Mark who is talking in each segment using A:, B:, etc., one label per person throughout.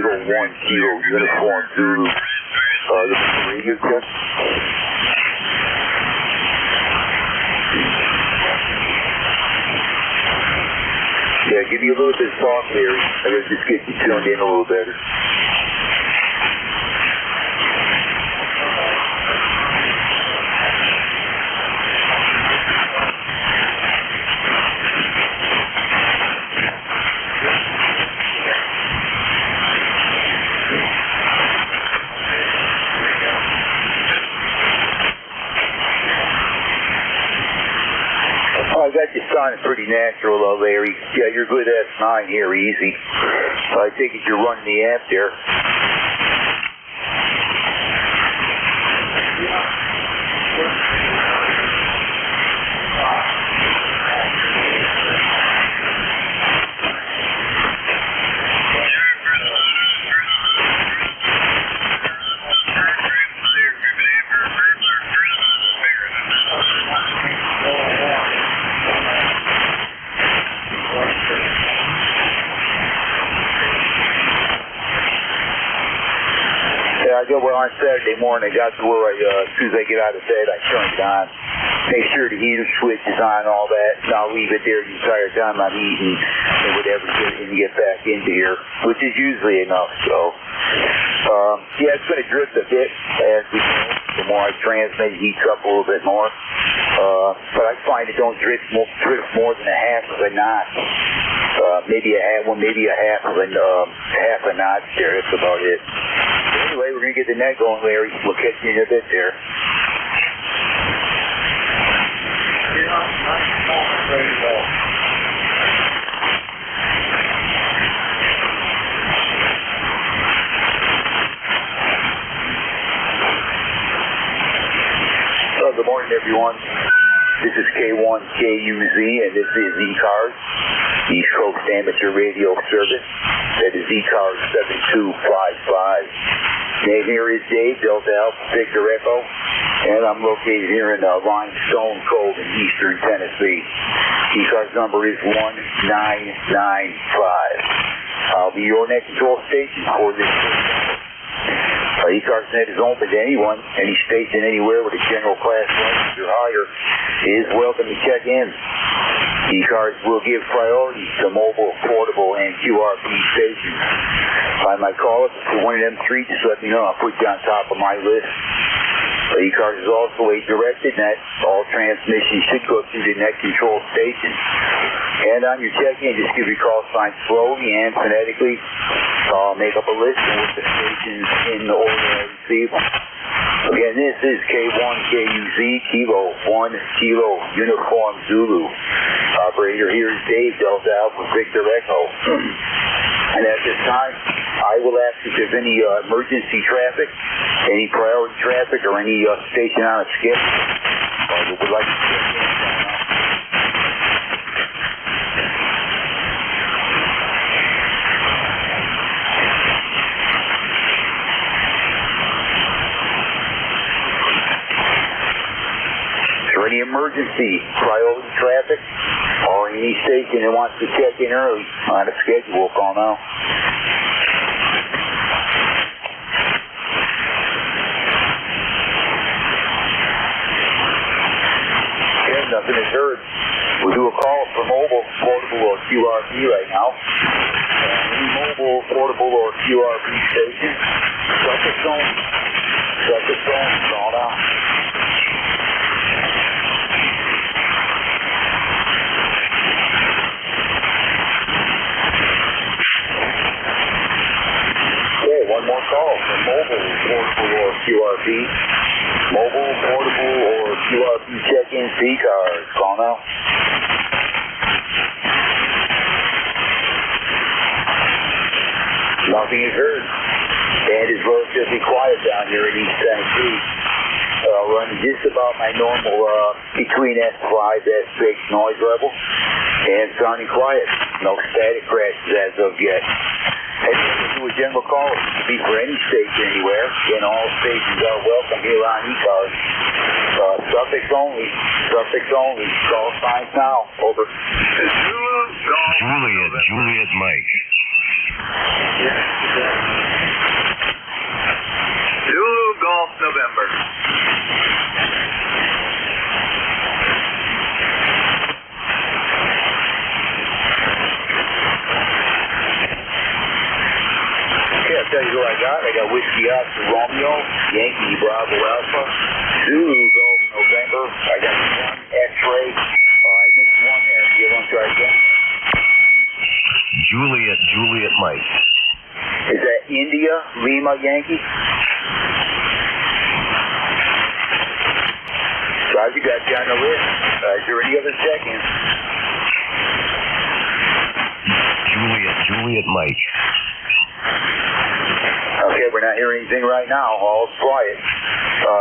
A: Kilo 1 Kilo Uniform Zulu. This is the radio check. Yeah, give me a little bit of talk, Larry. I gotta just get you tuned in a little better. I got you sounding pretty natural, Larry. Yeah, you're good S9 here, easy. I take it you're running the amp there. Well, on Saturday morning, I got to where as soon as I get out of bed, I turn it on. Make sure the heater switch is on, all that, and I'll leave it there the entire time I'm eating and whatever, and get back into here, which is usually enough. So, yeah, it's going to drift a bit as we go. The more I transmit, it heats up a little bit more. But I find it don't drift more than a half of a knot. Maybe a half of a knot there. That's about it. Anyway, we're going to get the net going, Larry. We'll catch you in a bit there. Good morning, everyone. This is K1KUZ, and this is ECARS, East Coast Amateur Radio Service. That is ECARS 7255. Name here is Dave, Delta Alpha Victor Echo, and I'm located here in Limestone Cove in eastern Tennessee. ECARS number is 1995. I'll be your net control station for this. ECARS net is open to anyone, any station, anywhere with a general class license or higher is welcome to check in. ECARS will give priority to mobile, portable, and QRP stations. I might call it for one of them three, just let me know. I'll put you on top of my list. ECARS is also a directed net. All transmissions should go through the net control station. And on your check-in, just give your call sign slowly and phonetically. Make up a list with the stations in the order I receive. Again, this is K1KUZ, Kilo 1 Kilo Uniform Zulu. Operator here is Dave, Delta Alpha Victor Echo. And at this time, I will ask if there's any emergency traffic, any priority traffic, or any station on a skip. We would like to check in. Is there any emergency priority traffic or any station that wants to check in early on a schedule? Call now. Okay, nothing is heard. We'll do a call for mobile, portable, or QRP right now. Any mobile, portable, or QRP station, subject zone, call now. One more call for mobile, portable, or QRP. Mobile, portable, or QRP check-in ECARS. Call now. Nothing is heard. And it's relatively quiet down here in East Tennessee. Running just about my normal between S5, S6 noise level. And sounding quiet. No static crashes as of yet. Hey, do a general call. It could be for any station anywhere. Again, all stations are welcome here on ECARS. Suffix only. Call signs now. Over.
B: Juliet Mike.
A: Yeah. Golf November. Okay, I'll tell you who I got. I got Whiskey Oscar Romeo, Yankee Bravo Alpha, Zulu Golf November. I got one X-ray. I missed one there. You want to try again?
B: Juliet Mike.
A: Is that India Lima Yankee? Roger, got you on the list. Is there any other check-ins?
B: Juliet Mike.
A: Okay, we're not hearing anything right now. All's quiet.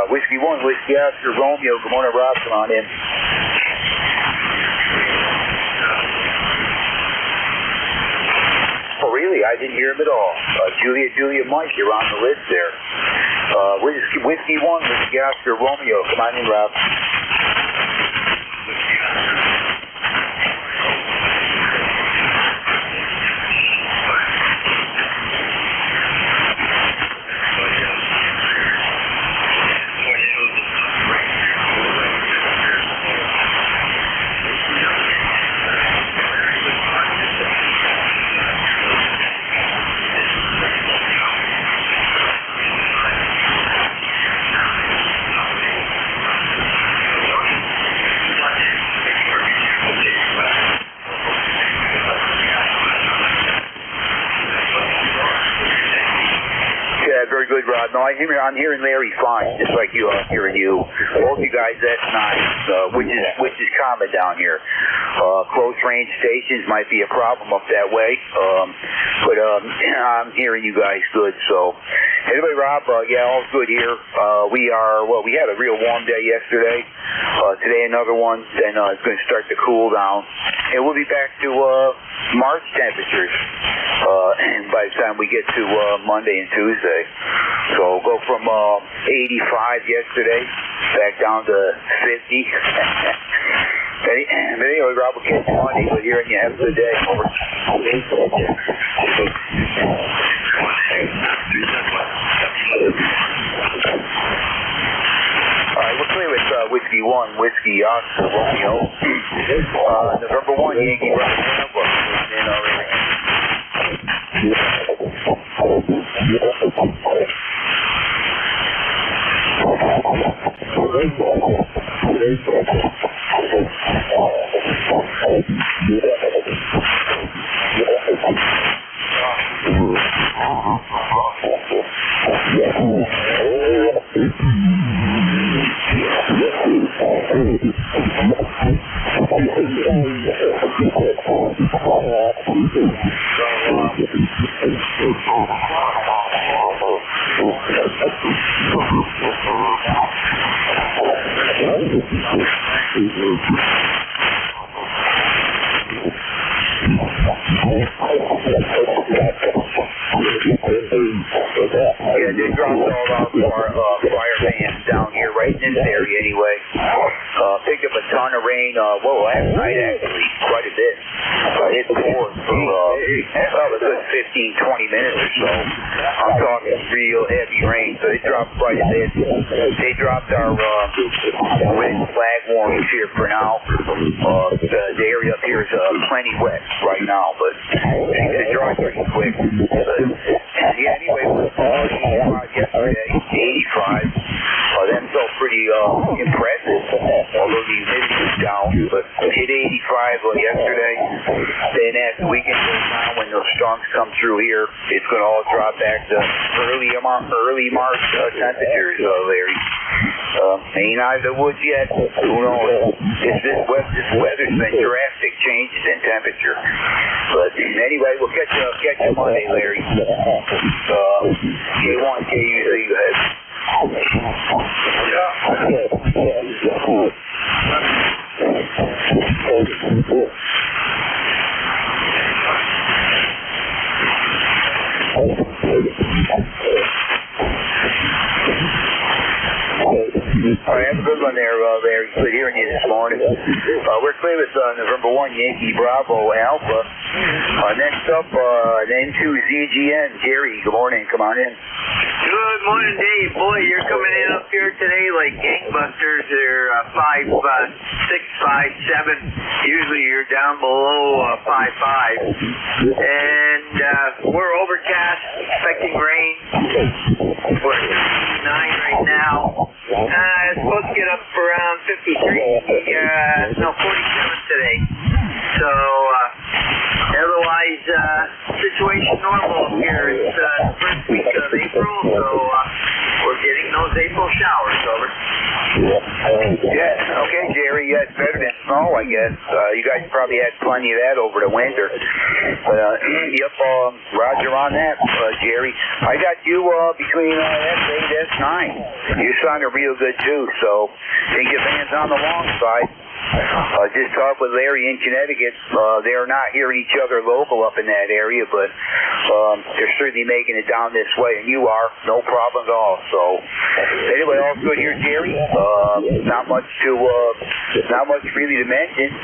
A: Whiskey 1, Whiskey Oscar Romeo. Good morning, Rob. Come on in. Oh, really? I didn't hear him at all. Juliet Mike, you're on the list there. Whiskey 1, Whiskey Oscar Romeo. Come on in, Rob. Very good, Rod. No, I'm hearing Larry fine, just like you. I'm hearing you. Both you guys, that's nice, which is common down here. Close range stations might be a problem up that way, but I'm hearing you guys good. So, anyway, Rob, yeah, all's good here. We had a real warm day yesterday. Today another one. Then it's going to start to cool down, and we'll be back to March temperatures by the time we get to Monday and Tuesday. So go from 85 yesterday back down to 50. But anyway, Rob, we'll catch you Monday. We're hearing you. Have a good day. Over. All right, we're clear with Whiskey 1, Whiskey Oscar Romeo. November 1, Yankee Bravo. Yeah, they dropped all our fire fans down here, right in this area anyway. Picked up a ton of rain, last night actually, quite a bit. It poured for a good 15-20 minutes or so. I'm talking real heavy rain, so it dropped quite a bit. They dropped our red flag warnings here for now. The area up here is plenty wet right now, but it's drying pretty quick. Yeah, anyway, it was 85 yesterday, 85. That felt pretty impressive, although the humidity was down, but hit 85 yesterday. Then as the weekend goes on, when those storms come through here, it's going to all drop back to early March temperatures, Larry. Ain't out of the woods yet. Who knows? This weather's been drastic changes in temperature. But anyway, we'll catch you Monday, Larry. K1, KUZ, go ahead. All right, have a good one there, Larry. Good hearing you this morning. We're clear with November 1, Yankee Bravo Alpha. Next up, N2 ZGN. Jerry, good morning. Come on in.
B: Good morning, Dave. Boy, you're coming in up here today like gangbusters. They're 5'6", 5'7". Usually you're down below 5'5". And we're overcast, expecting rain. We're at 59 right now. It's supposed to get up around 53, 47 today. So, otherwise, situation normal up here. It's the first week of April, so we're getting those April showers, over.
A: Yeah, okay, Jerry, yeah, it's better than snow, I guess. You guys probably had plenty of that over the winter. But, yep, roger on that, Jerry. I got you between S8 and S9. You sounded real good, too, so think your band's on the long side. Just talked with Larry in Connecticut. They're not hearing each other local up in that area, but they're certainly making it down this way, and you are. No problem at all. So, anyway, all good here, Jerry. Not much really to mention.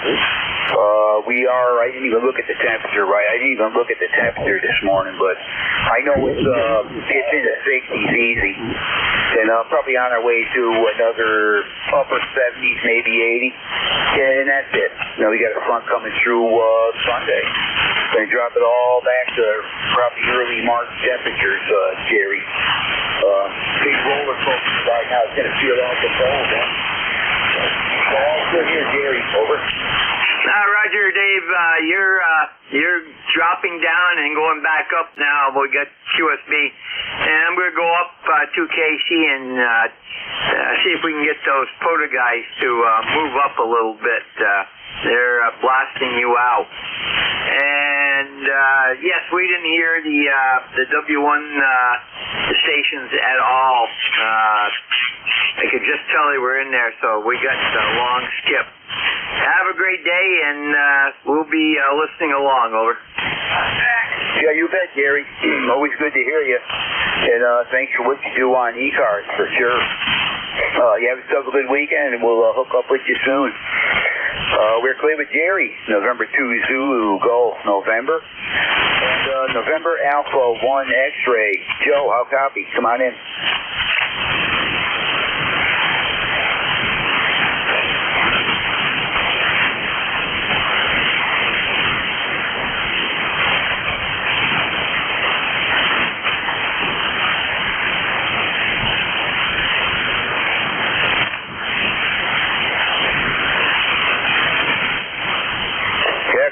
A: I didn't even look at the temperature, right? I didn't even look at the temperature this morning, but I know it's in the 60s easy. And probably on our way to another upper 70s, maybe 80. And that's it. We got a front coming through Sunday. Going to drop it all back to probably early March temperatures, Jerry. Big roller coaster right now. It's going to feel awful cold, man. All good here, Jerry. Over.
B: Roger, Dave. You're dropping down and going back up now. We got QSB, and I'm going to go up to KC and see if we can get those POTA guys to move up a little bit. They're blasting you out. And yes, we didn't hear the W1 stations at all. I could just tell they were in there, so we got a long skip. Have a great day, and we'll be listening along, over.
A: Yeah, you bet, Gary. Always good to hear you. And thanks for what you do on ECARS, for sure. You have yourself a good weekend, and we'll hook up with you soon. We're clear with Jerry. November 2 Zulu, go November. And November Alpha 1 X-Ray. Joe, how copy? Come on in.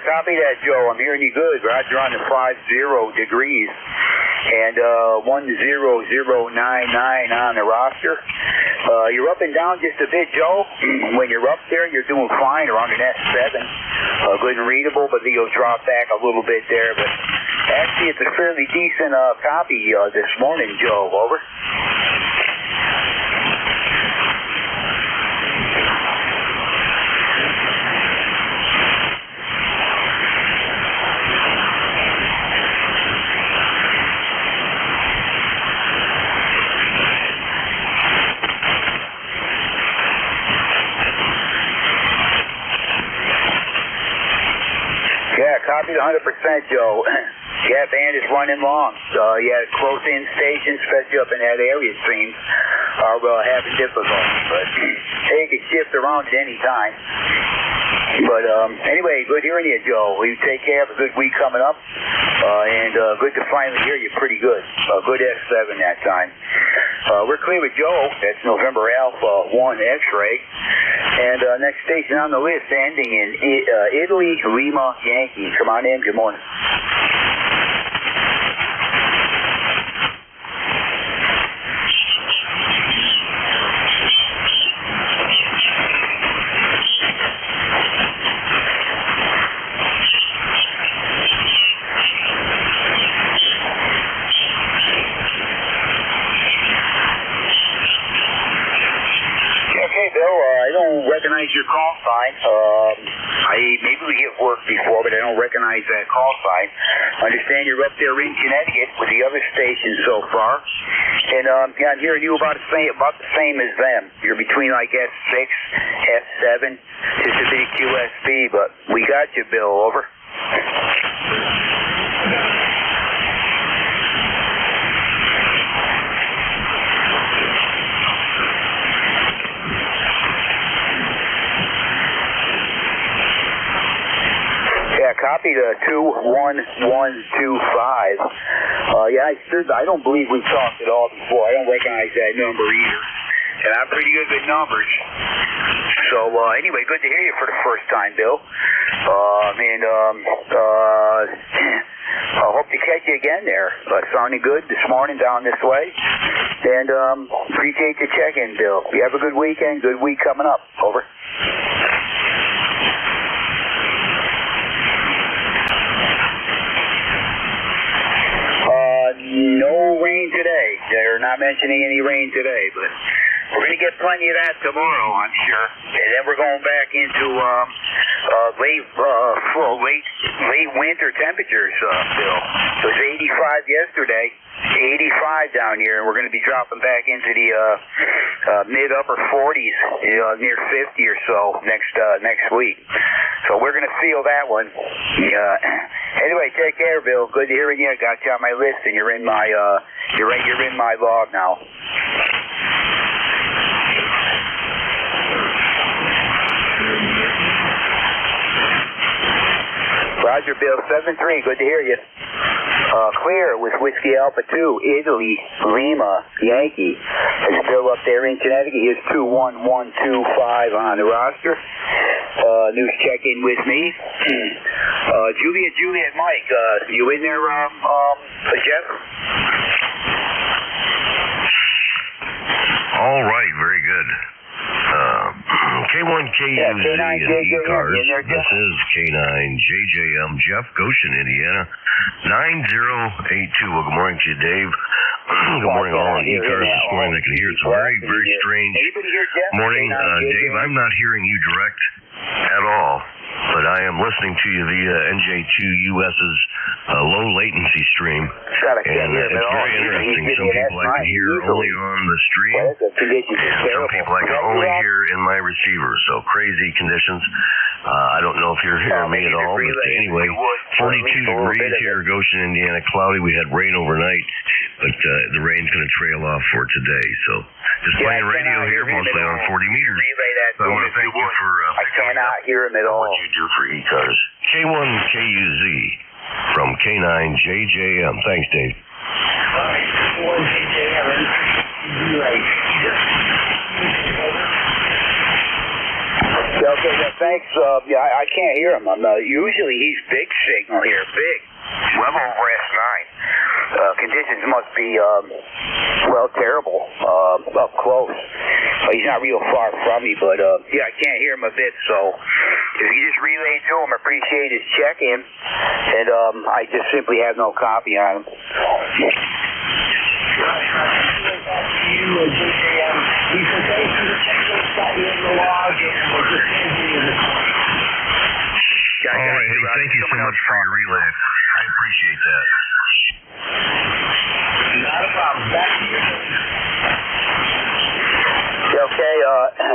A: Copy that, Joe. I'm hearing you good. Roger on the 50 degrees. And 10099 on the roster. You're up and down just a bit, Joe. When you're up there, you're doing fine around an S7. Good and readable, but you'll drop back a little bit there. But actually, it's a fairly decent copy this morning, Joe. Over. Copied 100%, Joe. Yeah, band is running long. Yeah, close-in stations, especially up in that area, it seems, are having difficulty. But they can shift around at any time. But anyway, good hearing you, Joe. You take care. Have a good week coming up. And good to finally hear you pretty good. Good S7 that time. We're clear with Joe. That's November Alpha 1 X-Ray. And next station on the list, ending in Italy, Lima, Yankee. Come on in. Good morning. Recognize your call sign. Maybe we have worked before, but I don't recognize that call sign. I understand you're up there in Connecticut with the other stations so far, and yeah, I'm hearing you about the same as them. You're between like S6, S7, just a bit of QSB, but we got you, Bill. Over. copy to 21125. I don't believe we've talked at all before. I don't recognize that number either. And I'm pretty good with numbers. So, anyway, good to hear you for the first time, Bill. I hope to catch you again there. Sounding good this morning down this way. And appreciate the check-in, Bill. You have a good weekend, good week coming up. Over. No rain today. They're not mentioning any rain today, but we're going to get plenty of that tomorrow, I'm sure. And then we're going back into late winter temperatures, Bill. So it was 85 yesterday, 85 down here, and we're going to be dropping back into the mid-upper 40s, near 50 or so next week. So we're going to feel that one. Anyway, take care, Bill. Good to hear you. Got you on my list, and you're in my you're in my log now. Roger, Bill. 7-3. Good to hear you. Clear with Whiskey Alpha 2, Italy, Lima, Yankee. Is Bill up there in Connecticut? He is 21125 on the roster. News check-in with me. Juliet, Mike, you in there, Jeff?
C: All right, very good. K1KUZ and ECARS. This is K9JJM, Jeff, Goshen, Indiana, 9082. Well, good morning to you, Dave. Good morning, all on ECARS this morning. I can hear it's a very, very strange morning. Dave, I'm not hearing you direct at all, but I am listening to you via NJ2US's low latency stream, and it's very interesting. Some people I can hear only on the stream, and some people I can only hear in my receiver, so crazy conditions. I don't know if you're hearing me at all, but anyway, 42 degrees here, Goshen, Indiana, cloudy. We had rain overnight, but the rain's going to trail off for today, so just playing radio here, mostly on 40 meters. So I want to thank you for
A: I cannot hear him at all.
C: What you do for ECARS. K1KUZ from K9JJM. Thanks, Dave.
A: Okay, thanks. I can't hear him. Usually he's big signal here, big. Level over S9. Conditions must be, terrible, up close. He's not real far from me, but, I can't hear him a bit, so if you just relay to him, appreciate his check-in, and, I just simply have no copy on him.
C: All right, hey, thank you so much for your relay. I appreciate that.
A: Not a problem. Back to you.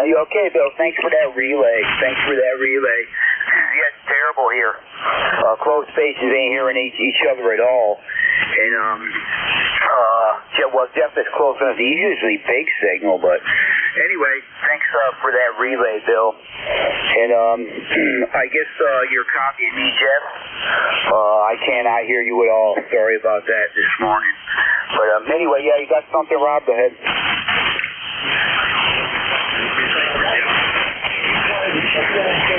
A: You okay, Bill? Thanks for that relay. Yeah, it's terrible here. Closed spaces ain't hearing each other at all. And, Jeff is close enough. He's usually big signal, but anyway, thanks for that relay, Bill. And I guess you're copying me, Jeff. I cannot hear you at all. Sorry about that this morning. But anyway, you got something, Rob? Go ahead.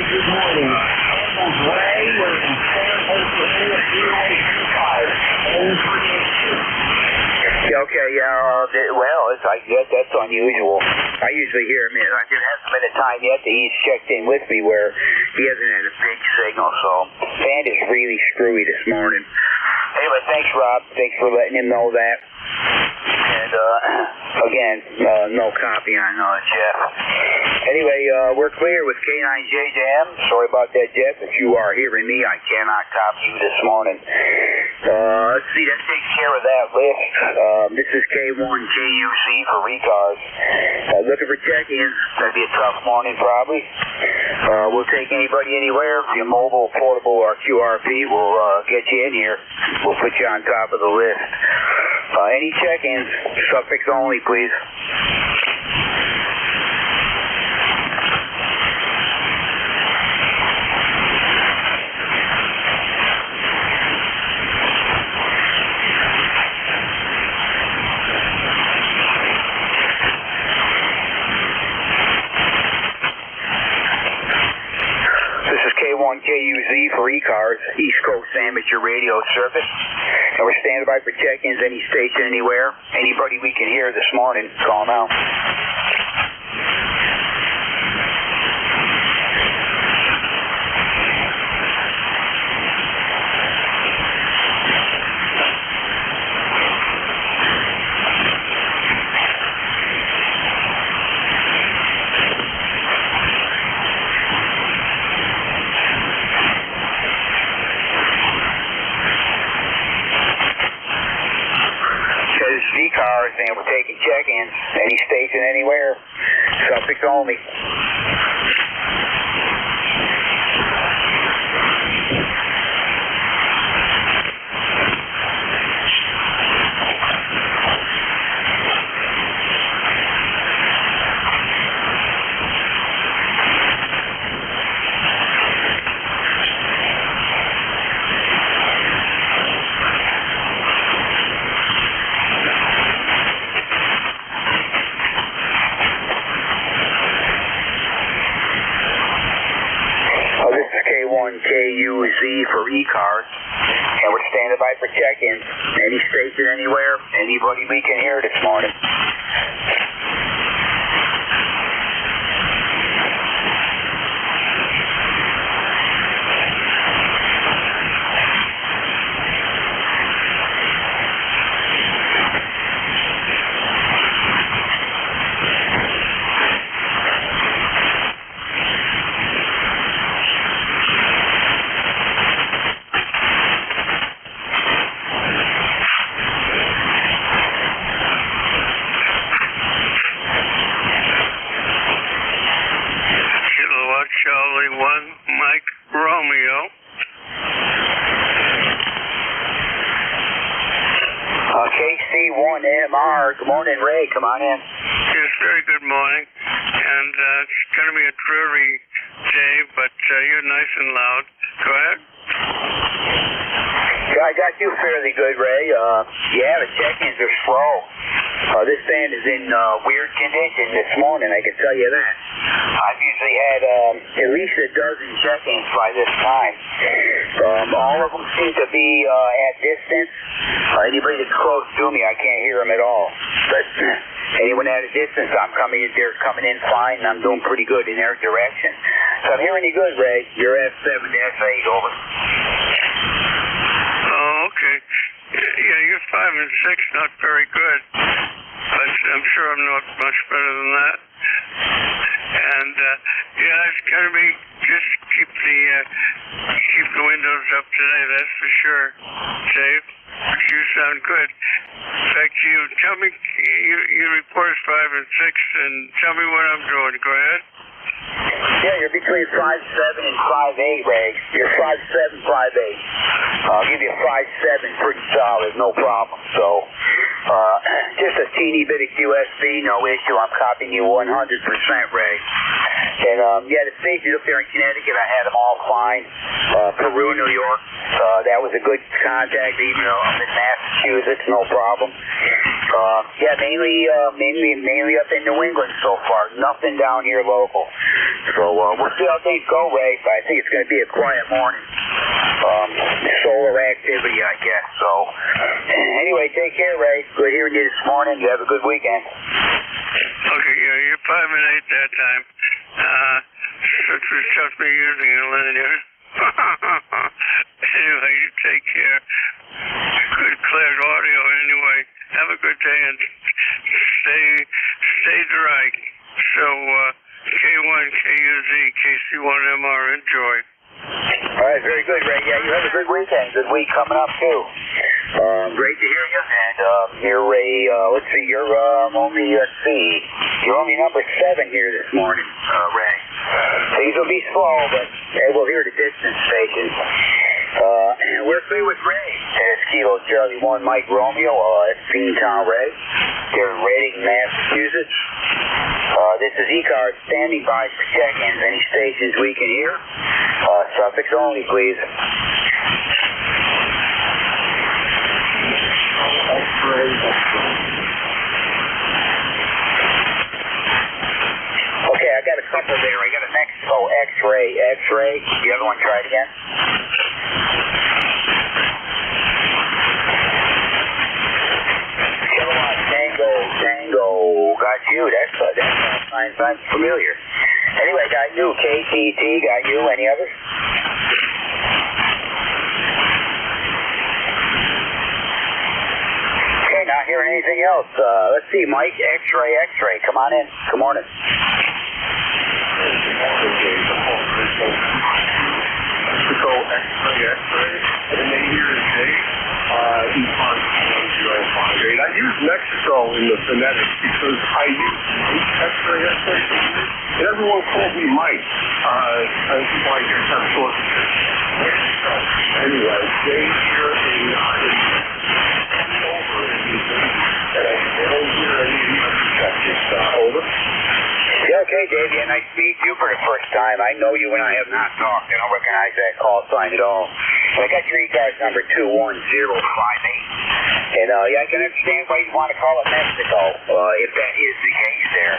A: Good morning. I guess that's unusual. I usually hear him. There hasn't been a time yet that he's checked in with me where he hasn't had a big signal, so band is really screwy this morning. Anyway, thanks, Rob. Thanks for letting him know that. And, again, no copy on Jeff. Anyway, we're clear with K9JJM. Sorry about that, Jeff. If you are hearing me, I cannot copy you this morning. Let's see, that takes care of that list. This is K1KUZ for ECARS. Looking for check-ins. That'd be a tough morning, probably. We'll take anybody anywhere. If you're mobile, portable, or QRP, we'll get you in here. We'll put you on top of the list. Any check-ins, suffix only, please. is K1KUZ for ECARS, East Coast Amateur Radio Service. And we're standing by for check-ins, any station, anywhere. Anybody we can hear this morning, call now. ECARS, and we're taking check-ins, any station, anywhere, suffix only. K1KUZ for ECARS, and we're standing by for check-ins. Any station, anywhere, anybody we can hear this morning.
D: Charlie 1, Mike Romeo.
A: KC1MR, good morning, Ray, come on in.
D: Yes, very good morning, and it's going to be a dreary day, but you're nice and loud. Go ahead.
A: Yeah, I got you fairly good, Ray. Yeah, the check-ins are slow. This band is in weird condition this morning, I can tell you that. I've usually had at least a dozen check-ins by this time. All of them seem to be at distance. Anybody that's close to me, I can't hear them at all. But anyone at a distance, they're coming in fine, and I'm doing pretty good in their direction. So I'm hearing you good, Ray. You're F7 to S8, over.
D: Oh, okay. Yeah, you're 5 and 6, not very good. But I'm sure I'm not much better than that. And yeah, it's got to be just keep the windows up today. That's for sure, Dave. You sound good. In fact, you tell me you report 5 and 6, and tell me what I'm doing. Go ahead.
A: Yeah, you're between 5'7" and 5'8", Ray. You're 5'7", 5'8". I'll give you 5'7", pretty solid, no problem. So, just a teeny bit of QSB, no issue. I'm copying you 100%, Ray. And, yeah, the stations up there in Connecticut, I had them all fine. Peru, New York, that was a good contact, even though I'm in Massachusetts, no problem. Yeah, mainly up in New England so far. Nothing down here local. So we'll see how things go, Ray. But I think it's going to be a quiet morning. Solar activity, I guess. So anyway, take care, Ray. Good hearing you this morning. You have a good weekend.
D: Okay, yeah, you're 5 and 8 that time. Such was tough me using a linear. Anyway, you take care. Good, clear audio anyway. Have a good day and stay dry. So, K1KUZ, KC1MR, enjoy.
A: All right, very good, Ray. Yeah, you have a good weekend. Good week coming up, too. Great to hear you. And you're let's see, you're only number 7 here this morning, Ray. Things will be slow, but we'll hear the distance stations. And we're through with Ray. It's Kilo Charlie 1, Mike Romeo, at Beantown Ray. Here in Reading, Massachusetts. This is ECARS standing by for check-ins. Any stations we can hear. Suffix only, please. Okay, I got a couple there. I got a next Mexico, X-ray, X-ray. The other one, try it again. Kilowatt, Tango, Tango. Got you. That's sounds familiar. Anyway, got you. KTT, got you. Any others? Okay, not hearing anything else. Let's see, Mike, X-ray, X-ray. Come on in. Good morning.
E: Mexico, X-ray, X-ray. And then here is Dave. ECARS 1058. I use Mexico in the phonetics because I use X-ray, X-ray, and everyone calls me Mike. I think why I hear some sort of anyway, Dave here in over in New Jersey. And I don't hear any of you check this over.
A: Yeah, okay, Dave. Yeah, nice to meet you for the first time. I know you and I have not talked. I don't recognize that call sign at all. I got your ECARS number 21058. And, yeah, I can understand why you want to call it Mexico, if that is the case there.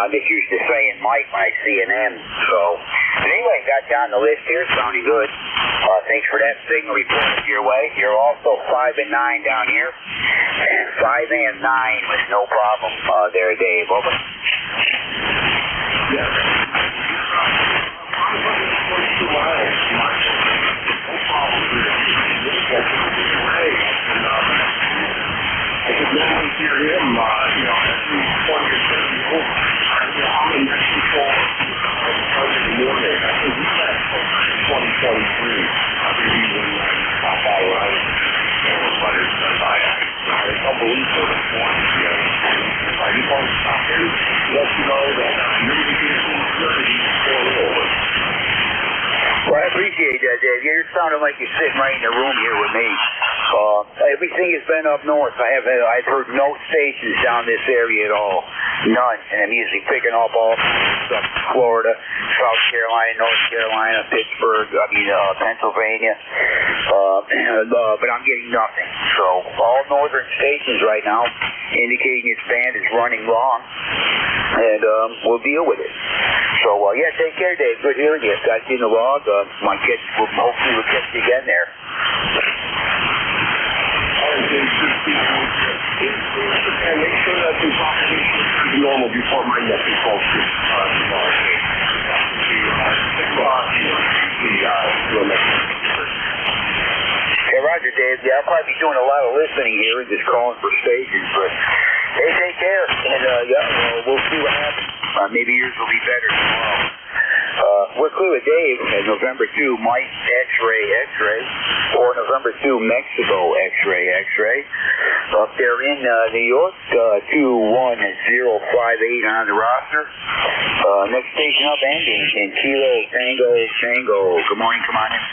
A: I'm just used to saying Mike when I see an M. So, but anyway, got you on the list here. Sounding good. Thanks for that signal report your way. You're also 5 and 9 down here. 5 and 9 with no problem there, Dave. Over.
E: Yeah. 22 miles. No problem here. I could normally hear him, every 20 or 30 over. I'm in Mexico in the morning. I think we left 2023. Maybe when I pop out around. But it's unbelievable. I just want to stop here, let you know that you're going to be going over.
A: Well, I appreciate that, Dave. You're sounding like you're sitting right in the room here with me. Everything has been up north. I've heard no stations down this area at all. None. And I'm usually picking up all stuff. Florida, South Carolina, North Carolina, Pittsburgh, Pennsylvania. But I'm getting nothing. So all northern stations right now indicating this band is running long. And we'll deal with it. So, yeah, take care, Dave. Good hearing you. Got you in the log. Hopefully we'll catch you again there.
E: And make sure that the propagation is normal before my nephew calls you.
A: Hey, Roger, Dave. Yeah, I'll probably be doing a lot of listening here and just calling for stations, but hey, take care. And, we'll see what happens. Maybe yours will be better tomorrow. We're clear with Dave at November 2, Mike, X-ray, X-ray, or November 2, Mexico, X-ray, X-ray. Up there in New York, 21058 on the roster. Next station up ending in Kilo, Tango, Tango. Good morning, come on in.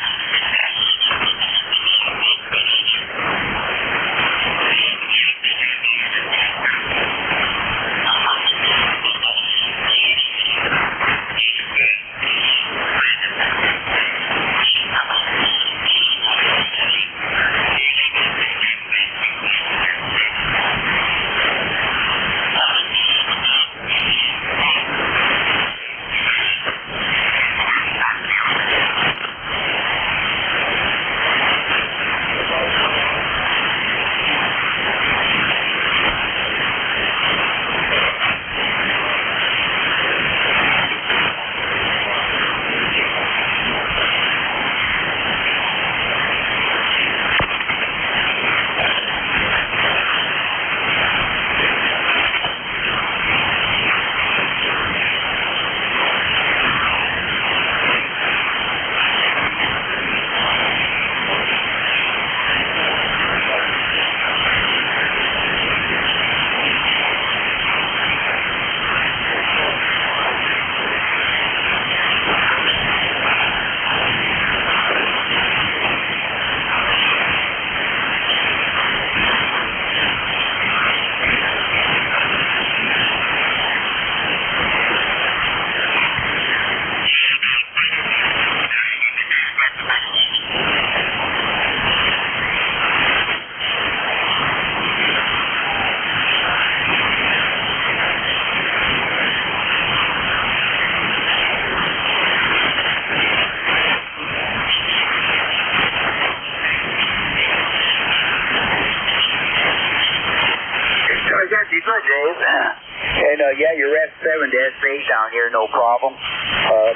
A: yeah, you're S7 to S8 down here, no problem.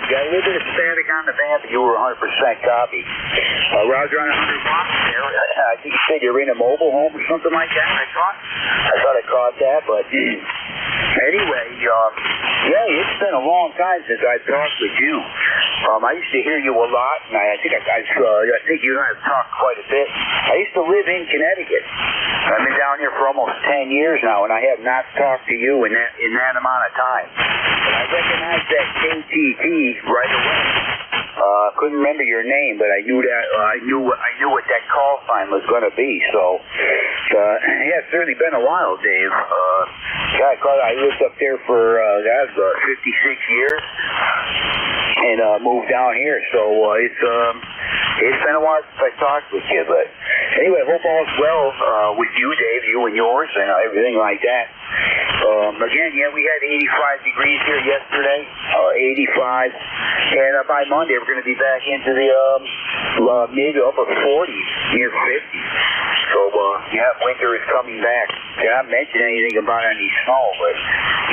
A: Got a little bit of static on the van, but you were 100% copy. Roger on 100 watts there. I think you said you're in a mobile home or something like that, I thought I caught that, but anyway, yeah, it's been a long time since I've talked with you. I used to hear you a lot, and I think you and I have talked quite a bit. I used to live in Connecticut. I've been down here for almost 10 years now, and I have not talked to you in that amount of time. But I recognized that KTT right away. Couldn't remember your name, but I knew that I knew what that call sign was going to be. So, yeah, it's certainly been a while, Dave. I lived up there for 56 years, and moved down here. So it's been a while since I talked with you. But anyway, hope all's well with you, Dave, you and yours, and everything like that. Again, yeah, we had 85 degrees here yesterday, 85, and by Monday we're going to be back into the mid to upper 40s, near 50. So, yeah, winter is coming back. Did not mention anything about any snow, but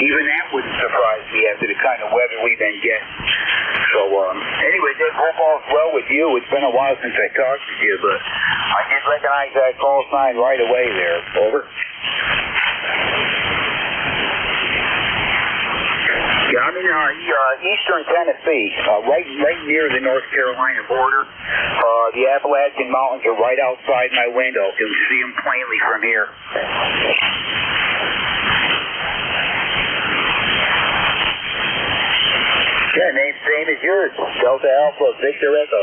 A: even that wouldn't surprise me after the kind of weather we've been getting. So, anyway, Dave, hope all's well with you. It's been a while since I talked to you, but I did recognize that call sign right away there. Over. Yeah, I'm in eastern Tennessee, right near the North Carolina border. The Appalachian Mountains are right outside my window. You can see them plainly from here. Yeah, name same as yours. Delta Alpha Victor Echo.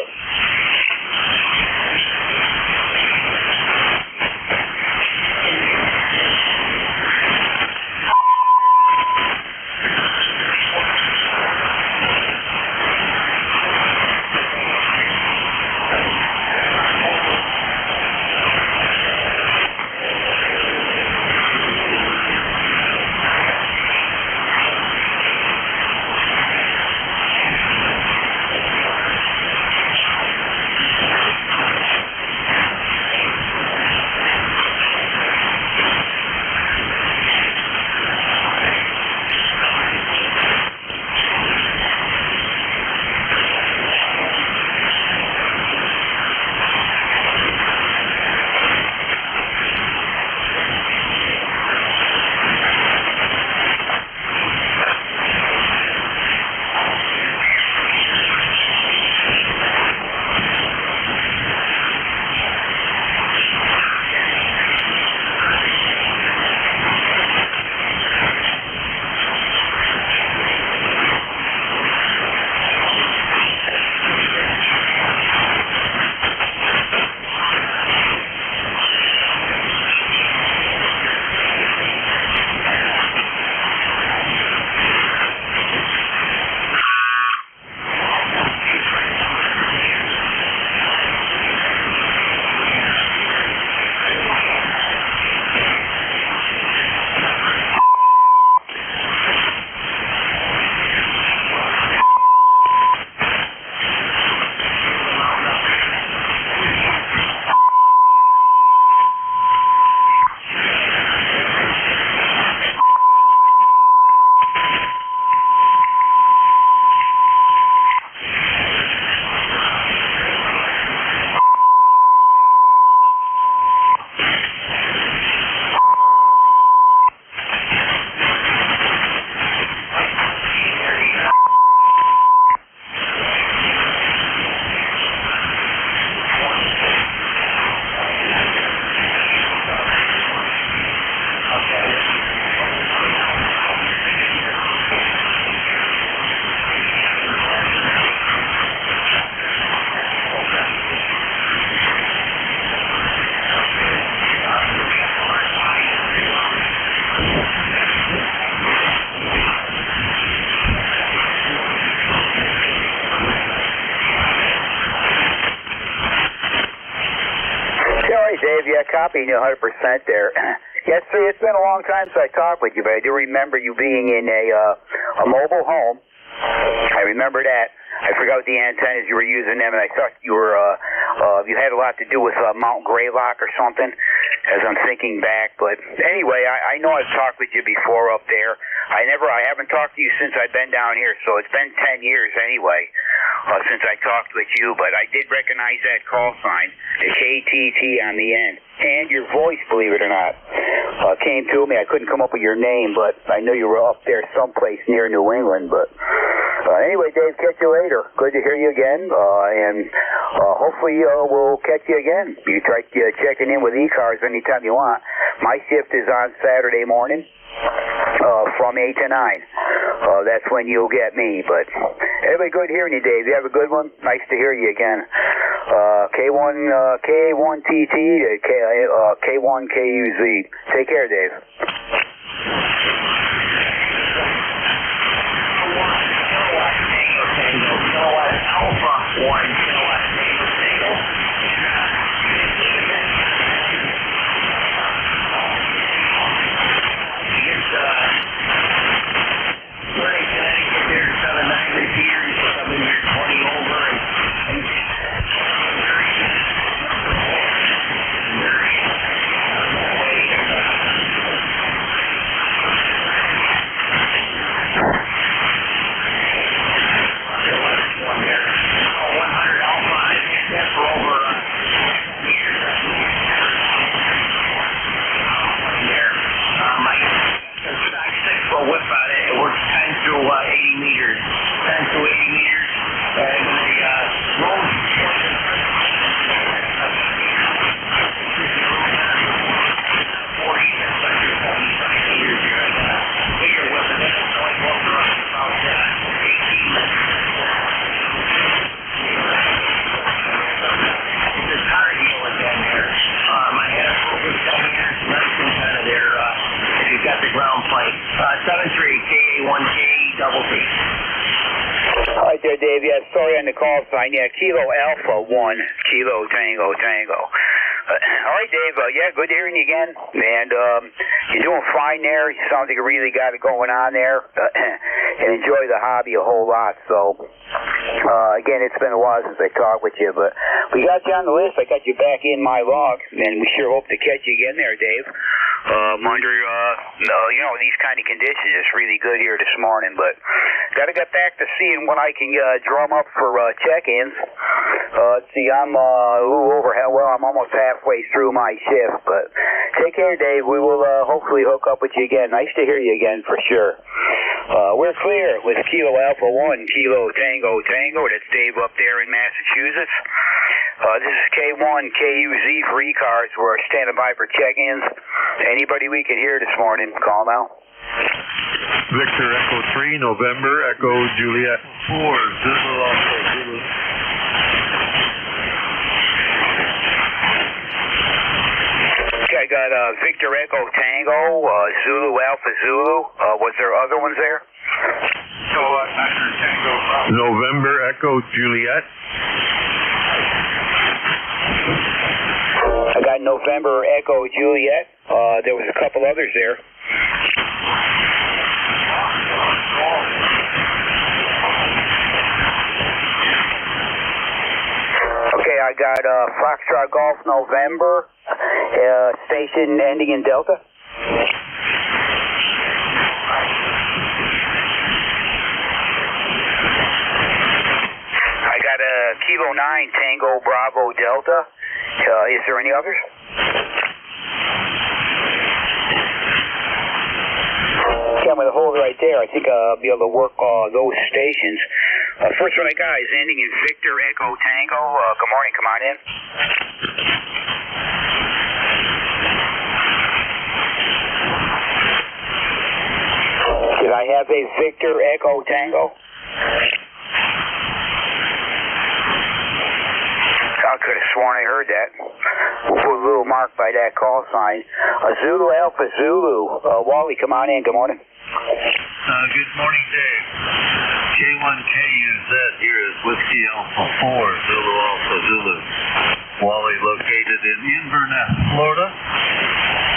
A: Dave, yeah, copying you 100% there. Yes, sir, it's been a long time since I talked with you, but I do remember you being in a mobile home. I remember that. I forgot the antennas you were using them, and I thought you were You had a lot to do with Mount Greylock or something, as I'm thinking back. But anyway, I know I've talked with you before up there. I haven't talked to you since I've been down here, so it's been 10 years anyway since I talked with you. But I did recognize that call sign, the KTT on the end, and your voice, believe it or not, came to me. I couldn't come up with your name, but I knew you were up there someplace near New England. But anyway, Dave, catch you later. Good to hear you again, and hopefully we'll catch you again. You try checking in with ECARS anytime you want. My shift is on Saturday morning from 8 to 9. That's when you'll get me. But anyway, good hearing you, Dave. You have a good one. Nice to hear you again. K1TT to K1KUZ. Take care, Dave. Hi there, Dave. Yeah, sorry on the call sign. Yeah, Kilo Alpha 1, Kilo Tango Tango. All right, Dave. Yeah, good hearing you again. And you're doing fine there. You sound like you really got it going on there. And enjoy the hobby a whole lot. So, again, it's been a while since I talked with you. But we got you on the list. I got you back in my log. And we sure hope to catch you again there, Dave. Under, these kind of conditions. It's really good here this morning. But got to get back to seeing what I can drum up for check-ins. Let's see, I'm a little over, I'm almost halfway through my shift. But take care, Dave. We will hopefully hook up with you again. Nice to hear you again for sure. We're clear with Kilo Alpha 1, Kilo Tango Tango. That's Dave up there in Massachusetts. This is K1 KUZ for ECARS. We're standing by for check-ins. Anybody we can hear this morning, call now.
F: Victor Echo 3, November Echo Juliet 4, Zulu Alpha Zulu.
A: Okay, I got Victor Echo Tango, Zulu Alpha Zulu. Was there other ones there?
F: November Echo Juliet.
A: I got November Echo Juliet. There was a couple others there. Okay, I got Foxtrot Golf November, station ending in Delta. I got a Kilo 9 Tango Bravo Delta. Is there any others? Okay, I'm going to hold it right there. I think I'll be able to work those stations. First one I got is ending in Victor Echo Tango. Good morning. Come on in. Did I have a Victor Echo Tango? I could have sworn I heard that. We'll put a little mark by that call sign. Zulu Alpha Zulu. Wally, come on in. Good morning.
F: Good morning, Dave. K1KUZ here is Whiskey Alpha 4, Zulu Alpha Zulu. Wally located in Inverness, Florida.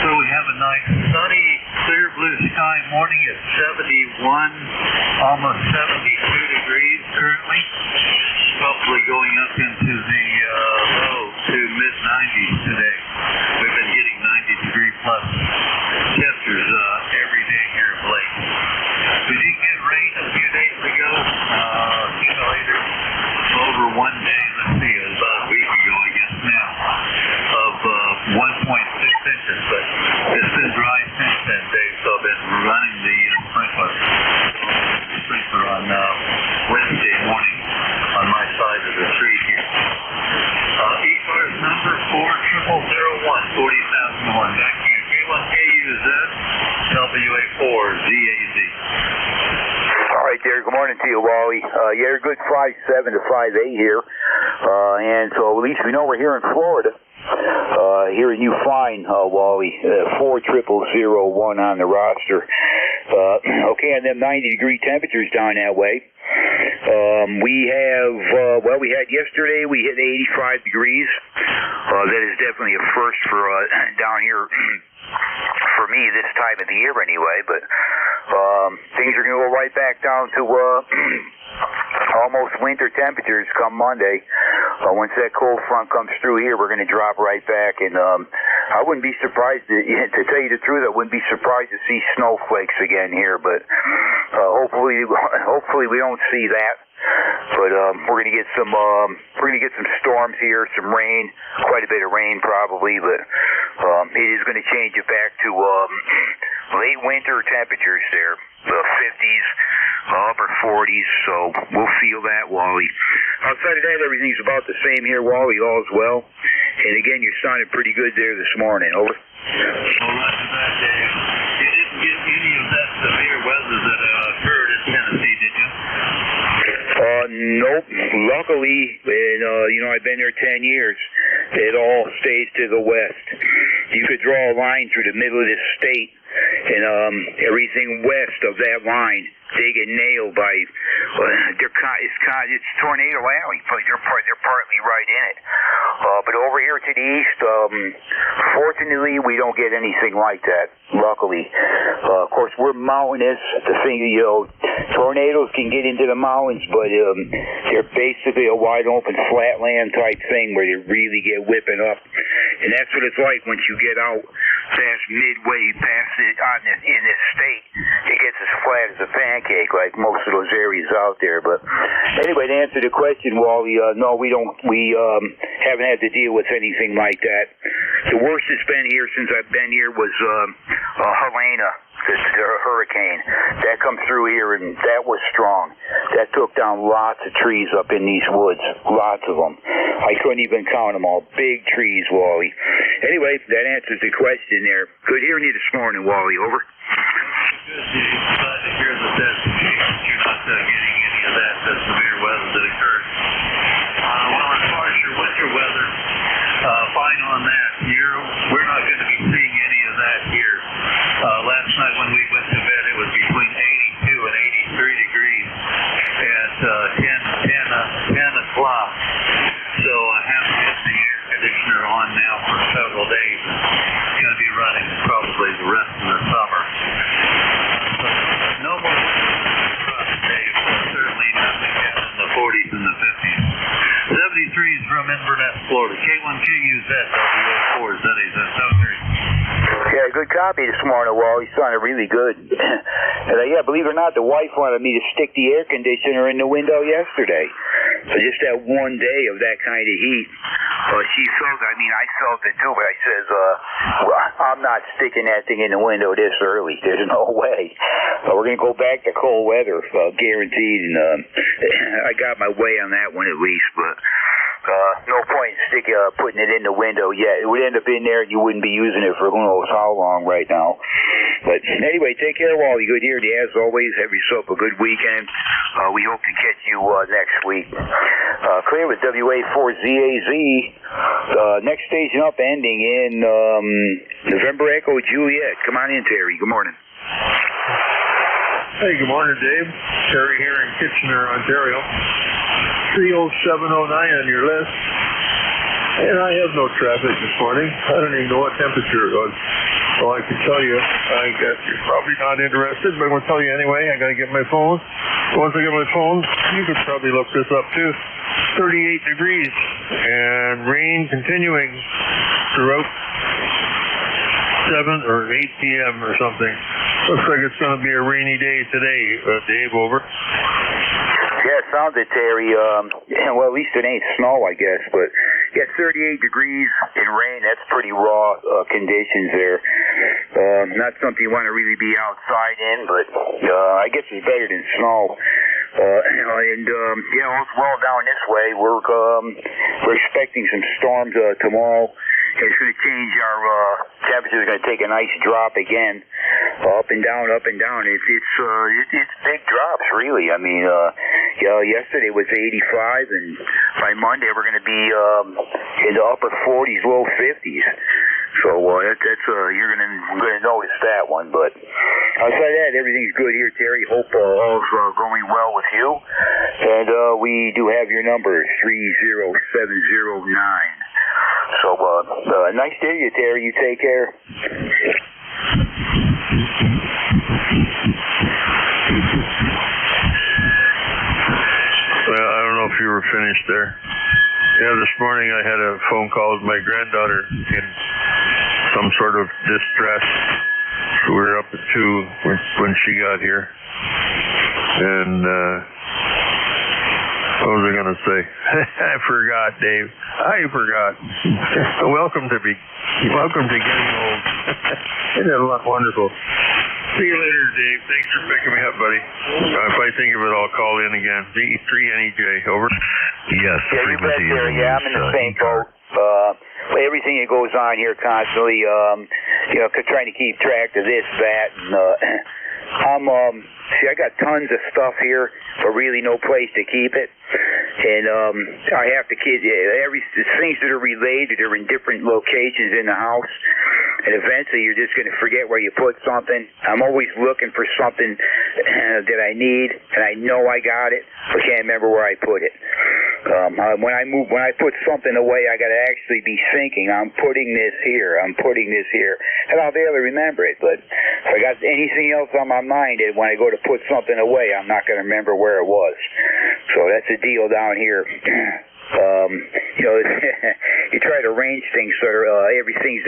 F: So we have a nice sunny, clear blue sky morning at 71, almost 72 degrees currently. Probably going up into the low
A: to you, Wally. You're a good 5'7" to 5'8" here. And so at least we know we're here in Florida. Hearing you fine, Wally. 40001 on the roster. Okay, and them 90-degree temperatures down that way. We had yesterday, we hit 85 degrees. That is definitely a first for down here, for me, this time of the year anyway, but things are going to go right back down to almost winter temperatures come Monday. Once that cold front comes through here, we're going to drop right back, and I wouldn't be surprised, to tell you the truth, I wouldn't be surprised to see snowflakes again here, but hopefully we don't see that. But we're going to get some storms here, some rain, quite a bit of rain probably, but it is going to change it back to late winter temperatures there, the 50s, upper 40s, so we'll feel that, Wally. Outside of that, everything's about the same here, Wally, all's well. And again, you're sounding pretty good there this morning, over.
F: Well, after that, Dave, you didn't get any of that severe weather that occurred in Tennessee, did you?
A: Nope. Luckily, and, I've been there 10 years. It all stays to the west. You could draw a line through the middle of this state, and everything west of that line, they get nailed by, it's Tornado Alley. They're partly right in it. But over here to the east, fortunately, we don't get anything like that, luckily. Of course, we're mountainous. The thing, tornadoes can get into the mountains, but they're basically a wide open flatland type thing where they really get whipping up. And that's what it's like once you get out past midway past it in this state. It gets as flat as a pancake, like most of those areas out there. But anyway, to answer the question, Wally, no, we haven't had to deal with anything like that. The worst it's been here since I've been here was Helena, the hurricane. That come through here, and that was strong. That took down lots of trees up in these woods, lots of them. I couldn't even count them all. Big trees, Wally. Anyway, that answers the question there. Good hearing you this morning, Wally. Over.
F: Good, Dave. Glad to hear that you're not getting any of that severe weather that occurred. Well, as far as your winter weather, fine on that. We're not going to be seeing any of that here. Last night when we went to bed, it was between 82 and 83 degrees at 10 o'clock. So I haven't had the air conditioner on now for several days. It's going to be running probably the rest of the summer. No more Dave. Certainly nothing in the 40s and the 50s. 73 is from Inverness, Florida. K1KUZ WA4 is that is
A: Yeah, good copy this morning, Wally. Sounded really good. And believe it or not, the wife wanted me to stick the air conditioner in the window yesterday. So just that one day of that kind of heat. She felt, I felt it too, but I says, I'm not sticking that thing in the window this early. There's no way. We're going to go back to cold weather, guaranteed. And I got my way on that one at least, but no point in putting it in the window yet. It would end up in there and you wouldn't be using it for who knows how long right now. But anyway, take care, Wally. Good hearing you as always. Have yourself a good weekend. We hope to catch you next week. Clear with WA4ZAZ. Next station up ending in November Echo Juliet. Come on in, Terry. Good morning.
E: Hey, good morning, Dave. Terry here in Kitchener, Ontario. 30709 on your list. And I have no traffic this morning. I don't even know what temperature it was. Well, I can tell you, I guess you're probably not interested, but I'm going to tell you anyway. I got to get my phone. Once I get my phone, you could probably look this up too. 38 degrees and rain continuing throughout 7 or 8 p.m. or something. Looks like it's going to be a rainy day today, Dave, over.
A: Yeah, it sounds it, Terry. Well, at least it ain't snow, I guess. But, 38 degrees and rain, that's pretty raw conditions there. Not something you want to really be outside in, but I guess it's better than snow. All's well down this way. We're expecting some storms tomorrow. It's going to change our temperatures. Are going to take a nice drop again. up and down, up and down. It's big drops, really. I mean, yesterday was 85, and by Monday we're going to be in the upper 40s, low 50s. So that's you're gonna notice that one. But outside that, everything's good here, Terry. Hope all's going well with you. And we do have your number, 30709. So nice to hear you, Terry. You take care.
D: Well, I don't know if you were finished there. Yeah, this morning I had a phone call with my granddaughter in some sort of distress. So we were up at 2 when she got here. And what was I going to say? I forgot, Dave. I forgot. Welcome to getting old. Isn't that wonderful? See you later, Dave. Thanks for picking me up, buddy. If I think of it, I'll call in again. B3NEJ, over.
C: Yes, the
A: you bet,
C: frequency
A: Terry. Yeah, I'm in the same boat. Everything that goes on here constantly, trying to keep track of this, that, and I got tons of stuff here, but really no place to keep it. And I have to keep things that are related are in different locations in the house. And eventually you're just going to forget where you put something. I'm always looking for something that I need, and I know I got it, but can't remember where I put it. When I put something away, I got to actually be thinking, I'm putting this here, and I'll be able to remember it. But if I got anything else on my mind, and when I go to put something away, I'm not going to remember where it was. So that's the deal down here. You try to arrange things so things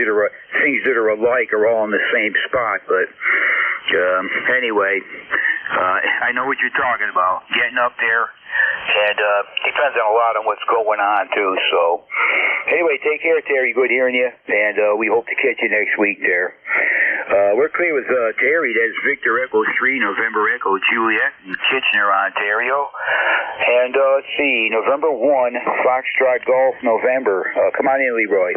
A: that are alike are all in the same spot. But anyway, I know what you're talking about. Getting up there, and depends on a lot on what's going on too. So anyway, take care, Terry. Good hearing you, and we hope to catch you next week there. We're clear with Terry. That's Victor Echo 3, November Echo Juliet in Kitchener, Ontario. And let's see, November 1, Foxtrot Golf, November. Come on in, Leroy.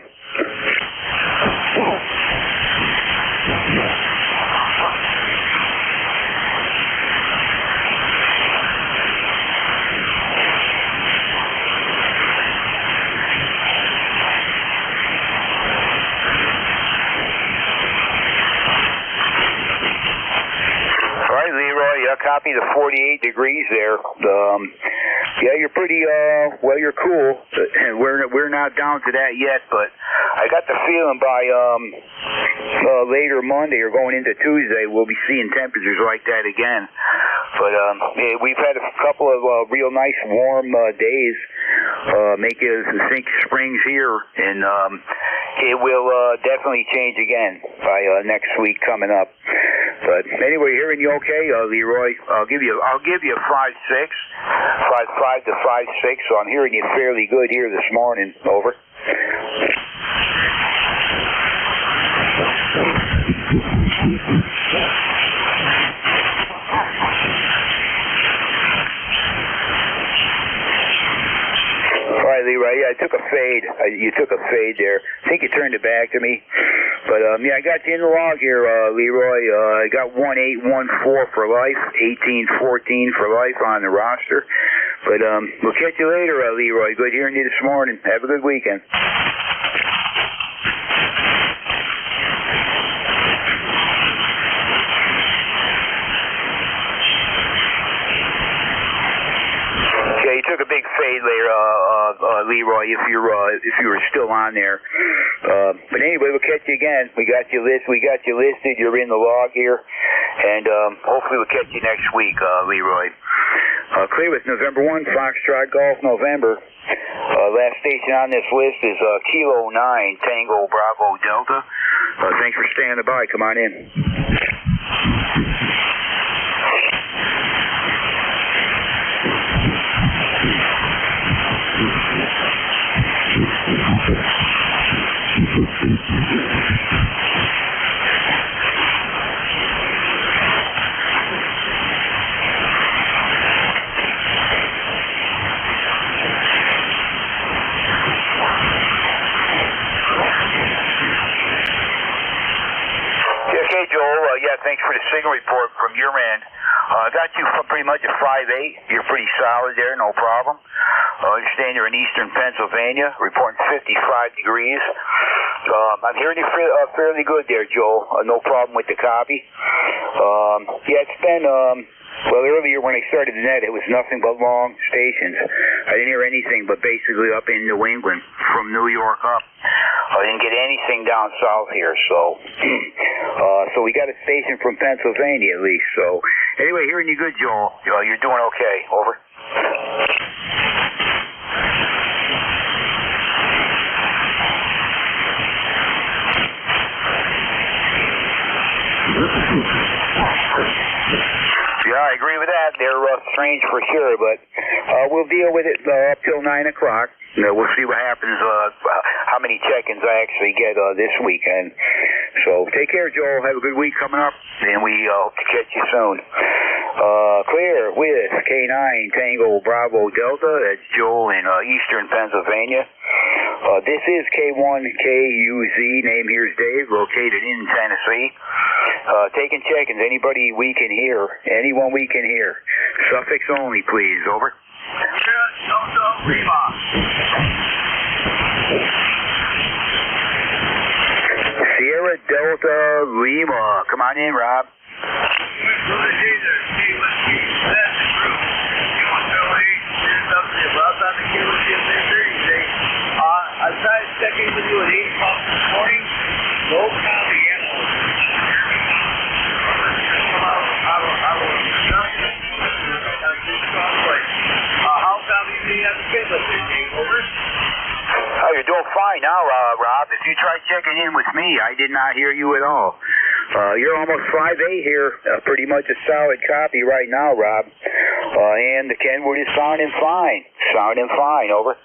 A: Copy the 48 degrees there. Yeah, you're pretty, you're cool. We're not down to that yet, but I got the feeling by later Monday or going into Tuesday, we'll be seeing temperatures like that again. But yeah, we've had a couple of real nice warm days, make it think spring's here, and it will definitely change again by next week coming up. But anyway, hearing you okay, Leroy? I'll give you 5.6, 5.5 to 5.6. So I'm hearing you fairly good here this morning. Over. All right, Leroy. Yeah, I took a fade. You took a fade there. I think you turned it back to me. But yeah, I got you in the log here, Leroy. I got 1814 for life, 1814 for life on the roster. But we'll catch you later, Leroy. Good hearing you this morning. Have a good weekend. Yeah, you took a big fade there, Leroy, if you were still on there. But anyway, we'll catch you again. We got you listed. You're in the log here, and hopefully we'll catch you next week, Leroy. Clear with November 1, Foxtrot Golf, November. Last station on this list is Kilo 9, Tango Bravo Delta. Thanks for standing by. Come on in. thanks for the signal report from your end. I got you from pretty much a 5.8. You're pretty solid there, no problem. I understand you're in eastern Pennsylvania, reporting 55 degrees. I'm hearing you fairly good there, Joel. No problem with the copy. Yeah, it's been, well, earlier when I started the net, it was nothing but long stations. I didn't hear anything but basically up in New England, from New York up. I didn't get anything down south here, so so we got a station from Pennsylvania at least. So anyway, hearing you good, Joel. You're doing okay. Over. Yeah, I agree with that. They're strange for sure, but we'll deal with it up till 9 o'clock. We'll see what happens, how many check-ins I actually get this weekend. So take care, Joel. Have a good week coming up, and we hope to catch you soon. Clear with K9 Tango Bravo Delta. That's Joel in eastern Pennsylvania. This is K1KUZ. Name here's Dave, located in Tennessee. Taking check-ins. Anybody we can hear. Anyone we can hear. Suffix only, please. Over. Sierra Delta Lima. Come on in, Rob.
E: I tried checking with you at 8 o'clock this morning. No copy yet. How copy do you have to get with me? Over?
A: Oh, you're doing fine now, Rob. If you tried checking in with me, I did not hear you at all. You're almost 5.8 here. Pretty much a solid copy right now, Rob. And the Kenwood is sounding fine. Sounding fine. Over.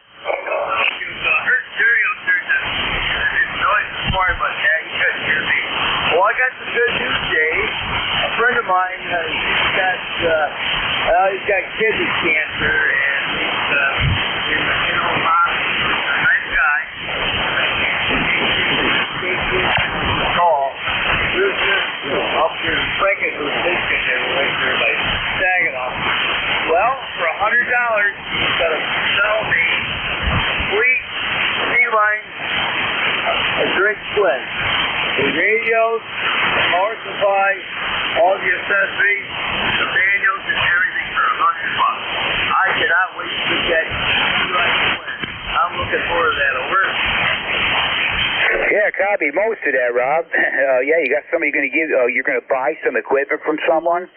E: Well, I got some good news, Dave. A friend of mine, he's got kidney cancer, and he's in a hospital. He's a nice guy. Call. We were just up here in Franklin, Michigan, and we went there by Saginaw. Well, for $100, he's got to sell me a complete C-line, a drink twin. The radios, the power supply, all the accessories, the manuals, and everything for $100. I cannot wait to get C-line twin. I'm looking forward to that. Over.
A: Yeah, copy most of that, Rob. Yeah, you got somebody going to give. You're going to buy some equipment from someone.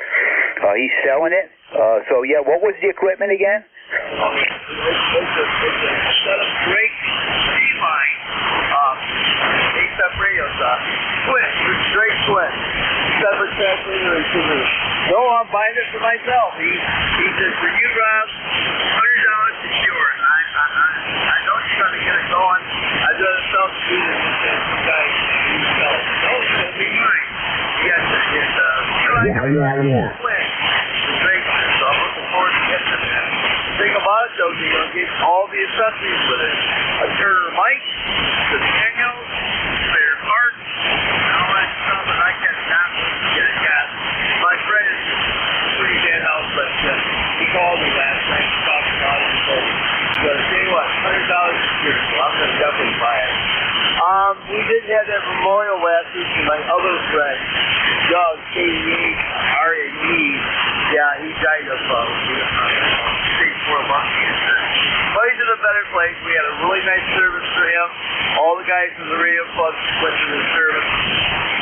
A: He's selling it. So yeah, what was the equipment again?
E: It's a set of great C-line, ASAP radios, twin, straight twin, separate transmitter and receiver. No, I'm buying it for myself. He says, for you, Rob, $100 is yours. I know you're going to get it going. I'd rather sell to you than some guy who sells. No, it's going to be mine. Yes, it's twin. Great, so I'm looking forward to getting it. The thing about it, though, you're going to get all the accessories with it. A Turner mic, the manuals, spare parts, and all that stuff that I cannot get it yet. My friend is pretty dead house, but he called me last night to talk about it. So I'm going to tell you what, $100 is yours, so I'm going to definitely buy it. We didn't have that memorial last week, and my other friend, Doug, K-E-R-A-E, yeah, he died of stage 4 lung cancer. But he's in a better place. We had a really nice service for him. All the guys from the radio club went to the service,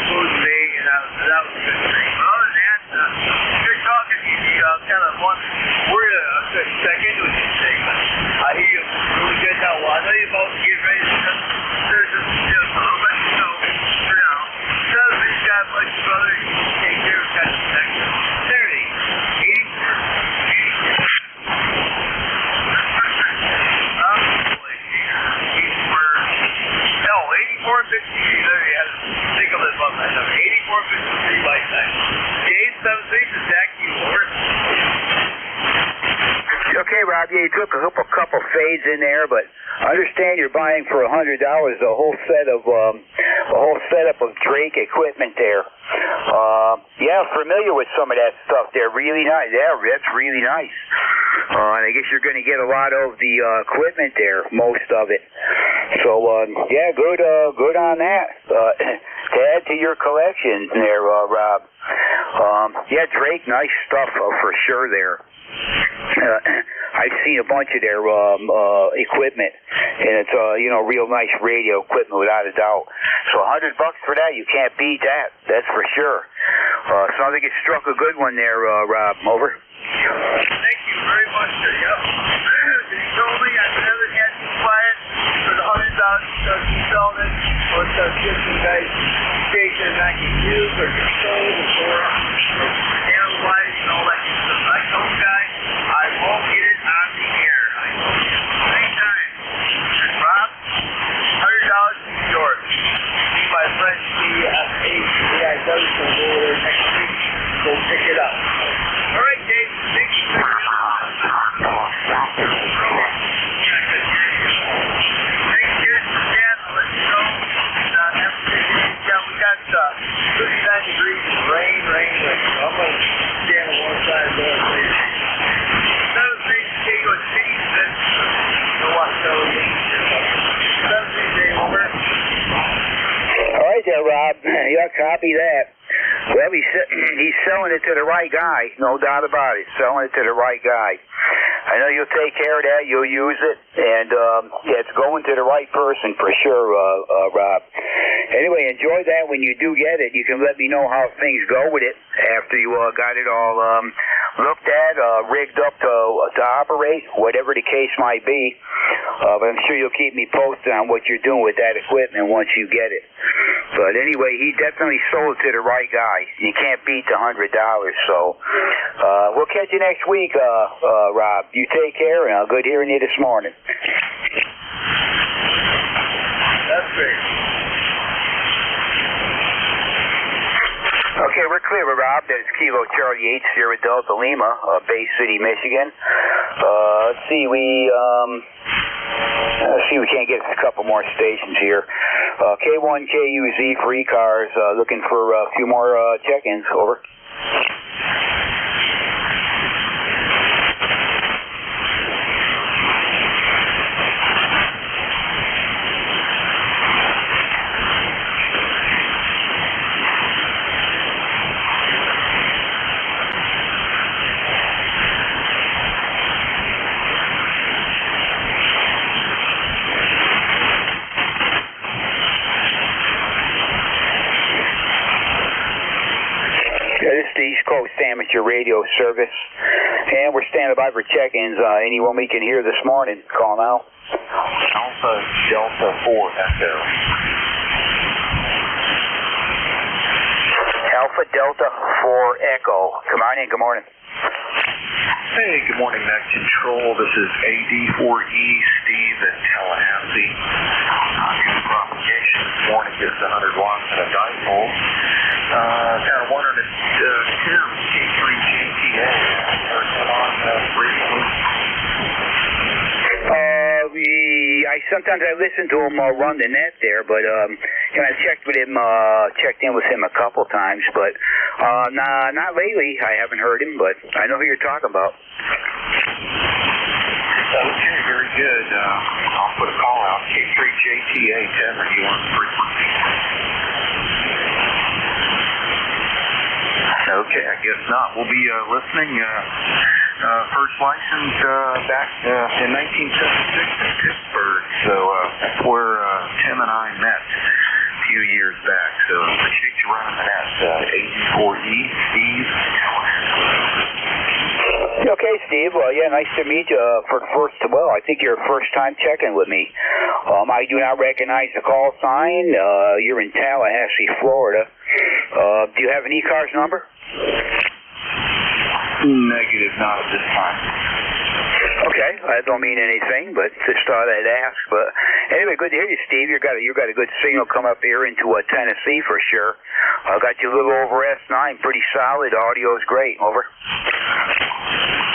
E: including me, and that was a good thing. But other than that, you're talking, you kind of want, we're going to check into it today, but I hear you really good now. Well, I know you're about to get ready to just I'll let you know for now. Tell me he's got a bunch of brothers you can take care of kind of protection. There it is. 8453, there you have it. Think of it above that number. 8453 lifetime. Dave 76 is Zach Heward.
A: Okay, Rob, yeah, you took a couple fades in there, but I understand you're buying for $100 a whole set of a whole setup of Drake equipment there. Yeah, familiar with some of that stuff there. Really nice. Yeah, that's really nice. And I guess you're going to get a lot of the equipment there, most of it. So, yeah, good on that. To add to your collection there, Rob. Yeah, Drake, nice stuff for sure there. I've seen a bunch of their equipment, and it's real nice radio equipment without a doubt. So $100 for that, you can't beat that. That's for sure. Sounds like you struck a good one there, Rob. Over.
E: Thank you very much, sir. Yep. He told me I've never had you quiet for the $100 you sold it, or the kitchen guys station I can use or control or analyze and all that stuff. I told guys I won't get it on the air. I told you many times. Rob, $100 is yours. My friend, the AIW will go over there next week. Go pick it up. All right, Dave. Thank you. We got 39 degrees, rain. I'm going to stand on one side of the other later. Another thing, Diego City says,
A: All right there, Rob. Yeah, copy that. Well, he's selling it to the right guy, no doubt about it. Selling it to the right guy. I know you'll take care of that. You'll use it, and yeah, it's going to the right person for sure, Rob. Anyway, enjoy that when you do get it. You can let me know how things go with it after you got it all looked at, rigged up to operate, whatever the case might be. But I'm sure you'll keep me posted on what you're doing with that equipment once you get it. But anyway, he definitely sold it to the right guy. You can't beat the $100. So we'll catch you next week, Rob. You take care, and good hearing you this morning.
E: That's great.
A: Okay, we're clear with Rob. That is Kilo Charlie 8 Sierra Delta Lima, Bay City, Michigan. Let's see, we can't get a couple more stations here. K1KUZ for ECARS, looking for a few more check-ins. Over. This is the East Coast Amateur Radio Service, and we're standing by for check-ins. Anyone we can hear this morning, call now.
F: Alpha Delta 4 Echo.
A: Alpha Delta 4 Echo. Come on in, good morning.
F: Hey, good morning, Net Control. This is AD4E Steve in Tallahassee. Good propagation this morning, just 100 watts and a dipole. Kind of wondering if Tim, K3GTA, on briefly.
A: Sometimes I listen to him run the net there, but I've checked in with him a couple times, but not lately. I haven't heard him, but I know who you're talking about.
F: Okay, very good. I'll put a call out. K3JTA, Tim, are you on frequency? Okay, I guess not. We'll be listening. First licensed back in 1976 in Pittsburgh. So where Tim and I met a few years back. So appreciate you running the net. AD4E, Steve.
A: Okay, Steve. Well, yeah, nice to meet you. I think you're first time checking with me. I do not recognize the call sign. You're in Tallahassee, Florida. Do you have an ECARS number?
F: Negative, not at this time.
A: Okay, I don't mean anything, but just thought I'd ask. But anyway, good to hear you, Steve. You got a good signal come up here into Tennessee for sure. Got you a little over S9, pretty solid. Audio's great. Over.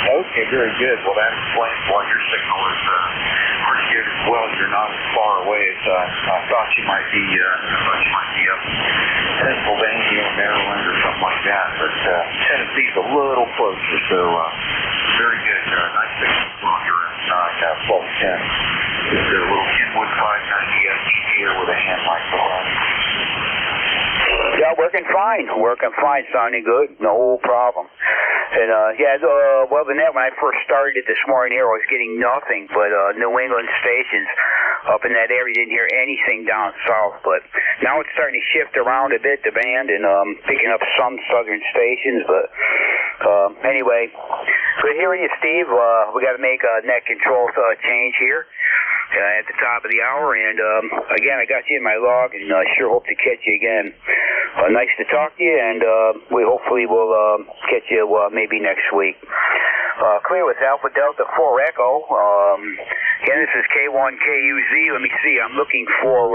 F: Okay, very good. Well, that explains why your signal is pretty good as well. You're not as far away as
E: I thought you might be up Pennsylvania, Maryland, or something like that. But Tennessee's a little closer, so very good. Nice signal while you're inside 1210. Is there a little Kenwood 590 SG here with a hand microphone?
A: Yeah, working fine, sounding good, no problem. And well, the net when I first started it this morning here, I was getting nothing but New England stations up in that area. Didn't hear anything down south, but now it's starting to shift around a bit, the band, and picking up some southern stations. But anyway, good hearing you, Steve. We got to make a net control change here at the top of the hour, and again, I got you in my log, and sure hope to catch you again. Nice to talk to you, and we hopefully will catch you maybe next week. Clear with Alpha Delta 4 Echo. Again, this is K1KUZ. Let me see. I'm looking for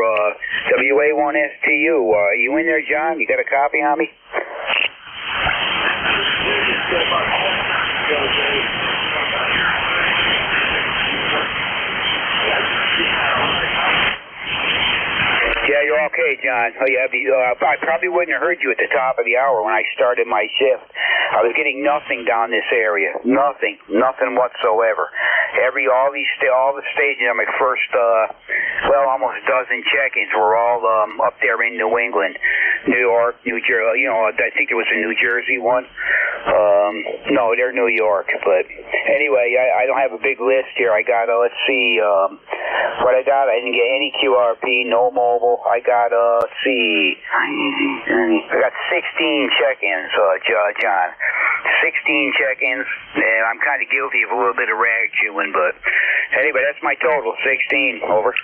A: WA1STU. Are you in there, John? You got a copy on me? Yeah, you're okay, John. Oh, yeah, I probably wouldn't have heard you at the top of the hour when I started my shift. I was getting nothing down this area. Nothing whatsoever. All the stations on my first, almost dozen check-ins were all up there in New England, New York, New Jersey. I think there was a New Jersey one. No, they're New York. But anyway, I don't have a big list here. I got, let's see, what I got. I didn't get any QRP, no mobile. I got, let's see, I got 16 check-ins, John. 16 check-ins, and I'm kind of guilty of a little bit of rag chewing, but anyway, that's my total, 16. Over.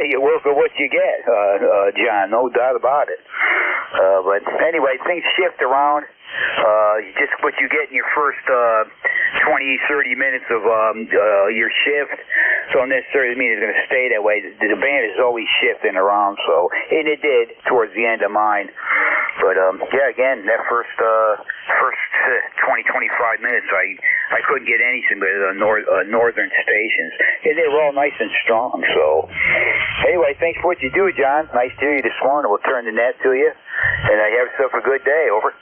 A: You work with what you get, John, no doubt about it. But anyway, things shift around. Just what you get in your first 20-30 minutes of your shift don't necessarily mean it's going to stay that way. The band is always shifting around, and it did towards the end of mine. But again, that first 20-25 minutes, I couldn't get anything but northern stations, and they were all nice and strong. So anyway, thanks for what you do, John. Nice to hear you this morning. We'll turn the net to you, and have yourself a good day. Over.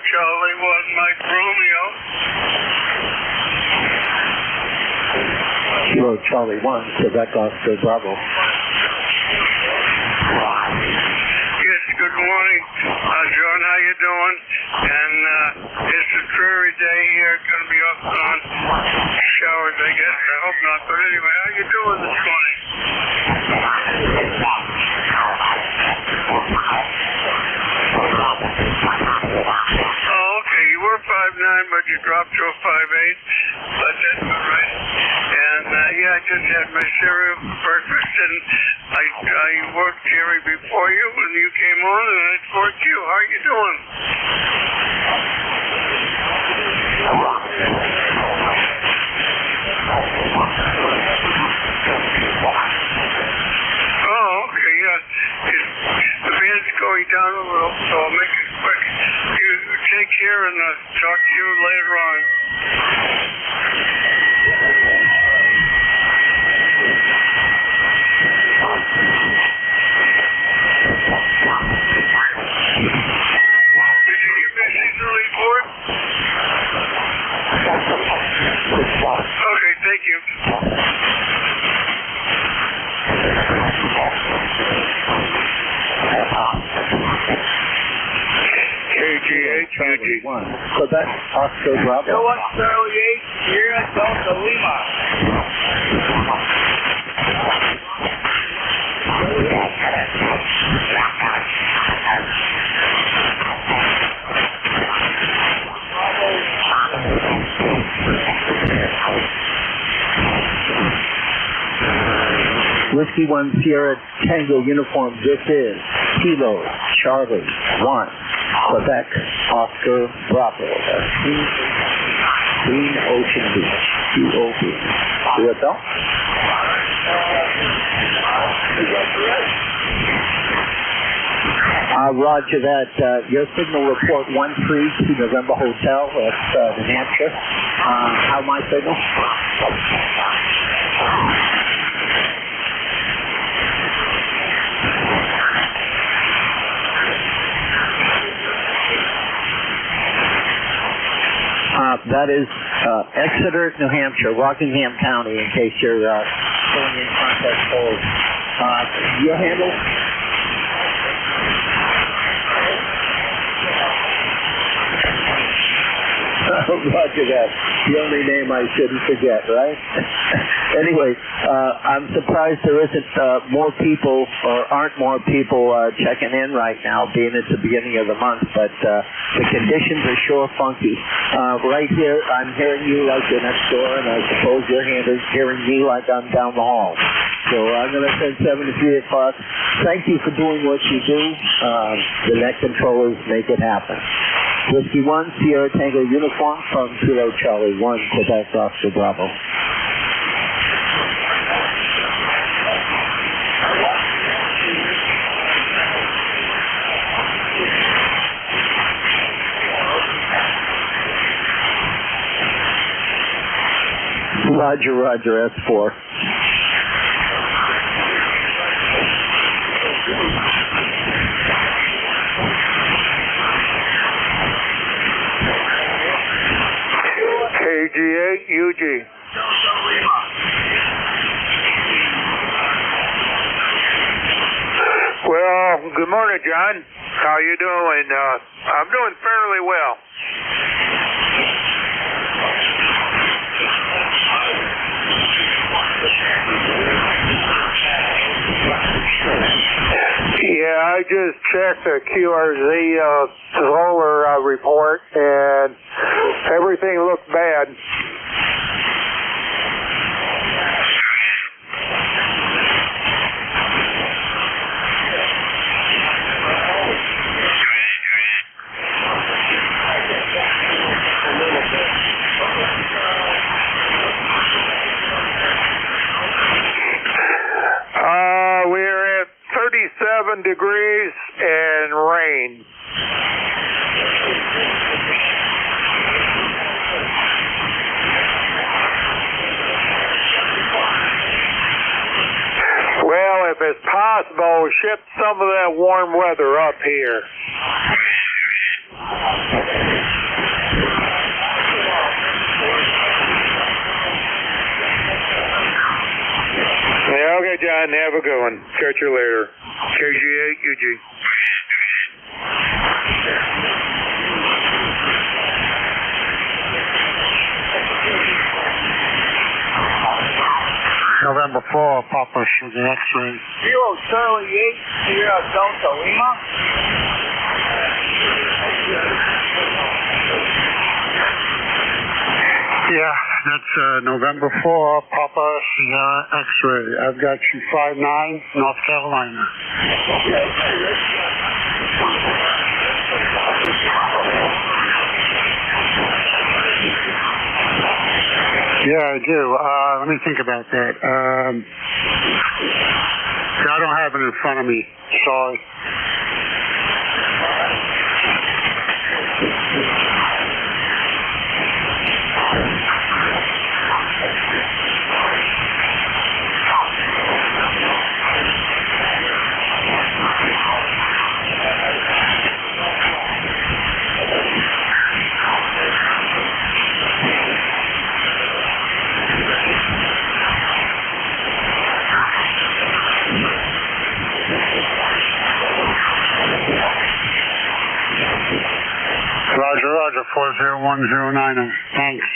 D: Charlie 1, Mike Romeo.
G: Kilo Charlie 1, Quebec Oscar Bravo.
D: Yes, good morning. John, how you doing? And it's a dreary day here. Going to be off and on. Showers, I guess. I hope not. But anyway, how you doing this morning? Oh, okay. You were 5'9", but you dropped to a 5'8". But that's all right. And I just had my cereal for breakfast, and I worked Jerry before you when you came on, and I worked you. How are you doing? Oh, okay, yeah. The band's going down a little, so I'll make it quick. You take care, and talk to you later on.
G: Charlie 1, Quebec, Oscar Bravo.
E: Charlie 8, Sierra Delta Lima.
G: Whiskey 1 Sierra Tango Uniform, this is Kilo Charlie 1, Quebec, Oscar Bravo. Green Ocean Beach, QOB. USL? Roger that. Your signal report 13 to November Hotel. That's New Hampshire. How my signal? That is Exeter, New Hampshire, Rockingham County, in case you're filling in contact polls. Your handle? Roger that. The only name I shouldn't forget, right? Anyway, I'm surprised there isn't more people, or aren't more people checking in right now, being it's the beginning of the month, but the conditions are sure funky. Right here, I'm hearing you like you're next door, and I suppose you're hearing me like I'm down the hall. So I'm going to send 7 to 3 o'clock. Thank you for doing what you do. The net controllers make it happen. Whiskey 1, Sierra Tango Uniform from Kilo Charlie 1, Quebec, Oscar Bravo. Roger, S4.
E: KG8, UG. Well, good morning, John. How you doing? I'm doing fairly well. Yeah, I just checked the QRZ solar report, and everything looked bad. We're at 37 degrees and rain. Well, if it's possible, ship some of that warm weather up here. Yeah, okay, John, have a good one. Catch you later. KG8, UG.
F: November 4, Papa Sugar X-ray.
E: Kilo Charlie 8, Sierra Delta Lima.
F: Yeah, that's November 4, Papa Sierra X-ray. I've got you 59, North Carolina. Yeah, I do. Let me think about that. I don't have it in front of me. Sorry.
E: 0109. Thanks.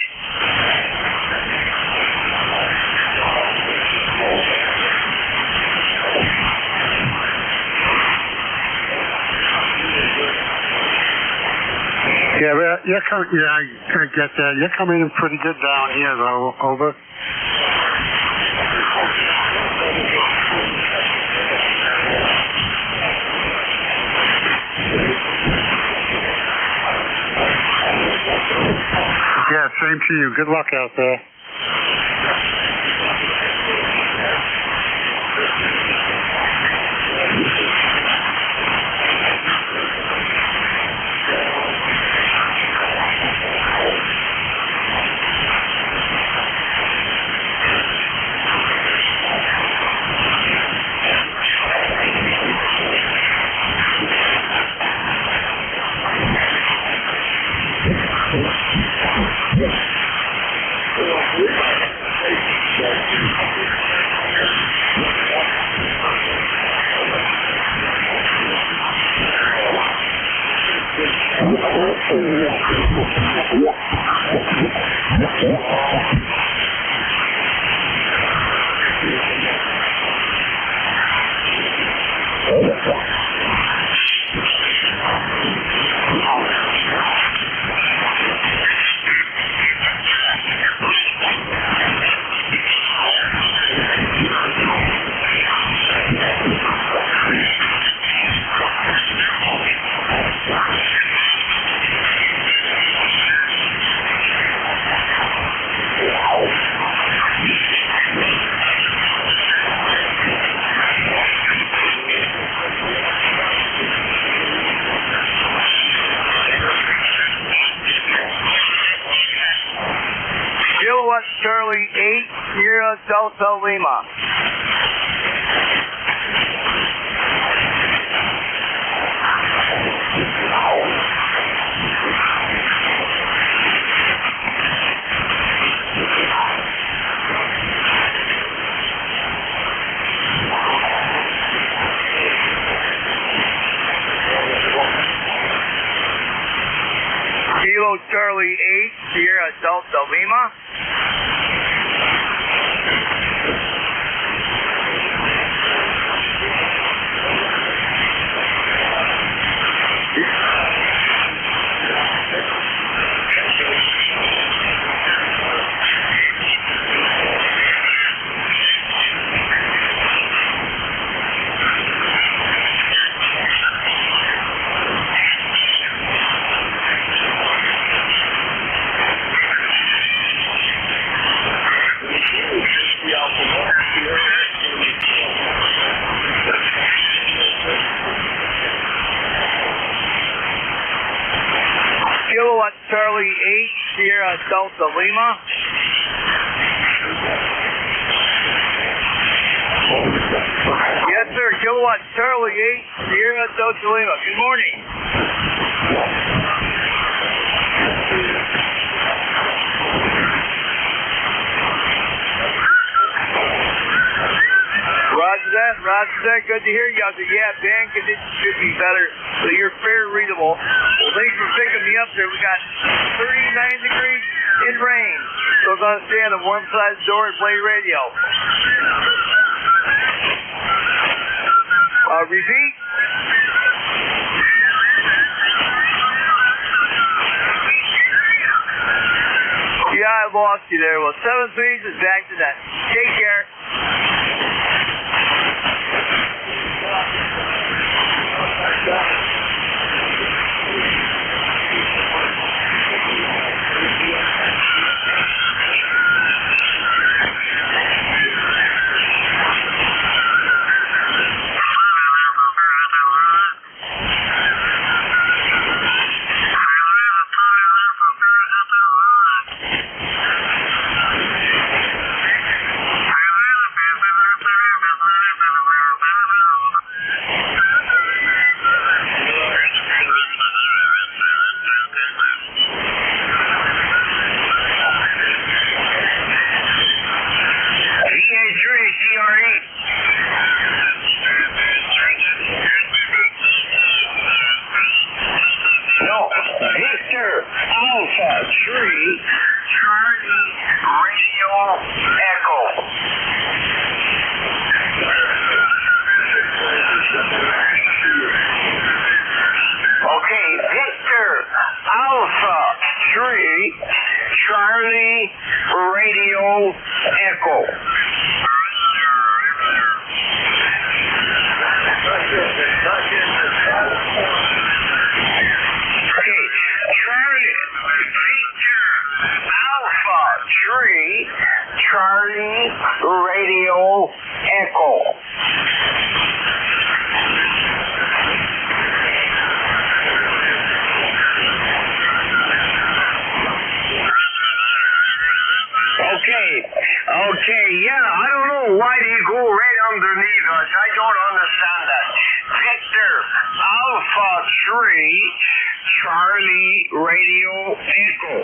E: Yeah, but I get that. You're coming in pretty good down here, though. Over. Yeah, same to you. Good luck out there.
B: Charlie 8, Sierra Delta Lima. Kilo Charlie 8, Sierra Delta Lima. Kilowatt Charlie 8, Sierra Delta Lima. Yes, sir. Kilowatt Charlie 8, Sierra Delta Lima. Good morning. Roger that. Good to hear you out there. Yeah, band conditions should be better, so you're fair readable. Well, thanks for picking me up there. We got 39 degrees in rain, so I'm going to stay on the warm side of the door and play radio. Repeat. Yeah, I lost you there. Well, 7 speeds is back to that. Take care.
H: Charlie Radio Echo.
E: Okay, yeah, I don't know why they go right underneath us. I don't understand that. Victor Alpha 3 Charlie Radio Echo.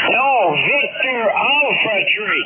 E: No, Victor Alpha 3.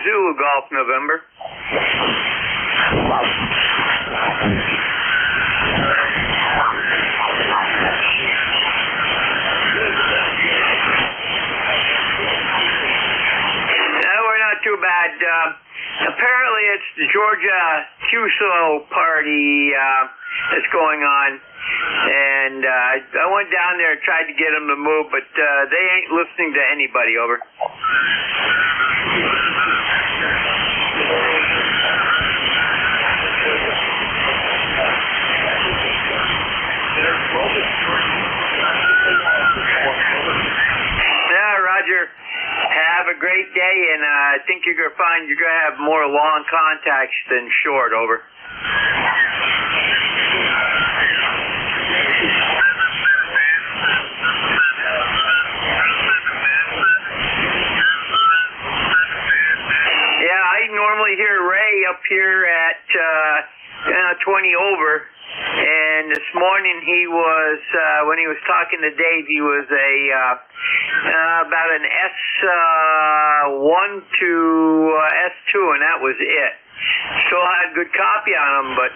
B: Zulu Golf, November. We're not too bad. Apparently it's the Georgia QSO party that's going on. And I went down there and tried to get them to move, but they ain't listening to anybody, over. Yeah, Roger. great day, and I think you're going to find you're going to have more long contacts than short. Over. Yeah, I normally hear Ray up here at 20 over. And this morning he was, when he was talking to Dave, he was about an S1 to S2, and that was it. Still had good copy on him, but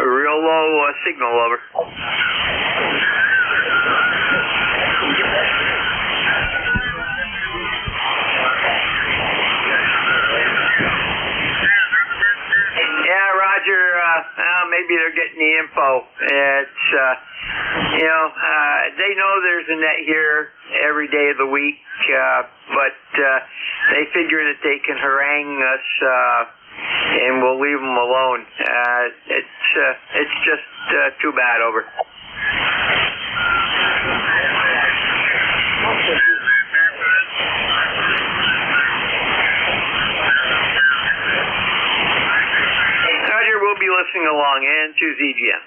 B: a real low signal. Over. Yeah, Roger. Maybe they're getting the info. It's, they know there's a net here every day of the week, but they figure that they can harangue us, and we'll leave them alone. It's just too bad. Over. We'll be listening along, and to ZGM.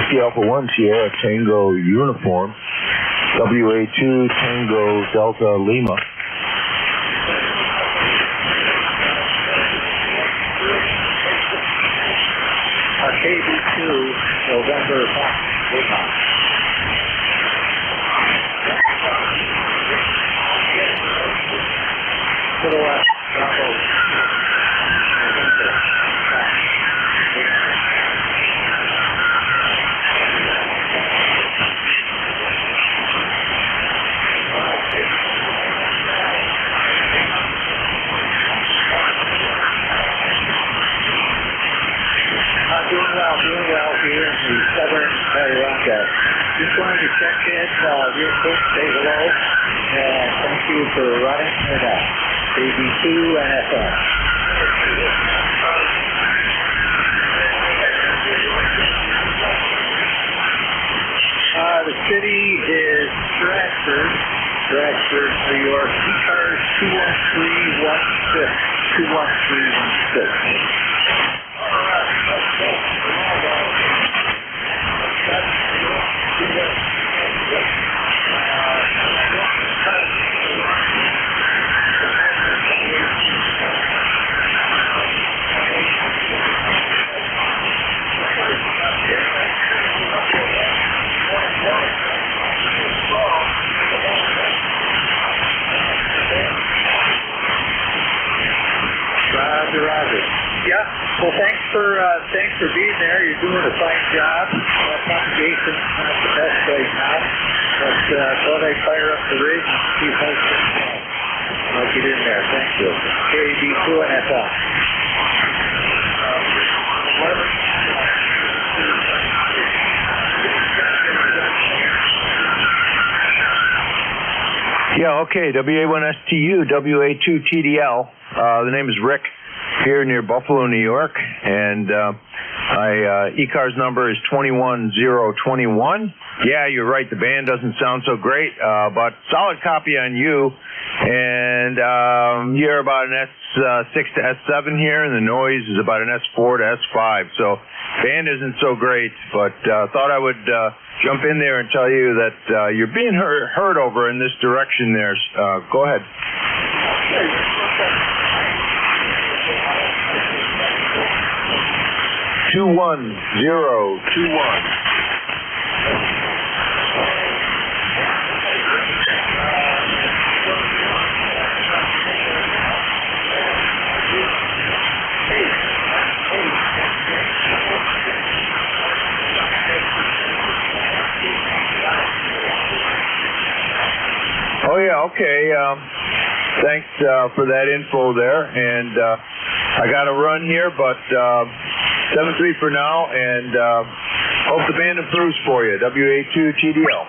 G: Whiskey Alpha 1 Sierra Tango Uniform, WA2 Tango Delta Lima.
F: KB2 November Fox Lima. Silhouette Bravo. Doing well here in the southern Adirondack. Just wanted to check in real quick, say hello, and thank you for running it up. AB2 and FM. The city is Stratford, New York. ECARS 21316. Roger. Yeah. Well, thanks for being there. You're doing a fine job. Propagation's not the best right now, but thought I'd fire up the rig and see how it's going. I'll get in there. Thank you. KB2 and FM.
I: Yeah, okay, WA1STU, WA2TDL. The name is Rick, here near Buffalo, New York, and my ECARS number is 21021. Yeah, you're right, the band doesn't sound so great, but solid copy on you, and you're about an S6 to S7 here, and the noise is about an S4 to S5, so band isn't so great, but thought I would jump in there and tell you that you're being heard over in this direction there. Go ahead. 21021. Oh yeah, okay. Thanks for that info there, and I got to run here, but 7-3 for now, and hope the band improves for you. WA2TDL.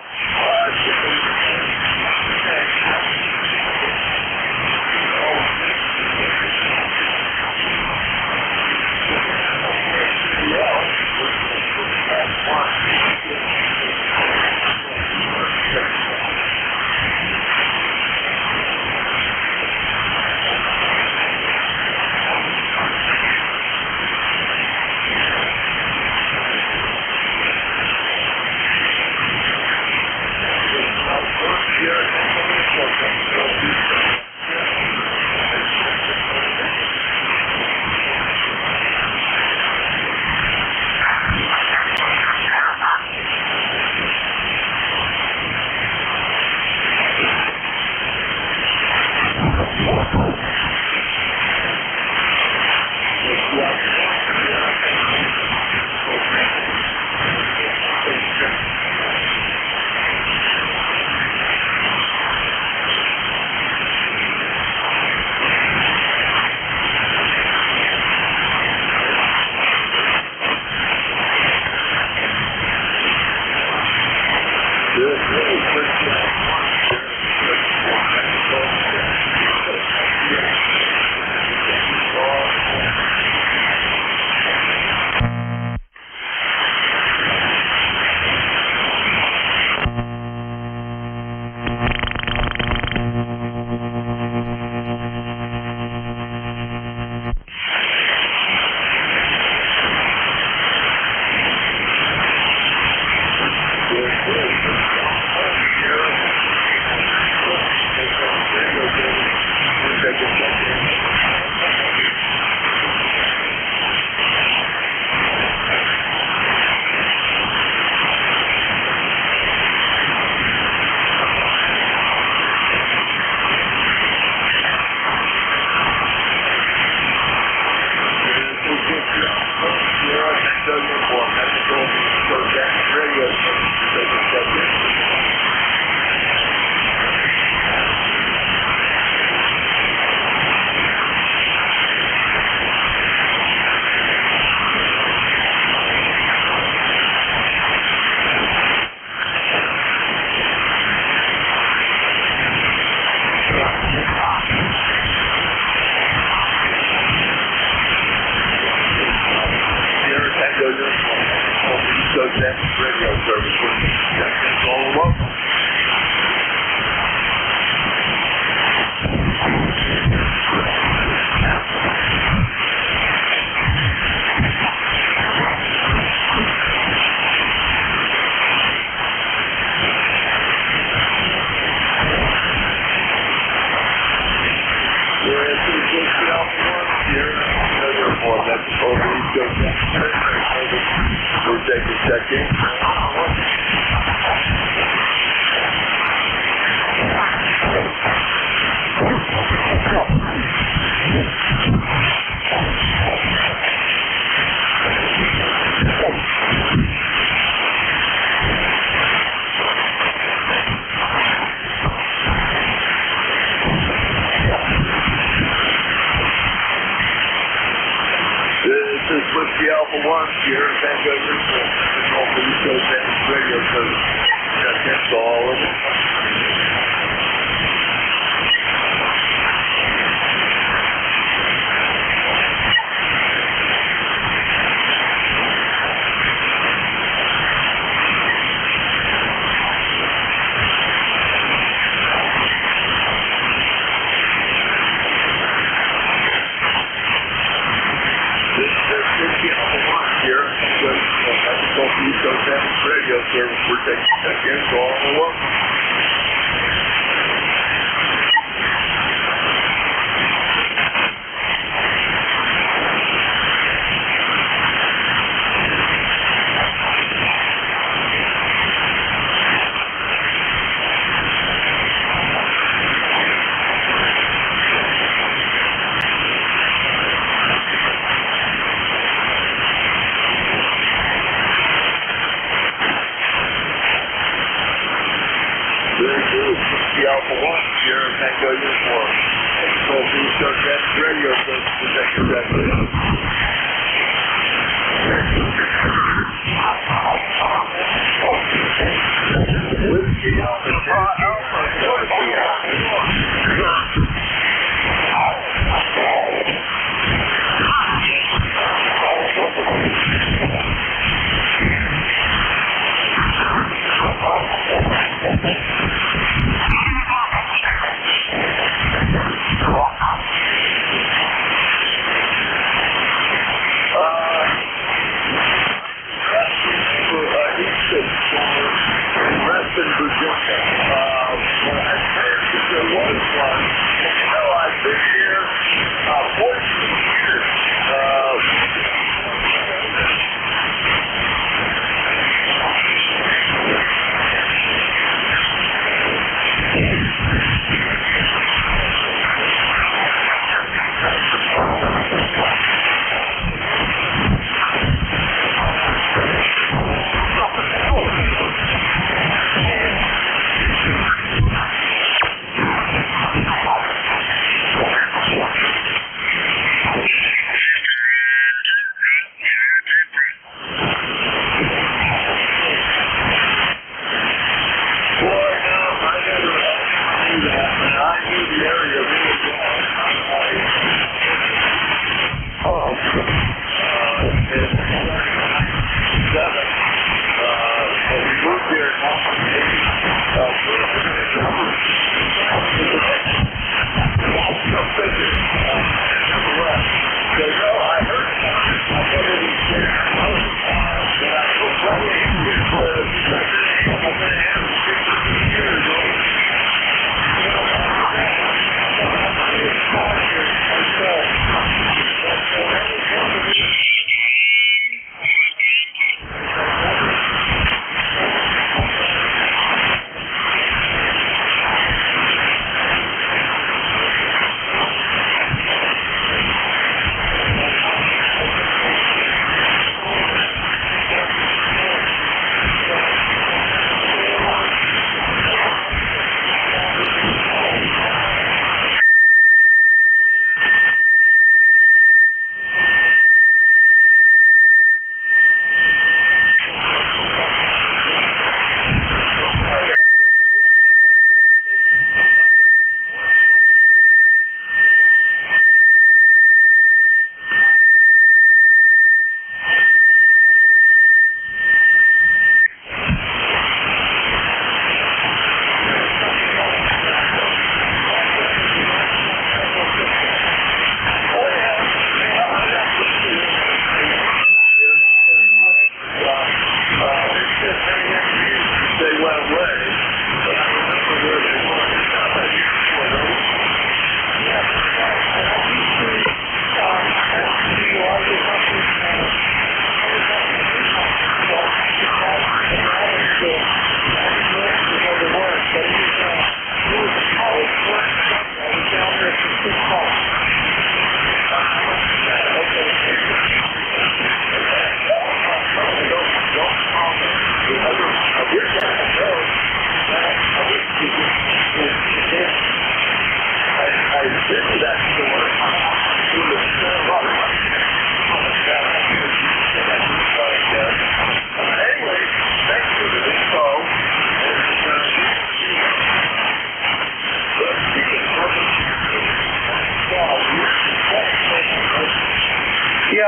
E: Whiskey Alpha 1, Sierra, uniform, that's over East Coast. We're taking check-in. This is Whiskey Alpha 1, Sierra Tango Uniform. That's all for East Coast radio service. Check-in to all of them. Radio service, we're taking check-in, so all the welcome.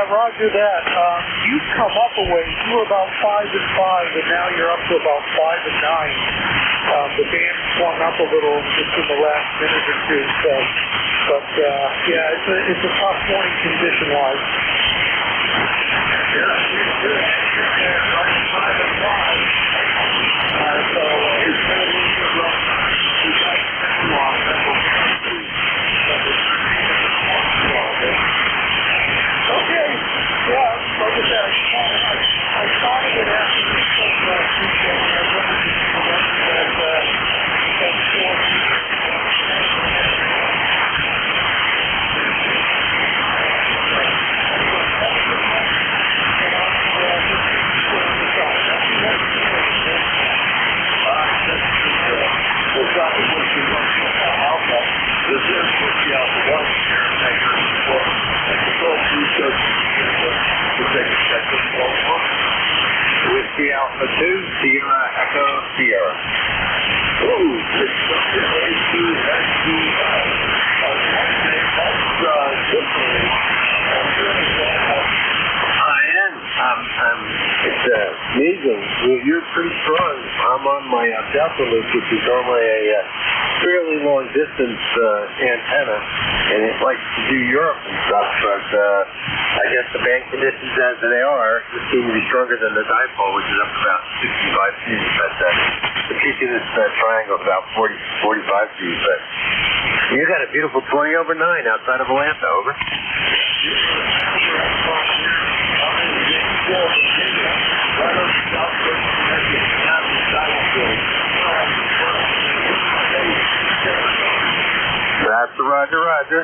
E: Yeah, roger that. You've come up a ways. You were about 5 and 5, and now you're up to about 5 and 9. The band swung up a little just in the last minute or two. So, but yeah, it's a tough morning condition-wise. Yeah, you're 5 and 5. So it's going to be a rough time. You guys have long. Okay, yeah, like I said, I started it after this last weekend, and I wanted to see the rest of that 4 Whiskey Alpha 2, Sierra Echo Sierra. Ooh, this it's amazing. You're pretty strong. I'm on my Delta loop, which is normally a fairly long distance antenna, and it likes to do Europe and stuff, but I guess the band conditions as they are seem to be stronger than the dipole, which is up about 65 feet, but the peak of this triangle is about 45 feet, but you got a beautiful 20 over 9 outside of Atlanta, over. That's the Roger.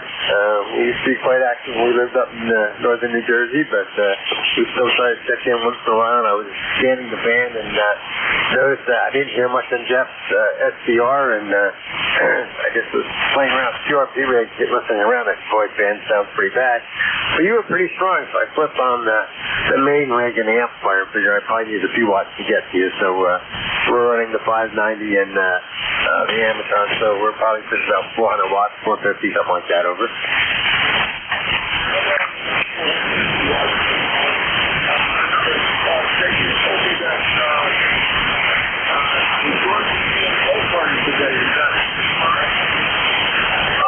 E: We used to be quite active when we lived up in northern New Jersey, but we still try to check in once in a while. And I was scanning the band and noticed that I didn't hear much on Jeff's SDR, and I just was playing around with QRP rig, listening around. Boy, band sounds pretty bad. But you were pretty strong, so I flipped on the main rig and the amplifier and figured I probably need a few watts to get to you. So we're running the 590 and the Amatron, so we're probably just about 400 watts, 450, something like that, over.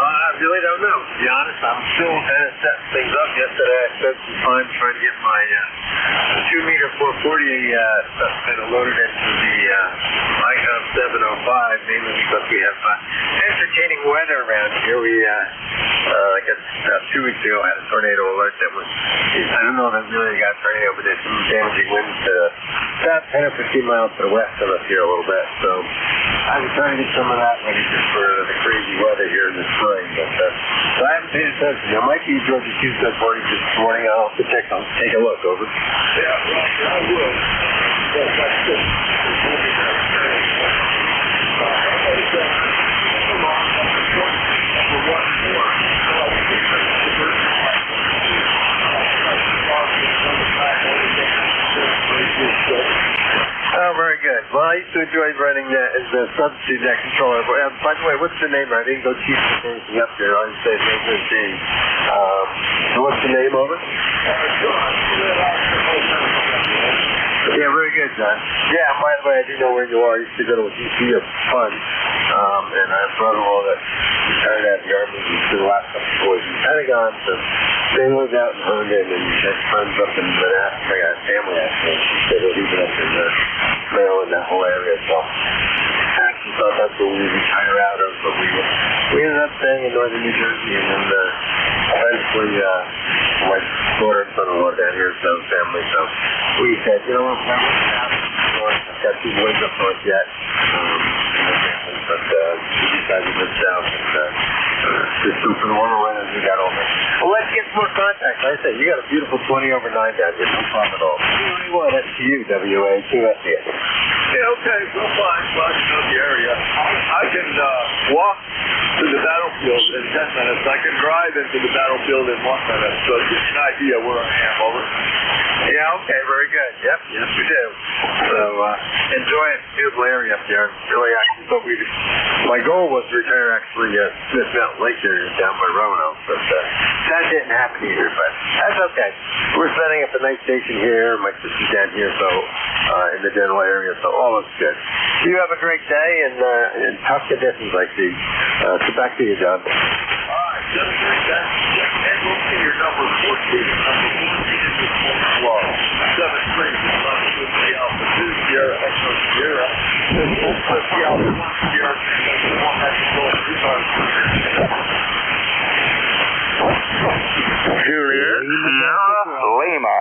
E: I really don't know, to be honest. I'm still kind of setting things up. Yesterday I spent some time trying to get my 2-meter 440 stuff kind of loaded into the Icon 705, mainly because we have entertaining weather around here. We, I guess about 2 weeks ago, had a tornado alert that was, I don't know if it really got a tornado, but there's some damaging winds to about 10 or 15 miles to the west of us here a little bit. So I was trying to get some of that ready just for the crazy weather here in the spring. But so I haven't paid attention. There might be Georgia Q-Set party this morning. I'll have to take a look, over. Yeah, Roger, I will. But that's good. Oh, very good. Well, I used to enjoy running as a substitute net controller. But, by the way, what's the name? I didn't go cheap for anything up there. I just say it's no good change. So what's the name of it? Yeah, very good, John. Yeah, by the way, I do know where you are. I used to go to a DC of fun. And I have a brother-in-law that retired out of the Army for the last couple of years in the Pentagon. So they lived out in Herndon and had friends up in Manassas. I got family actually. They were even up in Maryland, that whole area. So I actually thought that's where we would retire out of. But we ended up staying in northern New Jersey, and then eventually my daughter and son-in-law down here, so family. So we said, you know what, I've got 2 boys up north yet. But we decided to live south and just do for the warmer weather as we got older. Well, let's get some more contact. Like I said, you got a beautiful 20 over 9 down here. No problem at all. 291 STU, WA2 SDS.
J: Yeah, okay, real fine. Glad you know the area. I can walk to the battlefield in 10 minutes. I can drive into the battlefield in 1 minute. So it gives you an idea where I am, over.
E: Yeah, okay, very good. Yep, yes we do. So enjoy it. Beautiful area up there. Really, actually, but my goal was to retire actually Smith Mountain Lake area down by Roanoke, but
K: that didn't happen either, but that's okay. We're setting up a night station here, my sister's down here, so in the general area, so all is good. You have a great day, and talk to distance, I see. So back to you, John.
J: All right, just great. That's your number 14. Number 14 is the flow. 7 springs is running with the Alpha 2 Sierra Echo Sierra. With the Alpha 1 Sierra, and the one that's going to
H: Juliet Lima.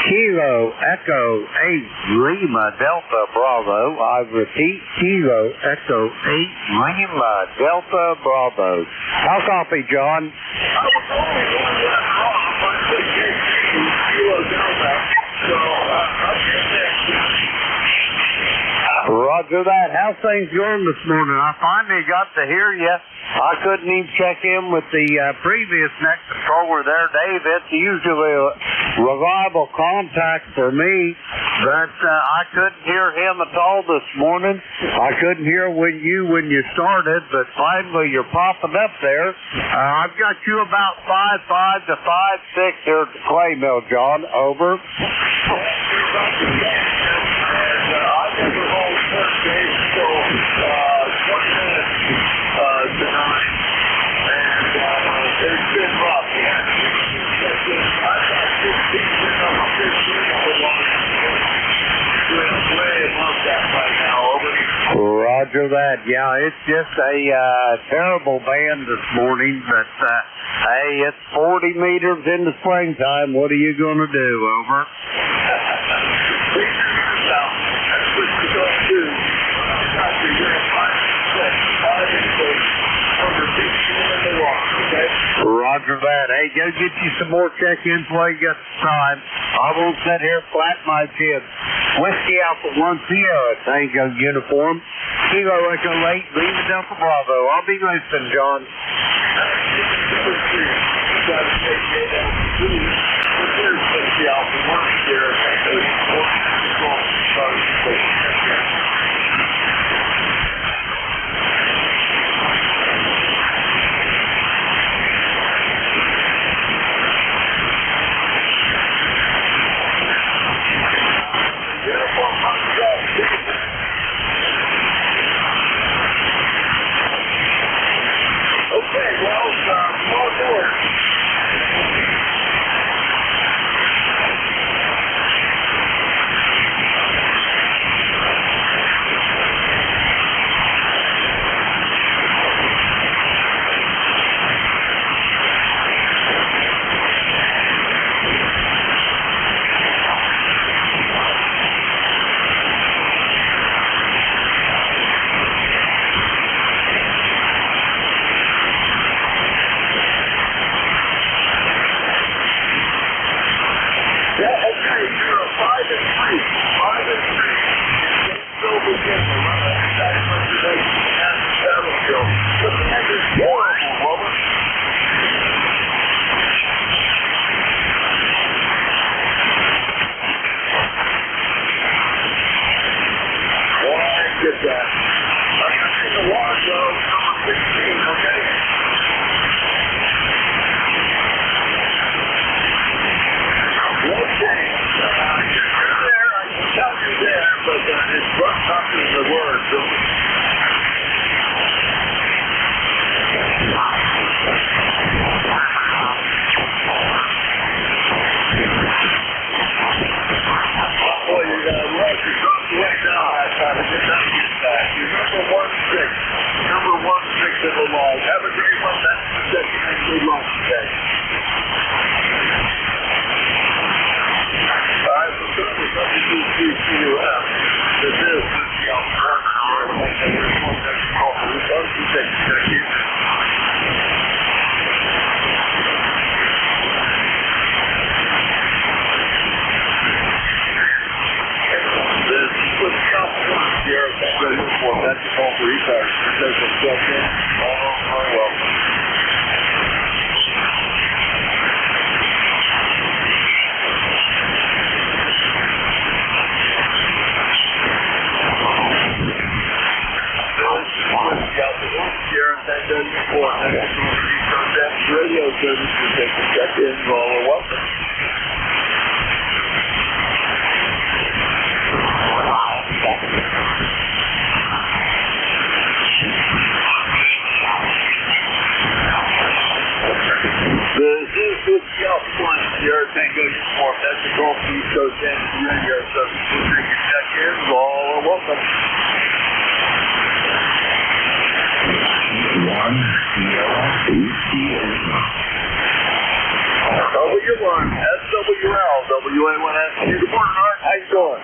L: Kilo Echo 8 Lima Delta Bravo. I repeat, Kilo Echo 8 Lima Delta Bravo. How copy, John?
J: I was only going left off, but they gave me Kilo Delta, so I'll get there.
L: Roger that. How's things going this morning? I finally got to hear you. I couldn't even check in with the previous neck controller there, Dave. It's usually a reliable contact for me, but I couldn't hear him at all this morning. I couldn't hear when you started, but finally you're popping up there. I've got you about 5.5 to 5.6 here at the clay mill, John. Over.
J: It's been rough, man. I've got 15 on my 15 way above that right now, over.
L: Roger that. Yeah, it's just a terrible band this morning, but hey, it's 40 meters into springtime. What are you going to do? Over.
J: That's what you're going to do. You're going to find
L: Roger that. Hey, go get you some more check-ins while you got the time. I won't sit here flat my kids. Whiskey Alpha 1 Sierra Tango uniform. Kilo Echo 8 Lima Delta Bravo. I'll be listening, John.
J: check-ins. All are welcome. This is Whiskey Alpha 1, Sierra Tango Uniform. That's the Gulf East Coast Energy Radio Service. We'll take your check-ins. All are welcome. W1, SWL, WA1S. Good morning, Art. How you doing?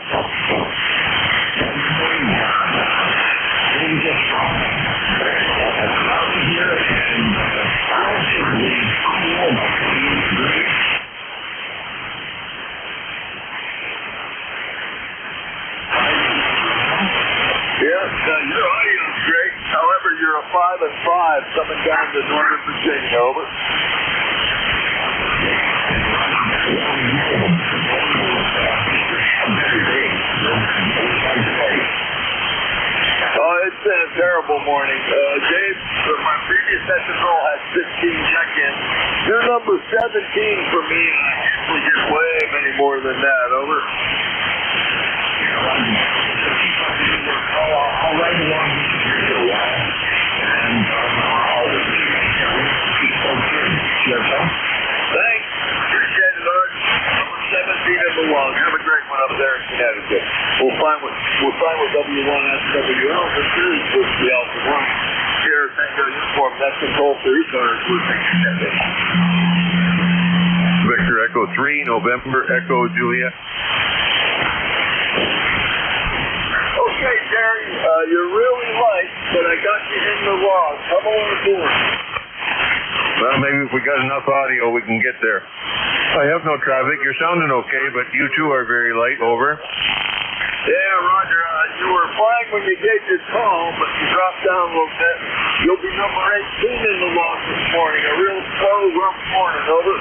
J: Yes, your audio's great. However, you're a 5 and 5 coming down to Northern Virginia. Over. Oh, it's been a terrible morning. Dave, my previous session roll had 16 check-ins. You're number 17 for me. I usually get way many more than that. Over. I'll ride along with you here for a while. And I'll thanks. Appreciate it, Lord. Number 17 in the log. Have a great one up there in Connecticut. We'll find with W1SWL. This is Whiskey Alpha 1. Sierra Tango Uniform. That's control for ECARS. We'll take your check-in.
I: Victor Echo 3, November Echo Julia.
J: Okay, Terry, you're really light, but I got you in the log. Come on aboard.
I: Well, maybe if we got enough audio, we can get there. I have no traffic. You're sounding okay, but you too are very light. Over.
J: Yeah, Roger. You were fine when you gave your call, but you dropped down a little bit. You'll be number 18 in the log this morning. A real slow, rough morning. Over.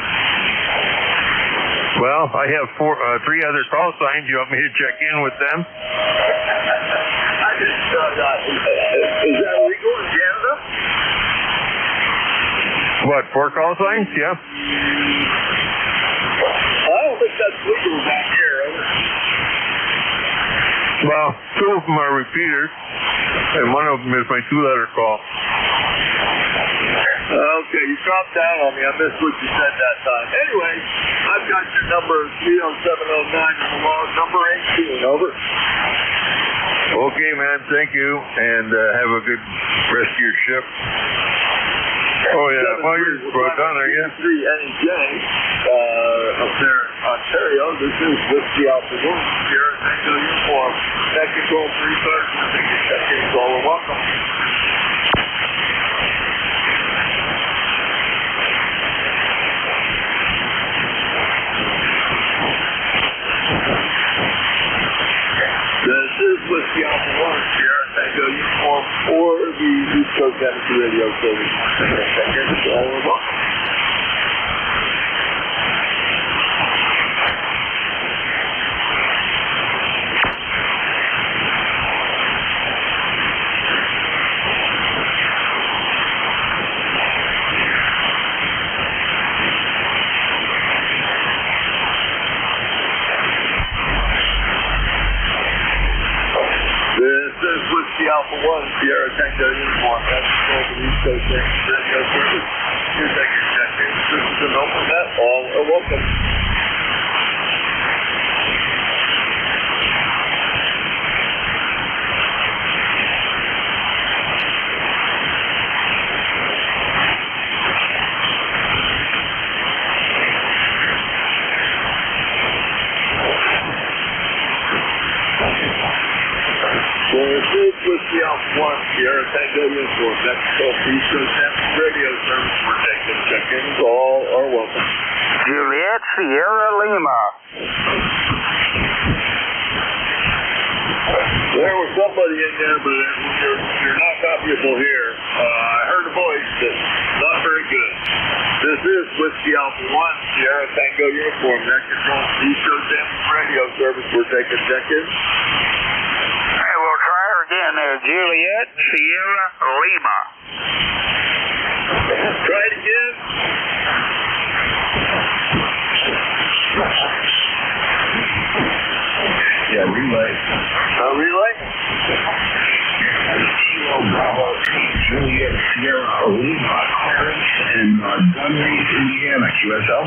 I: Well, I have 3 other call signs. You want me to check in with them?
J: I just, is that legal in Canada?
I: What, 4 call signs? Yeah.
J: I don't think that's legal back here.
I: Well, 2 of them are repeaters, and one of them is my 2-letter call.
J: Okay, you dropped down on me. I missed what you said that time. Anyway, I've got your number 30709 in the log, number 18. Over.
I: Okay, man. Thank you, and have a good rest of your shift. Oh, yeah. Well, you're done, are you?
J: 3NJ up there in Ontario. This is Whiskey Alpha 1. Sierra Tango Uniform. That control 3 thirds. I think your check-ins all are welcome. This is Whiskey Alpha 1, Sierra Tango Uniform for the East Coast Energy Radio Service. Check-ins all are welcome. Whiskey Alpha 1, Sierra Tango Uniform. That's the East Coast Radio Service. Here's your check-in. This is an open net. All are welcome. This is Whiskey Alpha 1, Sierra Tango Uniform. That's the East Coast Radio Service. We're taking check-ins. All are welcome.
H: Juliet Sierra Lima.
J: There was somebody in there, but you're not copyable here. I heard a voice that's not very good. This is Whiskey Alpha 1, Sierra Tango Uniform. That controls the East Coast Radio Service. We're taking check-ins.
H: We'll try her again there. Juliet Sierra Lima.
J: Try it again. QSL.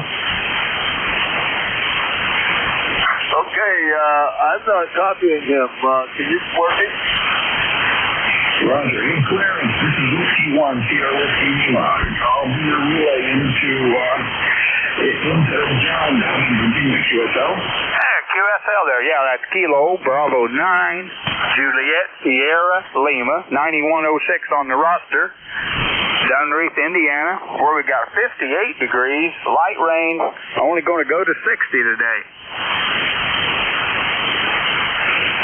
J: Okay, I'm not copying him. Can you work it?
E: Roger. In clearance, this is Whiskey 1, Sierra Whiskey Lima. I'll be your relay into John down in Virginia, QSL.
H: QSL there, yeah, that's Kilo, Bravo 9, Juliet, Sierra, Lima, 9106 on the roster, down underneath Indiana, where we got 58 degrees, light rain, only going to go to 60 today.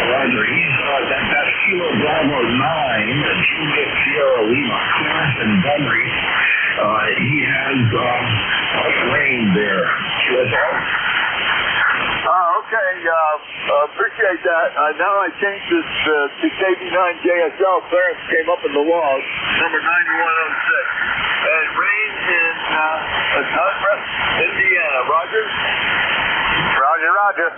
E: Roger, that's Kilo Bravo 9, Juliet, Sierra, Lima, Clarence and Bunry. He has rain there, QSL.
J: Okay, appreciate that. Now I changed this to KB9JSL. Clarence came up in the log, number 9106. And rain in Tundra, Indiana. Roger?
H: Roger.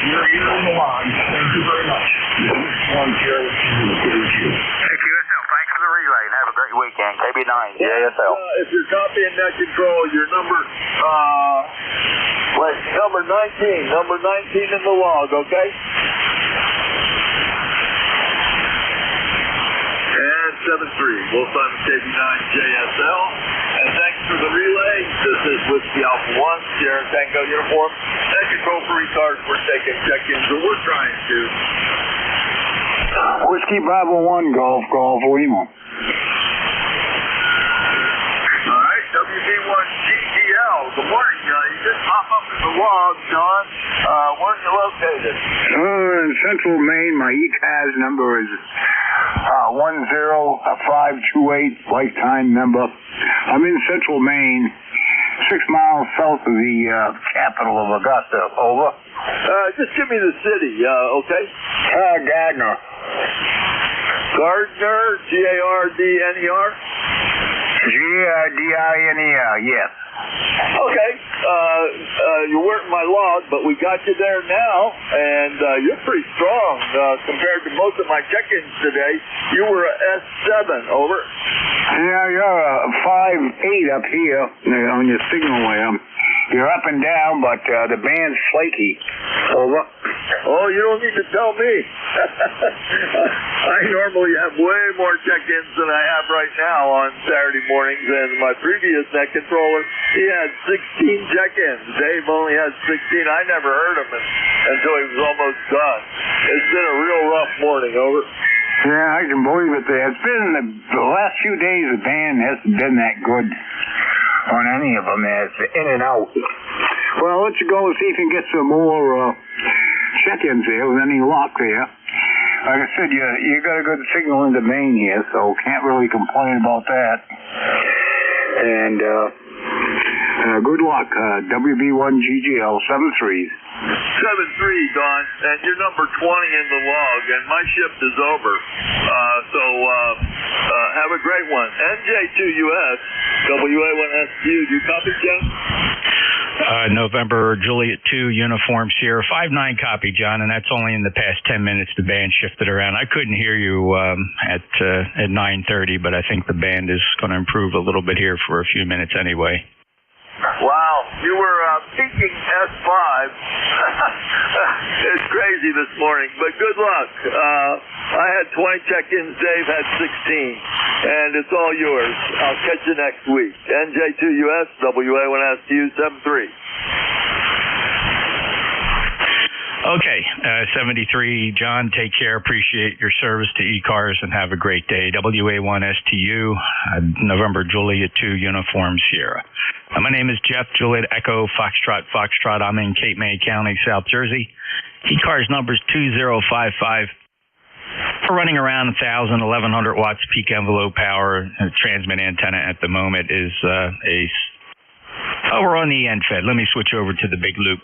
E: You're in the line. Thank you very much. One here.
H: Thank you. Thanks for the relay and have a great weekend. KB9, JSL.
J: If you're copying that control, your number 19 in the log, okay? And 7-3, Wolf Simon KB9JSL. And thanks for the relay. This is Whiskey Alpha 1, Sierra Tango uniform. And control for ECARS. We're taking check-ins, or we're trying to.
L: Whiskey Bravo 1, Golf Lima.
J: All right, WB1GGL. Good morning. You just pop up in the log, John. Where are you located?
L: In Central Maine. My ECARS number is 10528, lifetime member. I'm in Central Maine, 6 miles south of the capital of Augusta. Over.
J: Just give me the city, okay?
L: Gardner.
J: Gardner, Gardner?
L: Gardiner, yes.
J: Okay. You weren't in my log, but we got you there now, and you're pretty strong compared to most of my check-ins today. You were a S7, over.
L: Yeah, you're a 5'8" up here on your signal there. You're up and down, but the band's flaky. Over.
J: Oh, you don't need to tell me. I normally have way more check-ins than I have right now on Saturday mornings, and my previous net controller, he had 16 check-ins. Dave only has 16. I never heard of him until he was almost done. It's been a real rough morning, over.
L: Yeah, I can believe it. It's been the last few days, the band hasn't been that good on any of them. It's in and out. Well, let's go see if you can get some more check-ins here with any luck there. Like I said, you got a good signal in the main here, so can't really complain about that. And good luck, WB1GGL 73.
J: 7-3, Don, and you're number 20 in the log, and my shift is over. So have a great one. NJ2US, WA1SU, do you copy, John?
M: November Juliet 2, Uniform Sierra 5-9 copy, John, and that's only in the past 10 minutes the band shifted around. I couldn't hear you at 9:30, but I think the band is going to improve a little bit here for a few minutes anyway.
J: Wow, you were peaking S5. It's crazy this morning, but good luck. I had 20 check-ins, Dave had 16, and it's all yours. I'll catch you next week. NJ2US, WA1SU 73.
M: Okay, 73, John, take care. Appreciate your service to ECARS and have a great day. WA1STU, November Juliet 2, Uniform Sierra. My name is Jeff, Juliet Echo, Foxtrot. I'm in Cape May County, South Jersey. ECARS number is 2055. We're running around 1,000, 1,100 watts peak envelope power. Transmit antenna at the moment is we're on the end fed. Let me switch over to the big loop.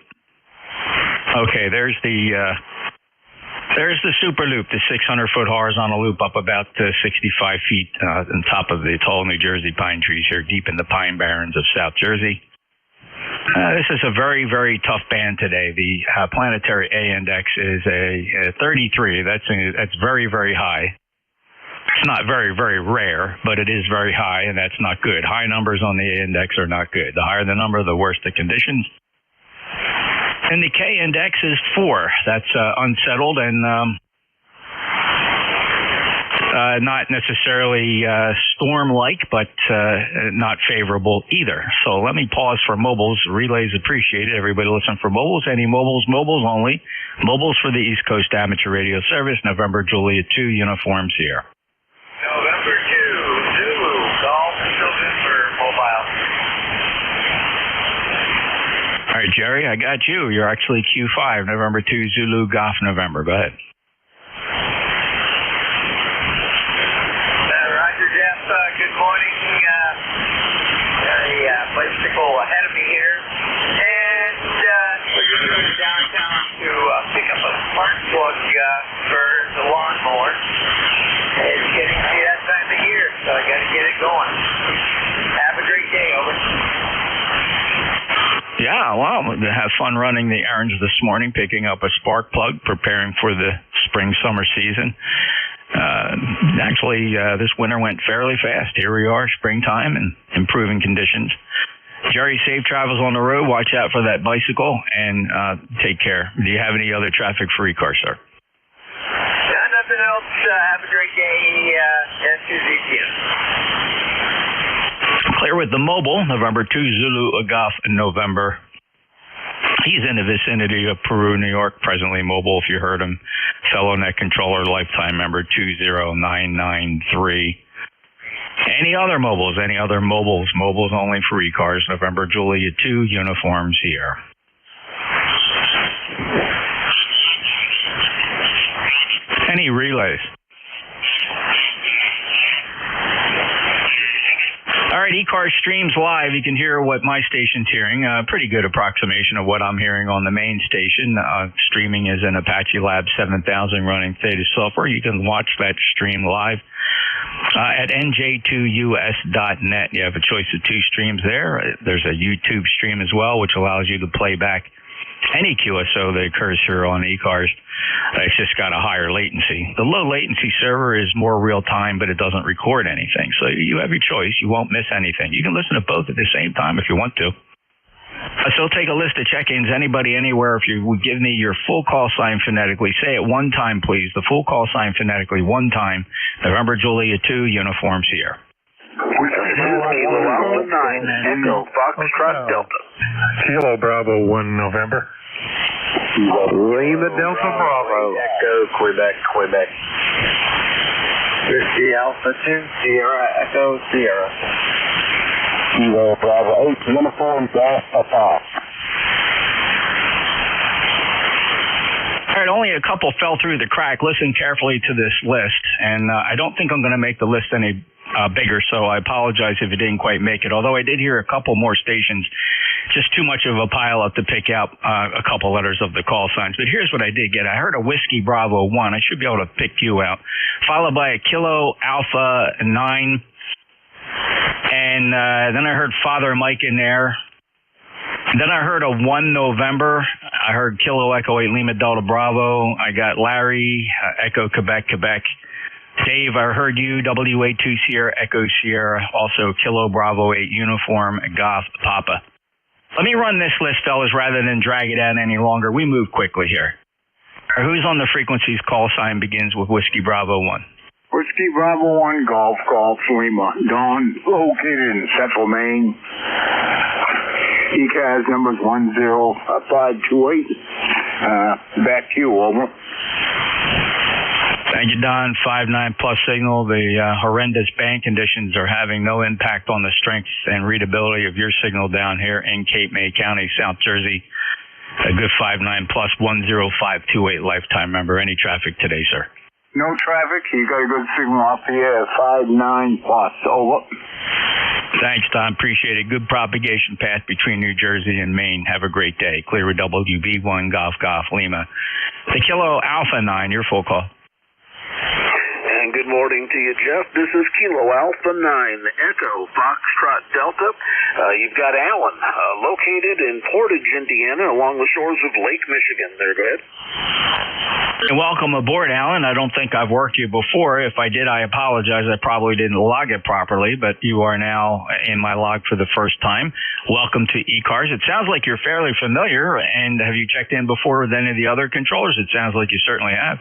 M: Okay, there's the super loop, the 600-foot horizontal loop up about 65 feet on top of the tall New Jersey pine trees here, deep in the pine barrens of South Jersey. This is a very, very tough band today. The planetary A index is a 33. That's very, very high. It's not very, very rare, but it is very high, and that's not good. High numbers on the A index are not good. The higher the number, the worse the conditions. And the K index is 4. That's unsettled and not necessarily storm-like, but not favorable either. So let me pause for mobiles. Relays appreciated. Everybody listen for mobiles. Any mobiles? Mobiles only. Mobiles for the East Coast Amateur Radio Service. November Juliet 2, Uniform Sierra.
E: November 2, Zulu, Golf, November, mobile.
M: All right, Jerry, I got you. You're actually Q5, November 2, Zulu, Golf, November. Go ahead.
B: Roger, Jeff. Good morning. Bicycle ahead of me here. And we're going to go downtown to pick up a smart plug for the lawnmower. It's getting to be that time of year, so I got to get it going. Have a great day, over.
M: Yeah, well, have fun running the errands this morning, picking up a spark plug, preparing for the spring-summer season. Actually, this winter went fairly fast. Here we are, springtime and improving conditions. Jerry, safe travels on the road. Watch out for that bicycle and take care. Do you have any other traffic for ECARS, sir?
B: Nothing else. Have a great day. S2ZTN.
M: Clear with the mobile, November 2, Zulu, Agaf, November. He's in the vicinity of Peru, New York, presently mobile, if you heard him. Fellow net controller, lifetime member 20993. Any other mobiles? Any other mobiles? Mobiles only for ECARS, November, Juliet 2, Uniform Sierra. Any relays? All right, ECARS streams live. You can hear what my station's hearing. Pretty good approximation of what I'm hearing on the main station. Streaming is in Apache Lab 7000 running Theta software. You can watch that stream live at nj2us.net. You have a choice of 2 streams there. There's a YouTube stream as well, which allows you to play back any QSO that occurs here on ECARS. It's just got a higher latency. The low latency server is more real time, but it doesn't record anything. So you have your choice. You won't miss anything. You can listen to both at the same time if you want to. So take a list of check-ins. Anybody, anywhere, if you would give me your full call sign phonetically. Say it one time, please. The full call sign phonetically one time. November, Juliet 2, Uniform Sierra.
H: Kilo Alpha 9, Echo, Foxtrot, Delta.
J: Kilo Bravo 1, November.
L: Lima Delta Bravo.
K: Echo, Quebec. Whiskey Alpha 2, Sierra, Echo, Sierra. Kilo Bravo 8, Uniform, Golf, Papa.
M: All right, only a couple fell through the crack. Listen carefully to this list, and I don't think I'm going to make the list any bigger, so I apologize if it didn't quite make it, although I did hear a couple more stations. Just too much of a pile up to pick out a couple letters of the call signs. But here's what I did get. I heard a Whiskey Bravo 1. I should be able to pick you out. Followed by a Kilo Alpha 9. And then I heard Father Mike in there. Then I heard a 1 November. I heard Kilo Echo 8 Lima Delta Bravo. I got Larry, Echo Quebec. Dave, I heard you, WA2 Sierra, Echo Sierra, also Kilo Bravo 8 Uniform, Golf, Papa. Let me run this list, fellas, rather than drag it out any longer. We move quickly here. Who's on the frequencies call sign begins with Whiskey Bravo 1?
H: Whiskey Bravo 1, Golf, Lima. Dawn, located in Central Maine. ECAS numbers 10528. Back to you, over.
M: Thank you, Don. 5-9 plus signal. The horrendous band conditions are having no impact on the strength and readability of your signal down here in Cape May County, South Jersey. A good 5-9 plus 10528 lifetime member. Any traffic today, sir?
H: No traffic. You got a good signal up here at 5-9 plus. Over.
M: Thanks, Don. Appreciate it. Good propagation path between New Jersey and Maine. Have a great day. Clear with WB1 Golf Lima. The Kilo Alpha 9, your full call.
H: And
N: Good morning to you, Jeff. This is Kilo Alpha 9, Echo Foxtrot Delta. You've got Alan, located in Portage, Indiana, along the shores of Lake Michigan. There, go ahead.
M: And welcome aboard, Alan. I don't think I've worked you before. If I did, I apologize. I probably didn't log it properly, but you are now in my log for the first time. Welcome to ECARS. It sounds like you're fairly familiar, and have you checked in before with any of the other controllers? It sounds like you certainly have.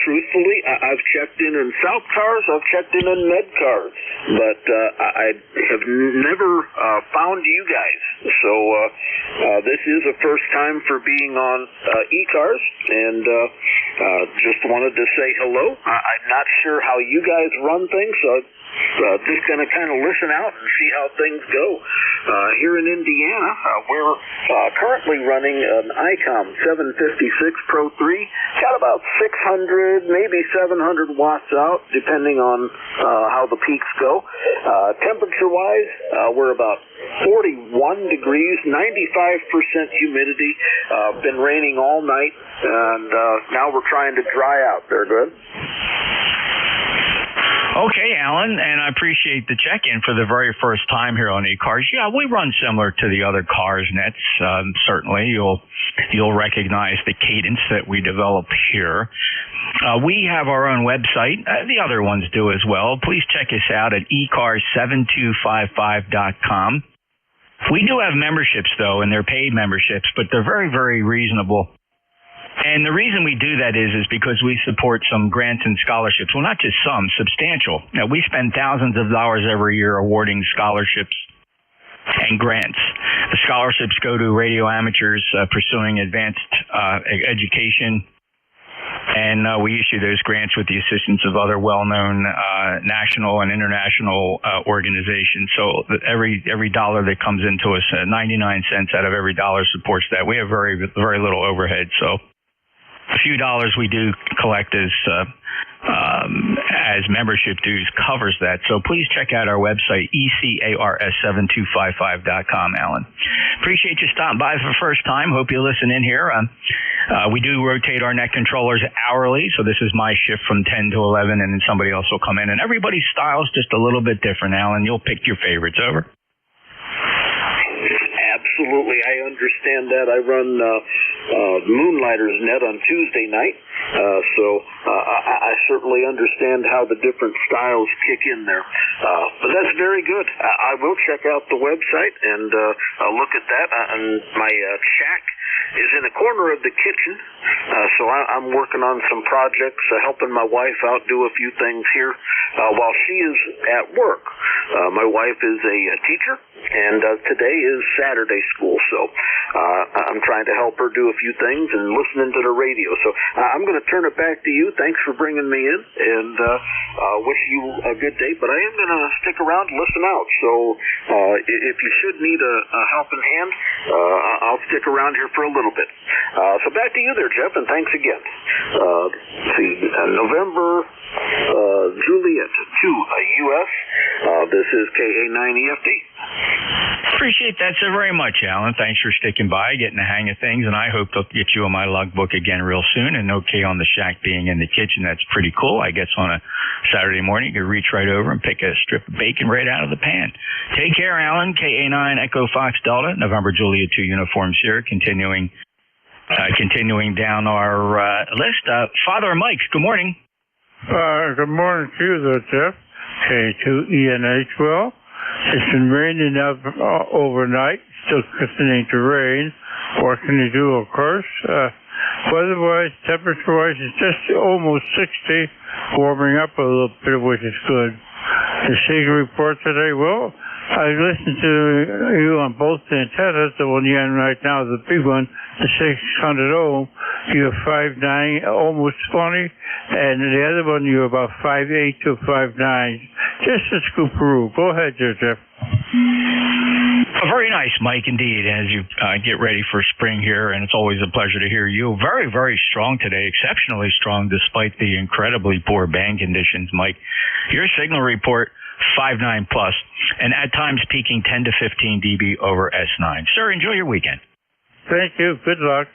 N: Truthfully, I've checked in South Cars, I've checked in Medcars, but I have never found you guys. So this is a first time for being on ECARS, and just wanted to say hello. I'm not sure how you guys run things, so just going to kind of listen out and see how things go. Here in Indiana, we're currently running an ICOM 756 Pro 3. Got about 600, maybe 700 watts out, depending on how the peaks go. Temperature-wise, we're about 41 degrees, 95% humidity. Been raining all night, and now we're trying to dry out. They're good.
M: Okay, Alan, and I appreciate the check-in for the very first time here on ECARS. Yeah, we run similar to the other cars nets. Certainly, you'll recognize the cadence that we develop here. We have our own website. The other ones do as well. Please check us out at ECARS7255.com. We do have memberships, though, and they're paid memberships, but they're very, very reasonable. And the reason we do that is because we support some grants and scholarships. Well, not just some, substantial. Now, we spend thousands of dollars every year awarding scholarships and grants. The scholarships go to radio amateurs pursuing advanced education, and we issue those grants with the assistance of other well-known national and international organizations. So every dollar that comes into us, 99 cents out of every dollar supports that. We have very, very little overhead, so a few dollars we do collect as membership dues covers that. So please check out our website, ECARS7255.com, Alan. Appreciate you stopping by for the first time. Hope you listen in here. We do rotate our net controllers hourly, so this is my shift from 10 to 11, and then somebody else will come in. And everybody's style is just a little bit different, Alan. You'll pick your favorites. Over.
N: Absolutely, I understand that. I run Moonlighter's net on Tuesday night, so I certainly understand how the different styles kick in there. But that's very good. I will check out the website and look at that. And my shack is in the corner of the kitchen, so I'm working on some projects, helping my wife out do a few things here while she is at work. My wife is a teacher, and today is Saturday school, so I'm trying to help her do a few things and listening to the radio. So I'm going to turn it back to you. Thanks for bringing me in, and wish you a good day. But I am going to stick around and listen out. So if you should need a helping hand, I'll stick around here for a little bit. So back to you there, Jeff, and thanks again. Let's see, November Juliet 2 U.S. This is KA9EFD.
M: Appreciate that so very much, Alan. Thanks for sticking by, getting the hang of things, and I hope to get you on my logbook again real soon. And okay on the shack being in the kitchen, that's pretty cool. I guess on a Saturday morning, you can reach right over and pick a strip of bacon right out of the pan. Take care, Alan. KA9 Echo Fox Delta, November Juliet 2 uniforms here, continuing down our list. Father Mike, good morning.
O: Good morning to you there, Jeff. K2ENH. Well, it's been raining up overnight, still continuing to rain. What can you do, of course? Weather-wise, temperature-wise, it's just almost 60, warming up a little bit, which is good. The SIGA report today, well, I listened to you on both the antennas. The one you're on right now, the big one, the 600 ohm, you're 5'9", almost 20, and the other one you're about 5'8" to 5'9". Just a scooperoo. Go ahead, Jeff.
M: Very nice, Mike, indeed, as you get ready for spring here, and it's always a pleasure to hear you. Very, very strong today, exceptionally strong despite the incredibly poor band conditions, Mike. Your signal report, 5.9 plus, and at times peaking 10 to 15 dB over S9. Sir, enjoy your weekend.
O: Thank you. Good luck.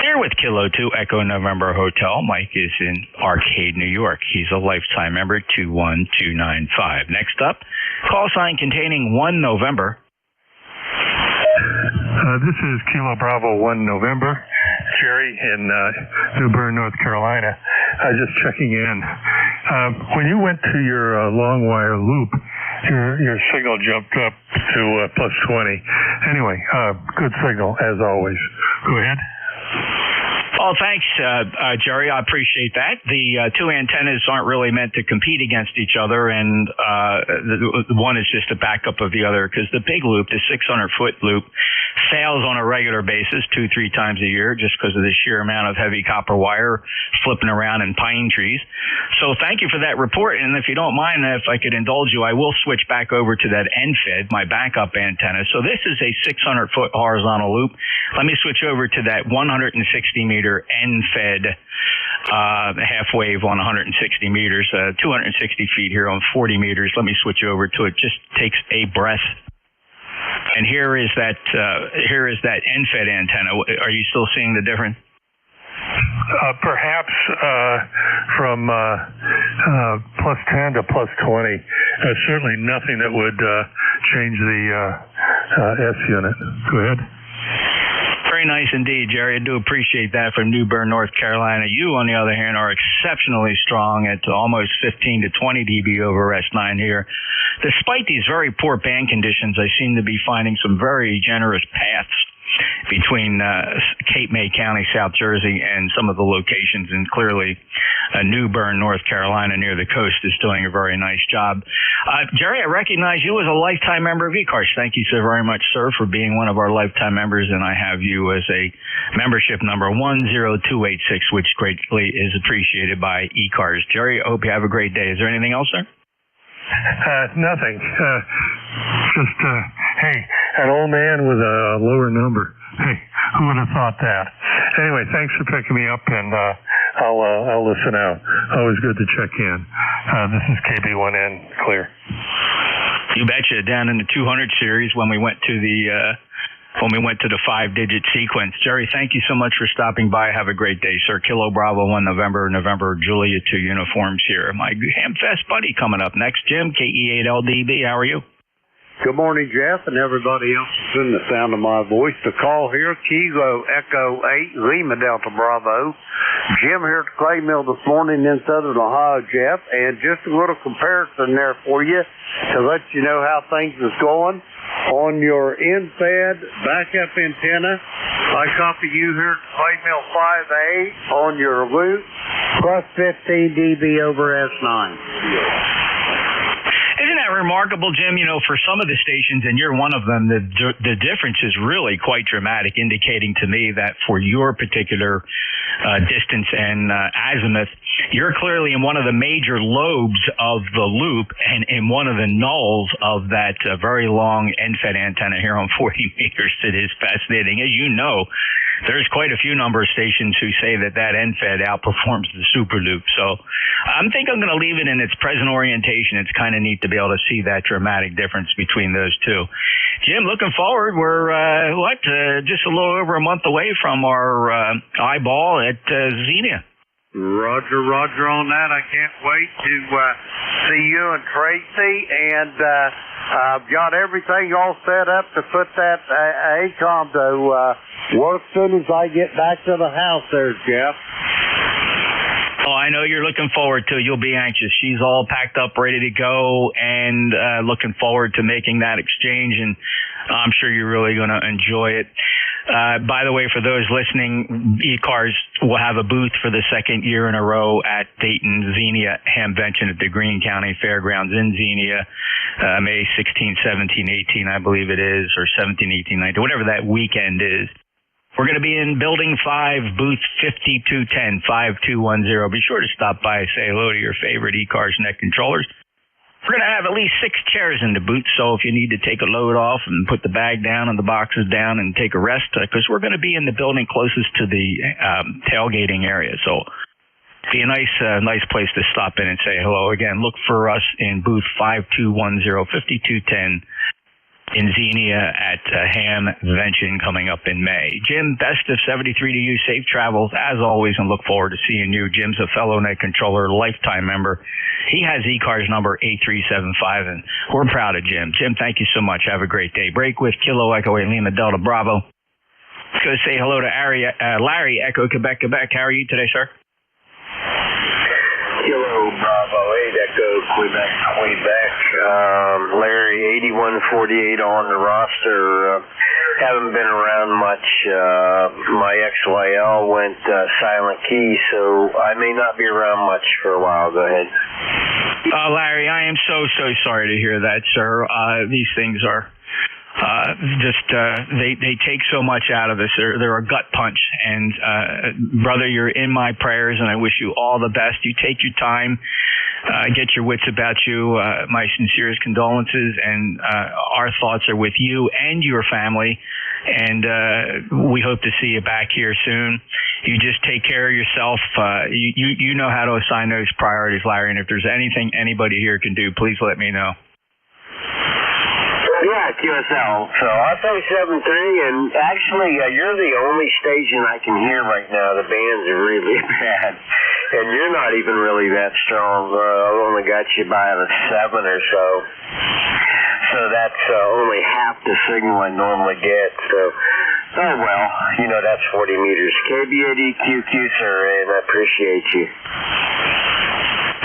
M: There Here with Kilo 2 Echo November Hotel, Mike is in Arcade, New York. He's a lifetime member, 21295. Next up, call sign containing 1 November.
P: This is Kilo Bravo 1 November. Jerry in New Bern, North Carolina. Just checking in. When you went to your long wire loop, your signal jumped up to plus 20. Anyway, good signal as always. Go ahead.
M: Oh, thanks, Jerry. I appreciate that. The two antennas aren't really meant to compete against each other, and the one is just a backup of the other, because the big loop, the 600-foot loop, fails on a regular basis 2-3 times a year just because of the sheer amount of heavy copper wire flipping around in pine trees. So thank you for that report, and if you don't mind, if I could indulge you, I will switch back over to that end-fed, my backup antenna. So this is a 600-foot horizontal loop. Let me switch over to that 160-meter end-fed half wave on 160 meters, 260 feet here on 40 meters. Let me switch over to it. Just takes a breath. And here is that end-fed antenna. Are you still seeing the difference?
P: Perhaps from plus 10 to plus 20. Certainly nothing that would change the S unit. Go ahead.
M: Very nice indeed, Jerry. I do appreciate that from New Bern, North Carolina. You, on the other hand, are exceptionally strong at almost 15 to 20 dB over S9 here. Despite these very poor band conditions, I seem to be finding some very generous paths between Cape May County, South Jersey, and some of the locations, and clearly New Bern, North Carolina, near the coast, is doing a very nice job. Jerry, I recognize you as a lifetime member of ECARS. Thank you so very much, sir, for being one of our lifetime members, and I have you as a membership number 10286, which greatly is appreciated by ECARS. Jerry, I hope you have a great day. Is there anything else, sir?
P: Nothing. Just, hey, an old man with a lower number. Hey, who would have thought that? Anyway, thanks for picking me up, and I'll listen out. Always good to check in. This is KB1N, clear.
M: You betcha. Down in the 200 series when we went to the 5-digit sequence. Jerry, thank you so much for stopping by. Have a great day, sir. Kilo Bravo 1 November Julia 2 uniforms here. My Hamfest buddy coming up next. Jim, KE8LDB. How are you?
L: Good morning, Jeff, and everybody else that's in the sound of my voice. The call here, Kilo Echo 8, Lima Delta Bravo. Jim here at the clay mill this morning in Southern Ohio, Jeff, and just a little comparison there for you to let you know how things is going. On your end-fed backup antenna, I copy you here at clay mill 5A on your loop, plus 15 dB over S9.
M: Isn't that remarkable, Jim? You know, for some of the stations, and you're one of them, the difference is really quite dramatic, indicating to me that for your particular distance and azimuth, you're clearly in one of the major lobes of the loop and in one of the nulls of that very long end-fed antenna here on 40 meters. It is fascinating. As you know, there's quite a few number of stations who say that end-fed outperforms the super loop. So I think I'm going to leave it in its present orientation. It's kind of neat to be able to see that dramatic difference between those two. Jim, looking forward, we're just a little over a month away from our eyeball at Xenia.
L: Roger on that. I can't wait to see you and Tracy, and I've got everything all set up to put that ACOM to work as soon as I get back to the house there, Jeff.
M: Oh, I know you're looking forward to it. You'll be anxious. She's all packed up, ready to go, and looking forward to making that exchange, and I'm sure you're really going to enjoy it. By the way, for those listening, ECARS will have a booth for the second year in a row at Dayton Xenia Hamvention at the Greene County Fairgrounds in Xenia, May 16, 17, 18, I believe it is, or 17, 18, 19, whatever that weekend is. We're going to be in Building 5, Booth 5210, 5210. Be sure to stop by and say hello to your favorite ECARS net controllers. We're going to have at least 6 chairs in the booth, so if you need to take a load off and put the bag down and the boxes down and take a rest, because we're going to be in the building closest to the tailgating area. So be a nice place to stop in and say hello. Again, look for us in Booth 5210, 5210. in Xenia at Hamvention coming up in May. Jim, best of 73 to you. Safe travels as always, and look forward to seeing you. Jim's a fellow Net Controller, lifetime member. He has ECARS number 8375, and we're proud of Jim. Jim, thank you so much. Have a great day. Break with Kilo Echo 8 Lima Delta Bravo. Let's go say hello to Larry Echo Quebec, Quebec. How are you today, sir?
Q: Kilo Bravo 8 Echo Quebec. Larry 8148 on the roster. Haven't been around much. My XYL went silent key, so I may not be around much for a while. Go ahead.
M: Larry, I am so sorry to hear that, sir. These things are they take so much out of us. They're a gut punch. And brother, you're in my prayers, and I wish you all the best. You take your time, get your wits about you. My sincerest condolences, and our thoughts are with you and your family. And we hope to see you back here soon. You just take care of yourself. You know how to assign those priorities, Larry. And if there's anything anybody here can do, please let me know.
Q: Yeah, QSL. So I play 7-3, and actually, you're the only station I can hear right now. The band's really bad, and you're not even really that strong. I've only got you by a 7 or so. So that's only half the signal I normally get. So, oh well, you know, that's 40 meters. KB8EQQ, sir, and I appreciate you.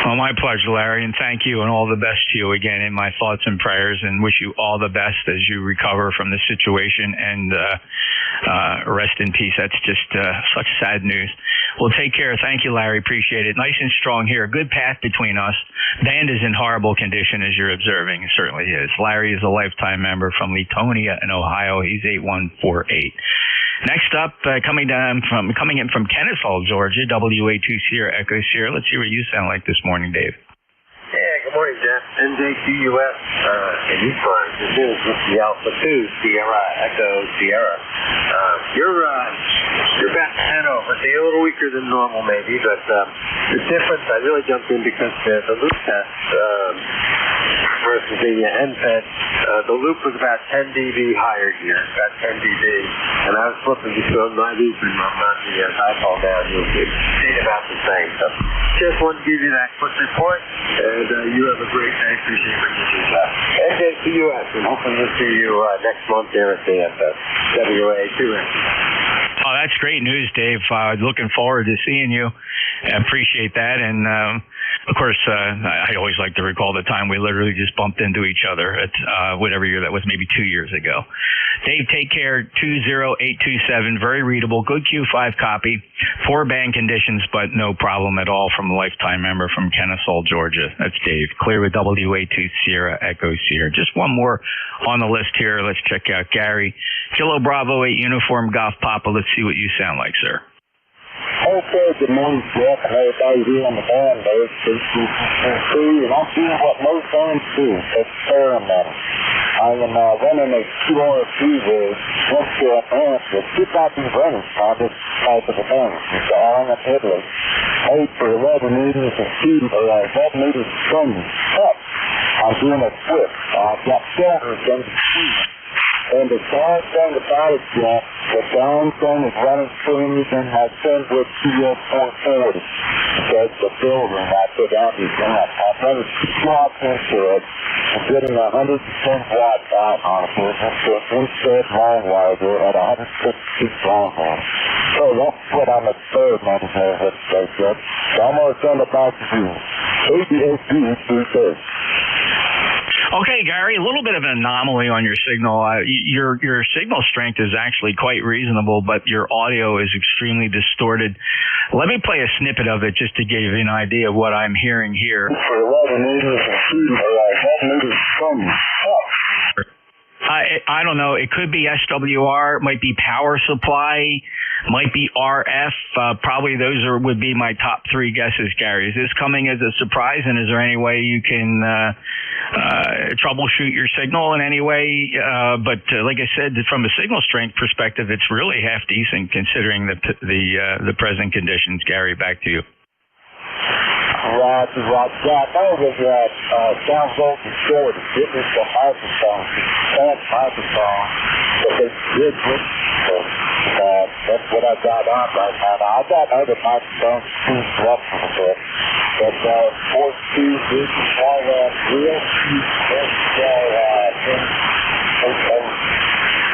M: Well, my pleasure, Larry, and thank you, and all the best to you again in my thoughts and prayers, and wish you all the best as you recover from the situation, and rest in peace. That's just such sad news. Well, take care. Thank you, Larry. Appreciate it. Nice and strong here. A good path between us. Band is in horrible condition, as you're observing. It certainly is. Larry is a lifetime member from Latonia in Ohio. He's 8148. Next up, coming in from Kennesaw, Georgia, WA2 Sierra Echo Sierra. Let's see what you sound like this morning, Dave.
K: Yeah, good morning, Jeff. NJQUS and ECARS. This is the Alpha 2 Sierra Echo Sierra. You're back to Hanover. It's a little weaker than normal, maybe, but the difference, I really jumped in because the loop test versus the NFET, the loop was about 10 dB higher here, about 10 dB, and I was flipping between my loop and my dipole down. You'll see about the same. So just wanted to give you that quick report, and you have a great day. Appreciate what you do. NJCUS, and hoping to see you next month here at the WA2.
M: Oh, that's great news, Dave. Looking forward to seeing you. I appreciate that. And, of course, I always like to recall the time we literally just bumped into each other at whatever year that was, maybe 2 years ago. Dave, take care. 20827, very readable, good Q5 copy. Poor band conditions, but no problem at all, from a lifetime member from Kennesaw, Georgia. That's Dave. Clear with WA2 Sierra Echo Sierra. Just one more on the list here. Let's check out Gary. Kilo Bravo 8 Uniform Golf Papa. Let's see what you sound like, sir.
R: Okay, good morning, Jeff, and everybody here on the band base. And I'm doing what most bands do, experiment. I am running a QRP rig next to a band with 2,000 runners on this type of a band. It's all in a piddly. 8 for 11 meters and 2 for 11 meters swinging. But I'm doing a switch. I've got filters in between. And the sad thing about it, Jeff, the damn thing is running smooth and has been with CS440. Because the filter, and I put out these down. I've run a swap into it and getting 110 watts out on it. It's an instead long wire there at 160 long wire. So that's what I'm experimenting here with today, Jeff. So I'm going to send it back to you. ABAC 330.
M: Okay, Gary, a little bit of an anomaly on your signal. Your signal strength is actually quite reasonable, but your audio is extremely distorted. Let me play a snippet of it just to give you an idea of what I'm hearing here. I don't know. It could be SWR, might be power supply, might be RF. Probably those would be my top 3 guesses, Gary. Is this coming as a surprise, and is there any way you can troubleshoot your signal in any way? But like I said, from a signal strength perspective, it's really half decent considering the present conditions. Gary, back to you.
R: Roger. Yeah, I know that sound voltage shortage. It was the microphone, the microphone, but they did with that's what I got on right now. I got other microphones tuned up a little bit. But 4-2, this is all real cheap.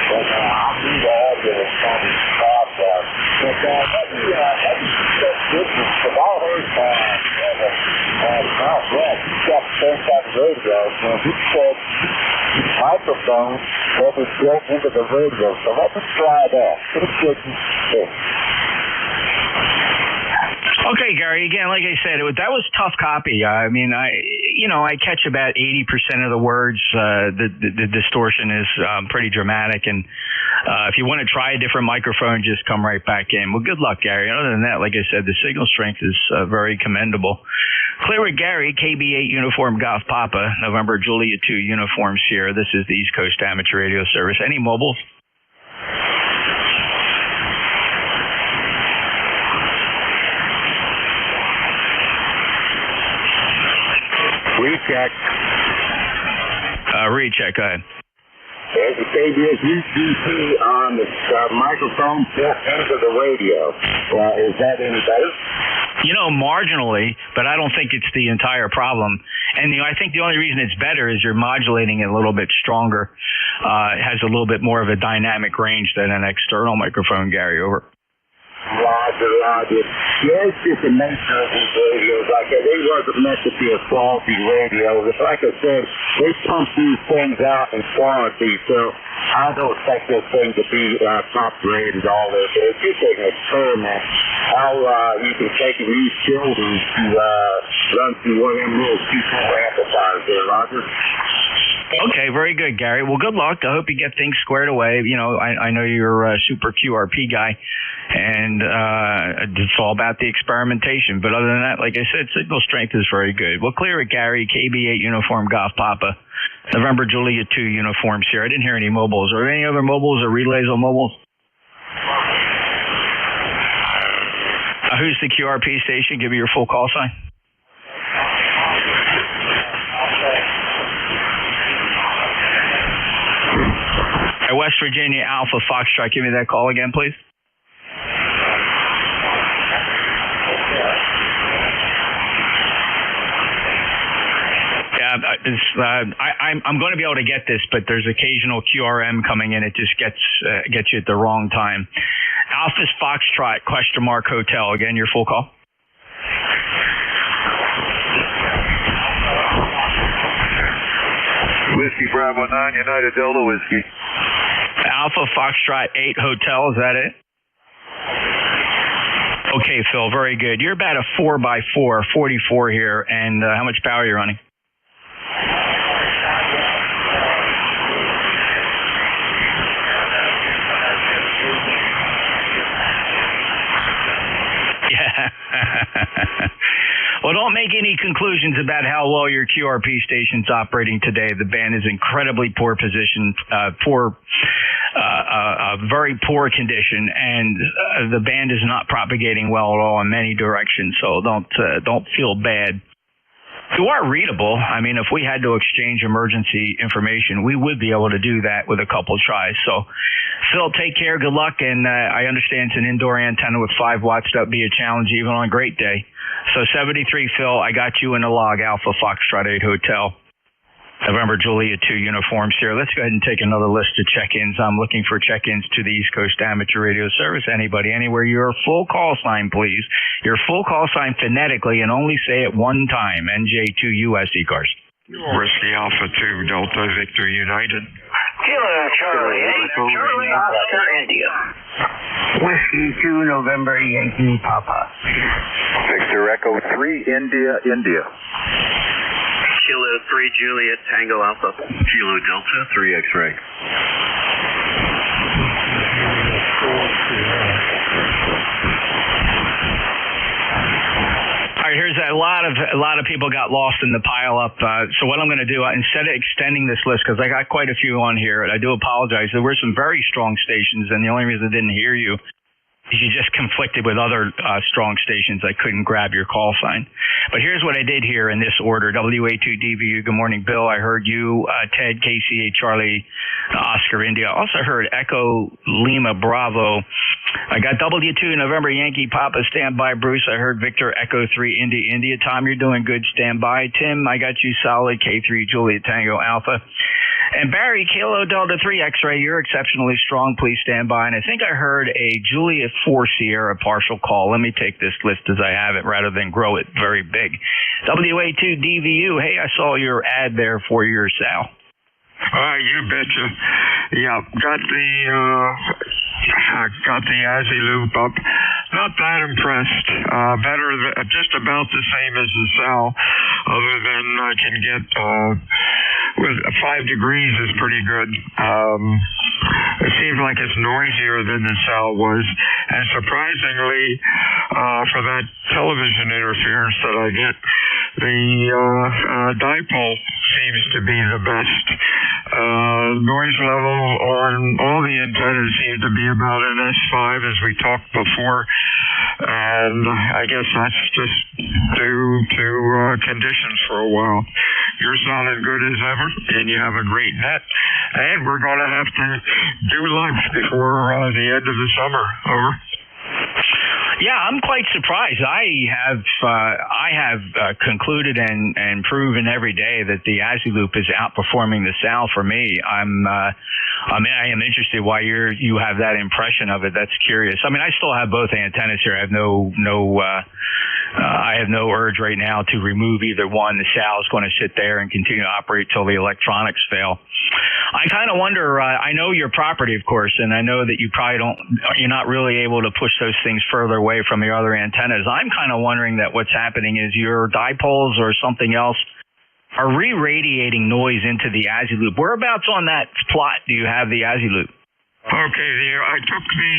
R: But I'll do the audio and some process. But let me check this because I heard Mount Red, he got sent on the radio, and he said microphone that was built into the radio. So let me try that.
M: Okay, Gary. Again, like I said, that was tough copy. I mean, I catch about 80% of the words. The distortion is pretty dramatic, and if you want to try a different microphone, just come right back in. Well, good luck, Gary. Other than that, like I said, the signal strength is very commendable. Clear with Gary, KB8 Uniform Golf Papa, November Julia 2 Uniform Sierra. This is the East Coast Amateur Radio Service. Any mobiles?
R: Recheck.
M: Recheck, go ahead.
R: There's a KBS UCP on the microphone built into the radio. Is that any better?
M: Marginally, but I don't think it's the entire problem. And I think the only reason it's better is you're modulating it a little bit stronger. It has a little bit more of a dynamic range than an external microphone, Gary. Over.
R: Roger. Yeah, it's just the nature of these radios. Like they wasn't meant to be a quality radio. Like I said, they pump these things out in quality, so I don't expect this thing to be top rated all this. It's just an experiment. How you can take and use children to run through one of them little two-pole amplifiers there, Roger.
M: Okay, very good, Gary. Well, good luck. I hope you get things squared away. I know you're a super QRP guy, and it's all about the experimentation. But other than that, like I said, signal strength is very good. We'll clear it, Gary. KB8 Uniform Golf Papa, November Julia 2 Uniform Sierra. I didn't hear any mobiles. Are there any other mobiles or relays on mobiles? Who's the QRP station? Give me your full call sign. West Virginia Alpha Foxtrot, give me that call again, please. Yeah, I'm going to be able to get this, but there's occasional QRM coming in. It just gets you at the wrong time. Alpha Foxtrot, !, hotel. Again, your full call.
J: Whiskey Bravo 9, United Delta Whiskey.
M: Alpha Foxtrot 8 Hotel, is that it? Okay, Phil, very good. You're about a 4x4, 44 here, and how much power are you running? Yeah. Well, don't make any conclusions about how well your QRP station's operating today. The band is incredibly poor position, very poor condition, and the band is not propagating well at all in many directions. So don't feel bad. You are readable. I mean, if we had to exchange emergency information, we would be able to do that with a couple tries. So, Phil, take care. Good luck. And I understand it's an indoor antenna with 5 watts. That would be a challenge even on a great day. So 73, Phil, I got you in the log. Alpha Foxtrot 8 Hotel, November Julia 2 Uniform Sierra. Let's go ahead and take another list of check-ins. I'm looking for check-ins to the East Coast Amateur Radio Service. Anybody, anywhere, your full call sign, please. Your full call sign phonetically and only say it one time. NJ2US ECARS.
S: Whiskey Alpha 2 Delta Victor United.
Q: Kilo Charlie 8, Charlie Oscar India. Whiskey 2 November Yankee Papa.
J: Victor Echo 3 India.
T: Kilo 3 Juliet Tango Alpha.
F: Kilo Delta 3 X-Ray.
M: All right, here's a lot of people got lost in the pile up. So what I'm going to do, instead of extending this list, because I got quite a few on here, and I do apologize. There were some very strong stations, and the only reason I didn't hear you You just conflicted with other strong stations. I couldn't grab your call sign. But here's what I did hear in this order. WA2DVU, good morning, Bill. I heard you, Ted, KCA, Charlie, Oscar, India. I also heard Echo, Lima, Bravo. I got W2, November, Yankee, Papa, standby, Bruce. I heard Victor, Echo 3, India, India. Tom, you're doing good, standby. Tim, I got you solid, K3, Juliet, Tango, Alpha. And Barry, Kilo Delta 3 X-ray, you're exceptionally strong. Please stand by. And I think I heard a Juliet 4 Sierra partial call. Let me take this list as I have it rather than grow it very big. WA2DVU, hey, I saw your ad there for your Sal.
S: You betcha. Yeah, got the Aziloop up. Not that impressed. Better, just about the same as the Sal, other than I can get with 5 degrees is pretty good. It seems like it's noisier than the Sal was, and surprisingly, for that television interference that I get, the dipole seems to be the best. Noise level on all the antennas seems to be about an S5, as we talked before, and I guess that's just due to conditions for a while. You're sounding good as ever, and you have a great net, and we're going to have to do lunch before the end of the summer. Over.
M: Yeah, I'm quite surprised. I have concluded and proven every day that the Aziloop is outperforming the Sal for me. I am interested why you have that impression of it. That's curious. I mean, I still have both antennas here. I have I have no urge right now to remove either one. The Sal is going to sit there and continue to operate till the electronics fail. I kind of wonder, I know your property, of course, and I know that you're not really able to push those things further away from your other antennas. I'm kind of wondering that what's happening is your dipoles or something else are re-radiating noise into the Aziloop. Whereabouts on that plot do you have the Aziloop?
S: Okay, I took the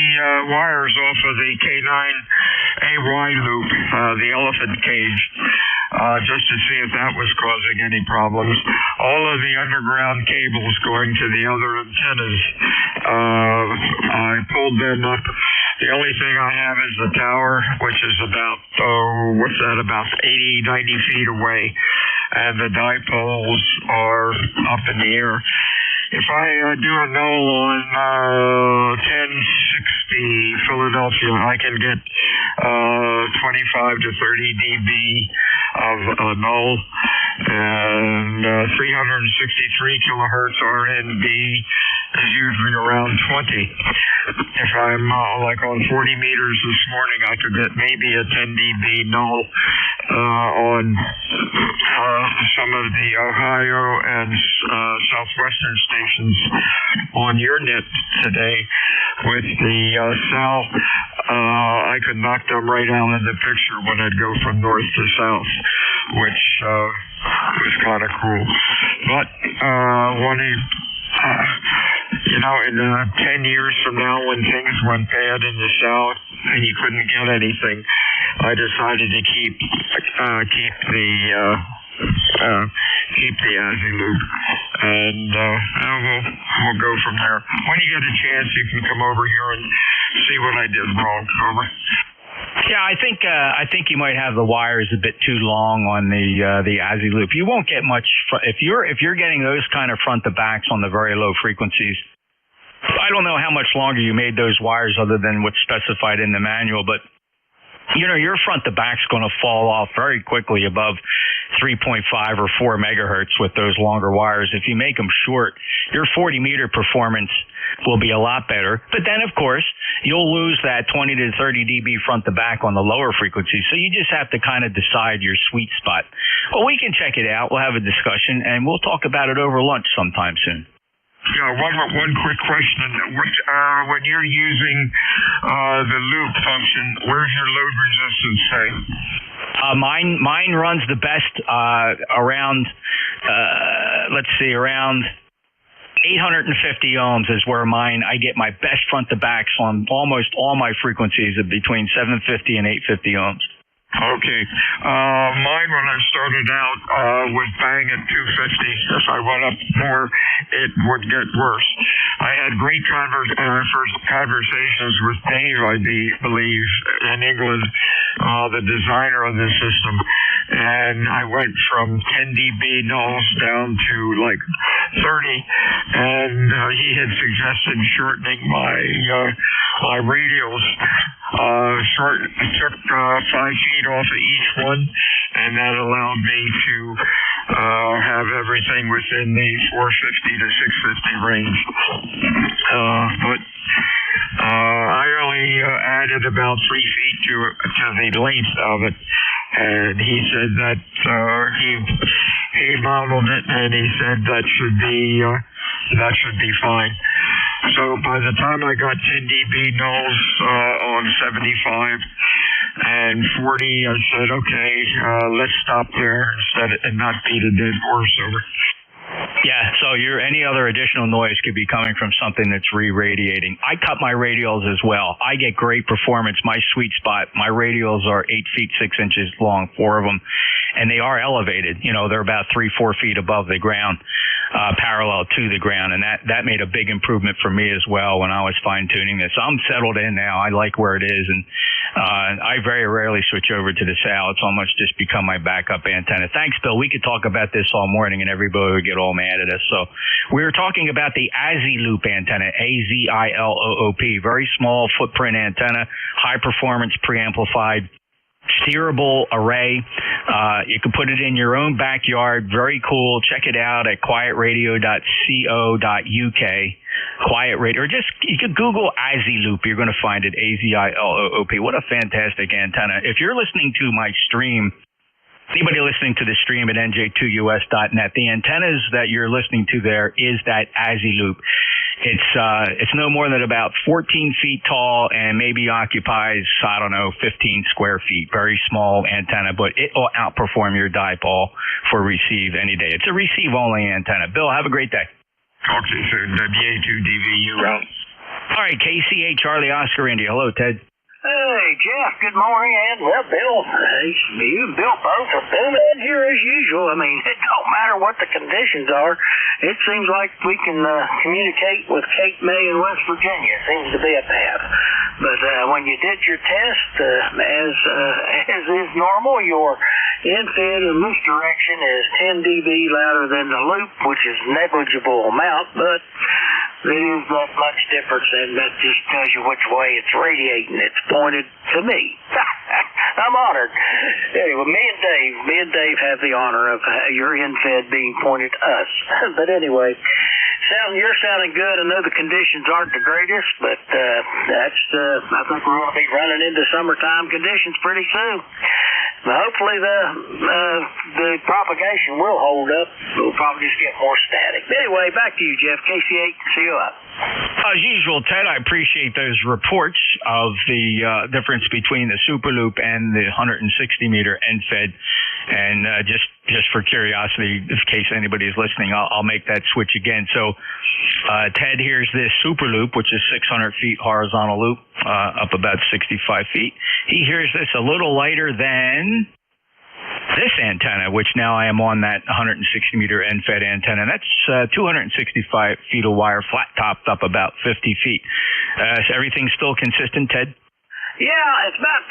S: wires off of the K9AY loop, the elephant cage, just to see if that was causing any problems. All of the underground cables going to the other antennas, I pulled them up. The only thing I have is the tower, which is about, about 80, 90 feet away, and the dipoles are up in the air. If I do a null on 1060 Philadelphia, I can get 25 to 30 dB of a null, and 363 kilohertz RNB is usually around 20. If I'm like on 40 meters this morning, I could get maybe a 10 dB null on some of the Ohio and southwestern stations on your net today. With the Sal, I could knock them right out of the picture when I'd go from north to south, which was kind of cool. But in 10 years from now, when things went bad in the South and you couldn't get anything, I decided to keep the Aziloop, and we'll go from there. When you get a chance, you can come over here and see what I did wrong. Over.
M: Yeah, I think you might have the wires a bit too long on the Aziloop. You won't get much if you're getting those kind of front to backs on the very low frequencies. I don't know how much longer you made those wires other than what's specified in the manual, but your front to back's going to fall off very quickly above 3.5 or 4 megahertz with those longer wires. If you make them short, your 40 meter performance will be a lot better. But then, of course, you'll lose that 20 to 30 dB front to back on the lower frequencies. So you just have to kind of decide your sweet spot. Well, we can check it out. We'll have a discussion, and we'll talk about it over lunch sometime soon.
S: Yeah, one quick question. When you're using the loop function, where's your load resistance say?
M: Mine runs the best around 850 ohms is where I get my best front to backs on almost all my frequencies of between 750 and 850 ohms.
S: Okay. Mine, when I started out, would bang at 250. If I went up more, it would get worse. I had had great first conversations with Dave, I believe, in England, the designer of this system. And I went from 10 dB nulls down to like 30, and he had suggested shortening my radials. I took 5 feet off of each one, and that allowed me to have everything within the 450 to 650 range. But I only added about 3 feet to the length of it, and he said that he modeled it, and he said that should be fine. So by the time I got 10 dB nulls on 75 and 40, I said, okay, let's stop there and not beat a dead horse over.
M: Yeah, so any other additional noise could be coming from something that's re-radiating. I cut my radials as well. I get great performance. My sweet spot, my radials are 8 feet 6 inches long, 4 of them, and they are elevated. You know, they're about 3-4 feet above the ground, parallel to the ground, and that made a big improvement for me as well when I was fine-tuning this. I'm settled in now. I like where it is, and I very rarely switch over to the SAL. It's almost just become my backup antenna. Thanks, Bill. We could talk about this all morning, and everybody would get all mad at us. So we were talking about the Aziloop antenna, AZILOOP, very small footprint antenna, high performance preamplified, steerable array. You can put it in your own backyard. Very cool. Check it out at quietradio.co.uk. Quiet Radio, or just you could Google Aziloop. You're going to find it, AZILOOP. What a fantastic antenna. If you're listening to my stream, anybody listening to the stream at nj2us.net, the antennas that you're listening to there is that Aziloop. It's no more than about 14 feet tall and maybe occupies, 15 square feet. Very small antenna, but it will outperform your dipole for receive any day. It's a receive-only antenna. Bill, have a great day.
S: Talk to you soon. WA2DVU out.
M: All right, KCA Charlie Oscar India. Hello, Ted.
L: Hey, Jeff, good morning, and well, Bill, you and Bill both are booming in here as usual. I mean, it don't matter what the conditions are. It seems like we can communicate with Cape May in West Virginia. Seems to be a path. But when you did your test, as is normal, your infed in this direction is 10 dB louder than the loop, which is negligible amount, but it is that much difference, and that just tells you which way it's radiating. It's pointed to me. I'm honored. Anyway, me and Dave have the honor of your infed being pointed to us. But anyway, you're sounding good. I know the conditions aren't the greatest, but I think we're going to be running into summertime conditions pretty soon. Now, hopefully the propagation will hold up. We'll probably just get more static. But anyway, back to you, Jeff. KC8, see you up.
M: As usual, Ted, I appreciate those reports of the difference between the Super Loop and the 160-meter end-fed. And just for curiosity, in case anybody is listening, I'll make that switch again. So, Ted here's this Super Loop, which is 600 feet horizontal loop, up about 65 feet. He hears this a little lighter than this antenna, which now I am on that 160-meter end-fed antenna. That's 265 feet of wire, flat-topped up about 50 feet. Is everything still consistent, Ted?
L: Yeah, it's not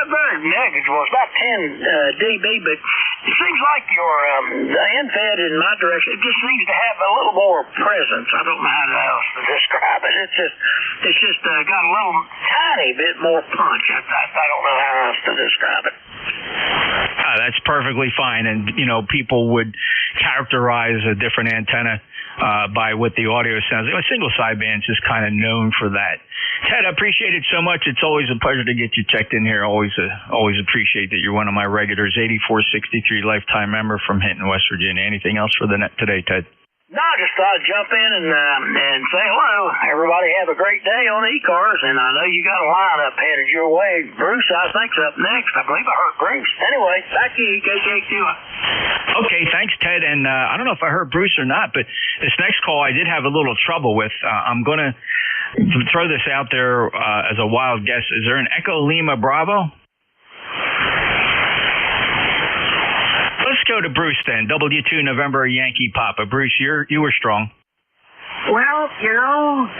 L: very negligible. It's about 10 dB, but it seems like your the end-fed in my direction, it just seems to have a little more presence. I don't know how else to describe it. It's just got a little tiny bit more punch. I don't know how else to describe it.
M: That's perfectly fine, and people would characterize a different antenna by what the audio sounds. Single sideband is just kind of known for that. Ted, I appreciate it so much. It's always a pleasure to get you checked in here. Always appreciate that you're one of my regulars. 8463 lifetime member from Hinton, West Virginia. Anything else for the net today, Ted?
L: No, I just thought I'd jump in and say hello. Everybody have a great day on ECARS, and I know you got a lineup headed your way. Bruce, I think's up next. I believe I heard Bruce. Anyway, back to you, KK2.
M: Okay, thanks, Ted. And I don't know if I heard Bruce or not, but this next call I did have a little trouble with. I'm going to throw this out there as a wild guess. Is there an Echo Lima Bravo? Let's go to Bruce then. W2 November Yankee Papa. Bruce, you were strong.
Q: Well,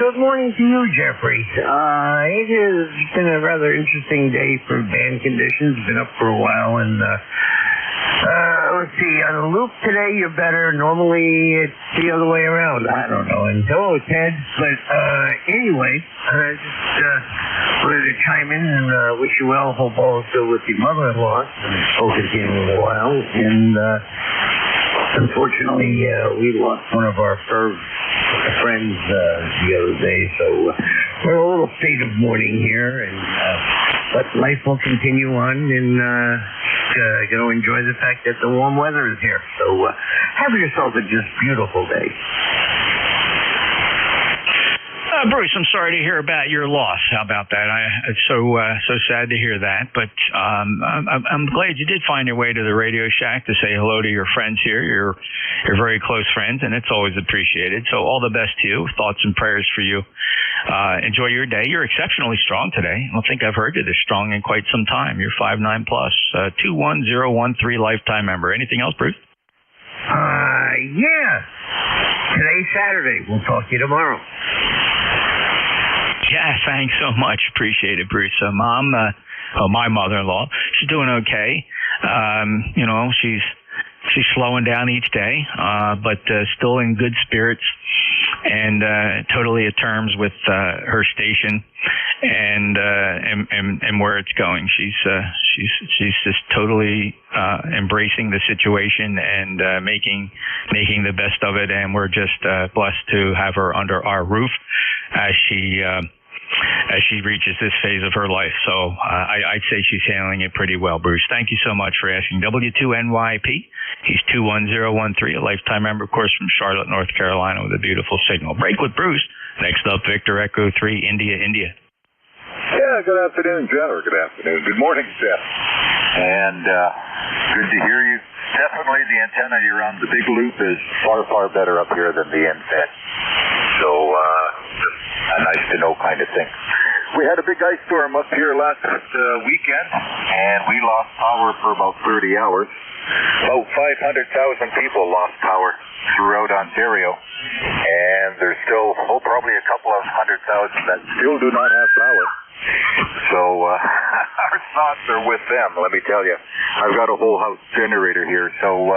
Q: good morning to you, Jeffrey. It has been a rather interesting day for band conditions. Been up for a while, and let's see. On the loop today, you're better. Normally, it's the other way around. I don't know. And hello, Ted. But anyway, I just wanted to chime in and wish you well. Hope all is good with your mother-in-law. I've spoken to you in a while, and unfortunately, we lost one of our friends the other day, so we're in a little state of mourning here, and but life will continue on, and going to enjoy the fact that the warm weather is here. So have yourself a just beautiful day.
M: Bruce, I'm sorry to hear about your loss. How about that? It's so sad to hear that. But I'm glad you did find your way to the Radio Shack to say hello to your friends here. You're very close friends, and it's always appreciated. So all the best to you. Thoughts and prayers for you. Enjoy your day. You're exceptionally strong today. I don't think I've heard you this strong in quite some time. You're 5'9+, 21013 lifetime member. Anything else, Bruce?
Q: Yeah. Today's Saturday. We'll talk to you tomorrow.
M: Yeah, thanks so much. Appreciate it, Bruce. Mom, my mother-in-law, she's doing okay. She's slowing down each day, but still in good spirits and totally at terms with her station and where it's going. She's just totally embracing the situation and making the best of it, and we're just blessed to have her under our roof as she reaches this phase of her life. So I'd say she's handling it pretty well, Bruce. Thank you so much for asking. W2NYP, he's 21013, a lifetime member, of course, from Charlotte, North Carolina, with a beautiful signal. Break with Bruce. Next up, Victor Echo 3, India.
U: Yeah, good afternoon, Jeff, or good afternoon. Good morning, Jeff. And good to hear you. Definitely the antenna you're on, the big loop, is far, far better up here than the end-fed. So, just a nice-to-know kind of thing. We had a big ice storm up here last weekend, and we lost power for about 30 hours. About 500,000 people lost power throughout Ontario, and there's still, probably a couple of 100,000 that still do not have power. So our thoughts are with them, let me tell you. I've got a whole house generator here, so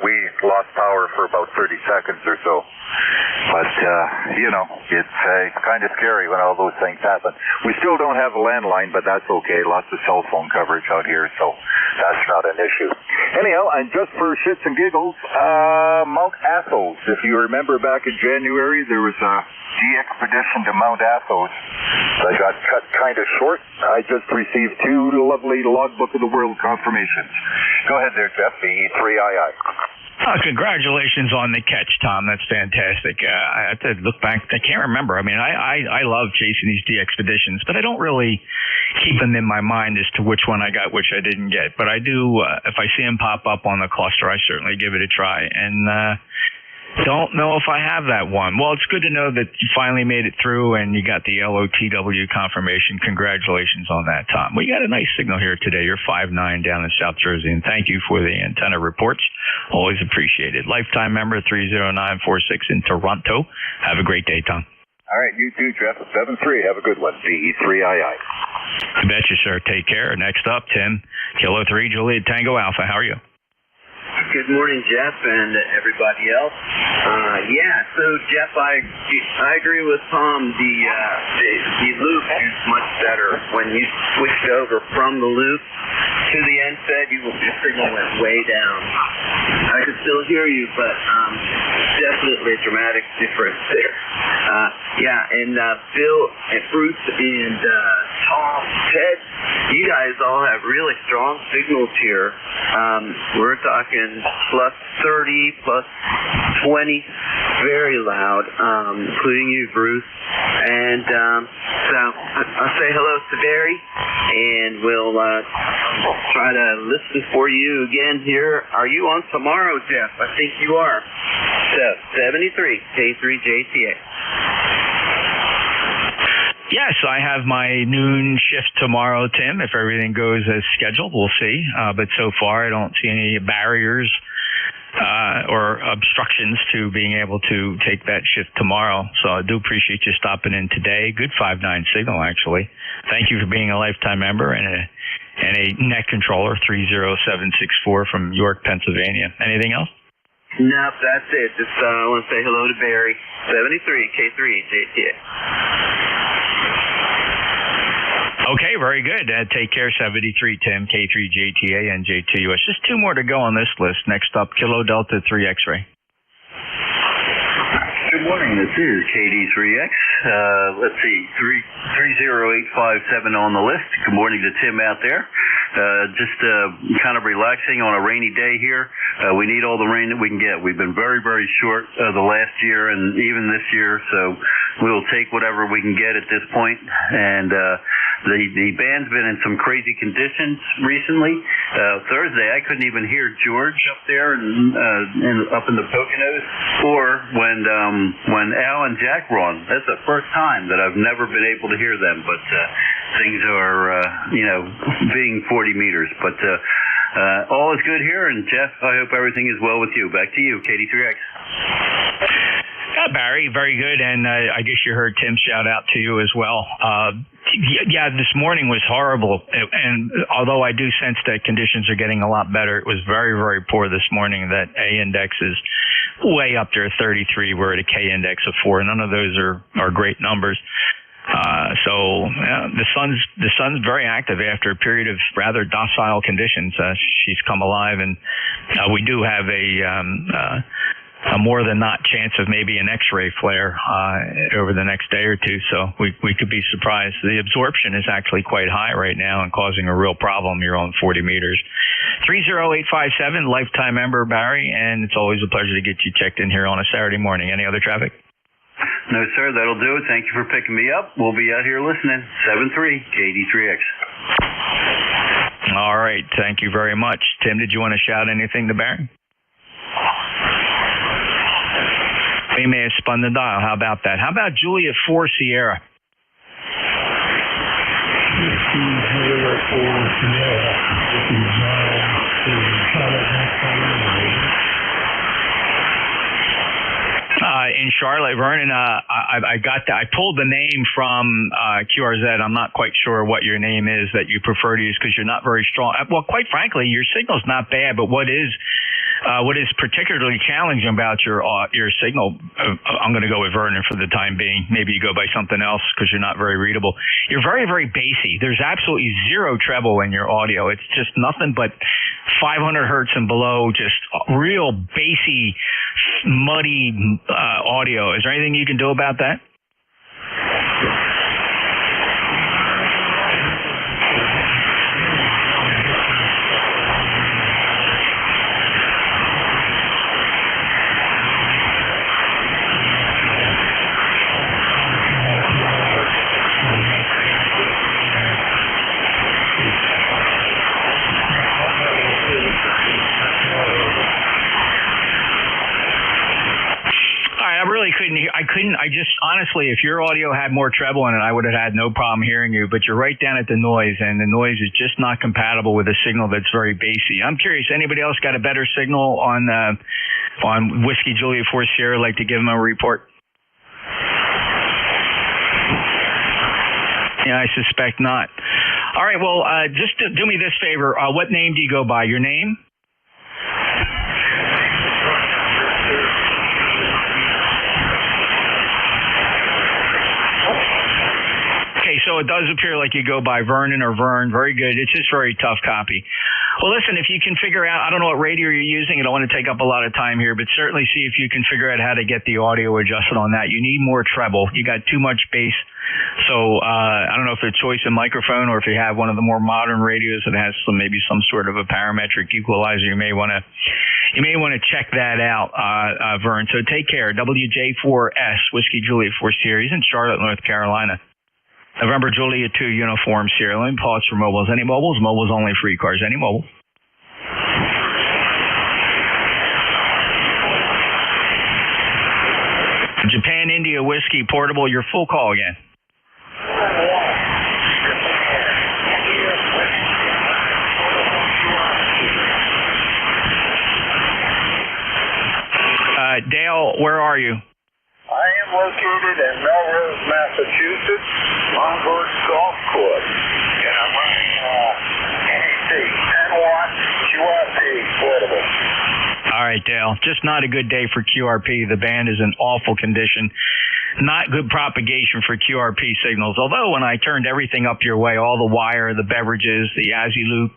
U: we lost power for about 30 seconds or so. But, it's kind of scary when all those things happen. We still don't have a landline, but that's okay. Lots of cell phone coverage out here, so that's not an issue. Anyhow, and just for shits and giggles, Mount Athos. If you remember back in January, there was a de-expedition to Mount Athos that got cut kind of short. I just received 2 lovely Logbook of the World confirmations. Go ahead there, Jeff, the 3II.
M: Congratulations on the catch, Tom. That's fantastic. I have to look back. I can't remember. I mean, I love chasing these de-expeditions, but I don't really keep them in my mind as to which one I got, which I didn't get. But I do, if I see them pop up on the cluster, I certainly give it a try. And don't know if I have that one. Well, it's good to know that you finally made it through and you got the LOTW confirmation. Congratulations on that, Tom. We got a nice signal here today. You're 5'9" down in South Jersey, and thank you for the antenna reports. Always appreciated. Lifetime member 30946 in Toronto. Have a great day, Tom.
U: All right, you too, Jeff. 7-3. Have a good one. VE3II.
M: You betcha, sir. Take care. Next up, Tim, Kilo 3, Juliet Tango Alpha. How are you?
V: Good morning, Jeff, and everybody else. So Jeff, I agree with Tom. The loop is much better. When you switched over from the loop to the end-fed, your signal went way down. I can still hear you, but definitely a dramatic difference there. Bill and Bruce and Tom, Ted, you guys all have really strong signals here. We're talking plus 30, plus 20, very loud, including you, Bruce. And so I'll say hello to Barry, and we'll try to listen for you again here. Are you on tomorrow, Jeff? I think you are. So 73 K3JTA.
M: Yes, I have my noon shift tomorrow, Tim. If everything goes as scheduled, we'll see. But so far, I don't see any barriers or obstructions to being able to take that shift tomorrow. So I do appreciate you stopping in today. Good 5.9 signal, actually. Thank you for being a lifetime member and a net controller, 30764 from York, Pennsylvania. Anything else?
V: Nope, that's it. Just I want to say hello to Barry. 73 K3 JTA.
M: Okay, very good. Take care, 73 Tim, K3 JTA and JTUS. Just two more to go on this list. Next up, Kilo Delta 3 X-Ray.
A: Good morning, this is KD3X. Let's see, 30857 on the list. Good morning to Tim out there. Just kind of relaxing on a rainy day here. We need all the rain that we can get. We've been very, very short the last year and even this year, so we'll take whatever we can get at this point. And the band's been in some crazy conditions recently. Thursday, I couldn't even hear George up there and up in the Poconos, or when Al and Jack were on. That's the first time that I've never been able to hear them, but things are, being 40 meters. But all is good here, and Jeff, I hope everything is well with you. Back to you, KD3X.
M: Barry, very good, and I guess you heard Tim shout out to you as well. Yeah, this morning was horrible, and although I do sense that conditions are getting a lot better, it was very, very poor this morning. That A index is way up there, 33. We're at a K index of 4. None of those are great numbers. So the sun's very active after a period of rather docile conditions. She's come alive, and we do have a more than not chance of maybe an X-ray flare over the next day or two, so we could be surprised. The absorption is actually quite high right now and causing a real problem here on 40 meters. 30857, lifetime member Barry, and it's always a pleasure to get you checked in here on a Saturday morning. Any other traffic?
A: No, sir, that'll do it. Thank you for picking me up. We'll be out here listening. 73 KD3X.
M: All right, thank you very much. Tim, did you want to shout anything to Barry? We may have spun the dial. How about that? How about Julia 4 Sierra? In Charlotte, Vernon, I pulled the name from QRZ. I'm not quite sure what your name is that you prefer to use because you're not very strong. Well, quite frankly, your signal's not bad, but what is particularly challenging about your signal, I'm going to go with Vernon for the time being. Maybe you go by something else because you're not very readable. You're very, very bassy. There's absolutely zero treble in your audio. It's just nothing but 500 hertz and below, just real bassy, muddy audio. Is there anything you can do about that? I just, honestly, if your audio had more treble in it, I would have had no problem hearing you, but you're right down at the noise, and the noise is just not compatible with a signal that's very bassy. I'm curious, anybody else got a better signal on Whiskey Julia 4 Sierra? Like to give them a report? Yeah, I suspect not. All right, well, just do me this favor. What name do you go by? Your name? So it does appear like you go by Vernon or Vern. Very good. It's just very tough copy. Well, listen, if you can figure out, I don't know what radio you're using. I don't want to take up a lot of time here, but certainly see if you can figure out how to get the audio adjusted on that. You need more treble. You got too much bass. So I don't know if it's choice of microphone or if you have one of the more modern radios that has maybe some sort of a parametric equalizer. You may want to check that out, Vern. So take care. WJ4S, Whiskey Julia 4 Series in Charlotte, North Carolina. November Julia 2 Uniform Sierra. Let me pause for mobiles. Any mobiles? Mobiles only for ECARS. Any mobile? Japan India Whiskey Portable. Your full call again. Dale, where are you?
U: I am located in Melrose, Massachusetts, Longhorn Golf Course, and I'm running NEC 10-watt QRP portable.
M: All right, Dale. Just not a good day for QRP. The band is in awful condition. Not good propagation for QRP signals. Although when I turned everything up your way, all the wire, the beverages, the Aziloop,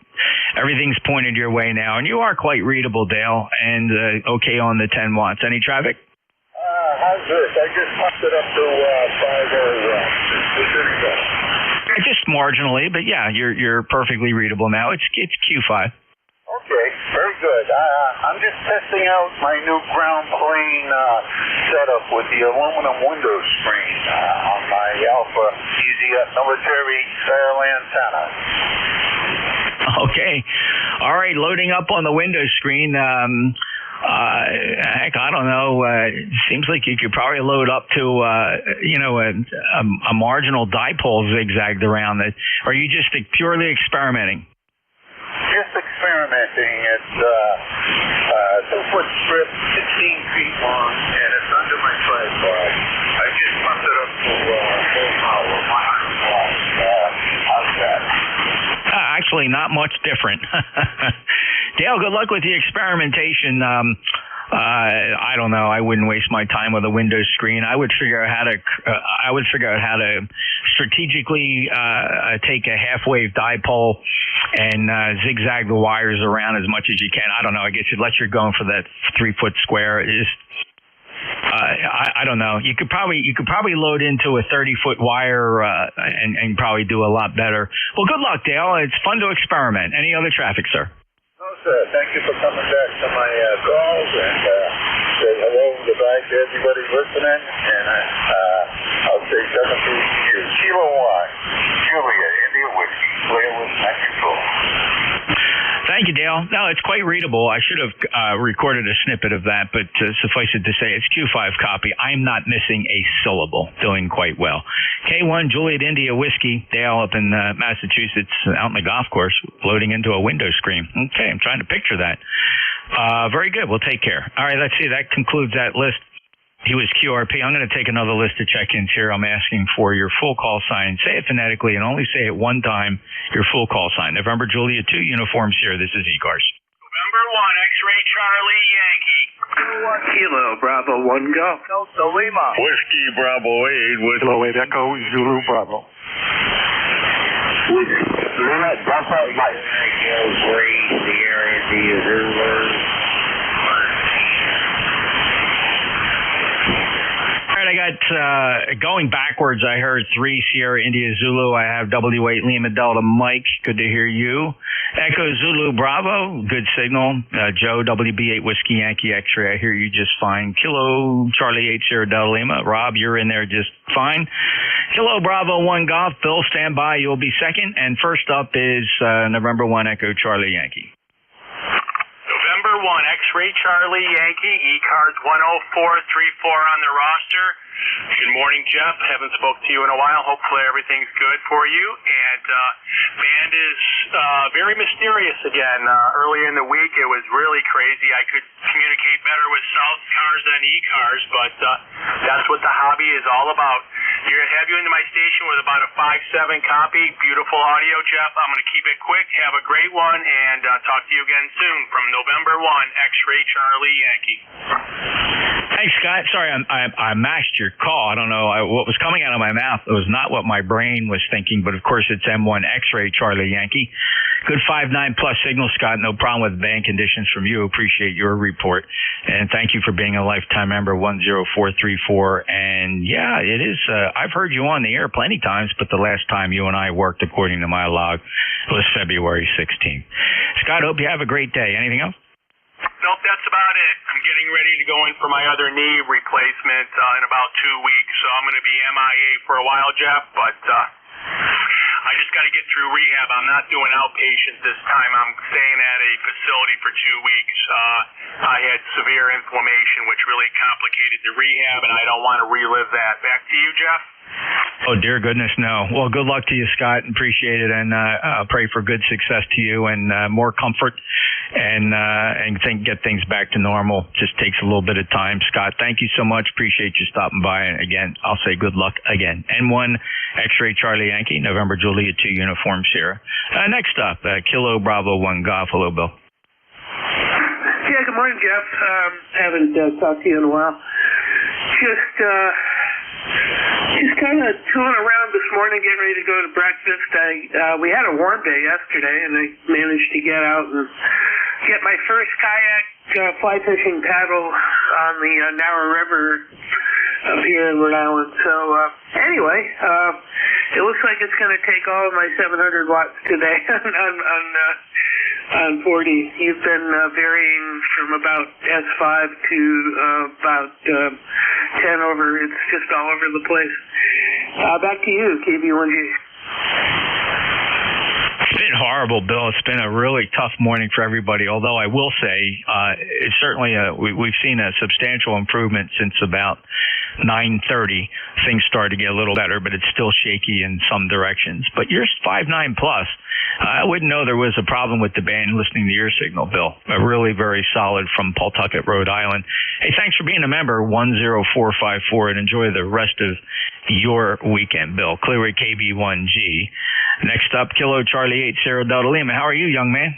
M: everything's pointed your way now. And you are quite readable, Dale, and okay on the 10 watts. Any traffic?
U: How's this? I just pumped it up to 5 or
M: Just marginally, but yeah, you're perfectly readable now. It's Q5.
U: Okay, very good. I'm just testing out my new ground plane setup with the aluminum window screen on my Alpha EZF military style antenna.
M: Okay. All right, loading up on the window screen. Heck, I don't know. It seems like you could probably load up to, a marginal dipole zigzagged around it. Or are you just purely experimenting?
U: Just experimenting. It's a 2-foot strip, 16 feet long, and it's under my tripod. I just pumped it up to full power, 100 watts. How's that?
M: Actually, not much different. Dale, good luck with the experimentation. I don't know. I wouldn't waste my time with a Windows screen. I would figure out how to strategically take a half-wave dipole and zigzag the wires around as much as you can. I don't know. I guess unless you're going for that 3-foot square, I don't know. You could probably load into a 30-foot wire and probably do a lot better. Well, good luck, Dale. It's fun to experiment. Any other traffic, sir?
U: No, sir. Thank you for coming back to my calls, and say hello and goodbye to everybody listening. And I'll say 732 Kilo Y, Julia, India Whiskey, Clear with Mexico.
M: Thank you, Dale. No, it's quite readable. I should have recorded a snippet of that, but suffice it to say, it's Q5 copy. I'm not missing a syllable. Doing quite well. K1, Juliet India Whiskey, Dale up in Massachusetts, out in the golf course, loading into a window screen. Okay, I'm trying to picture that. Very good. We'll take care. All right, let's see. That concludes that list. He was QRP. I'm going to take another list of check-ins here. I'm asking for your full call sign. Say it phonetically and only say it one time, your full call sign. November Juliet 2, uniforms here. This is ECARS.
C: November 1, X-Ray Charlie Yankee. Kilo Bravo 1 Golf.
U: Delta Lima.
S: Whiskey Bravo 8 with
U: Kilo 8 Echo Zulu Bravo.
Q: Lima Delta Mike. The area Zulu.
M: I got, going backwards, I heard 3 Sierra India Zulu. I have W8 Lima Delta Mike. Good to hear you. Echo Zulu Bravo. Good signal. Joe WB8 Whiskey Yankee X-Ray. I hear you just fine. Kilo Charlie 8 Sierra Delta Lima. Rob, you're in there just fine. Kilo Bravo 1 Golf. Bill, stand by. You'll be second. And first up is November 1 Echo Charlie Yankee.
C: November 1, X-Ray Charlie Yankee, ECARS 10434 on the roster. Good morning, Jeff. Haven't spoke to you in a while. Hopefully everything's good for you. And band is very mysterious again. Earlier in the week, it was really crazy. I could communicate better with South Cars than ECARS, but that's what the hobby is all about. Have you into my station with about a 5.7 copy. Beautiful audio, Jeff. I'm going to keep it quick. Have a great one, and talk to you again soon from November 1, X-Ray Charlie Yankee.
M: Thanks, Scott. Sorry, I mashed your call. I don't know what was coming out of my mouth. It was not what my brain was thinking, but of course it's M1 X-Ray Charlie Yankee. Good 5.9 plus signal, Scott. No problem with band conditions from you. Appreciate your report. And thank you for being a lifetime member, 10434. And yeah, it is. I've heard you on the air plenty times, but the last time you and I worked, according to my log, was February 16th. Scott, hope you have a great day. Anything else?
C: Nope, that's about it. I'm getting ready to go in for my other knee replacement in about 2 weeks, so I'm going to be MIA for a while, Jeff, but I just got to get through rehab. I'm not doing outpatient this time. I'm staying at a facility for 2 weeks. I had severe inflammation, which really complicated the rehab, and I don't want to relive that. Back to you, Jeff.
M: Oh, dear goodness, no. Well, good luck to you, Scott. Appreciate it, and pray for good success to you and more comfort and get things back to normal. Just takes a little bit of time. Scott, thank you so much. Appreciate you stopping by. And again, I'll say good luck again. N1 X-Ray Charlie Yankee, November Juliet 2 Uniform Sierra. Next up, Kilo Bravo 1 Golf. Hello, Bill.
D: Yeah, good morning, Jeff. Haven't talked to you in a while. Just kind of tooling around this morning, getting ready to go to breakfast. We had a warm day yesterday, and I managed to get out and get my first kayak fly fishing paddle on the Narrow River up here in Rhode Island. So anyway, it looks like it's going to take all of my 700 watts today on 40. You've been varying from about S5 to about 10 over. It's just all over the place. Back to you, KB1G.
M: It's been horrible, Bill. It's been a really tough morning for everybody, although I will say it's certainly we've seen a substantial improvement since about 9:30. Things started to get a little better, but it's still shaky in some directions. But you're 5.9 plus. I wouldn't know there was a problem with the band listening to your signal, Bill. Really very solid from Pawtucket, Rhode Island. Hey, thanks for being a member, 10454, and enjoy the rest of your weekend, Bill. Clearway KB1G. Next up, Kilo Charlie 8 Sierra Delta Lima. How are you, young man?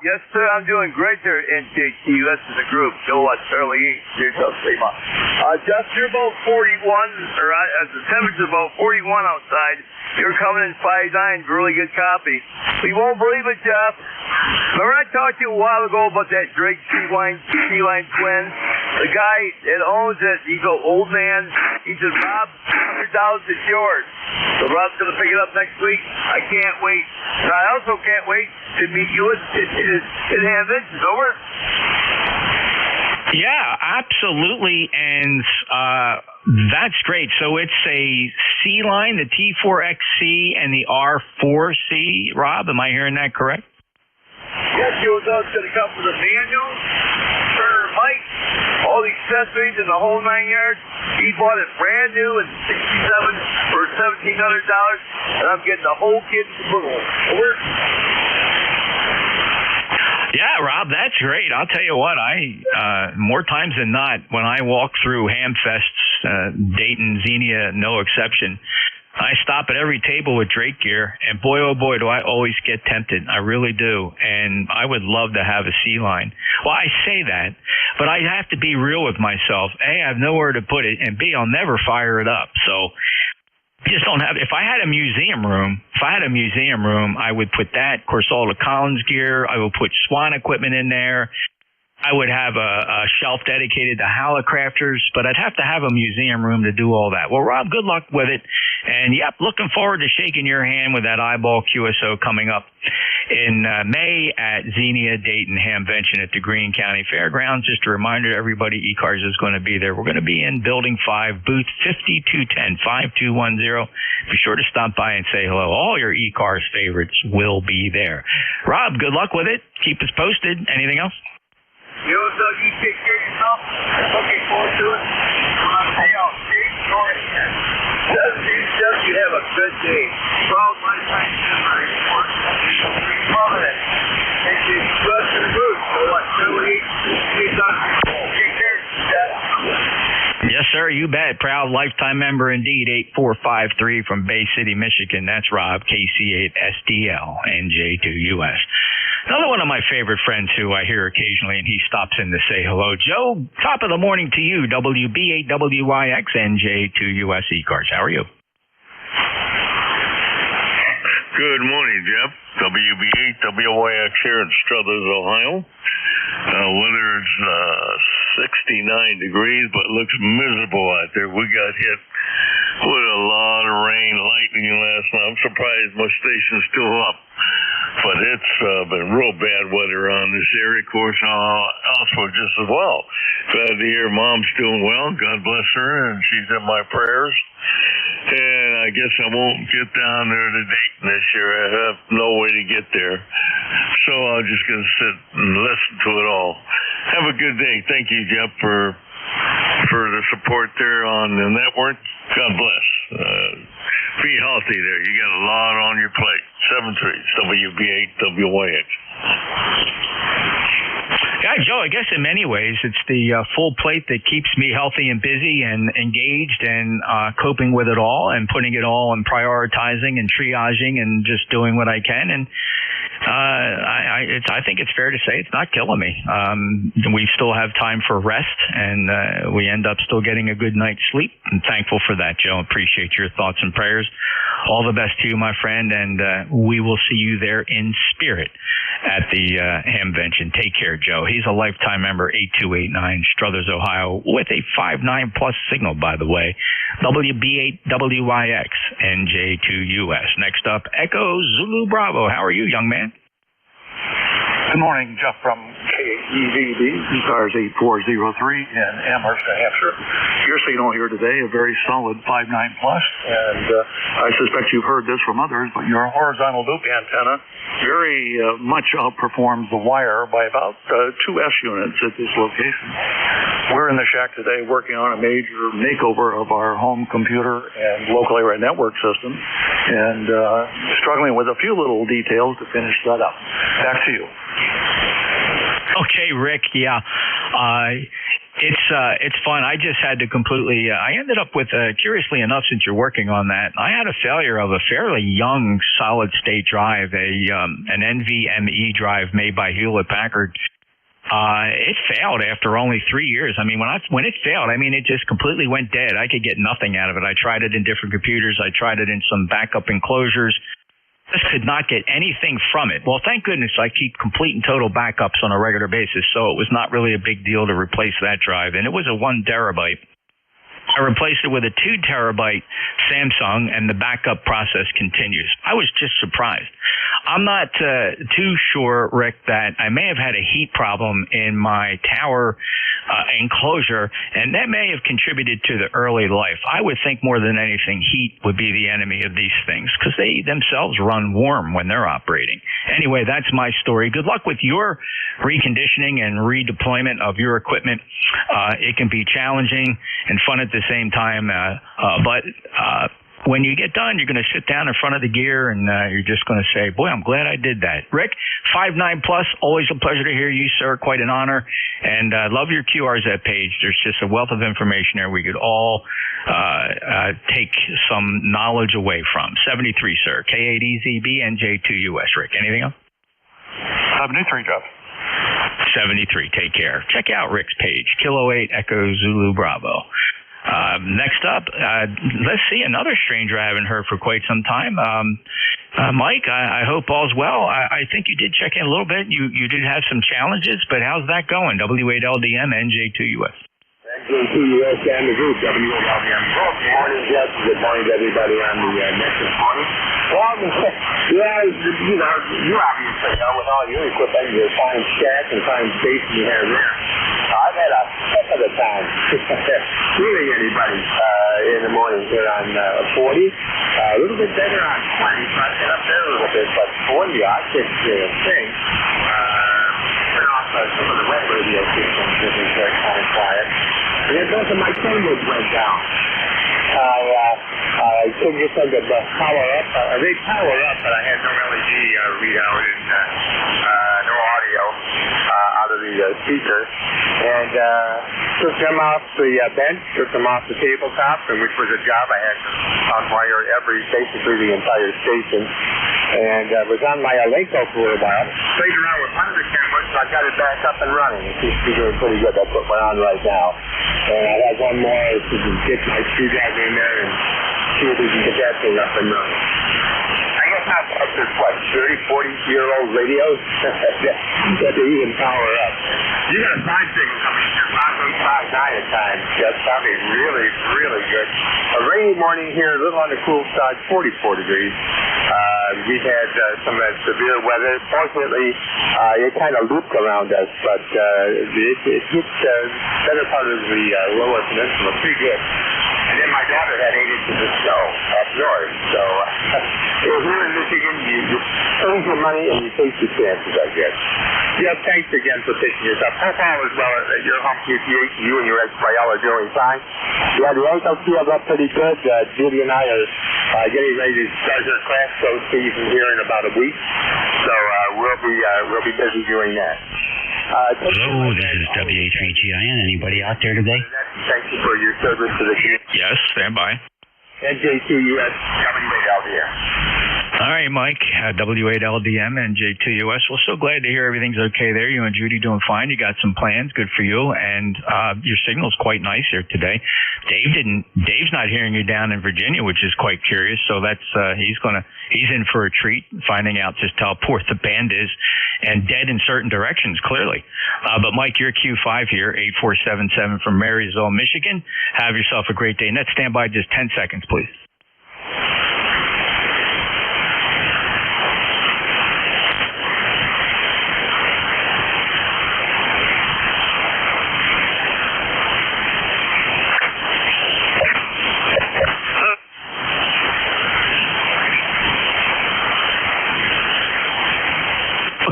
J: Yes, sir. I'm doing great there, NJTUS as a group. Kilo Charlie 8 Sierra Delta Lima. Just you're about 41, or the temperature's about 41 outside. You're coming in 5.9, really good copy. You won't believe it, Jeff. Remember I talked to you a while ago about that Drake T-Line twin? The guy that owns it, he's an old man. He said, Rob, $100 is yours. So Rob's going to pick it up next week. I can't wait. And I also can't wait to meet you in Hamventions. Over.
M: Yeah, absolutely, and that's great. So it's a C line, the T4XC and the R4C. Rob, am I hearing that correct?
J: Yes, he was going to come with a manual for Mike, all the accessories and the whole 9 yards. He bought it brand new in '67 for $1,700, and I'm getting the whole kit and caboodle. Over.
M: Yeah, Rob, that's great. I'll tell you what, more times than not, when I walk through Hamfests, Dayton, Xenia, no exception, I stop at every table with Drake gear, and boy, oh boy, do I always get tempted. I really do, and I would love to have a C-line. Well, I say that, but I have to be real with myself. A, I have nowhere to put it, and B, I'll never fire it up. So just don't have. If I had a museum room, I would put that. Of course, all the Collins gear. I would put Swan equipment in there. I would have a shelf dedicated to Hallicrafters, but I'd have to have a museum room to do all that. Well, Rob, good luck with it. And, yep, looking forward to shaking your hand with that eyeball QSO coming up in May at Xenia, Dayton, Hamvention at the Greene County Fairgrounds. Just a reminder to everybody, ECARS is going to be there. We're going to be in Building 5, booth 5210, 5210. Be sure to stop by and say hello. All your ECARS favorites will be there. Rob, good luck with it. Keep us posted. Anything else?
J: You take care of yourself. Looking forward to it. Stay out. Just you have a good day. Proud lifetime memory. Loving it. Thank you. Trust and root. So what? Take care.
M: Yes, sir. You bet. Proud lifetime member indeed. 8453 from Bay City, Michigan. That's Rob, KC8SDL, NJ2US. Another one of my favorite friends who I hear occasionally, and he stops in to say hello. Joe, top of the morning to you. WB8WYX, NJ2US ECARS. How are you?
G: Good morning, Jeff. WB8WYX here in Struthers, Ohio. Weather is 69 degrees, but it looks miserable out there. We got hit with a lot of rain, lightning last night. I'm surprised my station's still up. But it's been real bad weather around this area, of course, elsewhere just as well. Glad to hear Mom's doing well. God bless her, and she's in my prayers. And I guess I won't get down there to Dayton this year. I have no way to get there. So I'm just going to sit and listen to it all. Have a good day. Thank you, Jeff, for the support there on the network. God bless. Be healthy there. You got a lot on your plate. 7-3, WB8WYX.
M: Yeah, Joe, I guess in many ways it's the full plate that keeps me healthy and busy and engaged and coping with it all and putting it all and prioritizing and triaging and just doing what I can. And I think it's fair to say it's not killing me. We still have time for rest, and we end up still getting a good night's sleep. I'm thankful for that, Joe. Appreciate your thoughts and prayers. All the best to you, my friend, and we will see you there in spirit at the Hamvention. Take care, Joe. He's a lifetime member, 8289 Struthers, Ohio, with a 5.9 plus signal, by the way. WB8WYX NJ2US. Next up, Echo Zulu Bravo. How are you, young man?
U: Good morning, Jeff from KEVD, ECARS 8403 in Amherst, New Hampshire. Your signal here today, a very solid 5.9 plus, and I suspect you've heard this from others, but your horizontal loop antenna very much outperforms the wire by about 2 S units at this location. We're in the shack today working on a major makeover of our home computer and local area network system, and struggling with a few little details to finish that up. Back to you.
M: Okay, Rick. Yeah, it's fun. I just had to completely. I ended up with, curiously enough, since you're working on that, I had a failure of a fairly young solid state drive, an NVMe drive made by Hewlett Packard. It failed after only 3 years. I mean, when it failed, I mean, it just completely went dead. I could get nothing out of it. I tried it in different computers. I tried it in some backup enclosures. Just could not get anything from it. Well, thank goodness I keep complete and total backups on a regular basis, so it was not really a big deal to replace that drive. And it was a 1 terabyte. I replaced it with a 2 terabyte Samsung, and the backup process continues. I was just surprised. I'm not too sure, Rick, that I may have had a heat problem in my tower enclosure, and that may have contributed to the early life. I would think more than anything, heat would be the enemy of these things because they themselves run warm when they're operating. Anyway, that's my story. Good luck with your reconditioning and redeployment of your equipment. It can be challenging and fun at the same time, but when you get done, you're going to sit down in front of the gear and you're just going to say, boy, I'm glad I did that. Rick, 5.9 plus, always a pleasure to hear you, sir. Quite an honor. And I love your QRZ page. There's just a wealth of information there we could all take some knowledge away from. 73, sir. K8EZB NJ2US. Rick, anything else?
U: 73, Jeff.
M: 73. Take care. Check out Rick's page, Kilo 8 Echo Zulu Bravo. Next up, let's see, another stranger I haven't heard for quite some time. Mike, I hope all's well. I think you did check in a little bit. You did have some challenges, but how's that going? W8LDM, NJ2US.
R: NJ2US and the group, W8LDM. Good morning, Jeff. Good morning to everybody on the Nexus morning. Well, yeah, you obviously know with all your equipment, your fine shack and fine station you have there. I've had a heck of a time meeting anybody in the morning here on 40. A little bit better on 20, so I get up there a little bit, but 40, I can't sing. Turn off some of the web radio stations, which is kind of quiet. And then both of my cameras went down. I couldn't get them to power up. They power up, but I had no LED readout and no audio out of the speaker. And took them off the bench, took them off the tabletop, and which was a job I had to unwire basically the entire station. And was on my Alenco for a while. Played around with one of the cameras, so I got it back up and running. It seems to be doing pretty good. That's what we're on right now. And I have one more to get my screwdriver in there and see if we can get that thing up and running. I guess not up to, 30, 40-year-old radios that they even power up. You got a fine thing coming here, 5.9 at times. That's sounding really, really good. A rainy morning here, a little on the cool side, 44 degrees. We've had some severe weather. Fortunately, it kind of looped around us, but it hit the better part of the lower peninsula pretty good. And then my daughter had 8 inches of snow up north. So here in Michigan, you earn your money and you take your chances, I guess. Yeah, thanks again for picking us up. Hope all is well at your home QTH. You and your ex-Rael are doing fine. Yeah, the ankle healed up pretty good. Judy and I are getting ready to start our class season here in about a week. So we'll be busy doing that.
E: Hello, this is WA3GIN. Anybody out there today?
K: Thank you for your service to the community.
M: Yes, stand by.
K: NJ2US, WA here.
M: All right, Mike, W8LDM, NJ2US. We're so glad to hear everything's okay there. You and Judy doing fine. You got some plans. Good for you. And your signal's quite nice here today. Dave's not hearing you down in Virginia, which is quite curious. So that's he's in for a treat, finding out just how poor the band is and dead in certain directions, clearly. But Mike, you're Q5 here, 8477 from Marysville, Michigan. Have yourself a great day. Net, stand by just 10 seconds, please.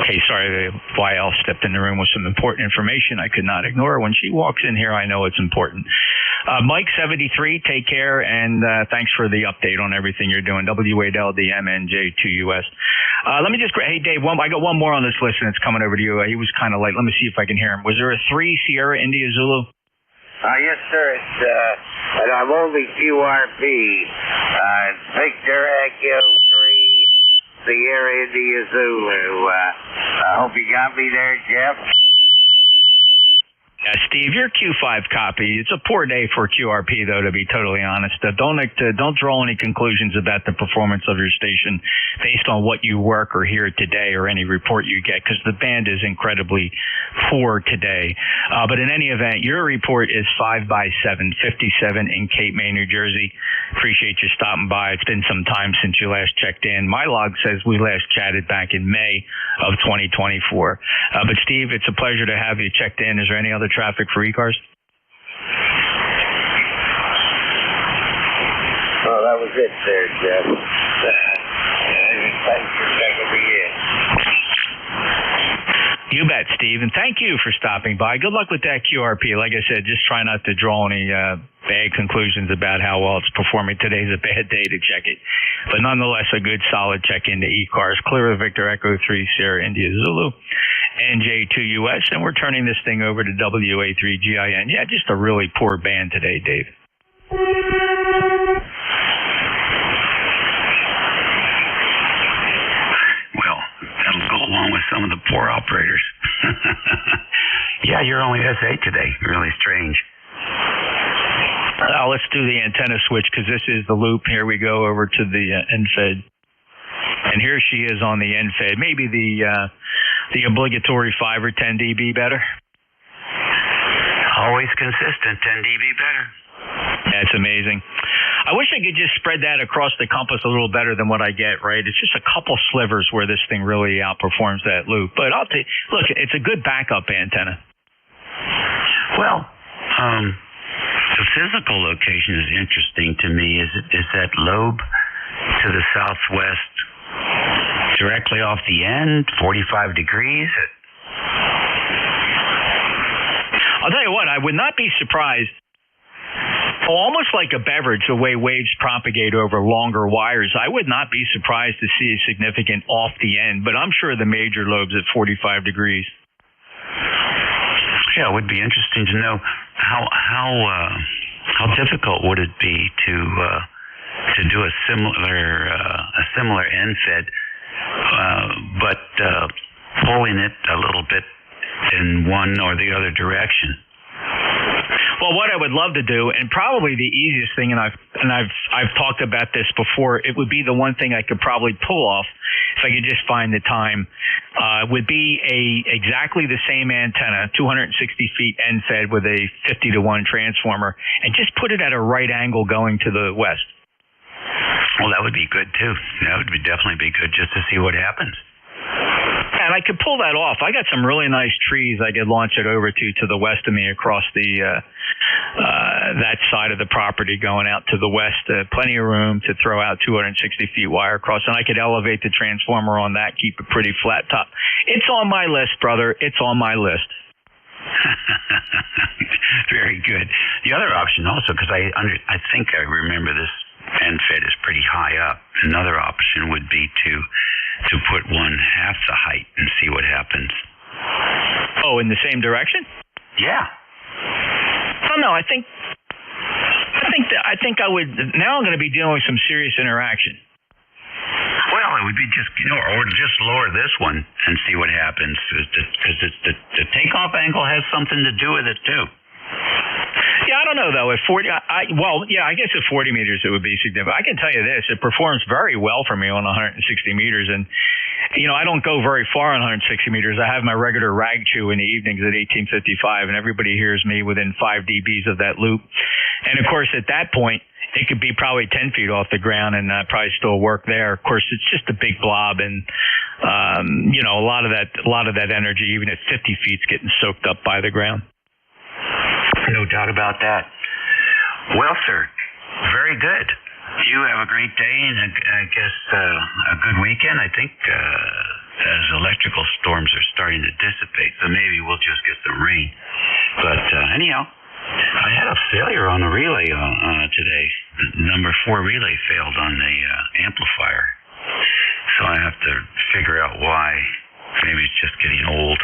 M: Okay, sorry, the YL stepped in the room with some important information I could not ignore. When she walks in here, I know it's important. Mike, 73, take care, and thanks for the update on everything you're doing. W8LDMNJ2US. Let me just, hey, Dave, I got one more on this list, and it's coming over to you. He was kind of late. Let me see if I can hear him. Was there a 3 Sierra India Zulu?
Q: Yes, sir. It's, and I'm only QRP. Victor Echo 3, Sierra India Zulu. I hope you got me there, Jeff.
M: Yeah, Steve, your Q5 copy. It's a poor day for QRP, though, to be totally honest. Don't draw any conclusions about the performance of your station based on what you work or hear today or any report you get, because the band is incredibly poor today. But in any event, your report is 5 by 757 in Cape May, New Jersey. Appreciate you stopping by. It's been some time since you last checked in. My log says we last chatted back in May of 2024. But Steve, it's a pleasure to have you checked in. Is there any other traffic for ECARS?
Q: Oh, that was it there, Jeff. Thanks for checking me in.
M: You bet, Steve, and thank you for stopping by. Good luck with that QRP. Like I said, just try not to draw any bad conclusions about how well it's performing. Today's a bad day to check it. But nonetheless, a good, solid check into ECARS. Clear of Victor Echo 3, Sierra India Zulu, NJ2US, and we're turning this thing over to WA3GIN. Yeah, just a really poor band today, Dave.
E: Well, that'll go along with some of the poor operators. Yeah, you're only S8 today. Really strange.
M: Let's do the antenna switch, because this is the loop. Here we go over to the NFED. And here she is on the NFED. Maybe the obligatory 5 or 10 dB better?
E: Always consistent, 10 dB better.
M: That's amazing. I wish I could just spread that across the compass a little better than what I get, right? It's just a couple slivers where this thing really outperforms that loop. But look, it's a good backup antenna.
E: Well, the physical location is interesting to me. Is that lobe to the southwest, directly off the end, 45 degrees?
M: I'll tell you what, I would not be surprised. Almost like a beverage, the way waves propagate over longer wires, I would not be surprised to see a significant off the end, but I'm sure the major lobe's at 45 degrees.
E: Yeah, it would be interesting to know how difficult would it be to do a similar NFED, but pulling it a little bit in one or the other direction.
M: Well, what I would love to do, and probably the easiest thing, and I've talked about this before, it would be the one thing I could probably pull off if I could just find the time, would be exactly the same antenna, 260 feet NFED with a 50-to-1 transformer, and just put it at a right angle going to the west.
E: Well, that would be good too. That would definitely be good just to see what happens.
M: And I could pull that off. I got some really nice trees I could launch it over to the west of me across that side of the property going out to the west. Plenty of room to throw out 260 feet wire across, and I could elevate the transformer on that, keep it pretty flat top. It's on my list, brother. It's on my list.
E: Very good. The other option also, because I think I remember this NFED is pretty high up. Another option would be to put one half the height and see what happens.
M: Oh, in the same direction?
E: Yeah.
M: I don't know. I think I would. Now I'm going to be dealing with some serious interaction.
E: Well, it would be just, or just lower this one and see what happens, because the takeoff angle has something to do with it too.
M: Yeah, I don't know though. At 40, I guess at 40 meters it would be significant. I can tell you this: it performs very well for me on 160 meters, and I don't go very far on 160 meters. I have my regular rag chew in the evenings at 1855, and everybody hears me within 5 dBs of that loop. And of course, at that point, it could be probably 10 feet off the ground and probably still work there. Of course, it's just a big blob, and a lot of that energy, even at 50 feet, is getting soaked up by the ground.
E: No doubt about that. Well, sir, very good. You have a great day, and I guess a good weekend. I think as electrical storms are starting to dissipate, so maybe we'll just get some rain. But anyhow, I had a failure on the relay today. Number 4 relay failed on the amplifier, so I have to figure out why. Maybe it's just getting old.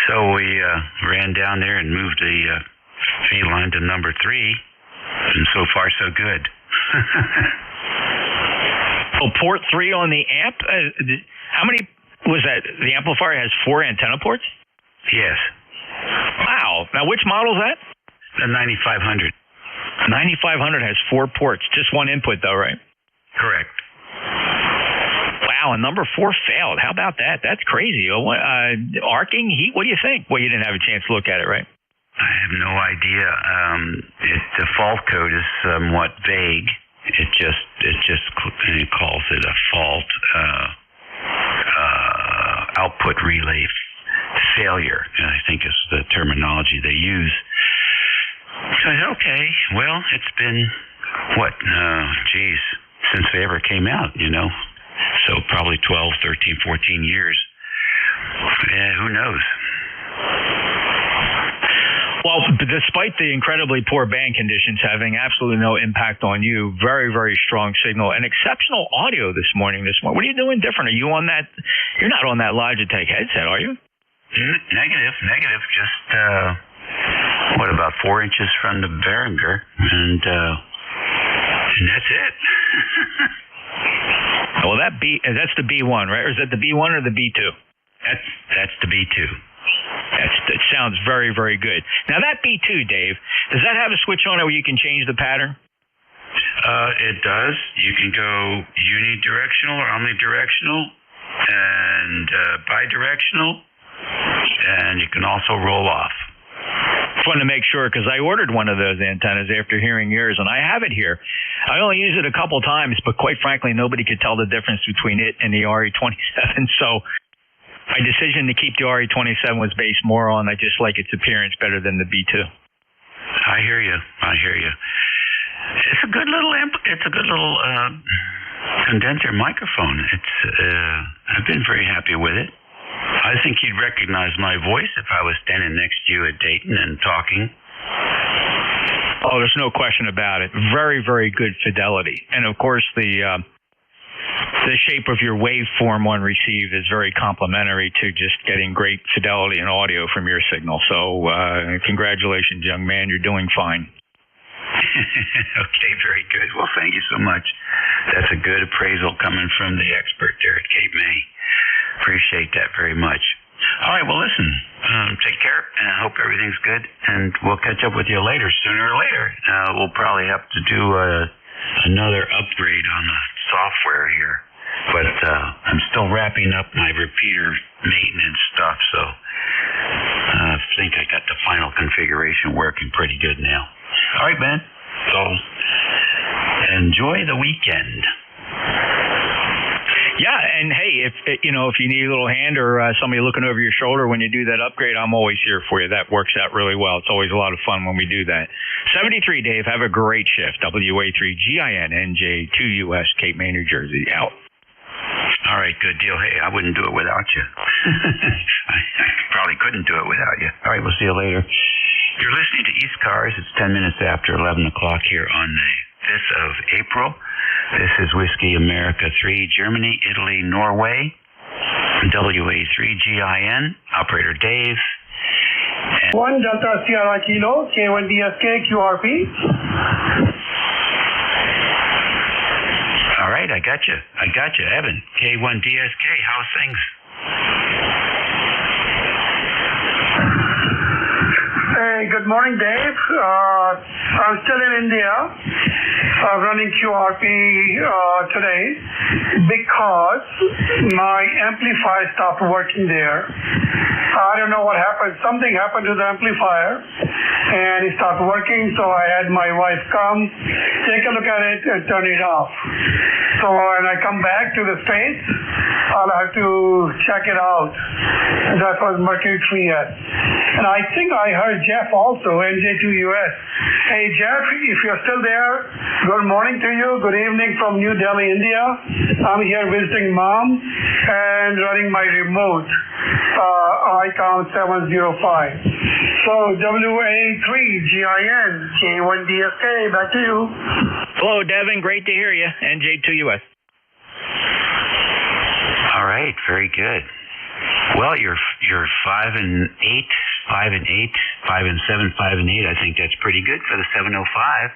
E: So we ran down there and moved the feed line to number 3, and so far so good.
M: Oh, port 3 on the amp? How many was that? The amplifier has 4 antenna ports?
E: Yes.
M: Wow. Now, which model is that?
E: The 9500.
M: 9500 has 4 ports. Just one input, though, right?
E: Correct.
M: Wow, and number 4 failed. How about that? That's crazy. Arcing, heat, what do you think? Well, you didn't have a chance to look at it, right?
E: I have no idea. The fault code is somewhat vague. It just calls it a fault output relay failure, I think is the terminology they use. So I said, okay, well, it's been since they ever came out, so probably 12, 13, 14 years. Yeah, who knows?
M: Well, despite the incredibly poor band conditions having absolutely no impact on you, very, very strong signal and exceptional audio this morning. What are you doing different? Are you on that? You're not on that Logitech headset, are you?
E: Negative. Just, about 4 inches from the Behringer, and that's it.
M: Well, that's the B1, right? Or is that the B1 or the B2?
E: That's the B2.
M: That sounds very, very good. Now, that B2, Dave, does that have a switch on it where you can change the pattern?
E: It does. You can go unidirectional or omnidirectional and bidirectional, and you can also roll off.
M: I wanted to make sure, because I ordered one of those antennas after hearing yours, and I have it here. I only used it a couple times, but quite frankly, nobody could tell the difference between it and the RE27, so my decision to keep the RE27 was based more on I just like its appearance better than the B2.
E: I hear you. It's a good little condenser microphone. I've been very happy with it. I think you'd recognize my voice if I was standing next to you at Dayton and talking.
M: Oh, there's no question about it. Very, very good fidelity. And of course, the shape of your waveform on receive is very complimentary to just getting great fidelity and audio from your signal. So congratulations, young man. You're doing fine.
E: Okay, very good. Well, thank you so much. That's a good appraisal coming from the expert there at Cape May. Appreciate that very much. All right, well, listen, take care, and I hope everything's good, and we'll catch up with you later, sooner or later. We'll probably have to do another upgrade on the software here, but I'm still wrapping up my repeater maintenance stuff, so I think I got the final configuration working pretty good now. All right, man, so enjoy the weekend.
M: Yeah, and hey, if you need a little hand or somebody looking over your shoulder when you do that upgrade, I'm always here for you. That works out really well. It's always a lot of fun when we do that. 73, Dave, have a great shift. WA3GINNJ2US, Cape May, New Jersey, out.
E: All right, good deal. Hey, I wouldn't do it without you. I probably couldn't do it without you. All right, we'll see you later. You're listening to ECARS. It's 10 minutes after 11 o'clock here on the 5th of April. This is Whiskey America 3, Germany, Italy, Norway, WA3GIN, Operator Dave,
B: 1 Delta Sierra Kilo, K1DSK QRP.
E: All right, I got you. Evan, K1DSK, how's things?
B: Hey, good morning, Dave. I'm still in India, running QRP today because my amplifier stopped working there. I don't know what happened. Something happened to the amplifier, and it stopped working, so I had my wife come, take a look at it, and turn it off. So when I come back to the States, I'll have to check it out. And that was Mercury 3S. And I think I heard Jeff also, NJ2US. Hey, Jeff, if you're still there, good morning to you. Good evening from New Delhi, India. I'm here visiting Mom and running my remote, ICOM 705. So, WA3GIN, K1DSK, back to you.
I: Hello, Devin. Great to hear you. NJ2US.
E: All right, very good. Well, you're 5 and 8, 5 and 8, 5 and 7, 5 and 8. I think that's pretty good for the 705.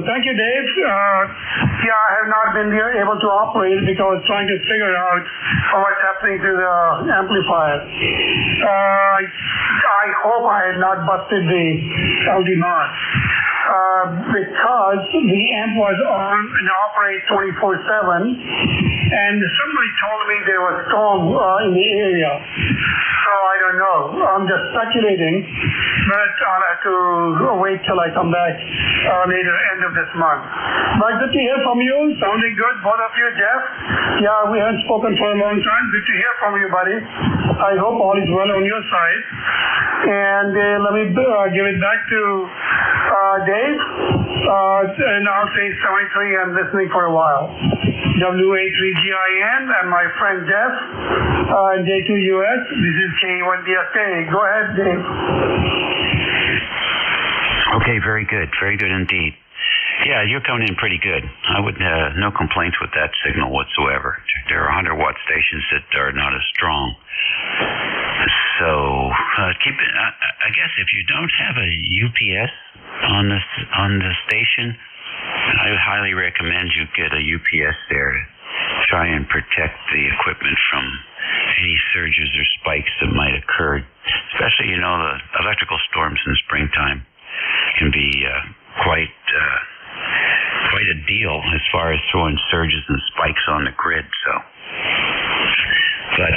B: Thank you, Dave. I have not been able to operate it because I was trying to figure out what's happening to the amplifier. I hope I had not busted the LD Mars. Because the amp was on and operates 24/7, and somebody told me there was storm in the area. So I don't know. I'm just speculating, but I'll have to wait till I come back later, end of this month. But good to hear from you. Sounding good, both of you, Jeff. Yeah, we haven't spoken for a long time. Good to hear from you, buddy. I hope all is well on your side. And let me give it back to Dave. And I'll say 73. I'm listening for a while. WA3GIN and my friend Jeff, J2US. This is K1DSK. Go ahead, Dave.
E: Okay, very good indeed. Yeah, you're coming in pretty good. I would no complaints with that signal whatsoever. There are 100-watt stations that are not as strong. So keep it. I guess if you don't have a UPS on the station, I would highly recommend you get a UPS there to try and protect the equipment from any surges or spikes that might occur. Especially, the electrical storms in springtime can be quite a deal as far as throwing surges and spikes on the grid. But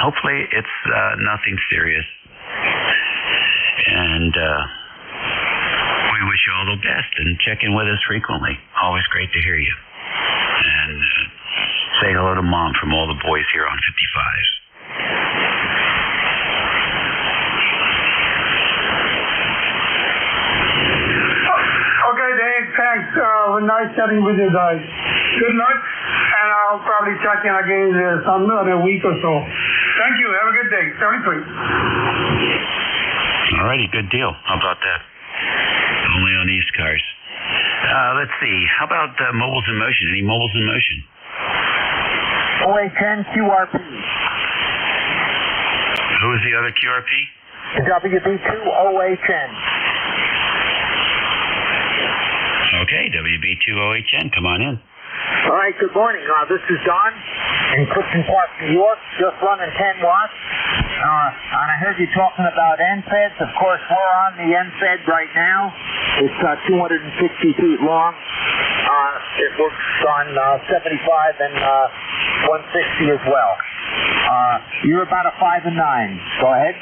E: hopefully it's nothing serious, and we wish you all the best, and check in with us frequently. Always great to hear you, and say hello to Mom from all the boys here on 55s.
B: Okay, Dave, thanks. Nice chatting with you guys. Good luck, and I'll probably check in again in a week or so. Thank you. Have a good day. 73.
E: All righty, good deal. How about that? Only on ECARS. Let's see. How about mobiles in motion? Any mobiles in motion?
W: OA10 QRP.
E: Who is the other QRP?
W: WB2 OA10.
E: Okay, WB2OHN, come on in.
W: All right, good morning. This is Don in Clifton Park, New York, just running 10 watts. And I heard you talking about NFEDs. Of course, we're on the NFED right now. It's 260 feet long. It works on 75 and 160 as well. You're about a 5 and 9. Go ahead.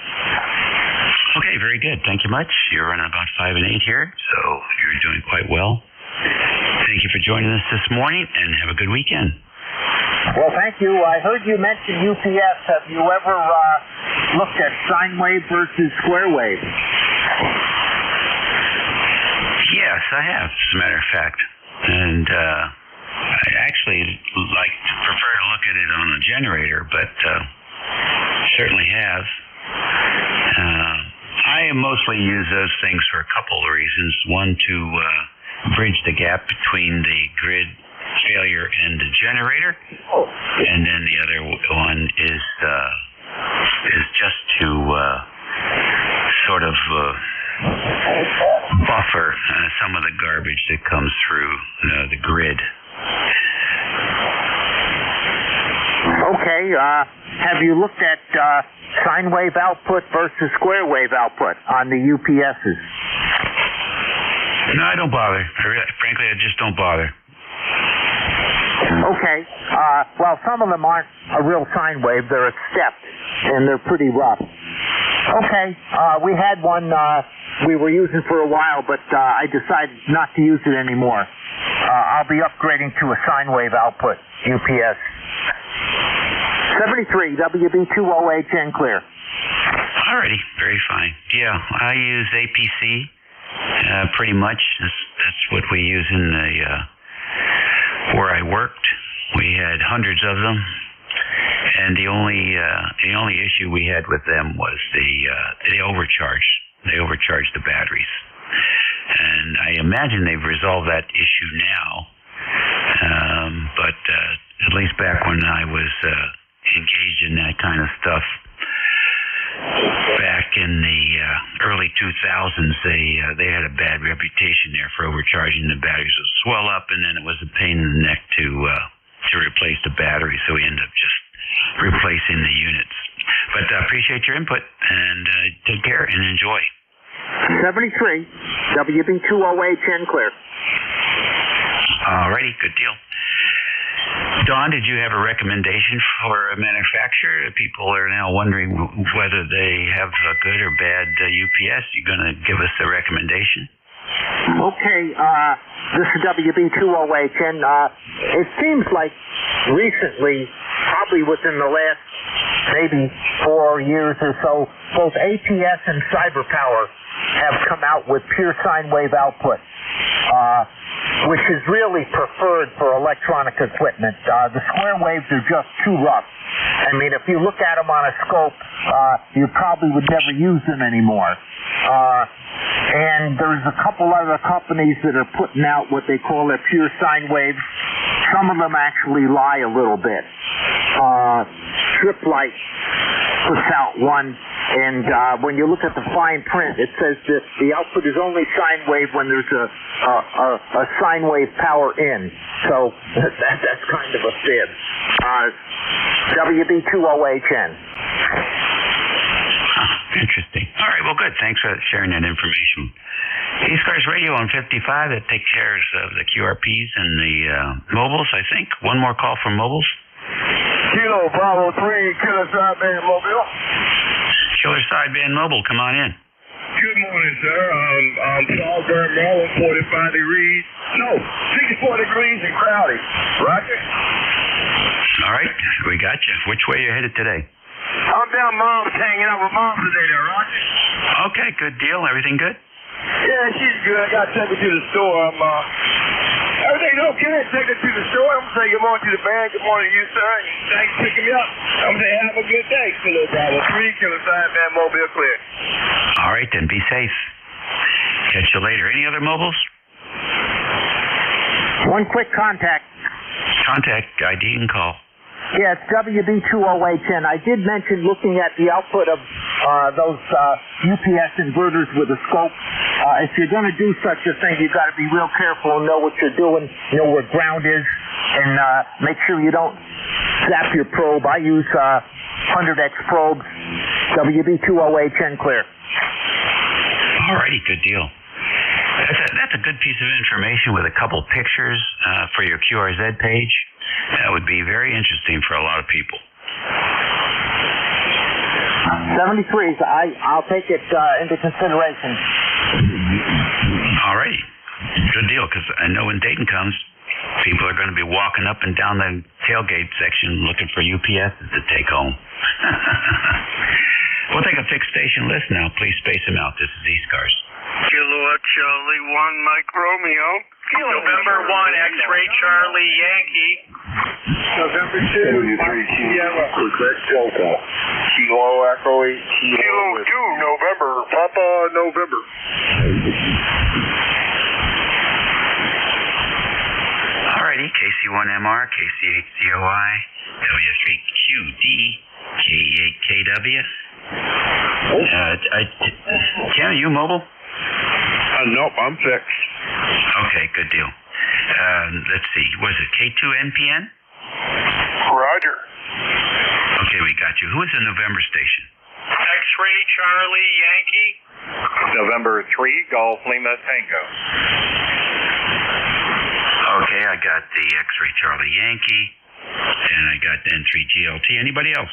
E: Okay, very good. Thank you much. You're running about 5 and 8 here, so you're doing quite well. Thank you for joining us this morning, and have a good weekend.
W: Well, thank you. I heard you mention UPS. Have you ever looked at sine wave versus square wave?
E: Yes, I have, as a matter of fact. And I actually prefer to look at it on a generator, but certainly have. I mostly use those things for a couple of reasons. One, to bridge the gap between the grid failure in the generator, and then the other one is just to sort of buffer some of the garbage that comes through the grid.
W: Okay. Have you looked at sine wave output versus square wave output on the UPSs?
E: No, I don't bother. Frankly, I just don't bother.
W: Okay. Well, some of them aren't a real sine wave. They're a step, and they're pretty rough. Okay. We had one we were using for a while, but I decided not to use it anymore. I'll be upgrading to a sine wave output UPS. 73 WB2OHN clear.
E: Alrighty, very fine. Yeah, I use APC pretty much. That's what we use in the where I worked. We had hundreds of them, and the only issue we had with them was they overcharged. They overcharged the batteries, and I imagine they've resolved that issue now. But at least back when I was engaged in that kind of stuff back in the early 2000s, they had a bad reputation there for overcharging. The batteries would swell up, and then it was a pain in the neck to replace the battery, so we ended up just replacing the units. But I appreciate your input, and take care and enjoy.
W: 73 WB2OHN clear.
E: Alrighty, good deal. Don, did you have a recommendation for a manufacturer? People are now wondering whether they have a good or bad UPS. You going to give us a recommendation?
W: Okay, this is WB2OHN. It seems like recently, probably within the last maybe 4 years or so, both APS and CyberPower have come out with pure sine wave output, which is really preferred for electronic equipment. The square waves are just too rough. I mean, if you look at them on a scope, you probably would never use them anymore. And there's a couple other companies that are putting out what they call their pure sine waves. Some of them actually lie a little bit. Triplight puts out one, and when you look at the fine print, it says that the output is only sine wave when there's a sine wave power in. So that's kind of a fib. WB2OHN.
E: Interesting. All right, well, good. Thanks for sharing that information. ECARS Radio on 55 that takes care of the QRPs and the mobiles, I think. One more call from mobiles.
J: Kilo Bravo 3, Killer Sideband Mobile.
E: Killer Sideband Mobile, come on in.
J: Good morning, sir. I'm Salisbury, Maryland, 45 degrees. No, 64 degrees and cloudy. Roger?
E: All right, we got you. Which way you headed today?
J: I'm down Mom's, hanging out with Mom today there, Roger.
E: Okay, good deal. Everything good?
J: Yeah, she's good. I got to take her to the store. Everything's okay. Take her to the store. I'm going to say good morning to the band. Good morning to you, sir. And thanks for picking me up. I'm going to say have a good day. Killer Bravo 3, Killer Sideband Mobile clear.
E: All right, then. Be safe. Catch you later. Any other mobiles?
W: One quick contact.
E: Contact, ID, and call.
W: Yeah, it's WB2OHN. I did mention looking at the output of those UPS inverters with a scope. If you're going to do such a thing, you've got to be real careful and know what you're doing, know where ground is, and make sure you don't zap your probe. I use 100X probes. WB2OHN clear.
E: Alrighty, good deal. That's a good piece of information with a couple pictures for your QRZ page. That would be very interesting for a lot of people.
W: 73s, I'll take it into consideration.
E: All righty. Good deal, because I know when Dayton comes, people are going to be walking up and down the tailgate section looking for UPSs to take home. We'll take a fixed station list now. Please space them out. This is ECARS.
J: Kilo Charlie 1, Mike Romeo.
C: November 1, X-Ray Charlie Yankee.
J: November 2, Sierra. Quebec Delta. Kilo Echo 8. Kilo 2, November. Papa November.
E: Alrighty, KC KC1MR, KC8COI, W3QD, K8KW. Ken, are you mobile?
J: Nope, I'm fixed.
E: Okay, good deal. Let's see. Was it K2NPN?
J: Roger.
E: Okay, we got you. Who is the November station?
C: X-Ray Charlie Yankee.
J: November 3, Golf Lima Tango.
E: Okay, I got the X-Ray Charlie Yankee, and I got N3GLT. Anybody else?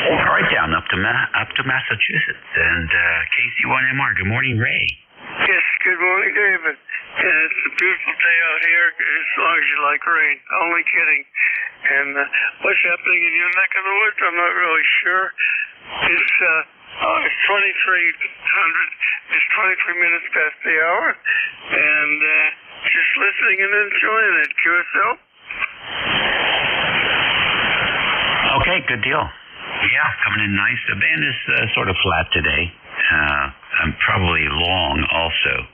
E: All right, down up to Massachusetts, and KC1MR. Good morning, Ray.
H: Yes, good morning, David. It's a beautiful day out here, as long as you like rain. Only kidding. And what's happening in your neck of the woods, I'm not really sure. It's 2300. It's 23 minutes past the hour, and just listening and enjoying it. QSL.
E: Okay, good deal. Yeah, coming in nice. The band is sort of flat today. I'm probably long also.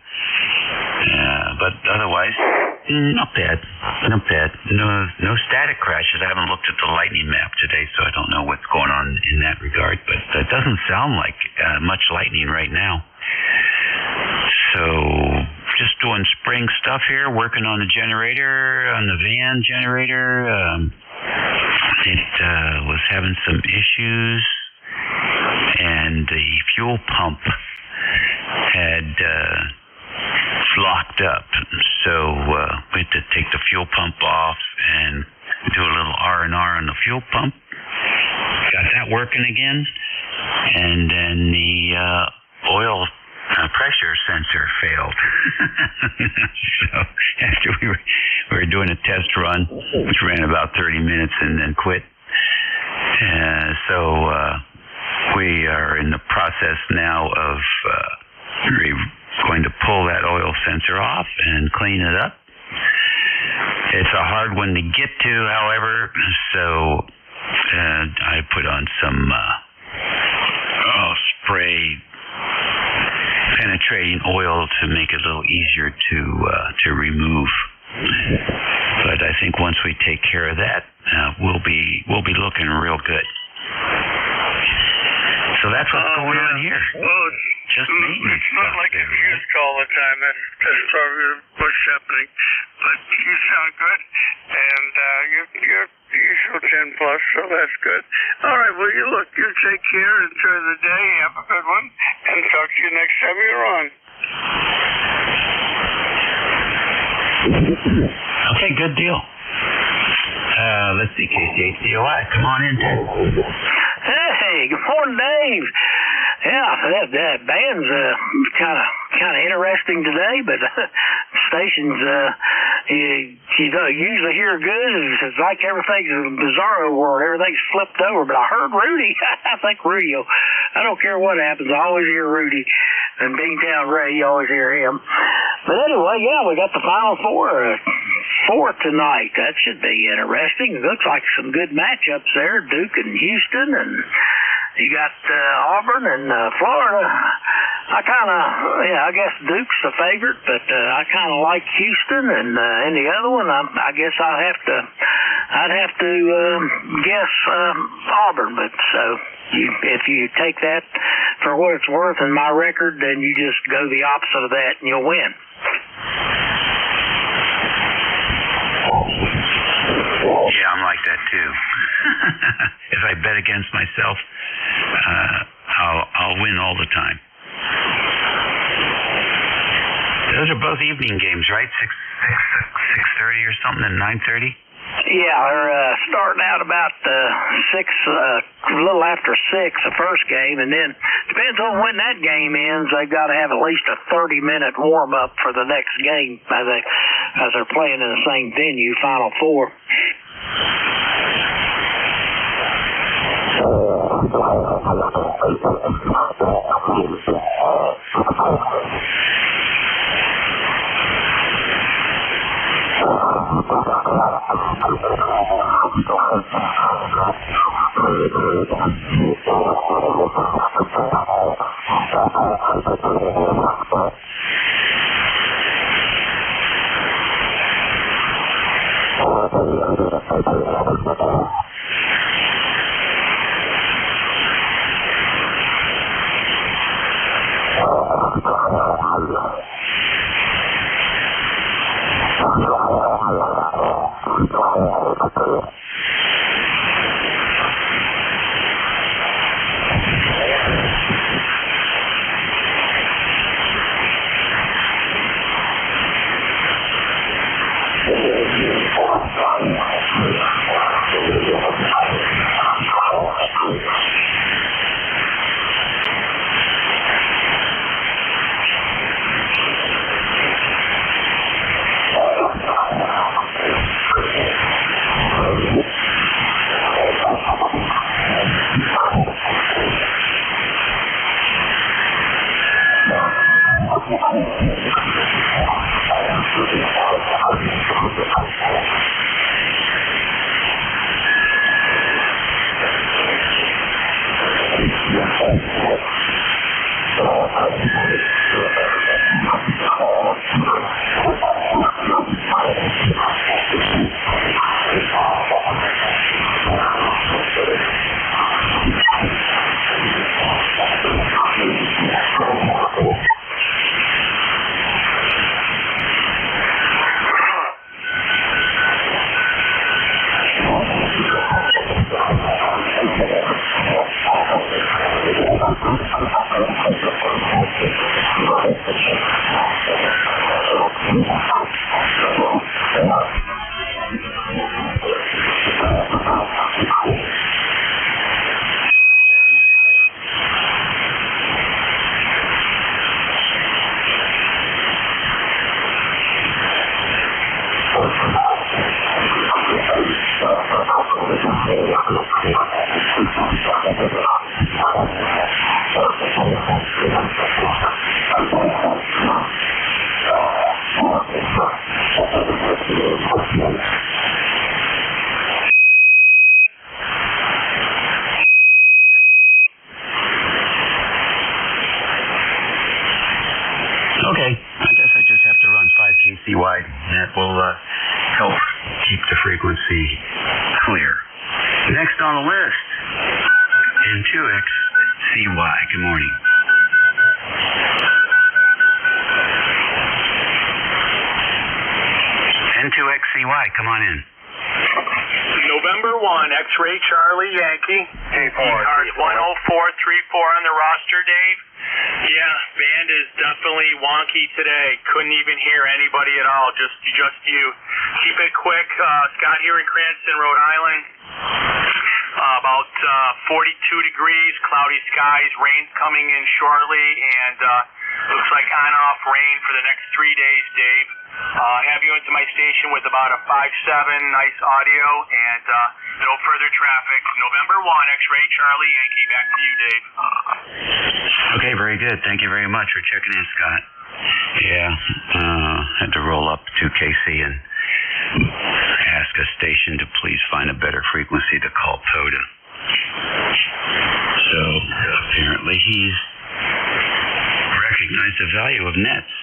E: But otherwise, not bad. Not bad. No static crashes. I haven't looked at the lightning map today, so I don't know what's going on in that regard. But it doesn't sound like much lightning right now. So just doing spring stuff here, working on the generator, on the van generator. It was having some issues, and the fuel pump had locked up. So we had to take the fuel pump off and do a little R&R on the fuel pump. Got that working again. And then the oil pressure sensor failed. So after we were doing a test run, which ran about 30 minutes and then quit. So we are in the process now of going to pull that oil sensor off and clean it up. It's a hard one to get to, however, so I put on some spray penetrating oil to make it a little easier to remove. But I think once we take care of that, we'll be looking real good. So that's what's going on here.
H: Well,
E: just maintenance.
H: It's not like it's used all the time. That's probably what's happening. But you sound good, and you're usual 10 plus, so that's good. All right, well, you take care, enjoy the day, have a good one, and talk to you next time you're on.
E: Okay, good deal. Let's see, KC8COI, come on in.
N: Hey, good morning, Dave. Yeah, that band's kind of interesting today, but stations you don't usually hear good. It's like everything's a bizarro world. Everything's flipped over. But I heard Rudy. I think Rudy. I don't care what happens. I always hear Rudy. And Beantown Ray, you always hear him. But anyway, yeah, we got the Final Four tonight. That should be interesting. It looks like some good matchups there. Duke and Houston, and you got Auburn and Florida. I guess Duke's the favorite, but I kind of like Houston, and the other one, I guess I'd have to guess Auburn. But so if you take that for what it's worth in my record, then you just go the opposite of that, and you'll win.
E: Yeah, I'm like that too. If I bet against myself, I'll win all the time. Those are both evening games, right? 6:30 or something, and 9:30.
N: Yeah, they're starting out about 6, a little after 6, the first game, and then depends on when that game ends. They've got to have at least a 30-minute warm up for the next game as they're playing in the same venue, Final Four.
E: N2XCY, good morning. N2XCY, come on in.
C: November 1, X-Ray Charlie Yankee. ECARS 10434 on the roster, Dave. Yeah, band is definitely wonky today. Couldn't even hear anybody at all, just you. Keep it quick. Scott here in Cranston, Rhode Island. About 42 degrees, cloudy skies, rain's coming in shortly, and looks like on-off rain for the next 3 days, Dave. Have you into my station with about a 5.7, nice audio, and no further traffic. November 1, X-Ray Charlie Yankee. Back to you, Dave.
E: Okay, very good. Thank you very much for checking in, Scott. Yeah, had to roll up to KC and ask a station to please find a better frequency to call POTA. So apparently he's recognized the value of nets.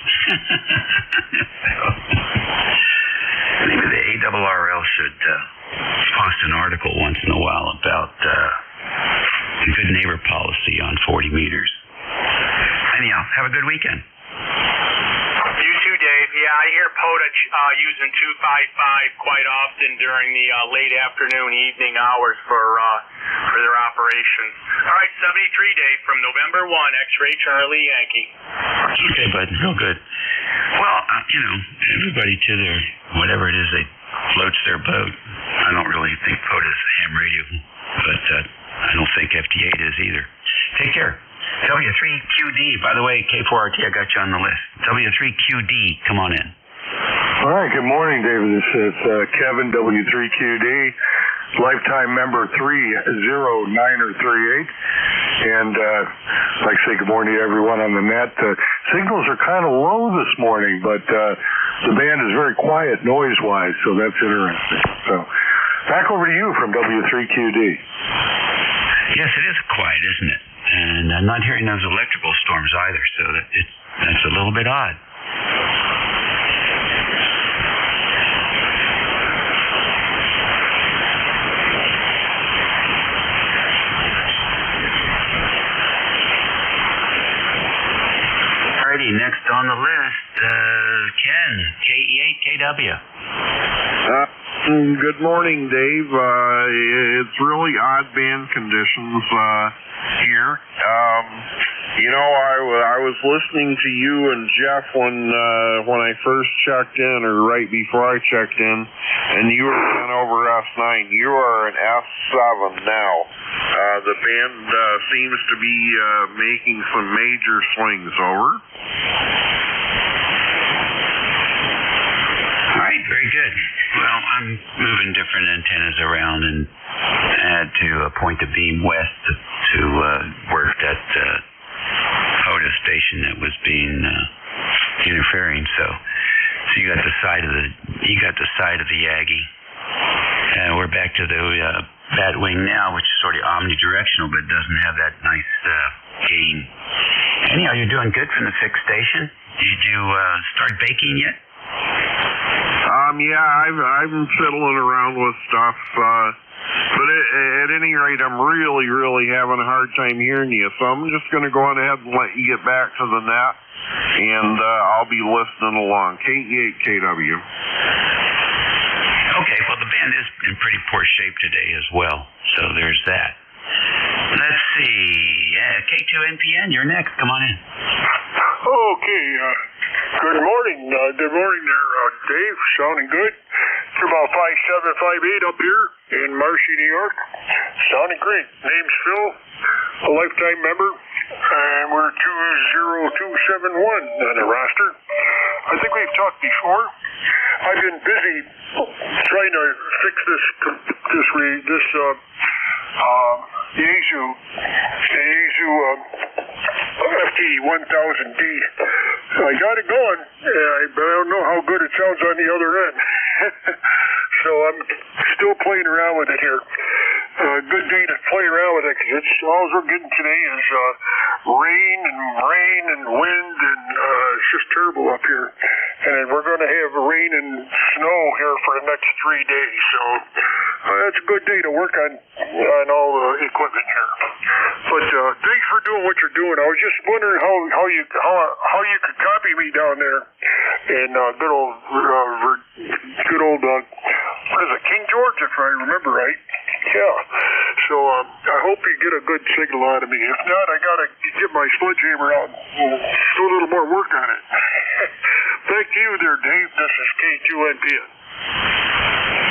E: Maybe the ARRL should post an article once in a while about good neighbor policy on 40 meters. Anyhow, have a good weekend.
C: You too, Dave. Yeah, I hear POTA using 255 quite often during the late afternoon, evening hours for their operations. All right, 73, Dave, from November 1, X-Ray Charlie Yankee.
E: Okay, bud, real good. Well, everybody to their, whatever it is they floats their boat. I don't really think POTA's ham radio, but I don't think FT8 is either. Take care. W3QD, by the way, K4RT, I got you on the list. W3QD, come on in.
J: All right, good morning, David. This is Kevin, W3QD, lifetime member 309038. And I'd like to say good morning to everyone on the net. Signals are kind of low this morning, but the band is very quiet noise-wise, so that's interesting. So back over to you from W3QD.
E: Yes, it is quiet, isn't it? And I'm not hearing those electrical storms either, so that's a little bit odd. Alrighty, next on the list, Ken, KE8KW.
O: Good morning, Dave. It's really odd band conditions here. I was listening to you and Jeff when I first checked in, or right before I checked in, and you were going over S9. You are an S7 now. The band seems to be making some major swings. Over.
E: All right, very good. Well, I'm moving different antennas around and had to point the beam west to work that POTA station that was being interfering. So you got the side of the Yagi. We're back to the bat wing now, which is sort of omnidirectional, but doesn't have that nice gain. Anyhow, you're doing good from the fixed station. Did you start baking yet?
O: Yeah, I'm fiddling around with stuff, but at any rate, I'm really, really having a hard time hearing you, so I'm just going to go on ahead and let you get back to the net, and I'll be listening along. KE8KW.
E: Okay, well, the band is in pretty poor shape today as well, so there's that. Let's see. K2NPN, you're next. Come on in.
H: Okay, good morning. Good morning there, Dave. Sounding good. It's about 5758 up here in Marcy, New York. Sounding great. Name's Phil, a lifetime member, and we're 20271 on the roster. I think we've talked before. I've been busy trying to fix this Yaesu FT1000D. I got it going, but I don't know how good it sounds on the other end. So I'm still playing around with it here. Good day to play around with it, because all we're getting today is rain and wind, and it's just terrible up here. And we're going to have rain and snow here for the next 3 days. So that's a good day to work on all the equipment here.
F: But thanks for doing what you're doing. I was just wondering how you could copy me down there in good old what is it, King George, if I remember right. Yeah. So I hope you get a good signal out of me. If not, I gotta get my sledgehammer out and do a little more work on it. Back to you there, Dave. This is K2NPN.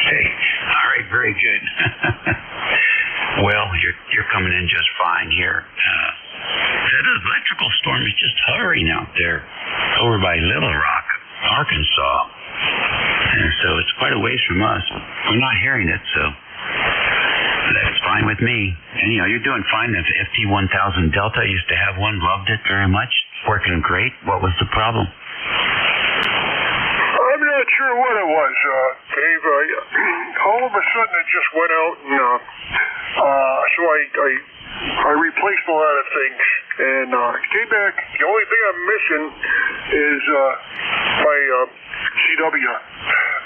E: Hey, all right, very good. Well, you're coming in just fine here. That electrical storm is just hovering out there over by Little Rock, Arkansas. And so it's quite a ways from us. We're not hearing it, so that's fine with me. And, you're doing fine. The FT1000 Delta, used to have one, loved it very much. Working great. What was the problem?
F: I'm not sure what it was, Dave. All of a sudden it just went out, and so I replaced a lot of things, and came back. The only thing I'm missing is my CW.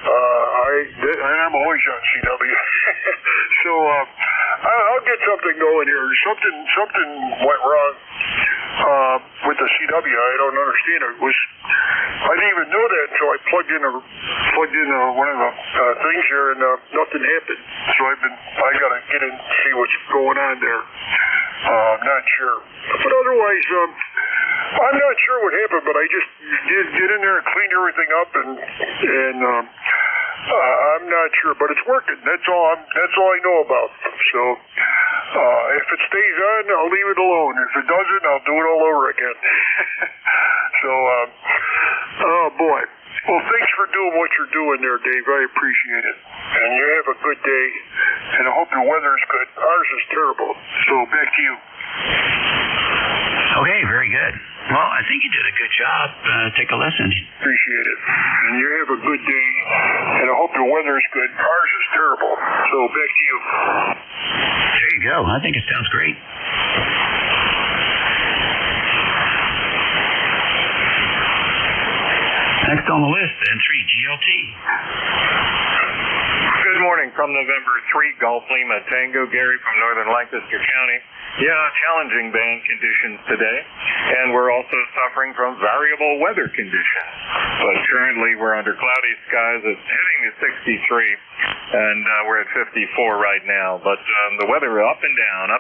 F: I'm always on CW. So I'll get something going here. Something went wrong with the CW. I don't understand it. I didn't even know that until I plugged in one of the things here, and nothing happened. So I gotta get in and see what's going on there. I'm not sure, but otherwise, I'm not sure what happened. But I just get in there and cleaned everything up, and I'm not sure, but it's working. That's all I know about. So if it stays on, I'll leave it alone. If it doesn't, I'll do it all over again. So, oh boy. Well, thanks for doing what you're doing there, Dave. I appreciate it. And you have a good day, and I hope your weather is good. Ours is terrible. So back to you.
E: Okay, very good. Well, I think you did a good job. Take a listen.
F: Appreciate it. And you have a good day, and I hope your weather is good. Ours is terrible. So back to you.
E: There you go. I think it sounds great. Next on the list, N3 GLT.
P: Good morning from November 3, Golf Lima Tango, Gary from northern Lancaster County. Yeah, challenging band conditions today, and we're also suffering from variable weather conditions. But currently we're under cloudy skies. It's heading to 63, and we're at 54 right now. But the weather up and down.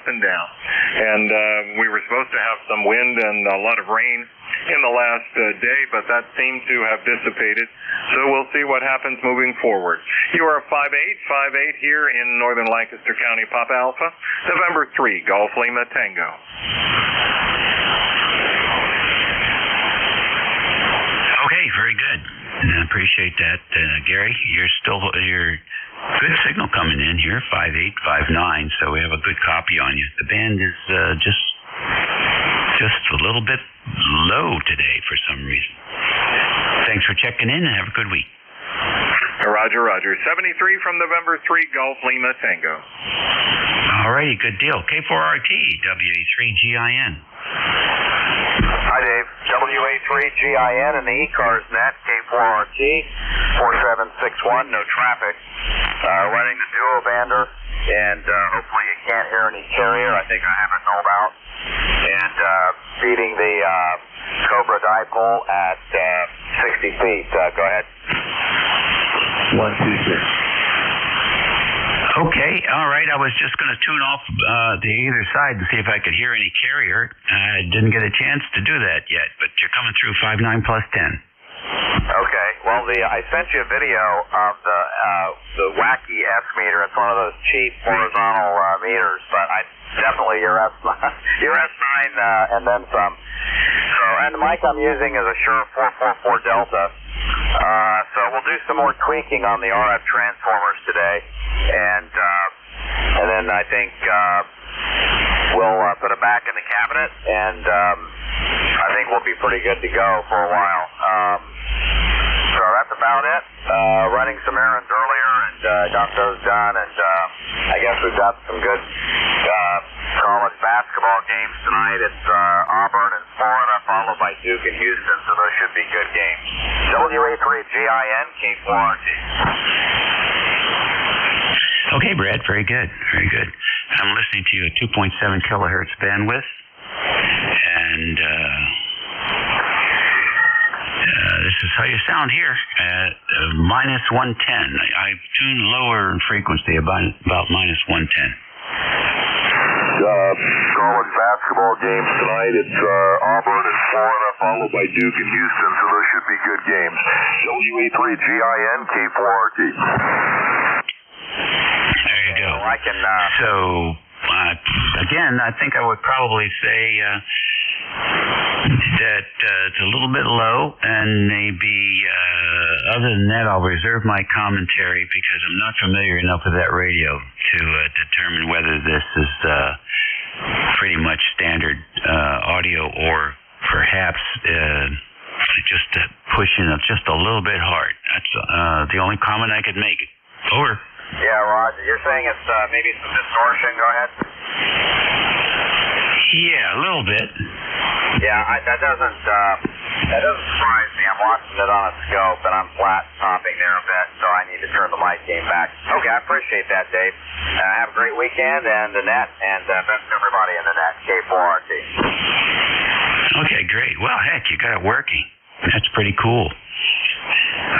P: And we were supposed to have some wind and a lot of rain in the last day, but that seemed to have dissipated. So we'll see what happens moving forward. You are 5-8 here in northern Lancaster County, Papa Alpha. November 3, Golf Lima Tango.
E: Okay, very good. I appreciate that, Gary. You're good signal coming in here, 5859. So we have a good copy on you. The band is just a little bit low today for some reason. Thanks for checking in, and have a good week.
P: Roger. 73 from November 3, Golf Lima Tango.
E: All righty, good deal. K4RT, WA3GIN.
T: Hi, Dave. WA3GIN and the ECARS net, K4RT, 4761, no traffic. Running the duo bander, and hopefully you can't hear any carrier. I think I have it nulled out. And feeding the Cobra dipole at 60 feet. Go ahead. 126.
E: Okay, all right. I was just going to tune off the either side to see if I could hear any carrier. I didn't get a chance to do that yet, but you're coming through 59 plus 10.
T: Okay. Well, I sent you a video of the wacky S meter. It's one of those cheap horizontal meters, but definitely your S9 and then some. So, and the mic I'm using is a Shure 444 Delta. So we'll do some more tweaking on the RF transformers today, and then I think we'll put it back in the cabinet, and I think we'll be pretty good to go for a while. So that's about it. Running some errands earlier, and got those done, and I guess we've got some good college basketball games tonight. It's Auburn and Florida, followed by Duke and Houston, so those should be good games. WA3GIN, K4RT.
E: Okay, Brad, very good. I'm listening to you at 2.7 kilohertz bandwidth, and this is how you sound here at minus 110. I tune lower in frequency, about minus 110.
U: College basketball games tonight. It's Auburn and Florida, followed by Duke and Houston, so those should be good games. WA3GIN K4RT.
E: There you go.
T: I can.
E: So, again, I think I would probably say that it's a little bit low, and maybe other than that, I'll reserve my commentary because I'm not familiar enough with that radio to determine whether this is pretty much standard audio or perhaps just pushing it just a little bit hard. That's the only comment I could make. Over.
T: Yeah, Roger. You're saying it's maybe some distortion. Go ahead.
E: Yeah, a little bit.
T: Yeah, that doesn't surprise me. I'm watching it on a scope, and I'm flat topping there a bit, so I need to turn the mic gain back. Okay, I appreciate that, Dave. Have a great weekend, and Annette, and best to everybody in the net, K4RT.
E: Okay, great. Well, heck, you got it working. That's pretty cool.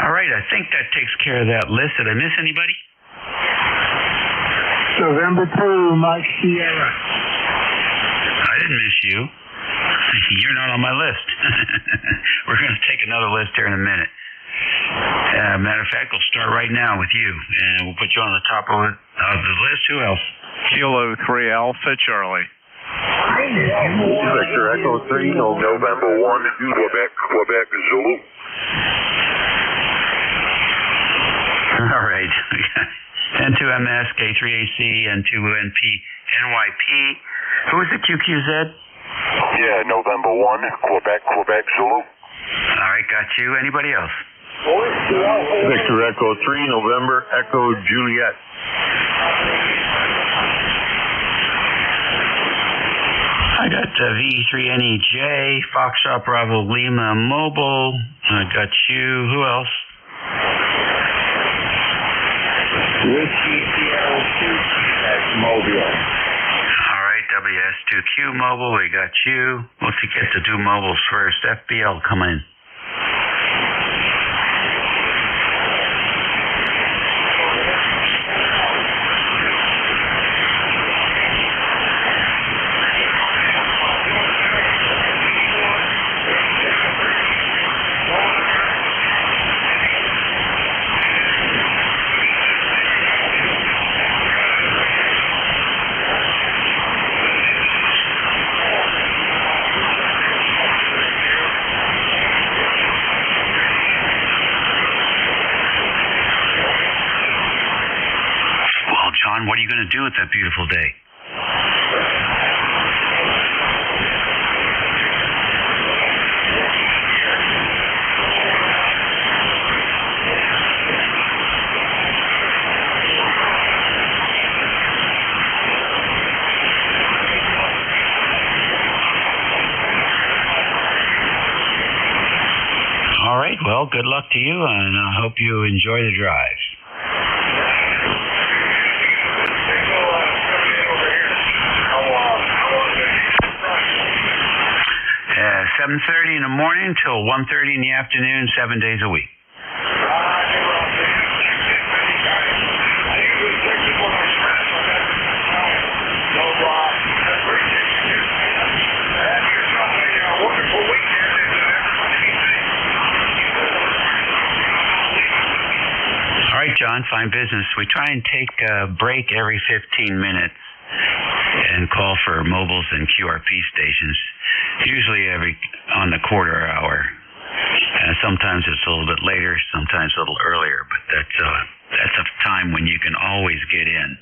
E: All right, I think that takes care of that list. Did I miss anybody?
W: November 2, Mike Sierra.
E: I didn't miss you. You're not on my list. We're going to take another list here in a minute. Matter of fact, we'll start right now with you, and we'll put you on the top of the list. Who else?
P: Kilo 3 Alpha Charlie.
U: Victor Echo 3, November 1, Quebec, Zulu.
E: All right. N2MS, K3AC, N2NP, NYP. Who is the QQZ?
U: Yeah, November 1, Quebec, Zulu.
E: All right, got you. Anybody else?
G: Victor Echo 3, November, Echo Juliet.
E: I got V3NEJ, Foxtrot Bravo Lima Mobile. I got you. Who else?
R: Whiskey Sierra 2, that's Mobile.
E: All right, WS2Q Mobile, we got you. Let's get to do mobiles first. FBL, come in. John, what are you going to do with that beautiful day? All right, well, good luck to you, and I hope you enjoy the drive. 7:30 in the morning till 1:30 in the afternoon, 7 days a week. All right, John, fine business. We try and take a break every 15 minutes and call for mobiles and QRP stations, usually on the quarter hour. Sometimes it's a little bit later, sometimes a little earlier, but that's a time when you can always get in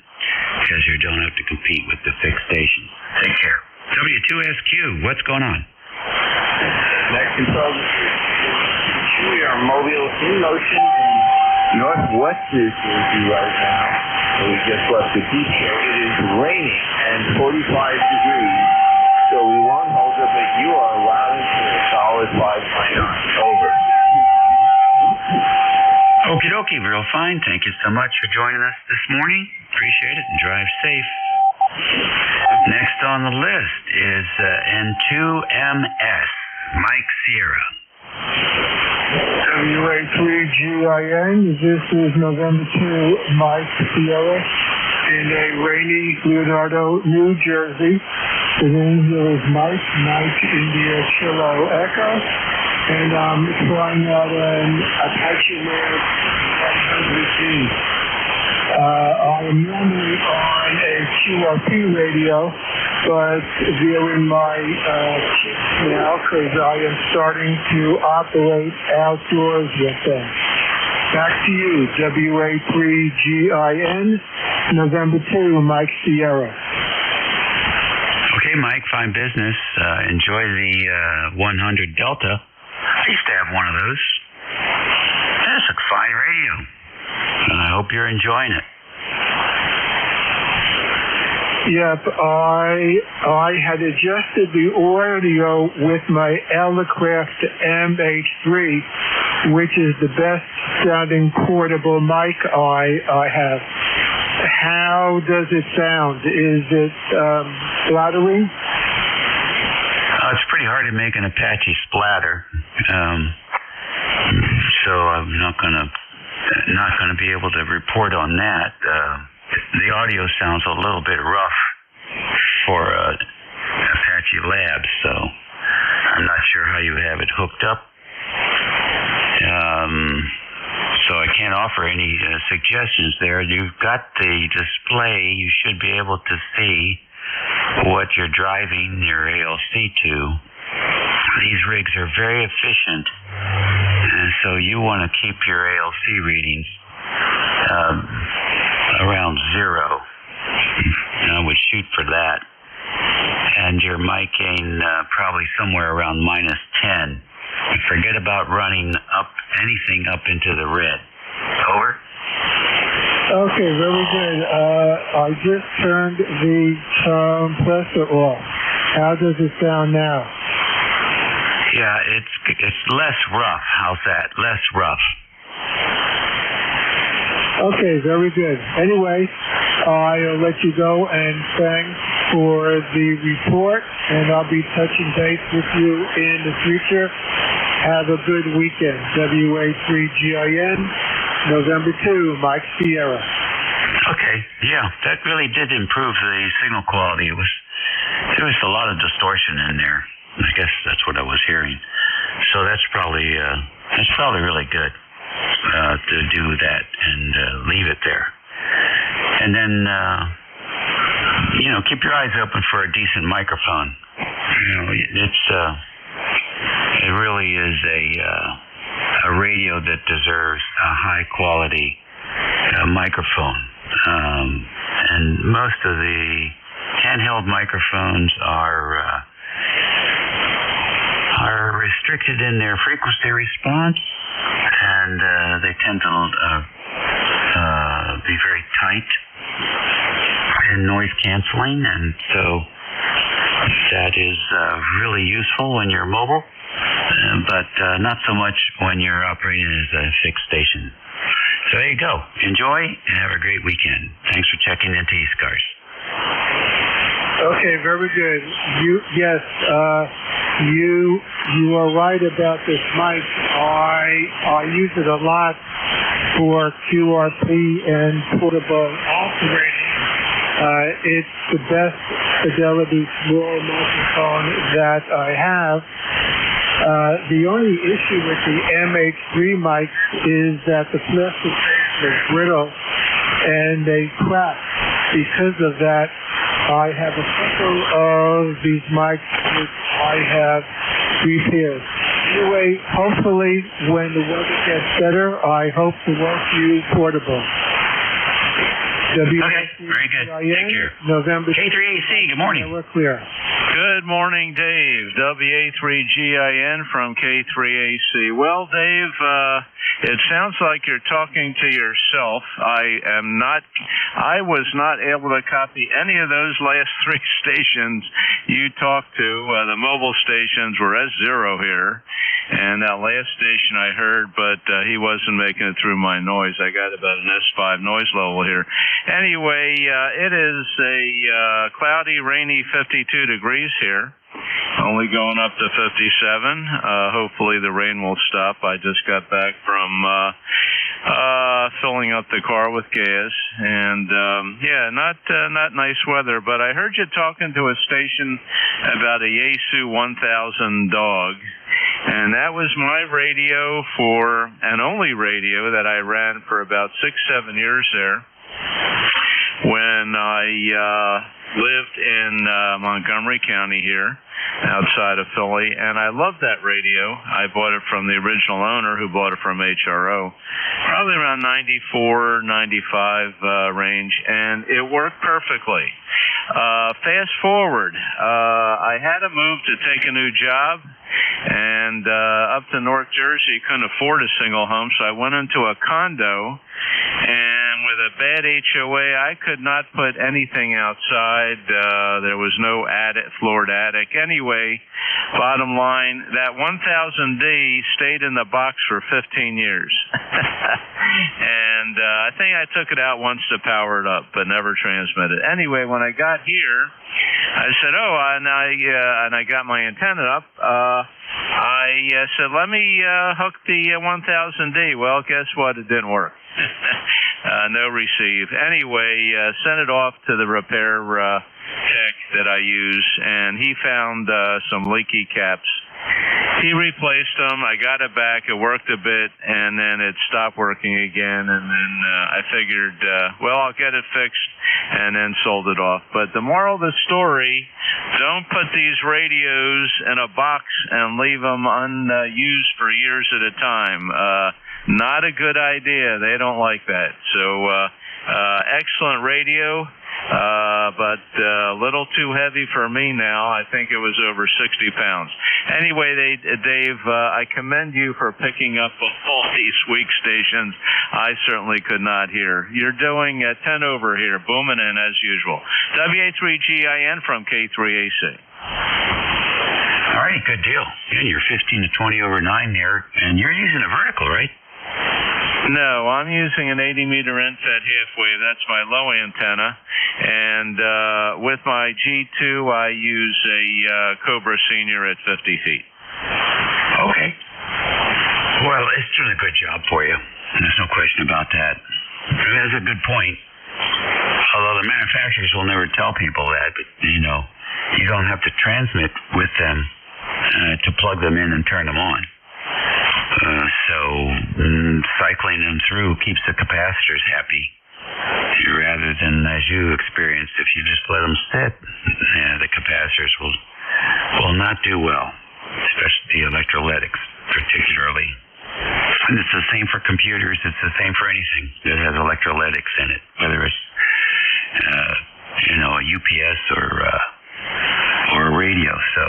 E: because you don't have to compete with the fixed stations. Take care. W2SQ, what's going on?
R: Next control, we are mobile in motion in northwest New Jersey right now. We just left the beach here. It is raining and 45 degrees, so we won't hold it, but you are loud and clear. Solid 5.9. Over.
E: Okie dokie, real fine. Thank you so much for joining us this morning. Appreciate it and drive safe. Next on the list is N2MS, Mike Sierra.
A: WA3GIN, this is November 2, Mike Sierra, in a rainy Leonardo, New Jersey. The name here is Mike India Kilo Echo, and I'm flying out an Apache Lab 100D. I am normally on a QRP radio, but they're in my chips now because I am starting to operate outdoors with them. Back to you, WA3GIN, November 2, Mike Sierra.
E: Okay, Mike, fine business. Enjoy the 100 Delta. I used to have one of those. That's a fine radio. And I hope you're enjoying it.
A: Yep, I had adjusted the audio with my Elecraft MH3, which is the best sounding portable mic I have. How does it sound? Is it flattering?
E: It's pretty hard to make an Apache splatter, so I'm not gonna be able to report on that. The audio sounds a little bit rough for Apache Labs, so I'm not sure how you have it hooked up. So I can't offer any suggestions there. You've got the display. You should be able to see what you're driving your ALC to. These rigs are very efficient, and so you want to keep your ALC readings around 0. I would shoot for that. And your mic gain probably somewhere around -10. Forget about running anything up into the red. Over.
A: Okay, very good. I just turned the compressor off. How does it sound now?
E: Yeah, it's less rough. How's that? Less rough.
A: Okay, very good. Anyway, I'll let you go, and thanks for the report, and I'll be touching base with you in the future. Have a good weekend. WA3GIN, November 2, Mike Sierra.
E: Okay, yeah, that really did improve the signal quality. There was a lot of distortion in there. I guess that's what I was hearing. So that's probably really good to do that and leave it there. And then keep your eyes open for a decent microphone. It really is a radio that deserves a high quality microphone. And most of the handheld microphones are restricted in their frequency response, and they tend to be very tight and noise canceling, and so that is really useful when you're mobile, but not so much when you're operating as a fixed station. So there you go. Enjoy and have a great weekend. Thanks for checking into ECARS.
A: Okay, very good. You are right about this mic. I use it a lot for QRP and portable operating. It's the best fidelity small microphone that I have. The only issue with the MH3 mics is that the plastic is brittle and they crack. Because of that, I have a couple of these mics which I have repaired. Anyway, hopefully when the weather gets better, I hope to work you portable.
E: Okay, very good. Take care.
A: November
E: K3AC, good morning.
A: We're clear.
L: Good morning, Dave. WA3GIN from K3AC. Well, Dave, it sounds like you're talking to yourself. I was not able to copy any of those last 3 stations you talked to. The mobile stations were S0 here. and that last station I heard, but he wasn't making it through my noise. I got about an S5 noise level here. Anyway, it is a cloudy, rainy 52 degrees here. Only going up to 57. Hopefully the rain will stop. I just got back from filling up the car with gas, and not nice weather. But I heard you talking to a station about a Yaesu 1000 dog, and that was my radio and only radio that I ran for about 6-7 years there when I lived in Montgomery County here, outside of Philly, and I loved that radio. I bought it from the original owner, who bought it from HRO, probably around 94, 95 range, and it worked perfectly. Fast forward, I had to move to take a new job, and up to North Jersey, couldn't afford a single home, so I went into a condo, and with a bad HOA, I could not put anything outside. There was no floored attic. Anyway, bottom line, that 1000D stayed in the box for 15 years. And I think I took it out once to power it up, but never transmitted. Anyway, when I got here, I said, and I got my antenna up. I said, let me hook the 1000D. Well, guess what? It didn't work. No receive. Anyway, sent it off to the repair tech that I use, and he found some leaky caps. He replaced them. I got it back. It worked a bit, and then it stopped working again. And then I figured, I'll get it fixed, and then sold it off. But the moral of the story, don't put these radios in a box and leave them unused for years at a time. Not a good idea. They don't like that. So excellent radio, but a little too heavy for me now. I think it was over 60 pounds. Anyway, Dave, I commend you for picking up all these weak stations. I certainly could not hear. You're doing 10 over here, booming in as usual. WA3GIN from K3AC.
E: All right, good deal. And you're 15 to 20 over 9 there, and you're using a vertical, right?
L: No, I'm using an 80-meter end-fed half-wave. That's my low antenna. And with my G2, I use a Cobra Senior at 50 feet.
E: Okay. Well, it's doing a good job for you. There's no question about that. That's a good point. Although the manufacturers will never tell people that, but, you don't have to transmit with them to plug them in and turn them on. So cycling them through keeps the capacitors happy, rather than, as you experienced, if you just let them sit, the capacitors will not do well, especially the electrolytics, particularly. And it's the same for computers. It's the same for anything that has electrolytics in it, whether it's a UPS or a radio. So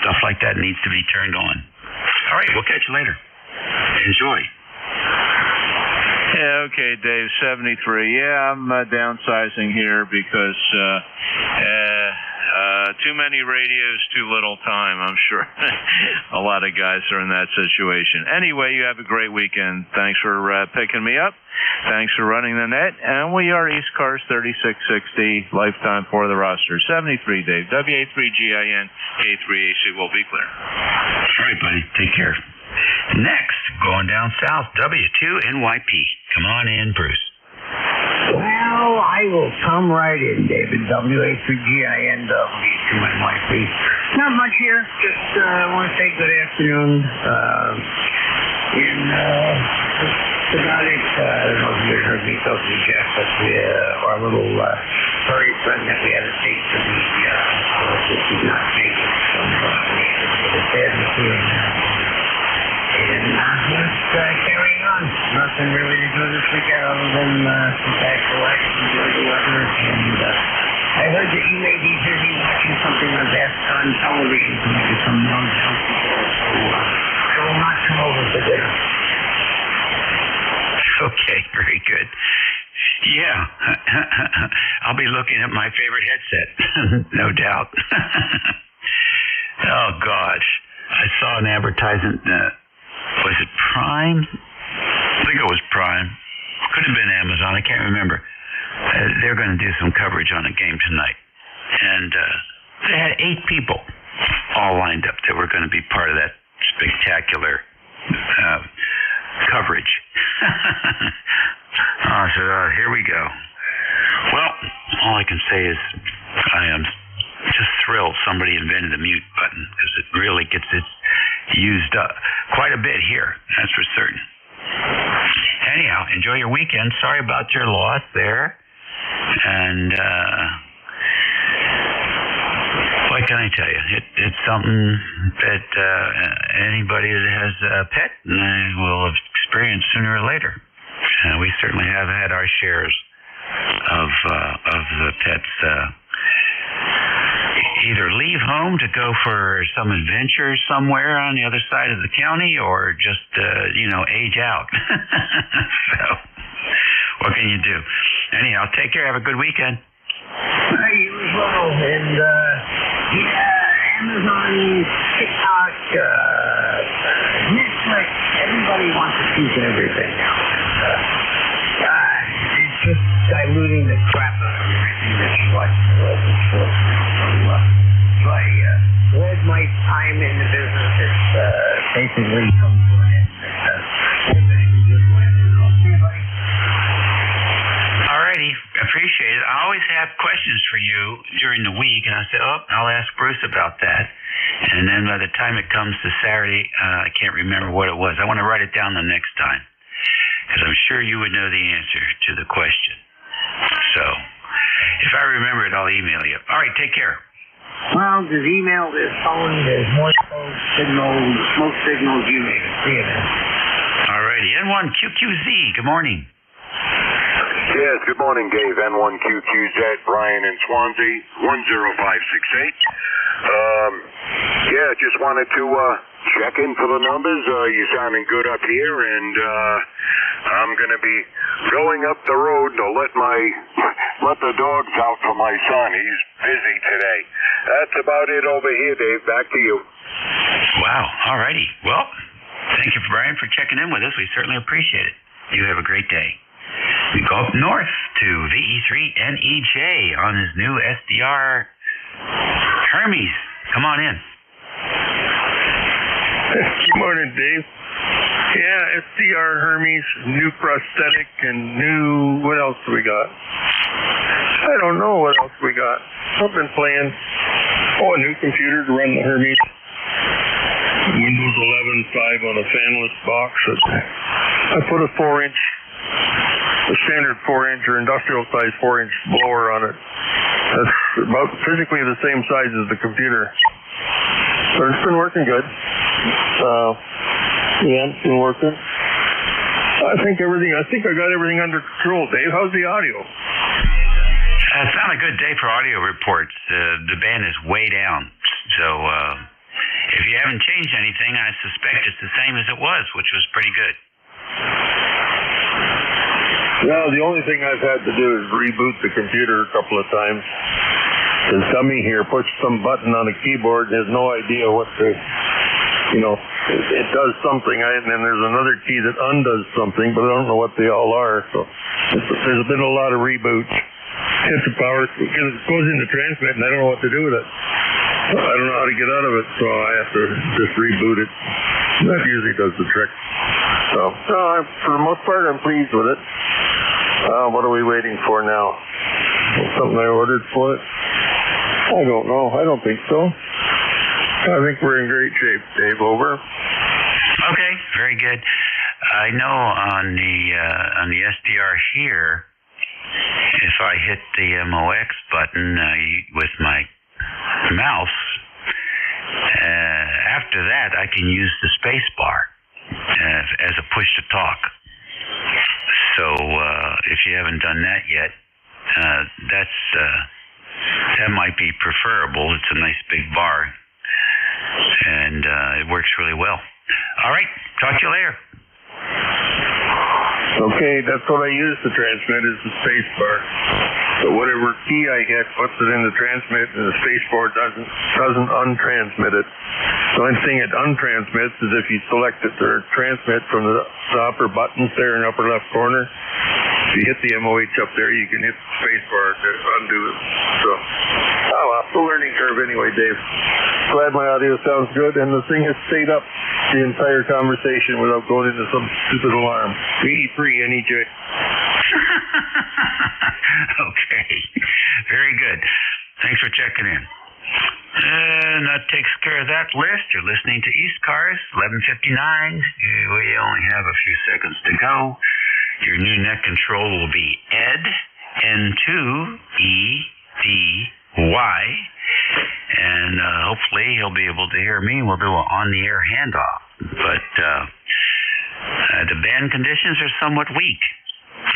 E: stuff like that needs to be turned on. All right, we'll catch you later. Enjoy.
L: Yeah, okay, Dave, 73. Yeah, I'm downsizing here because too many radios, too little time. I'm sure a lot of guys are in that situation. Anyway, you have a great weekend. Thanks for picking me up. Thanks for running the net. And we are ECARS 3660, lifetime for the roster. 73, Dave. WA3GIN, K3AC. Will be clear.
E: All right, buddy. Take care. Next, going down south, W2NYP. Come on in, Bruce.
D: Well, I will come right in, David. WA3GIN, W2NYP. Not much here. Just want to say good afternoon. That's about it. I don't know if you heard me talking to Jeff, but our little furry friend that we had to take to the did not make it. So it's sad to see him now. And just carrying on. Nothing really to do this weekend other than some back relax, enjoy the weather. And I heard that you may be busy watching something on television, maybe some young people. So I will not come over for dinner.
E: Okay, very good. Yeah, I'll be looking at my favorite headset, no doubt. Oh, gosh. I saw an advertisement. Was it Prime? I think it was Prime. Could have been Amazon. I can't remember. They're going to do some coverage on a game tonight. And they had 8 people all lined up that were going to be part of that spectacular coverage. So here we go. Well, all I can say is I am just thrilled somebody invented the mute button, because it really gets it used up quite a bit here, that's for certain. Anyhow, enjoy your weekend. Sorry about your loss there. And what can I tell you? It's something that anybody that has a pet will experience sooner or later. We certainly have had our shares of the pets either leave home to go for some adventure somewhere on the other side of the county, or just age out. So what can you do? Anyhow, take care. Have a good weekend.
Q: You as well. And Amazon, TikTok, Netflix, everybody wants to keep everything now. It's just diluting the crap out of everything that you watch the world before. So I led my time in the business. It's basically come to an end.
E: Alrighty, appreciate it. I always have questions for you during the week, and I say, I'll ask Bruce about that. And then by the time it comes to Saturday, I can't remember what it was. I want to write it down the next time, because I'm sure you would know the answer to the question. So if I remember it, I'll email you. All right, take care.
Q: Well, there's email, there's phone, there's voice signals, smoke signals, you name it. See you then.
E: Alrighty, N1QQZ, good morning.
U: Yes, good morning, Dave. N1QQZ, Brian in Swansea, 10568. Just wanted to check in for the numbers. You're sounding good up here, and I'm going to be going up the road to let the dogs out for my son. He's busy today. That's about it over here, Dave. Back to you.
E: Wow, alrighty. Well, thank you, Brian, for checking in with us. We certainly appreciate it. You have a great day. We go up north to VE3NEJ on his new SDR Hermes. Come on in.
K: Good morning, Dave. Yeah, SDR Hermes, new prosthetic, and new, what else do we got? I don't know what else we got. I've been playing. A new computer to run the Hermes. Windows 11.5 on a fanless box. I put a 4-inch, a standard 4-inch or industrial size 4-inch blower on it. That's about physically the same size as the computer. But it's been working good. It's been working. I think I got everything under control. Dave, how's the audio?
E: It's not a good day for audio reports. The band is way down. So if you haven't changed anything, I suspect it's the same as it was, which was pretty good.
K: No, the only thing I've had to do is reboot the computer a couple of times. The dummy here pushed some button on a keyboard and has no idea what to, it does something, and then there's another key that undoes something, but I don't know what they all are. So there's been a lot of reboots. Hit the power, because it goes into transmit, and I don't know what to do with it. I don't know how to get out of it, so I have to just reboot it. That usually does the trick. So, for the most part, I'm pleased with it. What are we waiting for now? Something I ordered for it? I don't know. I don't think so. I think we're in great shape, Dave. Over.
E: Okay, very good. I know on the SDR here, if I hit the MOX button with my mouse, after that I can use the space bar as a push to talk. So if you haven't done that yet, that might be preferable. It's a nice big bar, and it works really well. All right, talk to you later.
K: Okay, that's what I use to transmit is the space bar. So whatever key I hit puts it in the transmit, and the space bar doesn't untransmit it. The only thing it untransmits is if you select it or transmit from the upper buttons there in the upper left corner. If you hit the MOH up there, you can hit the space bar to undo it. So, oh well, the learning curve anyway, Dave. Glad my audio sounds good, and the thing has stayed up the entire conversation without going into some stupid alarm. VE3 NEJ.
E: Okay, very good. Thanks for checking in. And that takes care of that list. You're listening to ECARS, 11:59. We only have a few seconds to go. Your new net control will be Ed, N2EDY. And hopefully he'll be able to hear me. We'll do an on-the-air handoff. But the band conditions are somewhat weak.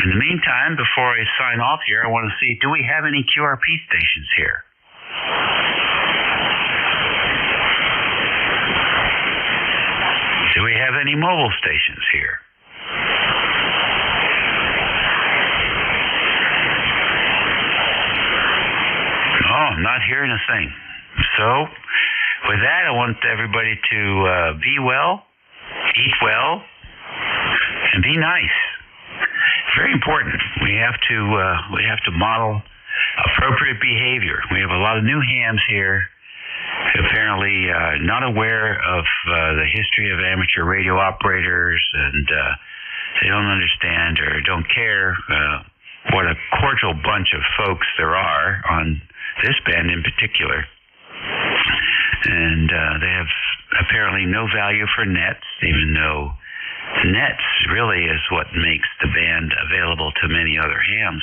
E: In the meantime, before I sign off here, I want to see, do we have any QRP stations here? Do we have any mobile stations here? Oh, I'm not hearing a thing. So, with that, I want everybody to be well, eat well, and be nice. Very important. We have to model appropriate behavior. We have a lot of new hams here, apparently not aware of the history of amateur radio operators, and they don't understand or don't care what a cordial bunch of folks there are on this band in particular. And they have apparently no value for nets, even though nets really is what makes the band available to many other hams.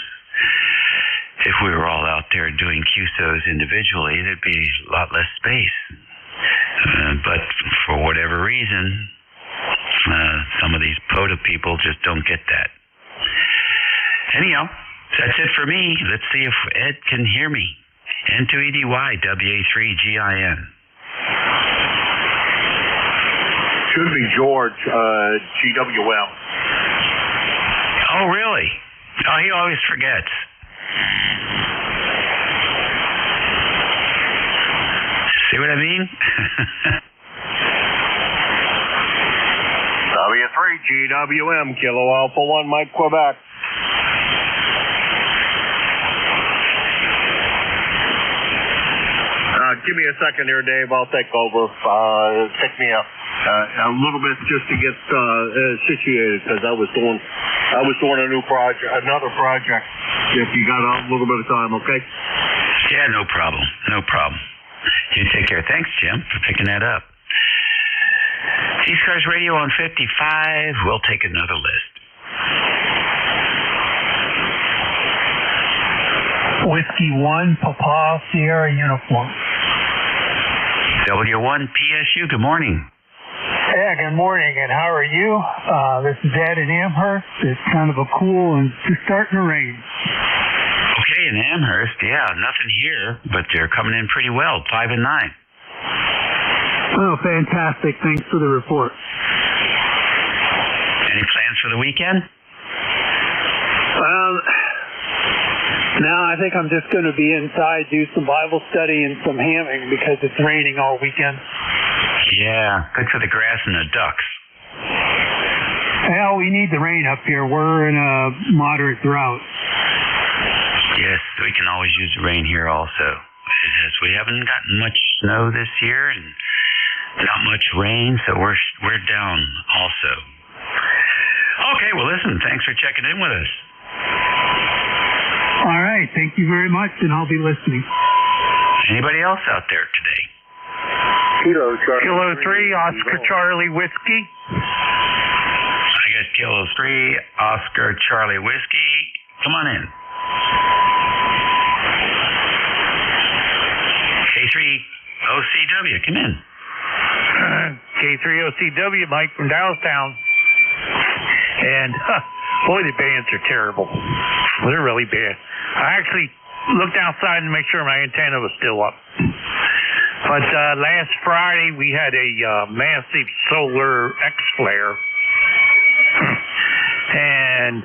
E: If we were all out there doing QSOs individually, there'd be a lot less space. But for whatever reason, some of these POTA people just don't get that. Anyhow, that's it for me. Let's see if Ed can hear me. N2EDY, WA3GIN.
K: Should be George, GWM.
E: Oh, really? Oh, he always forgets. See what I mean?
K: W3GWM, Kilo Alpha 1, Mike, Quebec. Give me a second here, Dave. I'll take over. Pick me up a little bit just to get situated, because I was doing another project. If you got a little bit of time, okay?
E: Yeah, no problem. No problem. You take care. Thanks, Jim, for picking that up. ECARS Radio on 55. We'll take another list.
M: Whiskey 1, Papa Sierra Uniform.
E: W1 PSU, good morning.
M: Yeah, good morning, and how are you? This is Ed in Amherst. It's kind of a cool and just starting to rain.
E: Okay, in Amherst, yeah, nothing here, but they're coming in pretty well, 5 and 9.
M: Oh, fantastic. Thanks for the report.
E: Any plans for the weekend?
M: No, I think I'm just going to be inside, do some Bible study and some hamming because it's raining all weekend.
E: Yeah, good for the grass and the ducks.
M: Well, we need the rain up here. We're in a moderate drought.
E: Yes, we can always use the rain here also. We haven't gotten much snow this year and not much rain, so we're down also. Okay, well, listen, thanks for checking in with us.
M: All right, thank you very much, and I'll be listening.
E: Anybody else out there today?
M: Kilo 3, Oscar Charlie Whiskey.
E: I got Kilo 3, Oscar Charlie Whiskey. Come on in. K3OCW, come in.
M: K3OCW, Mike from Downtown. And, boy, the bands are terrible. They're really bad. I actually looked outside to make sure my antenna was still up. But last Friday, we had a massive solar X-flare. And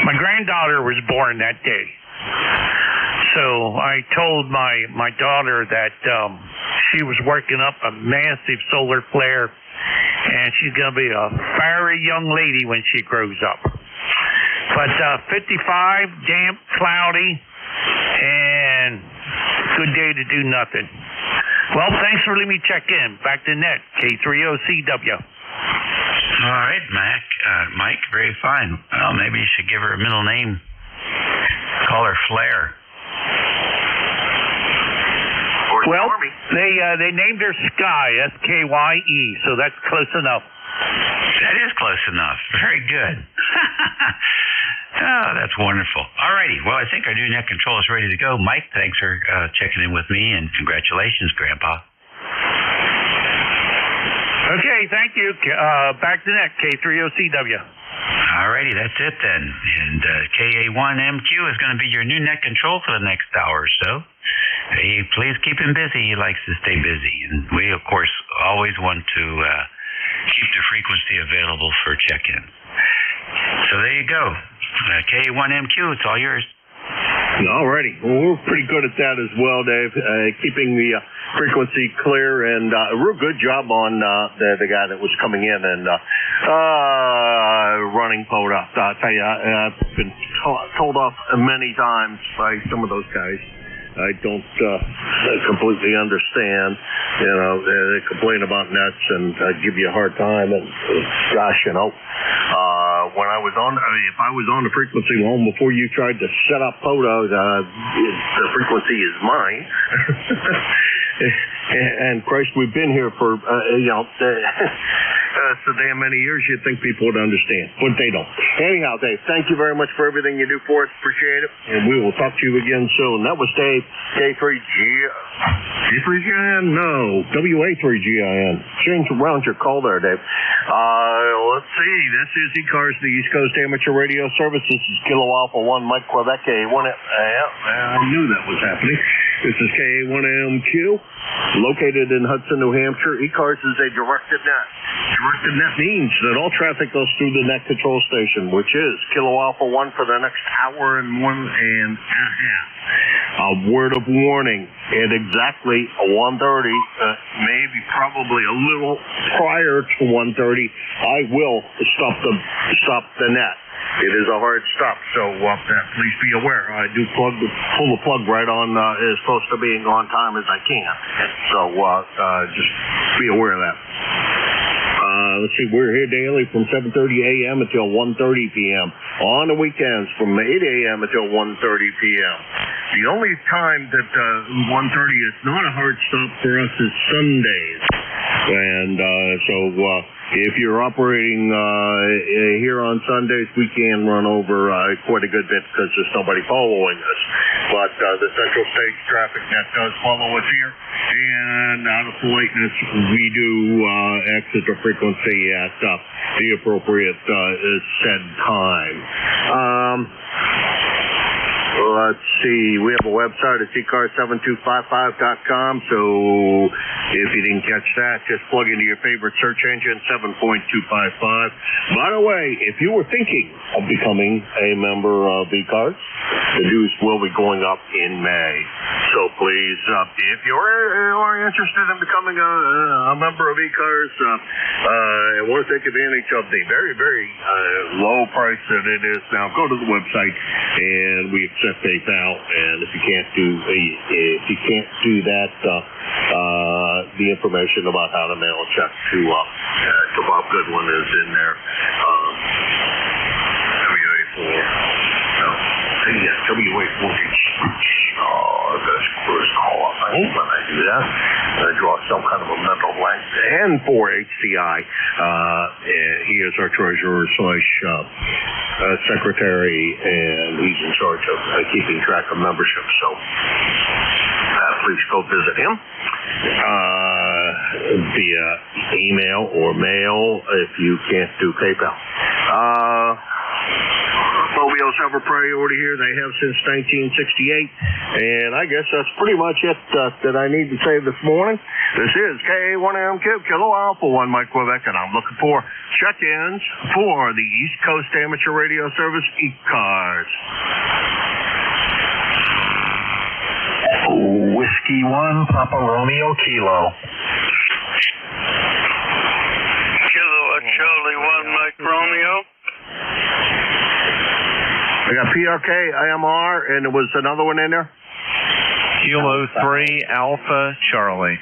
M: my granddaughter was born that day. So I told my daughter that she was working up a massive solar flare, and she's going to be a fiery young lady when she grows up. But 55, damp, cloudy, and good day to do nothing. Well, thanks for letting me check in. Back to net, K3OCW.
E: All right, Mike, very fine. Well, maybe you should give her a middle name. Call her Flair.
M: Well, they named her Sky, S-K-Y-E, so that's close enough.
E: That is close enough. Very good. Oh, that's wonderful. All righty. Well, I think our new net control is ready to go. Mike, thanks for checking in with me, and congratulations, Grandpa.
M: Okay, thank you. Back to net, K3OCW.
E: All righty, that's it then. And KA1MQ is going to be your new net control for the next hour or so. Hey, please keep him busy. He likes to stay busy. And we, of course, always want to keep the frequency available for check-in. So there you go. KA1MQ, it's all yours.
K: All righty. Well, we're pretty good at that as well, Dave, keeping the frequency clear, and a real good job on the guy that was coming in and running POTA. I'll tell you, I've been told off many times by some of those guys. I don't completely understand. You know, they complain about nets and give you a hard time. And gosh, you know, when I was on, if I was on the frequency long before you tried to set up POTA, the frequency is mine. And Christ, we've been here for so damn many years. You'd think people would understand, but they don't. Anyhow, Dave, thank you very much for everything you do for us. Appreciate it, and we will talk to you again soon. That was Dave, K3GIN. No, WA3GIN. Change around your call there, Dave. Let's see. This is ECARS, the East Coast Amateur Radio Service. This is Kilo Alpha 1, Mike Quebec, A1. I knew that was happening. This is KA1MQ, located in Hudson, New Hampshire. ECARS is a directed net. Directed net means that all traffic goes through the net control station, which is Kilo Alpha 1 for the next hour and 1.5 hours. A word of warning, at exactly 1:30, maybe probably a little prior to 1:30, I will stop the net. It is a hard stop, so please be aware. I do pull the plug right on as close to being on time as I can. So just be aware of that. Let's see, we're here daily from 7:30 a.m. until 1:30 p.m. On the weekends from 8 a.m. until 1:30 p.m. The only time that 1:30 is not a hard stop for us is Sundays. And so if you're operating here on Sundays, we can run over quite a good bit because there's nobody following us. But the Central States Traffic Net does follow us here. And out of politeness, we do exit the frequency at the appropriate said time. Let's see. We have a website at ECARS7255.com. So if you didn't catch that, just plug into your favorite search engine, 7.255. By the way, if you were thinking of becoming a member of ECARS, the dues will be going up in May. So please, if you are interested in becoming a member of ECARS and want to take advantage of the very, very low price that it is now, go to the website and we accept PayPal. And if you can't do that, the information about how to mail a check to Bob Goodwin is in there. WA4. Oh, that's first call up. When I do that, I draw some kind of a mental blank. And for HCI, he is our treasurer / secretary, and he's in charge of keeping track of membership. So please go visit him via email or mail if you can't do PayPal. Mobiles have a priority here. They have since 1968. And I guess that's pretty much it that I need to say this morning. This is KA1MQ, Kilo Alpha 1, Mike Quebec, and I'm looking for check-ins for the East Coast Amateur Radio Service, ECARS. Whiskey.
I: Yankee 1, Papa Romeo Kilo.
H: Kilo at Charlie 1, Mike Romeo.
K: I got PRK, IMR, and there was another one in there?
L: Kilo 3, Alpha Charlie.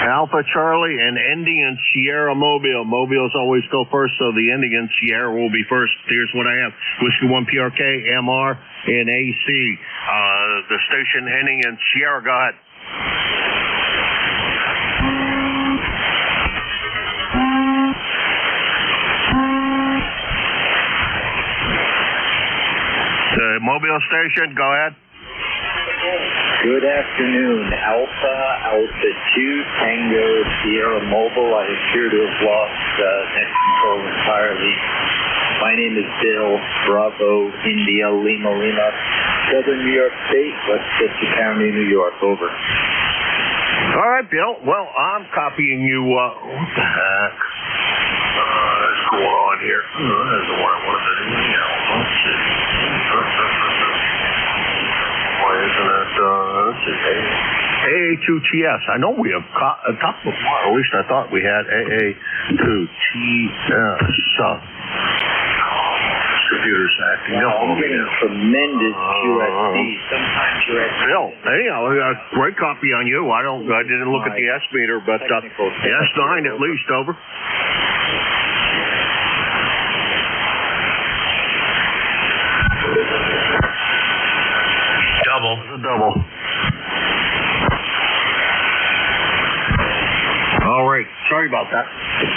K: Alpha Charlie and ending in Sierra Mobile. Mobiles always go first, so the ending in Sierra will be first. Here's what I have. Whiskey 1 PRK, MR, and AC. The station ending in Sierra, go ahead. The Mobile station, go ahead.
S: Good afternoon. Alpha 2, Tango, Sierra Mobile. I appear to have lost net control entirely. My name is Bill, Bravo, India, Lima, Southern New York State, Westchester County, New York. Over.
K: All right, Bill. Well, I'm copying you. What the heck? What's going on here? There's the one I wanted to do. Let's see. Why isn't it, let's see, AA2TS. I know we have talked before, at least I thought we had AA2TS. Computer's acting up.
S: I'm getting tremendous QSD. Sometimes you're at
K: Bill, anyhow, I got a great copy on you. I didn't look at the S meter, but the S9 at least, over.
E: Double.
K: Double. All right. Sorry about that. It's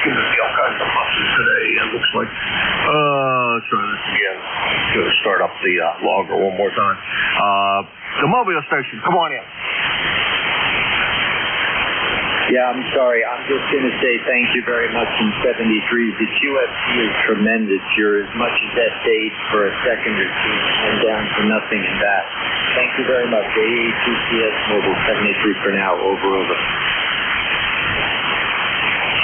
K: going to be all kinds of buses today, it looks like. Let's try this again. Going to start up the logger one more time. The Mobile station, come on in.
S: Yeah, I'm sorry. I'm just going to say thank you very much in 73. The QFC is tremendous. You're as much as S8 for a second or two and down to nothing in that. Thank you very much. AA2CS Mobile 73 for now. Over.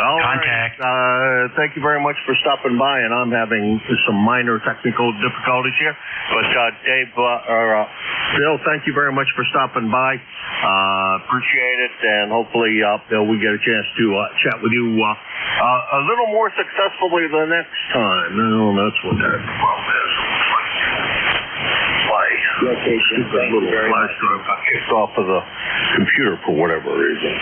K: All Contact. Right. Thank you very much for stopping by, and I'm having some minor technical difficulties here. But Dave, Bill, thank you very much for stopping by. Appreciate it, and hopefully Bill, we get a chance to chat with you a little more successfully the next time. No, that's what that problem is. My stupid little flash drive got kicked off of the computer for whatever reason.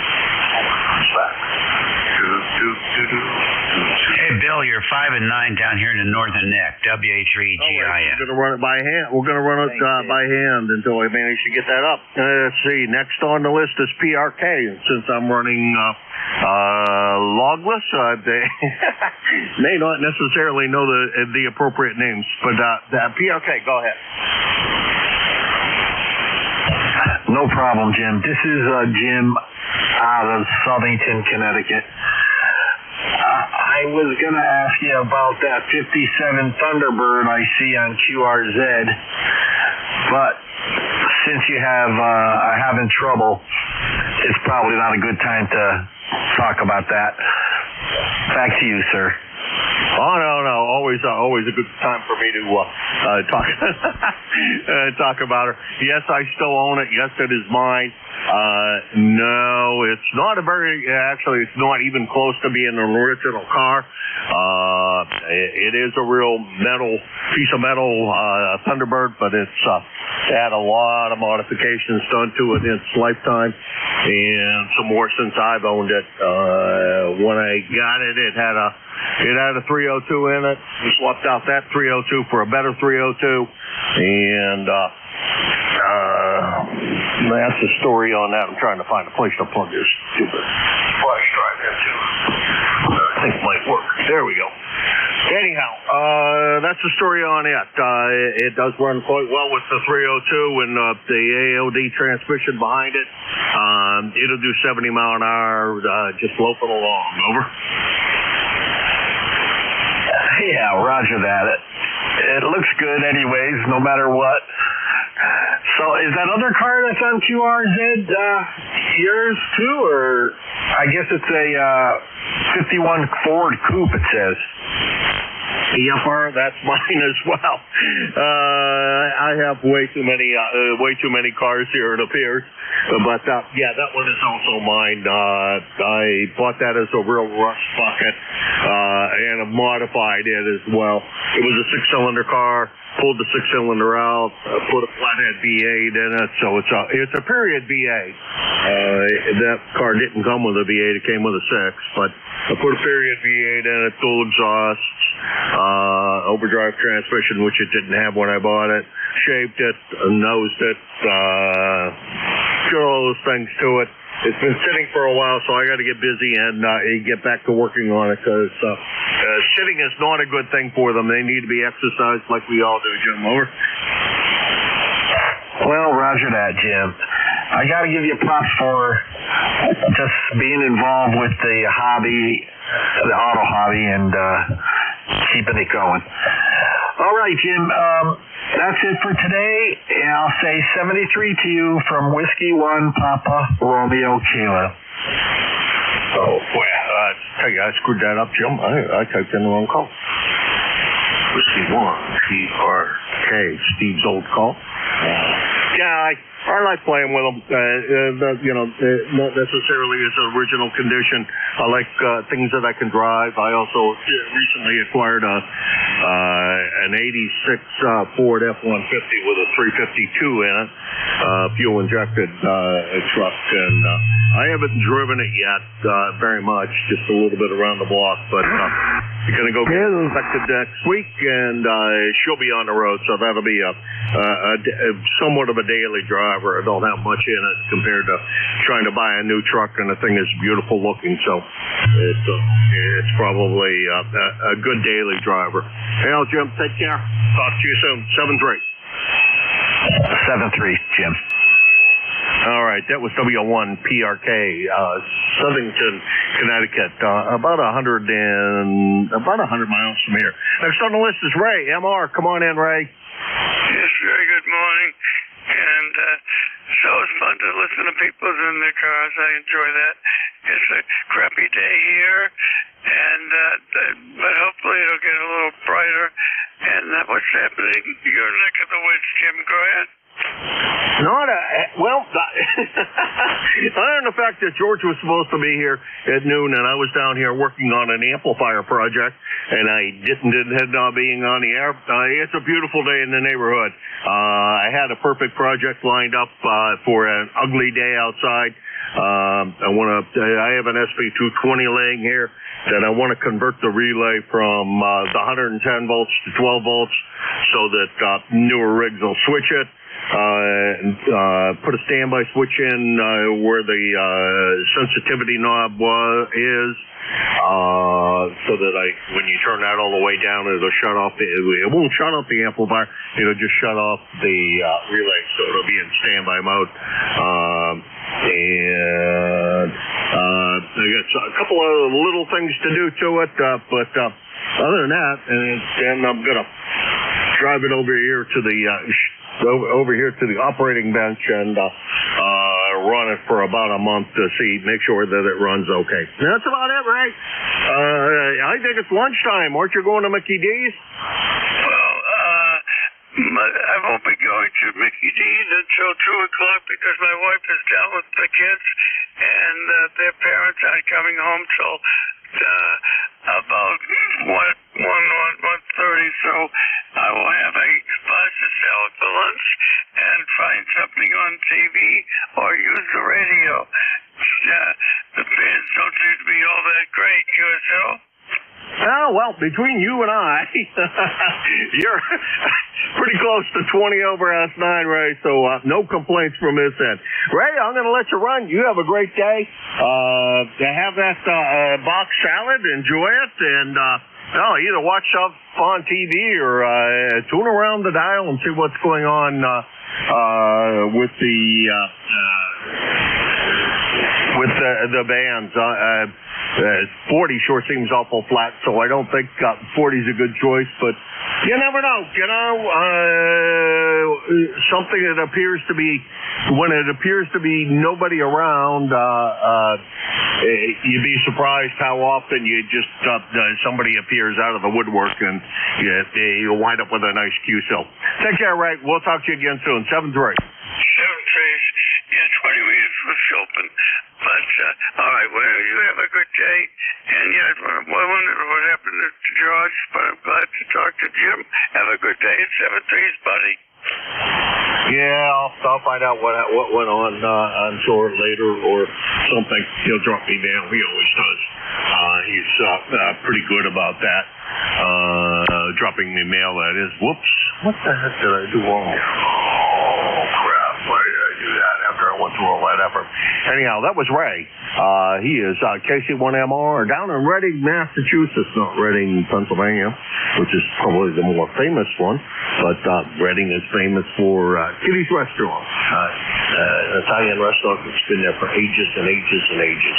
E: Hey, Bill, you're 5 and 9 down here in the northern neck, WA3GIN.
K: We're going to run it by hand. We're going to run it by hand until I manage to get that up. Let's see. Next on the list is PRK. Since I'm running logless, they may not necessarily know the appropriate names. But PRK, go ahead.
I: No problem, Jim. This is Jim out of Southington, Connecticut. I was going to ask you about that 57 Thunderbird I see on QRZ, but since you have are having trouble, it's probably not a good time to talk about that. Back to you, sir.
K: Oh, no. Always a good time for me to talk about her. Yes, I still own it. Yes, it is mine. No, it's not actually, it's not even close to being an original car. It is a real piece of metal, Thunderbird, but it's had a lot of modifications done to it in its lifetime, and some more since I've owned it. When I got it, it had a 302 in it. We swapped out that 302 for a better 302, and that's the story on that. I'm trying to find a place to plug this stupid flash drive into. I think it might work. There we go. Anyhow, that's the story on it. It does run quite well with the 302 and the AOD transmission behind it. It'll do 70 mile an hour, just loafing along. Over.
I: Yeah, roger that. It looks good anyways, no matter what. So is that other car that's on QRZ yours too, or I guess it's a 51 Ford Coupe, it says?
G: Yupper, that's mine as well. I have way too many cars here, it appears. But yeah, that one is also mine. I bought that as a real rust bucket, and have modified it as well. It was a 6-cylinder car. Pulled the 6-cylinder out, put a flathead V8 in it, so it's a period V8. That car didn't come with a V8; it came with a 6. But I put a period V8 in it, dual exhaust, overdrive transmission, which it didn't have when I bought it. Shaped it, nosed it, did all those things to it. It's been sitting for a while, so I got to get busy and get back to working on it, because sitting is not a good thing for them. They need to be exercised like we all do, Jim. Over.
I: Well, roger that, Jim. I got to give you props for just being involved with the hobby, the auto hobby, and keeping it going. All right, Jim. That's it for today. I'll say 73 to you from Whiskey 1 Papa Romeo Kilo.
G: Oh, well, hey, I screwed that up, Jim. I typed in the wrong call. Whiskey 1 PRK, Steve's old call. Yeah, I like playing with them. Not necessarily as original condition. I like things that I can drive. I also recently acquired an 86 Ford F-150 with a 352 in it, fuel injected truck, and I haven't driven it yet very much, just a little bit around the block, but I'm going to go get it inspected next week, and she'll be on the road, so that'll be somewhat of a daily driver. I don't have much in it compared to trying to buy a new truck, and the thing is beautiful looking, so it's probably a good daily driver. Hey, Jim, take care. Talk to you soon. 7-3.
I: 7-3, Jim.
G: All right, that was W1 PRK, Southington, Connecticut, about 100 miles from here. Next on the list is Ray. MR, come on in, Ray.
H: Yes, very good morning. And so it's fun to listen to people in their cars. I enjoy that. It's a crappy day here, and but hopefully it'll get a little brighter. And what's happening in your neck of the woods, Jim? Go ahead.
G: Other than the fact that George was supposed to be here at noon, and I was down here working on an amplifier project, and I didn't end up being on the air. It's a beautiful day in the neighborhood. I had a perfect project lined up for an ugly day outside. I have an SP220 laying here that I want to convert the relay from the 110 volts to 12 volts so that newer rigs will switch it. Put a standby switch in where the sensitivity knob is, so that when you turn that all the way down, it'll shut off. It won't shut off the amplifier. It'll just shut off the relay, so it'll be in standby mode. And I got a couple of little things to do to it, but other than that, and I'm gonna drive it over here to the operating bench and run it for about a month to make sure that it runs okay. That's about it, right? I think it's lunchtime. Aren't you going to Mickey D's?
H: Well, I won't be going to Mickey D's until 2 o'clock because my wife is down with the kids, and their parents aren't coming home till about 1:30, so I will have a pasta salad for lunch and find something on TV or use the radio. The bands don't seem to be all that great. QSL?
G: Oh, well, between you and I, you're pretty close to 20 over us 9, Ray, so no complaints from this end. Ray, I'm going to let you run. You have a great day. Have that box salad, enjoy it, and either watch stuff on TV or tune around the dial and see what's going on with the bands. 40 sure seems awful flat, so I don't think 40's a good choice, but you never know. Something that appears to be, when it appears to be nobody around,
K: you'd be surprised how often you just somebody appears out of the woodwork and you'll wind up with a nice QSO. Take care, Ray. We'll talk to you again soon. 7-3.
H: 7 trees, 20 meters was open. But, all right, well, you have a good day. And, I wonder what happened to George, but I'm glad to talk to Jim. Have a good day. 7 trees, buddy.
K: Yeah, I'll find out what went on. I'm sure later or something. He'll drop me down. He always does. He's pretty good about that. Dropping me mail, that is. Whoops. What the heck did I do wrong? Oh, crap. Why did I do that after I went through all that effort? Anyhow, that was Ray. He is KC1MR down in Reading, Massachusetts, not Reading, Pennsylvania, which is probably the more famous one. But Reading is famous for Kitty's Restaurant, an Italian restaurant that's been there for ages and ages and ages.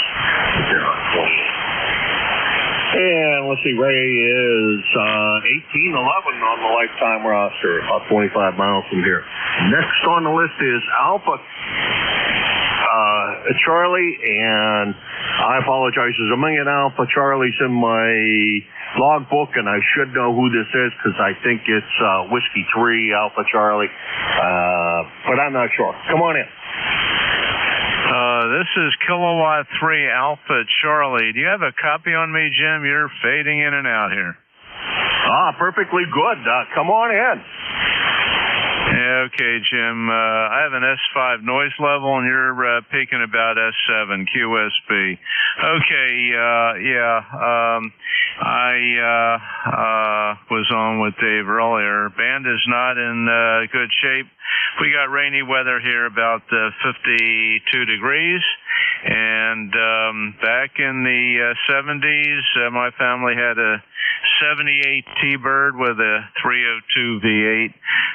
K: They're on 28. And let's see, Ray is 1811 on the lifetime roster, about 25 miles from here. Next on the list is Alpha Charlie, and I apologize. There's a million Alpha Charlies in my logbook, and I should know who this is because I think it's Whiskey 3 Alpha Charlie, but I'm not sure. Come on in.
L: This is Kilowatt 3 Alpha Charlie. Do you have a copy on me, Jim? You're fading in and out here.
K: Perfectly good. Come on in.
L: Okay, Jim. I have an S5 noise level, and you're peaking about S7 QSB. Okay, I was on with Dave earlier. Band is not in good shape. We got rainy weather here, about 52 degrees. And back in the 70s, my family had a 78 T-Bird with a 302 V8.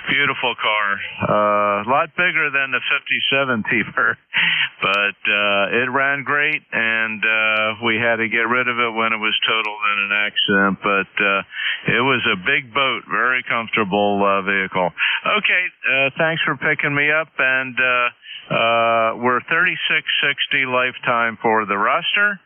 L: Beautiful car. A lot bigger than the 57 T-Bird. But it ran great, and we had to get rid of it when it was totaled in an accident. But it was a big boat, very comfortable vehicle. Okay, thanks for picking me up, and we're $36.60 lifetime for the roster,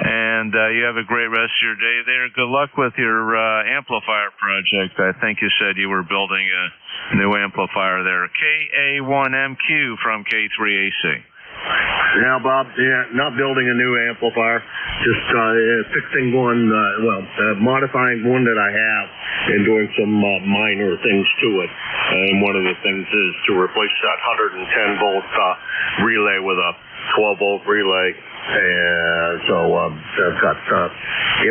L: and you have a great rest of your day there. Good luck with your amplifier project. I think you said you were building a new amplifier there. KA1MQ from K3AC.
K: Now, Bob, not building a new amplifier, just fixing one, modifying one that I have and doing some minor things to it. And one of the things is to replace that 110-volt relay with a 12-volt relay. And so I've got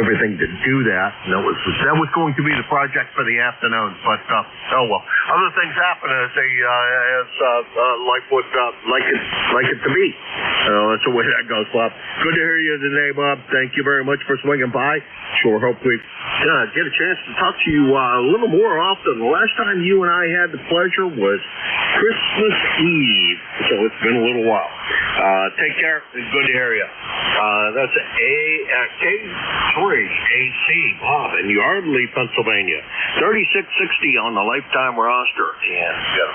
K: everything to do that. And that was going to be the project for the afternoon. But oh well, other things happen as life would like it to be. That's the way that goes, Bob. Good to hear you today, Bob. Thank you very much for swinging by. Sure hope we get a chance to talk to you a little more often. The last time you and I had the pleasure was Christmas Eve, so it's been a little while. Take care. It's good to hear you. That's K3AC, Bob, in Yardley, Pennsylvania. 3660 on the lifetime roster. And got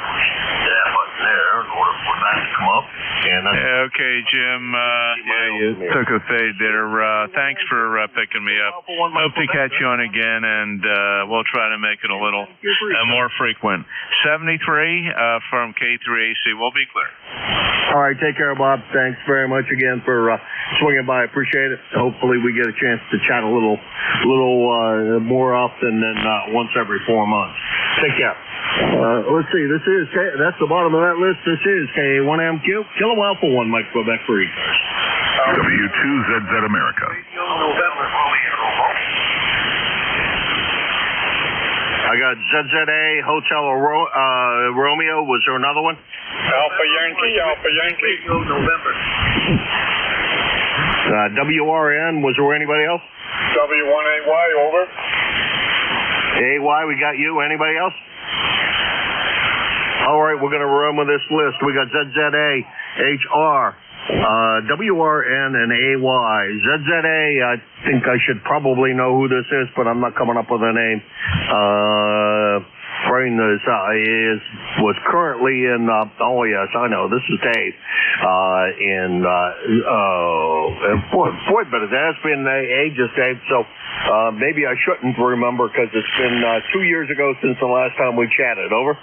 K: that button there in order for that to come up. And
L: okay, Jim. You took a fade there. Thanks for picking me up. Hope to catch you on again, and we'll try to make it a little more frequent. 73 from K3AC. We'll be clear.
K: All right, take care, Bob. Thanks very much again for swinging by. I appreciate it. Hopefully we get a chance to chat a little more often than once every 4 months. Take care. Let's see. That's the bottom of that list. This is KA1MQ, Kilo Alpha 1, Mike Quebec for ECARS.
B: W2ZZ America.
K: I got ZZA, Hotel Romeo. Was there another one?
J: Alpha Yankee. November.
K: WRN. Was there anybody else?
J: W1AY, over.
K: AY, we got you. Anybody else? All right, we're going to run with this list. We got ZZA, HR, WRN, and AY. ZZA, I think I should probably know who this is, but I'm not coming up with a name. Brain was currently in, oh yes, I know, this is Dave.
I: boy, but it has been ages, Dave, so maybe I shouldn't remember because it's been 2 years ago since the last time we chatted. Over.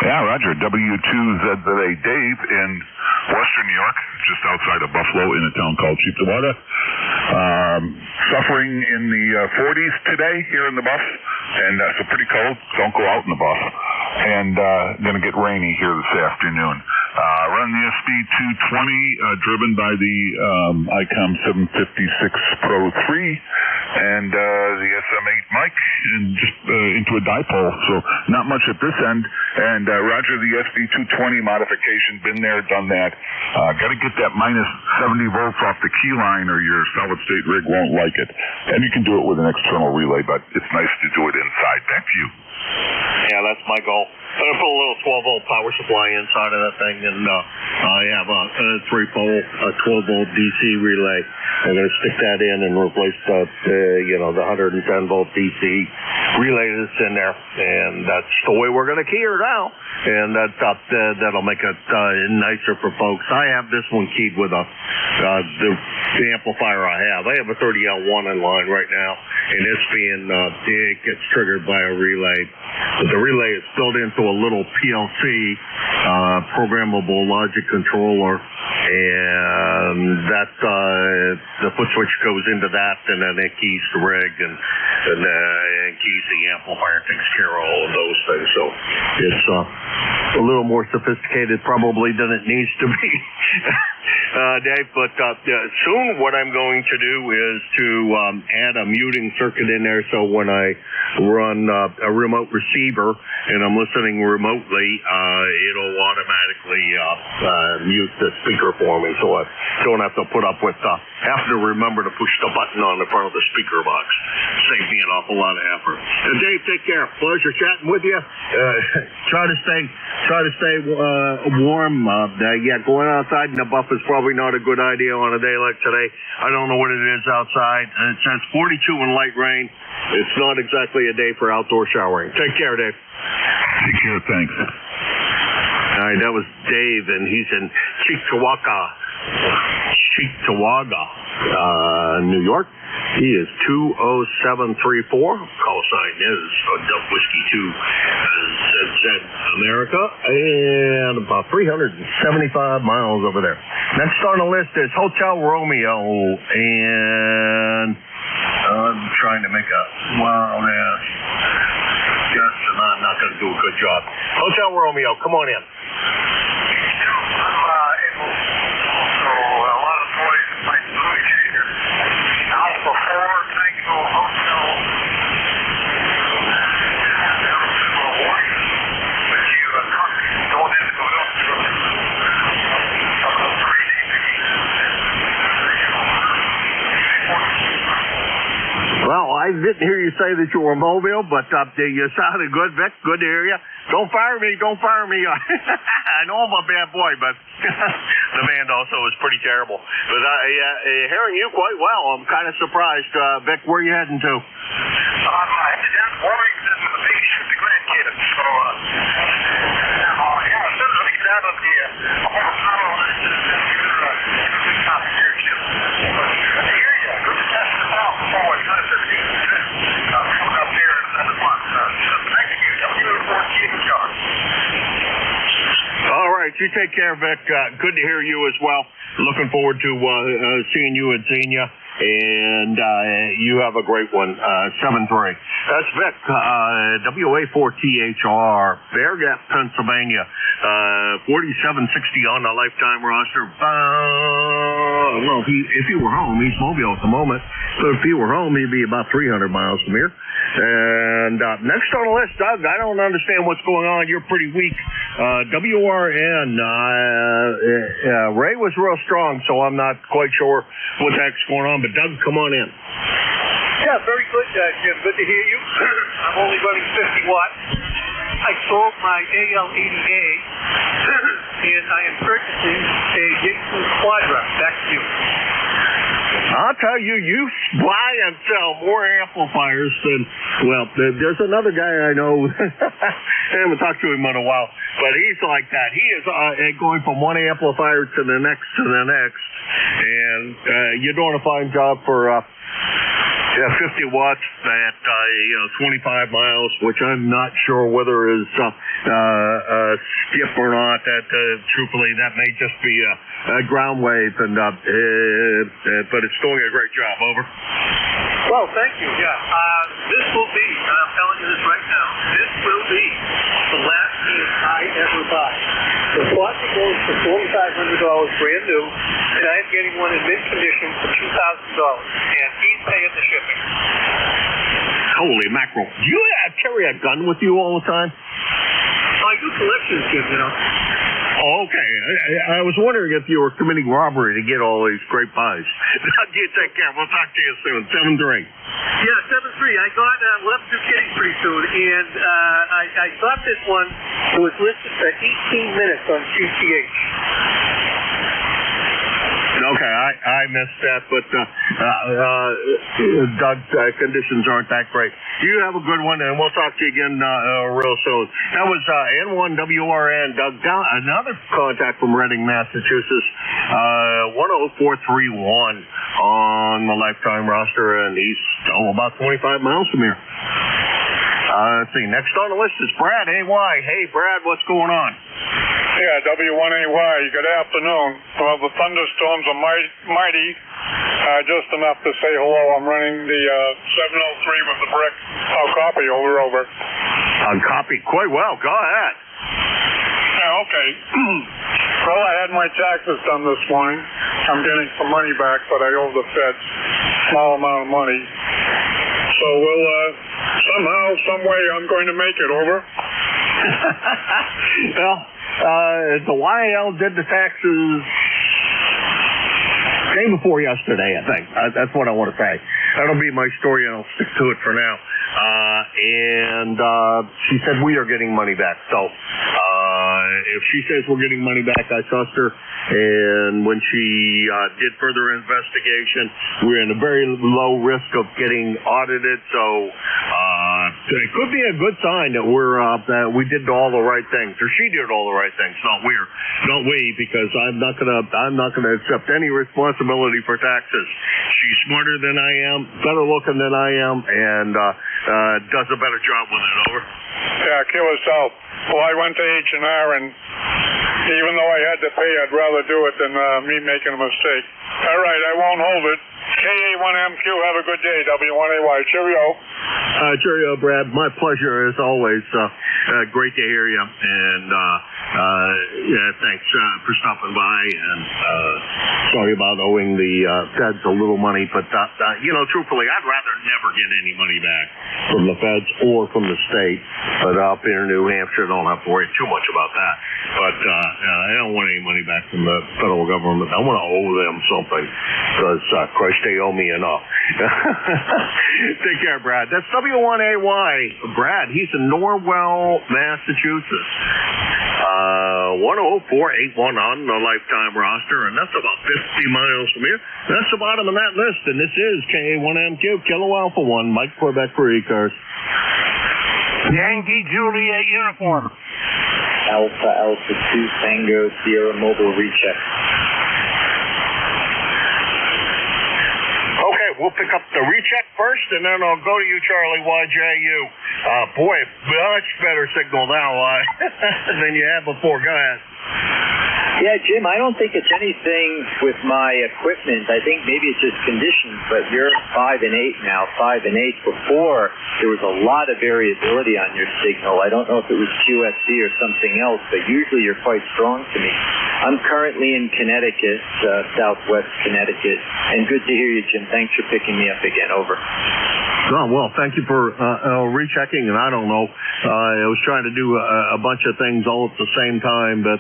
B: Yeah, Roger. W2ZZA Dave in Western New York, just outside of Buffalo in a town called Cheektowaga. Suffering in the 40s today here in the Buff, and so pretty cold. Don't go out in the Buff. And going to get rainy here this afternoon. Running the SB 220, driven by the ICOM 756 Pro 3, and the SM8 mic, and just into a dipole. So not much at this end. And Roger, the SB 220 modification, been there, done that. Got to get that minus 70 volts off the key line, or your solid state rig won't like it. And you can do it with an external relay, but it's nice to do it inside. Back to you.
I: Yeah, that's my goal. I'm going to put a little 12-volt power supply inside of that thing, and I have a 3-pole, 12-volt DC relay. I'm going to stick that in and replace the 110-volt DC relay that's in there, and that's the way we're going to key her now. And that'll make it nicer for folks. I have this one keyed with the amplifier I have. I have a 30L1 in line right now, and it gets triggered by a relay. But the relay is built into a little PLC, programmable logic controller, and that the foot switch goes into that, and then it keys the rig and keys the amplifier, takes care of all of those things. So it's a little more sophisticated probably than it needs to be. Dave, but soon what I'm going to do is to add a muting circuit in there, so when I run a remote receiver and I'm listening remotely, it'll automatically mute the speaker for me, so I don't have to put up with having to remember to push the button on the front of the speaker box. Save me an awful lot of effort. Dave, take care. Pleasure chatting with you. Try to stay warm. Going outside in the buff is probably not a good idea on a day like today. I don't know what it is outside. It says 42 and light rain. It's not exactly a day for outdoor showering. Take care, Dave.
B: Take care. Thanks.
I: All right, that was Dave, and he's in Cheektowaga, New York. He is 20734. Call sign is Whiskey 2 ZZ America, and about 375 miles over there. Next on the list is Hotel Romeo, and I'm trying to make a guess, and I'm not going to do a good job. Hotel Romeo, come on in. Well, I didn't hear you say that you were mobile, but you sounded good, Vic. Good to hear you. Don't fire me. I know I'm a bad boy, but the band also is pretty terrible. But hearing you quite well, I'm kind of surprised. Vic, where are you heading to?
F: I'm headed down to Warrington with the baby with the grandkids. So, as soon as we get out of the power line, good copy here, Jim. I hear you. Go to test this out before I cut it. Coming up here in another month. Thank you.
I: All right, you take care, Vic. Good to hear you as well. Looking forward to seeing you at Xenia, and you have a great one. 7-3. That's Vic, WA4THR, Bear Gap, Pennsylvania. 4760 on the lifetime roster. Well, if he were home, he's mobile at the moment. So if he were home, he'd be about 300 miles from here. And next on the list, Doug, I don't understand what's going on. You're pretty weak. WRN, Ray was real strong, so I'm not quite sure what the heck's going on. But Doug, come on in.
C: Yeah, very good, Jim. Good to hear you. I'm only running 50 watts. I sold my AL80A, and I am purchasing a Yaesu Quadra. Back to you.
K: I'll tell you, you buy and sell more amplifiers than, well, there's another guy I know, I haven't talked to him in a while, but he's like that. He is going from one amplifier to the next, and you're doing a fine job for 50 watts at 25 miles, which I'm not sure whether is skip or not. That truthfully, that may just be a ground wave, and but it's doing a great job. Over.
C: Well, thank you. Yeah, this will be. I'm telling you this right now. This will be the last unit I ever buy. The faucet goes for $4,500 brand new, and I am getting one in mint condition for $2,000, and he's paying the shipping.
K: Holy mackerel! Do you carry a gun with you all the time?
C: I do collections, Jim. You know.
K: Oh, okay. I was wondering if you were committing robbery to get all these great buys. You take care. We'll talk to you soon. 7-3.
C: Yeah, 7-3. I got, we'll have to do kidding pretty soon, and I got this one. It was listed for 18 minutes on QTH.
K: Okay, I missed that, but Doug, conditions aren't that great. You have a good one, and we'll talk to you again real soon. That was N1WRN, Doug. Another contact from Reading, Massachusetts, 10431 on the lifetime roster, and he's about 25 miles from here. Let's see, next on the list is Brad, AY. Hey, Brad, what's going on?
N: Yeah, W1AY, good afternoon. Well, the thunderstorms are mighty. Just enough to say hello. I'm running the 703 with the brick. I'll copy over.
K: I'll copy quite well. Go ahead.
N: Yeah, okay. Well, I had my taxes done this morning. I'm getting some money back, but I owe the feds a small amount of money. So we'll, somehow, some way, I'm going to make it. Over.
K: Well, the YL did the taxes day before yesterday, I think. That's what I want to say. That'll be my story, and I'll stick to it for now. And she said we are getting money back. So if she says we're getting money back, I trust her. And when she did further investigation, we're in a very low risk of getting audited. So it could be a good sign that that we did all the right things, or she did all the right things. Not we, because I'm not gonna accept any responsibility for taxes. She's smarter than I am, better looking than I am, and does a better job with it. Over.
N: Yeah, kill herself. Well, I went to H&R, and even though I had to pay, I'd rather do it than me making a mistake. All right, I won't hold it. KA1MQ, have a good day. W1AY, cheerio.
K: Cheerio, Brad. My pleasure, as always. Great to hear you. And, yeah, thanks for stopping by. And sorry about owing the feds a little money. But, truthfully, I'd rather never get any money back from the feds or from the state. But up here in New Hampshire, I don't have to worry too much about that. But I don't want any money back from the federal government. I want to owe them something because, Christ, they owe me enough. Take care, Brad. That's W1AY. Brad, he's in Norwell, Massachusetts. 10481 on the lifetime roster, and that's about 50 miles from here. That's the bottom of that list, and this is KA1MQ, Kilo Alpha 1, Mike Quebec for ECARS.
W: Yankee Juliet uniform.
S: Alpha 2 Tango Sierra Mobile recheck.
K: Okay, we'll pick up the recheck first, and then I'll go to you, Charlie YJU. Boy, much better signal now than you had before. Go ahead.
S: Yeah, Jim, I don't think it's anything with my equipment. I think maybe it's just conditions, but you're 5 and 8 now, 5 and 8. Before, there was a lot of variability on your signal. I don't know if it was QFC or something else, but usually you're quite strong to me. I'm currently in Connecticut, southwest Connecticut, and good to hear you, Jim. Thanks for picking me up again. Over.
K: Oh, well, thank you for rechecking, and I don't know. I was trying to do a bunch of things all at the same time, but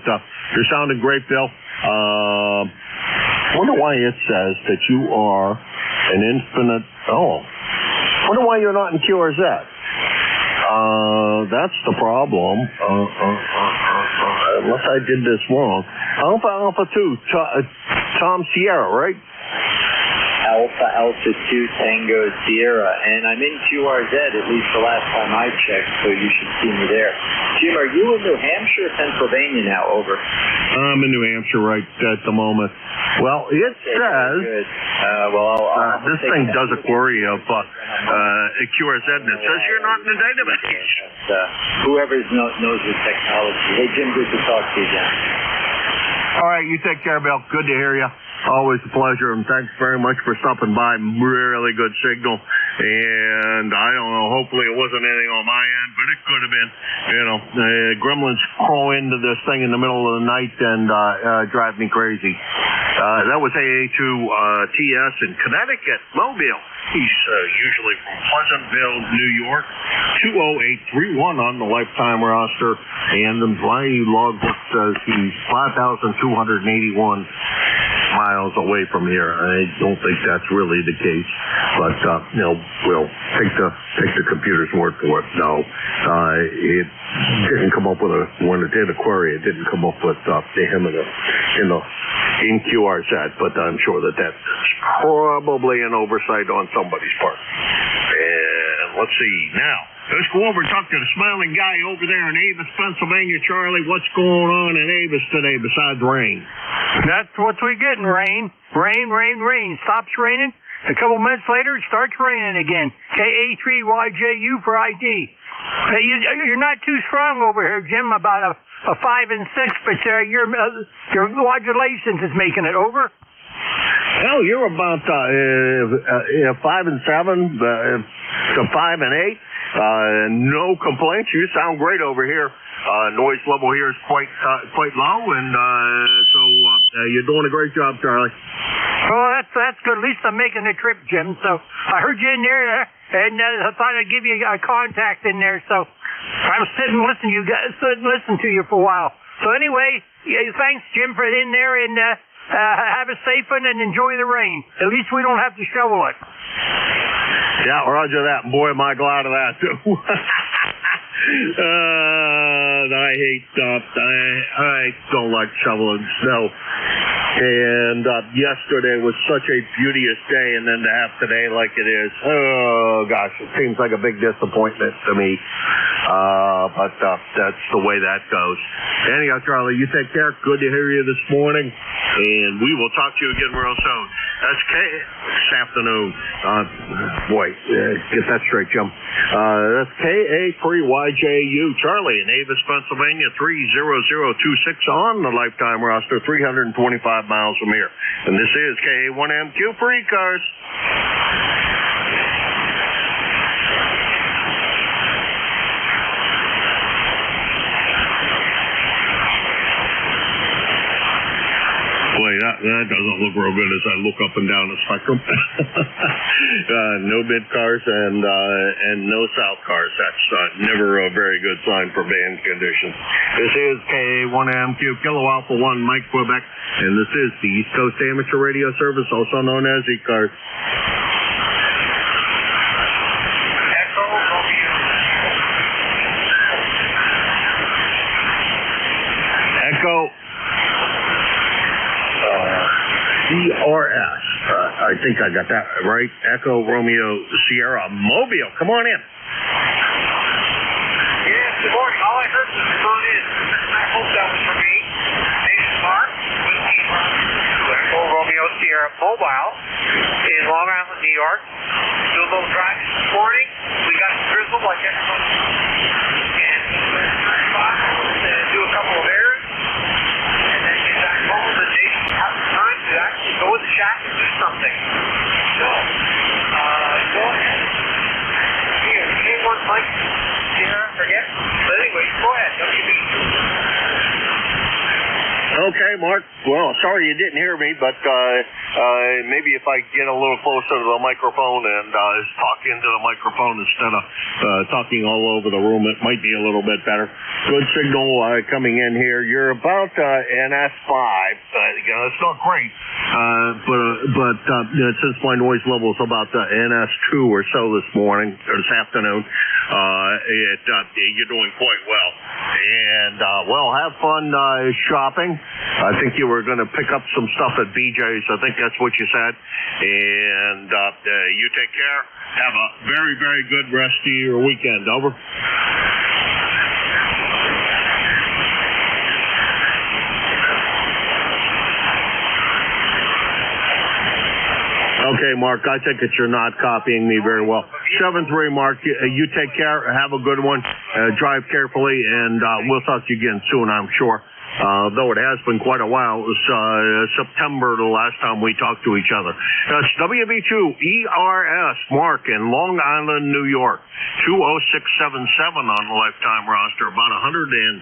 K: you're sounding great, Bill. I wonder why it says that you are an infinite... Oh. I wonder why you're not in QRZ. That's the problem. Unless I did this wrong. Alpha 2, Tom Sierra, right?
S: Alpha Alpha 2 Tango Sierra, and I'm in QRZ, at least the last time I checked, so you should see me there. Jim, are you in New Hampshire or Pennsylvania now? Over.
K: I'm in New Hampshire right at the moment. Well, it says this thing does a query of QRZ, and it says you're not in the database.
S: Whoever knows the technology. Hey, Jim, good to talk to you again.
K: All right, you take care, Bill. Good to hear you. Always a pleasure, and thanks very much for stopping by. Really good signal. And I don't know, hopefully it wasn't anything on my end, but it could have been. You know, gremlins crawl into this thing in the middle of the night and drive me crazy. That was AA2TS in Connecticut, Mobile. He's usually from Pleasantville, New York. 20831 on the lifetime roster, and the flying logbook says he's 5,281 miles away from here. I don't think that's really the case, but you know, we'll take the computer's word for it. No, it didn't come up with when it did a query. It didn't come up with him in QRZ, but I'm sure that's probably an oversight on somebody's part. And let's see now. Let's go over and talk to the smiling guy over there in Avis, Pennsylvania. Charlie, what's going on in Avis today besides rain?
O: That's what we're getting, rain. Rain. Stops raining. A couple minutes later, it starts raining again. KA3YJU for ID. You're not too strong over here, Jim, about a 5 and 6, but your modulations is making it over.
K: Hell, you're about 5 and 7 to 5 and 8. No complaints. You sound great over here. Noise level here is quite low, and so you're doing a great job, Charlie.
O: Well, that's good. At least I'm making a trip, Jim. So I heard you in there, and I thought I'd give you a contact in there. So I'm sitting listen to you for a while. So anyway, thanks, Jim, for in there, and have a safe one and enjoy the rain. At least we don't have to shovel it.
K: Yeah, roger that. And boy, am I glad of that, too. I hate I don't like shoveling snow. And yesterday was such a beauteous day, and then to have today like it is, oh gosh, it seems like a big disappointment to me. But that's the way that goes. Anyhow, Charlie, you take care. Good to hear you this morning, and we will talk to you again real soon. That's this afternoon. Boy, get that straight, Jim. That's KA3YJU. Charlie in Avis, Pennsylvania, 30026 on the lifetime roster, 325 miles from here. And this is KA1MQ for ECARS. Boy, that doesn't look real good as I look up and down the spectrum. No mid cars and no south cars. That's never a very good sign for band conditions. This is KA1MQ, Kilo Alpha 1, Mike, Quebec, and this is the East Coast Amateur Radio Service, also known as ECARS. Echo. CRS. I think I got that right. Echo Romeo Sierra Mobile. Come on in.
C: Yes, good morning. All I heard was the phone in. I hope that was for me. Nation Mark, Echo Romeo Sierra Mobile in Long Island, New York. Do a little driving this morning. We got some drizzle like everyone. And do a couple of errands. And then get back home to the nation. Have some time to actually go in the shack and do something. So, go ahead. Here, K1 Mike, Sierra, forget. But anyway, go ahead, WB.
K: Okay, Mark. Well, sorry you didn't hear me, but maybe if I get a little closer to the microphone and talk into the microphone instead of talking all over the room, it might be a little bit better. Good signal coming in here. You're about an S5. It's not great, Since my noise level is about NS2 or so this morning or this afternoon, you're doing quite well. And have fun shopping. I think you were going to pick up some stuff at BJ's. I think that's what you said. And you take care. Have a very, very good rest of your weekend. Over. Okay, Mark, I take it you're not copying me very well. 7-3, Mark, you take care. Have a good one. Drive carefully, and we'll talk to you again soon, I'm sure. Though it has been quite a while. It was September the last time we talked to each other. That's WB2 ERS, Mark, in Long Island, New York. 20677 on the lifetime roster, about 175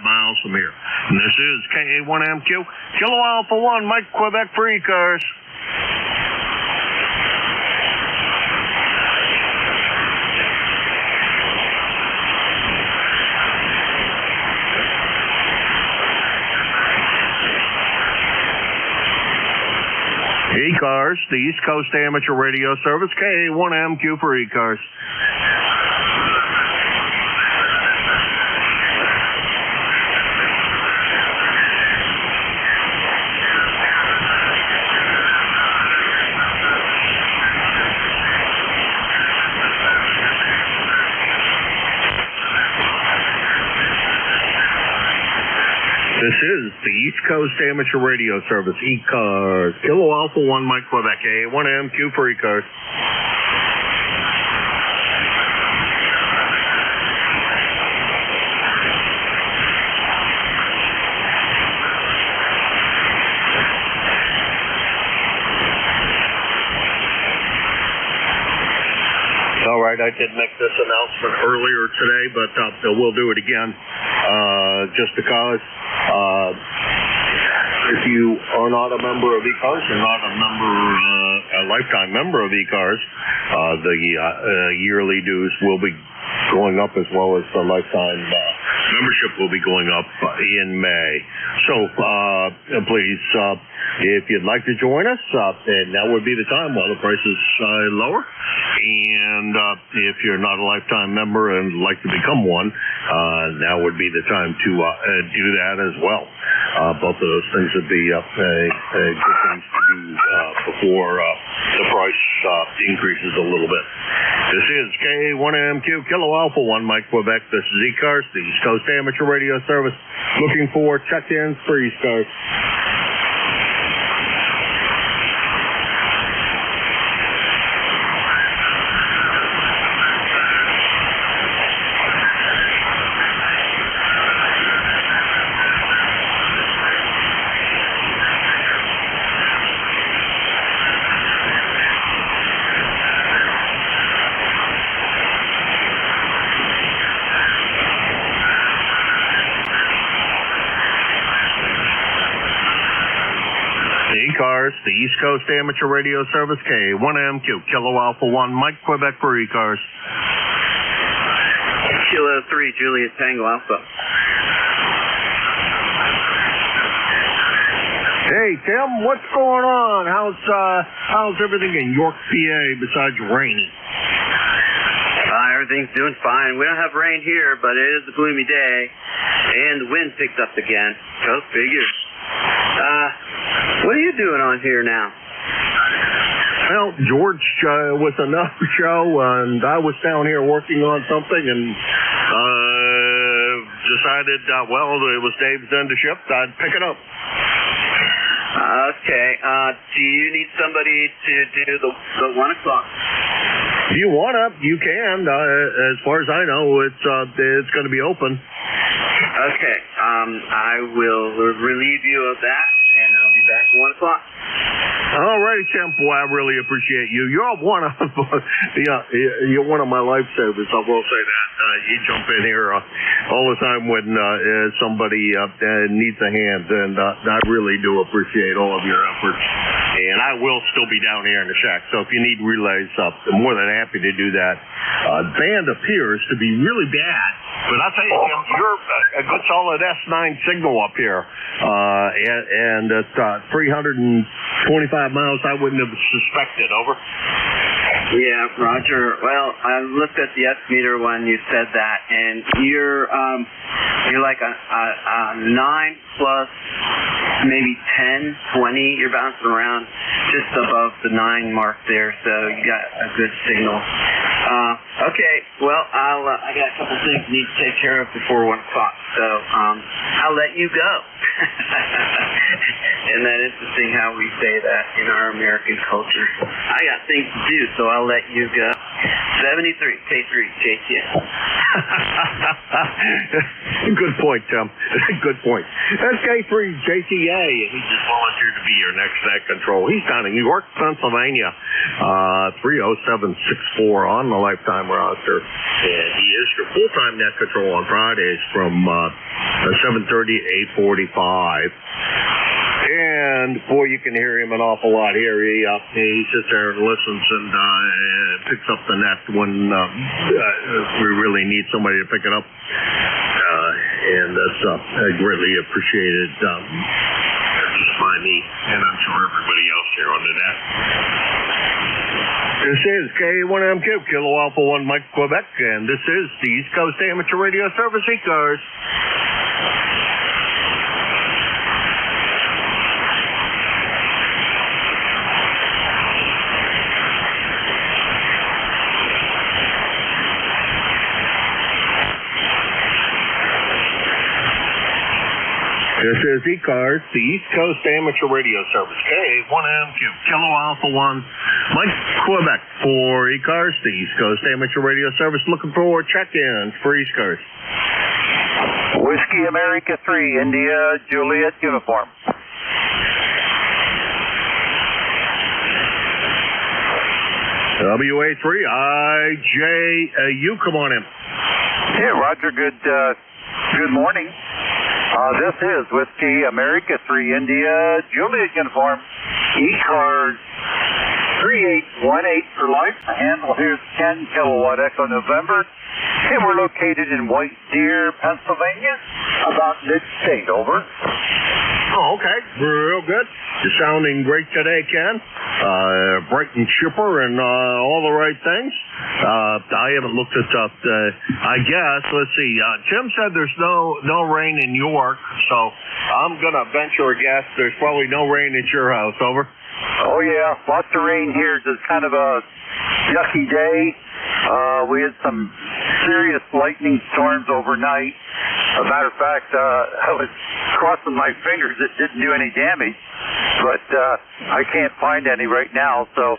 K: miles from here. And this is KA1MQ, Kilo Alpha 1, Mike Quebec for ECARS. ECARS, the East Coast Amateur Radio Service, KA1MQ for ECARS. This is the East Coast Amateur Radio Service, ECARS. Kilo Alpha 1, Mike Quebec, A1MQ for ECARS. All right, I did make this announcement earlier today, but we'll do it again just because. If you are not a member of ECARS, you're not a lifetime member of ECARS, the yearly dues will be going up as well as the lifetime membership will be going up in May. So please, if you'd like to join us, and that would be the time while the price is lower. And if you're not a lifetime member and would like to become one, now would be the time to do that as well. Both of those things would be good things to do before the price increases a little bit. This is KA1MQ, Kilo Alpha 1, Mike Quebec. This is ECARS, the East Coast Amateur Radio Service. Looking for check-ins for ECARS. ECARS, the East Coast Amateur Radio Service, K1MQ, Kilo Alpha 1, Mike Quebec for ECARS.
P: Kilo 3, Juliet Tango Alpha.
K: Hey, Tim, what's going on? How's everything in York, PA besides rainy?
P: Everything's doing fine. We don't have rain here, but it is a gloomy day, and the wind picked up again. Go figure. What are you doing on here now?
K: Well, George was another show, and I was down here working on something, and decided, it was Dave's end of shift. I'd pick it up.
P: Okay. Do you need somebody to do the 1 o'clock?
K: If you want to, you can. As far as I know, it's going to be open.
P: Okay. I will relieve you of that, and I'll be back at 1 o'clock.
K: All righty, Tim. Boy, I really appreciate you. You're one of you're one of my lifesavers. I will say that. You jump in here all the time when somebody needs a hand, and I really do appreciate all of your efforts.
R: and I will still be down here in the shack. So if you need relays, I'm more than happy to do that. The band appears to be really bad, but I'll tell you, Jim, you're a good solid S9 signal up here, and at 325 miles, I wouldn't have suspected. Over.
P: Yeah, Roger. Well, I looked at the S meter when you said that, and you're like a 9 plus maybe 10, 20. You're bouncing around just above the 9 mark there, so you got a good signal. Okay, well, I got a couple things I need to take care of before 1 o'clock, so I'll let you go. Isn't that interesting how we say that in our American culture? I got things to do, so I'll let you go. 73, K3, JTN.
R: Good point, Tim. Good point. That's K3, JTA, and he just volunteered to be your next net control. He's down in York, Pennsylvania, 30764 on the lifetime roster. And he is your full-time net control on Fridays from 7:30 to 8:45. And boy, you can hear him an awful lot here. He sits there and listens and picks up the net when we really need somebody to pick it up. And that's greatly appreciated just by me, and I'm sure everybody else here on the net. This is K1MQ, Kilo Alpha 1 Mike, Quebec, and this is the East Coast Amateur Radio Service, ECARS. This is ECARS, the East Coast Amateur Radio Service, K1MQ, Kilo Alpha 1, Mike, Quebec, for ECARS, the East Coast Amateur Radio Service, looking for check-ins for ECARS.
U: Whiskey America 3, India, Juliet, uniform.
R: WA3, IJU, come on in.
U: Hey, Roger, good morning. This is Whiskey America 3 India Juliet uniform, ECARS 3818 for life. The handle here is 10 kilowatt Echo November, and we're located in White Deer, Pennsylvania, about mid-state. Over.
R: Oh, okay. Real good. You're sounding great today, Ken. Bright and chipper and all the right things. I haven't looked at I guess, let's see. Tim said there's no rain in York, so I'm going to venture a guess there's probably no rain at your house. Over.
U: Oh, yeah. Lots of rain here. Just kind of a yucky day. We had some serious lightning storms overnight. As a matter of fact, I was crossing my fingers it didn't do any damage, but I can't find any right now. So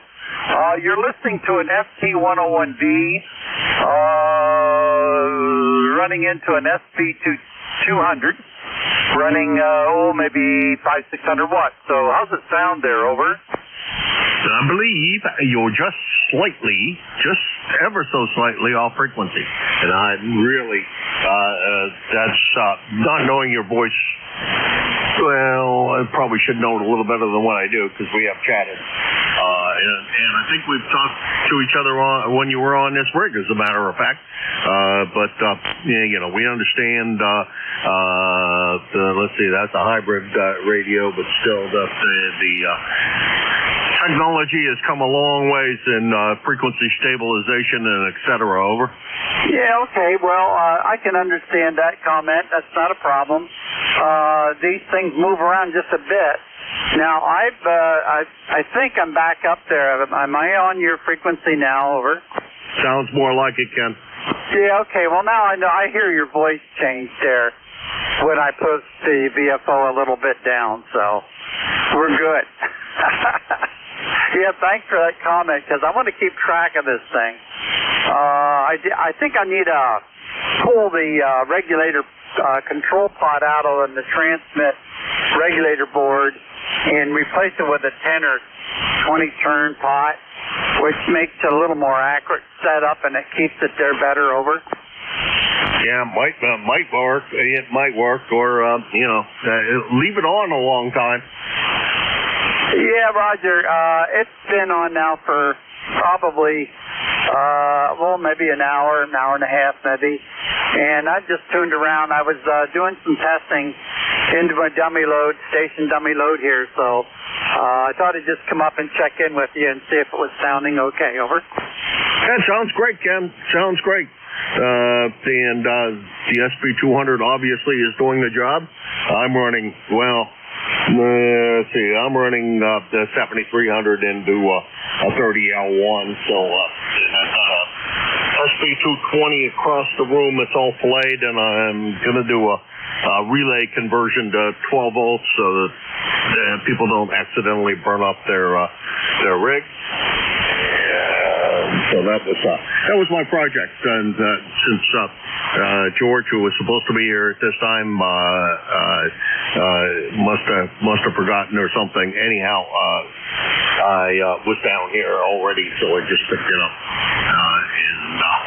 U: you're listening to an FT101B running into an SP200, running maybe 500-600 watts. So how's it sound there? Over.
R: I believe you're just ever so slightly off frequency. And I really, that's not knowing your voice. Well, I probably should know it a little better than what I do because we have chatted. And I think we've talked to each other when you were on this rig, as a matter of fact. But we understand. Let's see, that's a hybrid radio, but still the technology has come a long ways in frequency stabilization and et cetera. Over.
U: Yeah, okay. Well, I can understand that comment. That's not a problem. These things move around just a bit. Now, I think I'm back up there. Am I on your frequency now? Over.
R: Sounds more like it, Ken.
U: Yeah, okay. Well, now I know. I hear your voice change there when I put the VFO a little bit down, so we're good. Yeah, thanks for that comment, because I want to keep track of this thing. I think I need to pull the regulator control pod out of the transmit regulator board and replace it with a 10 or 20 turn pot, which makes it a little more accurate setup and it keeps it there better. Over.
R: Yeah, might work. It might work, or leave it on a long time.
A: Yeah, Roger. It's been on now for probably, maybe an hour and a half, maybe. And I just tuned around. I was doing some testing into my station dummy load here, so I thought I'd just come up and check in with you and see if it was sounding okay. Over.
R: That sounds great, Ken. Sounds great. And the SB200 obviously is doing the job. I'm running, let's see, I'm running the 7300 into a 30L1, so SB220 across the room, it's all flayed, and I'm going to do a relay conversion to 12 volts so that people don't accidentally burn up their rig. So that was my project, and since George, who was supposed to be here at this time, must have forgotten or something. Anyhow, I was down here already, so I just picked it up, and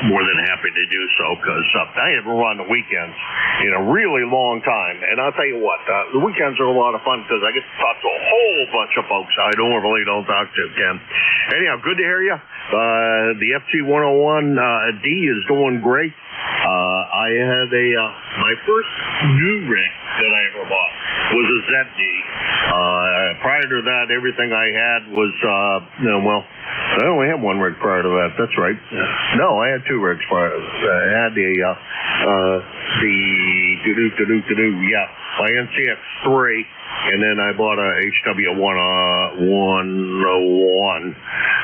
R: more than happy to do so because I haven't run the weekends in a really long time. And I'll tell you what, the weekends are a lot of fun because I get to talk to a whole bunch of folks I normally don't talk to, Ken. Anyhow, good to hear you. The FT101D is doing great. I had my first new rig that I ever bought was a ZD. Prior to that, everything I had was, I only had one rig prior to that. That's right. No, I had two rigs prior to that. I had my NCX3, and then I bought a HW101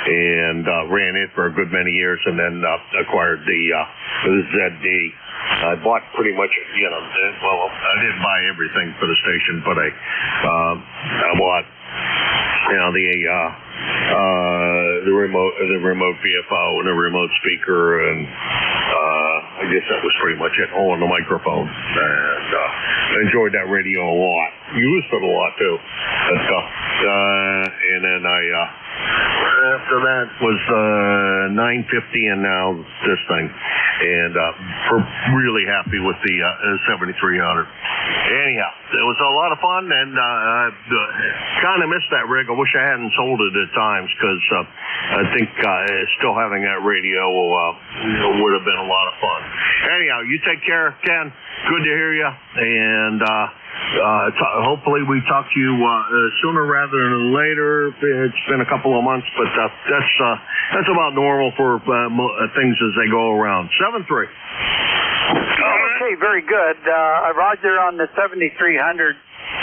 R: and ran it for a good many years, and then acquired the ZD. I bought pretty much, I didn't buy everything for the station, but I bought, the remote VFO and the remote speaker, and I guess that was pretty much it. Oh, and the microphone. And I enjoyed that radio a lot. Used it a lot too. And then after that was 950, and now this thing. And really happy with the 7300. Anyhow, it was a lot of fun, and I kind of missed that rig. I wish I hadn't sold it at times because I think still having that radio would have been a lot of fun. Anyhow, you take care, Ken. Good to hear you, and hopefully we talk to you sooner rather than later. It's been a couple of months, but that's about normal for things as they go around. 7-3.
A: Okay, very good. Roger on the 7300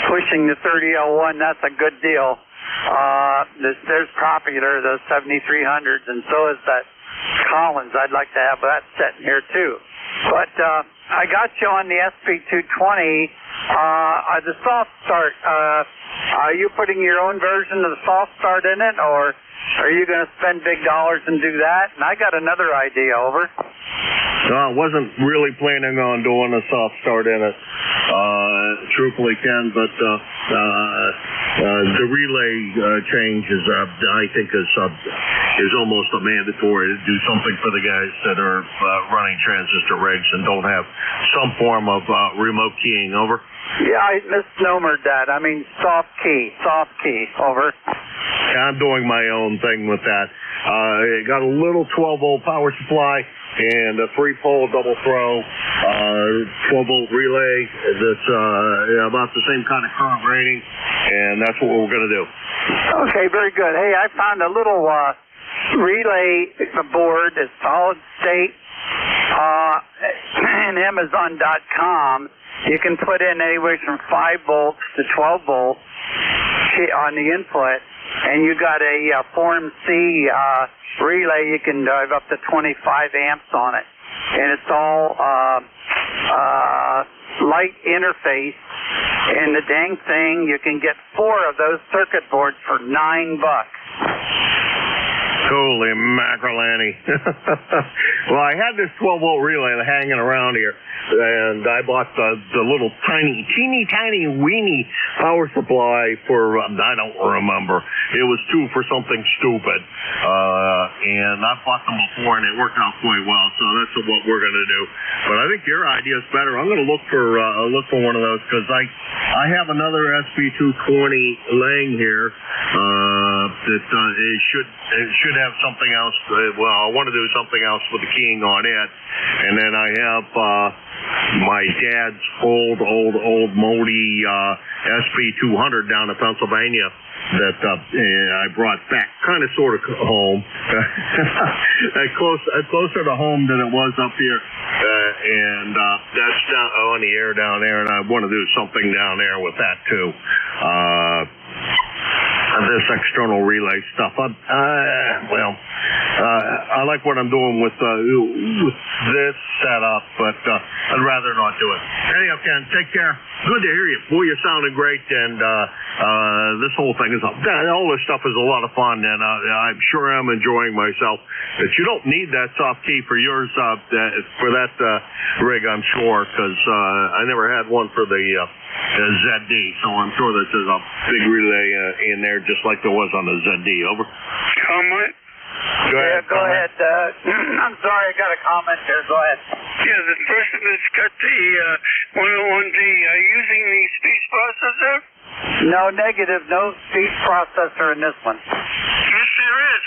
A: pushing the 30L1. That's a good deal. There's popular, those 7300s, and so is that Collins. I'd like to have that sitting here too. But I got you on the SP220. The soft start, are you putting your own version of the soft start in it, or are you going to spend big dollars and do that? And I got another idea, over.
R: I wasn't really planning on doing a soft start in it, truthfully, Ken, but the relay change is, I think, is almost a mandatory to do something for the guys that are running transistor rigs and don't have some form of remote keying, over.
A: Yeah, I misnomered that. I mean soft key, over.
R: I'm doing my own thing with that. I got a little 12-volt power supply and a 3-pole double throw 12-volt relay that's about the same kind of current rating, and that's what we're going to do.
A: Okay, very good. Hey, I found a little relay board, it's solid state, and Amazon.com. You can put in anywhere from 5 volts to 12 volts on the input, and you got a Form C relay. You can drive up to 25 amps on it, and it's all light interface. And the dang thing, you can get 4 of those circuit boards for $9.
R: Holy mackerel-Annie. Well, I had this 12-volt relay hanging around here, and I bought the little teeny tiny weeny power supply for, I don't remember. It was $2 for something stupid. And I've bought them before, and it worked out quite well, so that's what we're going to do. But I think your idea is better. I'm going to look for one of those, because I have another SB220 laying here that it should have something else. Well, I want to do something else with the keying on it. And then I have my dad's old Modi SB200 down in Pennsylvania that I brought back, kind of sort of home, closer to home than it was up here, and that's down on the air down there, and I want to do something down there with that too. This external relay stuff. I like what I'm doing with this setup, but I'd rather not do it. Anyhow, Ken, take care. Good to hear you. Boy, you're sounding great, and this whole thing is all this stuff is a lot of fun, and I'm sure I'm enjoying myself. But you don't need that soft key for yours for that rig, I'm sure, because I never had one for the ZD, so I'm sure that there's a big relay in there, just like there was on the ZD. Over.
H: Comment?
A: Go ahead. I'm sorry, I got a comment there. Go ahead.
H: Yeah, the person that's got the 101D, are you using the speech processor?
A: No, negative. No speech processor in this one.
H: Yes, there is.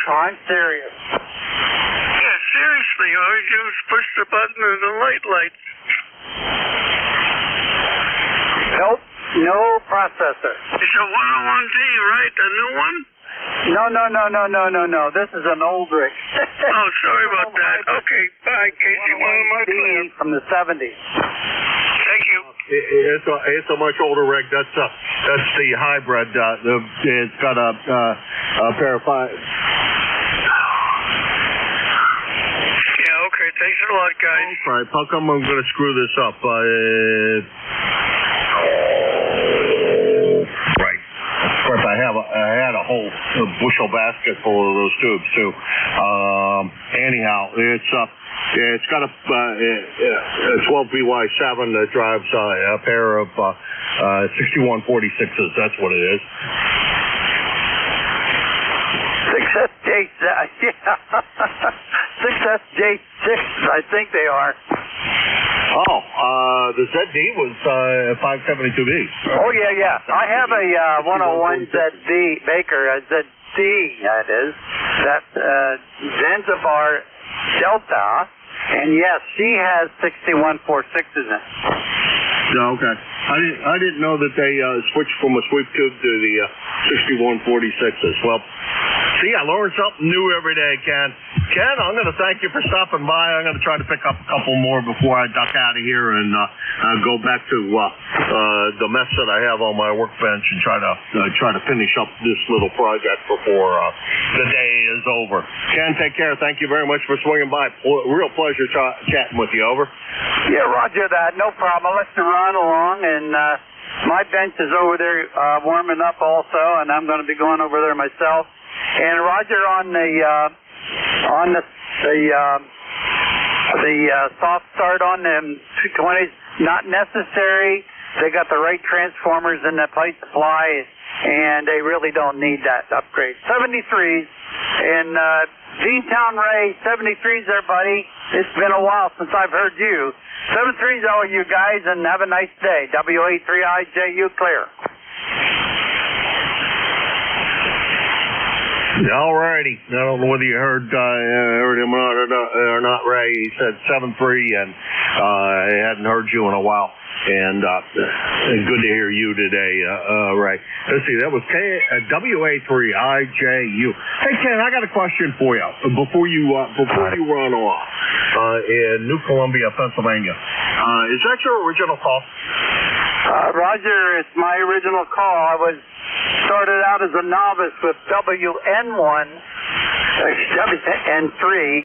A: I'm serious.
H: Yeah, seriously. All you do is push the button and the light lights.
A: Nope. No processor.
H: It's a 101D, right? A new one?
A: No. This is an old rig.
H: Oh, sorry about that. Okay, bye. Casey, one of my plans.
A: From the 70s.
H: Thank you.
R: It's a much older rig. That's the hybrid. It's got a pair of five.
H: Yeah, okay. Thanks a lot, guys.
R: All right. How come I'm going to screw this up? Right. Of course, I had a whole bushel basket full of those tubes too. Anyhow, it's got a 12BY7 that drives a pair of 6146s. That's what it is.
A: 6SJ6, I think they are.
R: The ZD was 572B.
A: Oh, yeah. I have a 101 ZD Baker, a ZD, that is. That's Zanzibar Delta. And yes, she has 6146s in it.
R: Okay. I didn't know that they switched from a sweep tube to the 6146s. Well, see, I learn something new every day, Ken. Ken, I'm going to thank you for stopping by. I'm going to try to pick up a couple more before I duck out of here and go back to the mess that I have on my workbench and try to finish up this little project before the day is over. Ken, take care. Thank you very much for swinging by. Real pleasure chatting with you. Over.
A: Yeah, roger that. No problem. I'll let you run along, and my bench is over there warming up also, and I'm going to be going over there myself. And Roger, on the soft start on them 220s, not necessary. They got the right transformers in the plate supply, and they really don't need that upgrade. 73s, and Beantown Ray, 73s there, buddy. It's been a while since I've heard you. 73s, all you guys, and have a nice day. WA3IJU clear.
R: All righty. I don't know whether you heard him or not, Ray. He said 7-3, and I hadn't heard you in a while. And good to hear you today, Ray. Let's see, that was WA3IJU. Hey, Ken, I got a question for you before you run off. In New Columbia, Pennsylvania, is that your original call?
A: Roger, it's my original call. I was started out as a novice with WN3,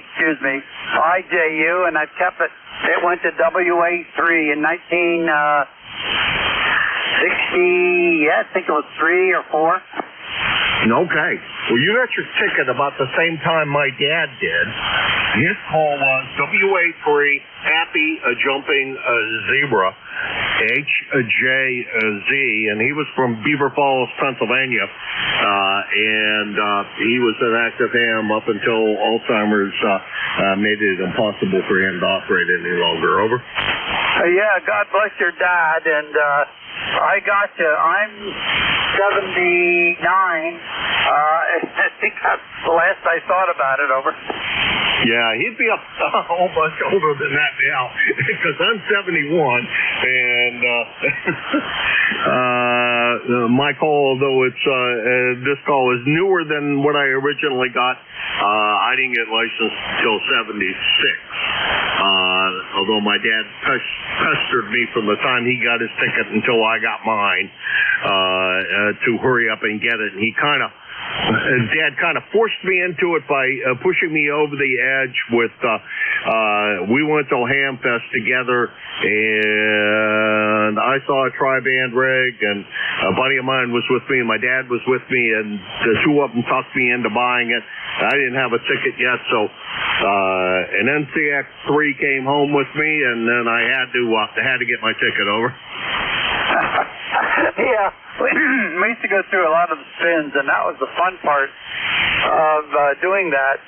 A: IJU, and I've kept it. It went to WA3 in 1960, I think it was 3 or 4.
R: Okay. Well, you got your ticket about the same time my dad did. His call was WA3 Happy Jumping Zebra, HJZ, and he was from Beaver Falls, Pennsylvania, and he was an active ham up until Alzheimer's made it impossible for him to operate any longer. Over.
A: Yeah, God bless your dad, and I got you. I'm 79. I think that's the last I thought about it. Over.
R: Yeah, he'd be a whole bunch older than that now, because I'm 71, and my call, though it's this call is newer than what I originally got. I didn't get licensed till 76. Although my dad pestered me from the time he got his ticket until I got mine to hurry up and get it, and Dad kind of forced me into it by pushing me over the edge with, we went to Hamfest together, and I saw a tri-band rig, and a buddy of mine was with me, and my dad was with me, and the two of them talked me into buying it. I didn't have a ticket yet, so an NCX3 came home with me, and then I had to get my ticket. Over.
A: Yeah, we used to go through a lot of the spins, and that was the fun part of doing that,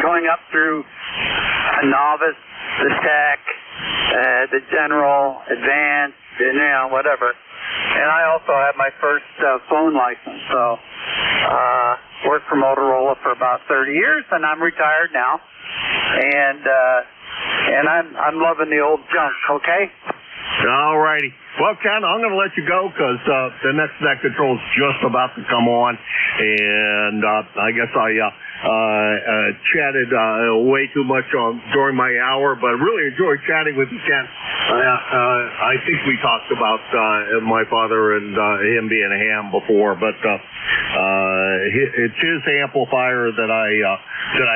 A: going up through a novice, the tech, the general, advanced, whatever. And I also had my first phone license, so worked for Motorola for about 30 years, and I'm retired now, and I'm loving the old junk. Okay.
R: All righty. Well, Ken, I'm going to let you go because the next net control is just about to come on, and I guess I chatted way too much during my hour, but I really enjoyed chatting with you, Ken. I think we talked about my father and him being a ham before, but it's his amplifier that I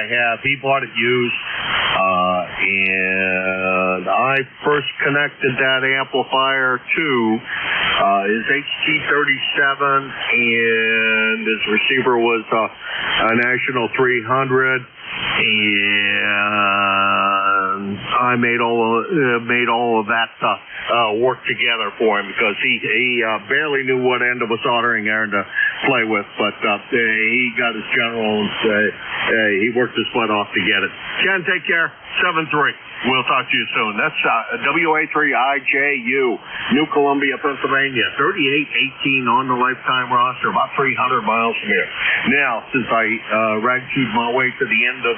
R: have. He bought it used, and I first connected that amplifier to his HT37, and his receiver was a National 300, and I made all of that work together for him because he barely knew what end of a soldering iron to play with, but he got his general and he worked his butt off to get it. Ken, take care. 7-3. We'll talk to you soon. That's WA3IJU, New Columbia, Pennsylvania. 3818 on the lifetime roster, about 300 miles from here. Now, since I rag-chewed my way to the end of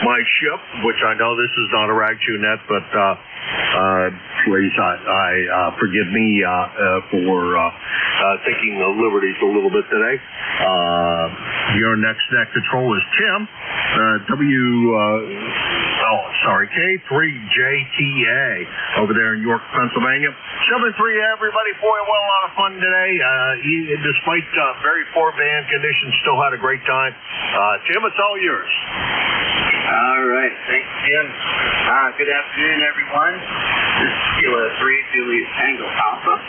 R: my ship, which I know this is not a rag-chew net, but please, forgive me for taking the liberties a little bit today. Your next net control is Tim, K3JTA over there in York, Pennsylvania. 7-3, everybody. Boy, well, a lot of fun today. Despite very poor band conditions, still had a great time. Tim, it's all yours.
P: All right. Thanks, Jim. Good afternoon, everyone. This is Kilo 3, Julius Tango Alpha.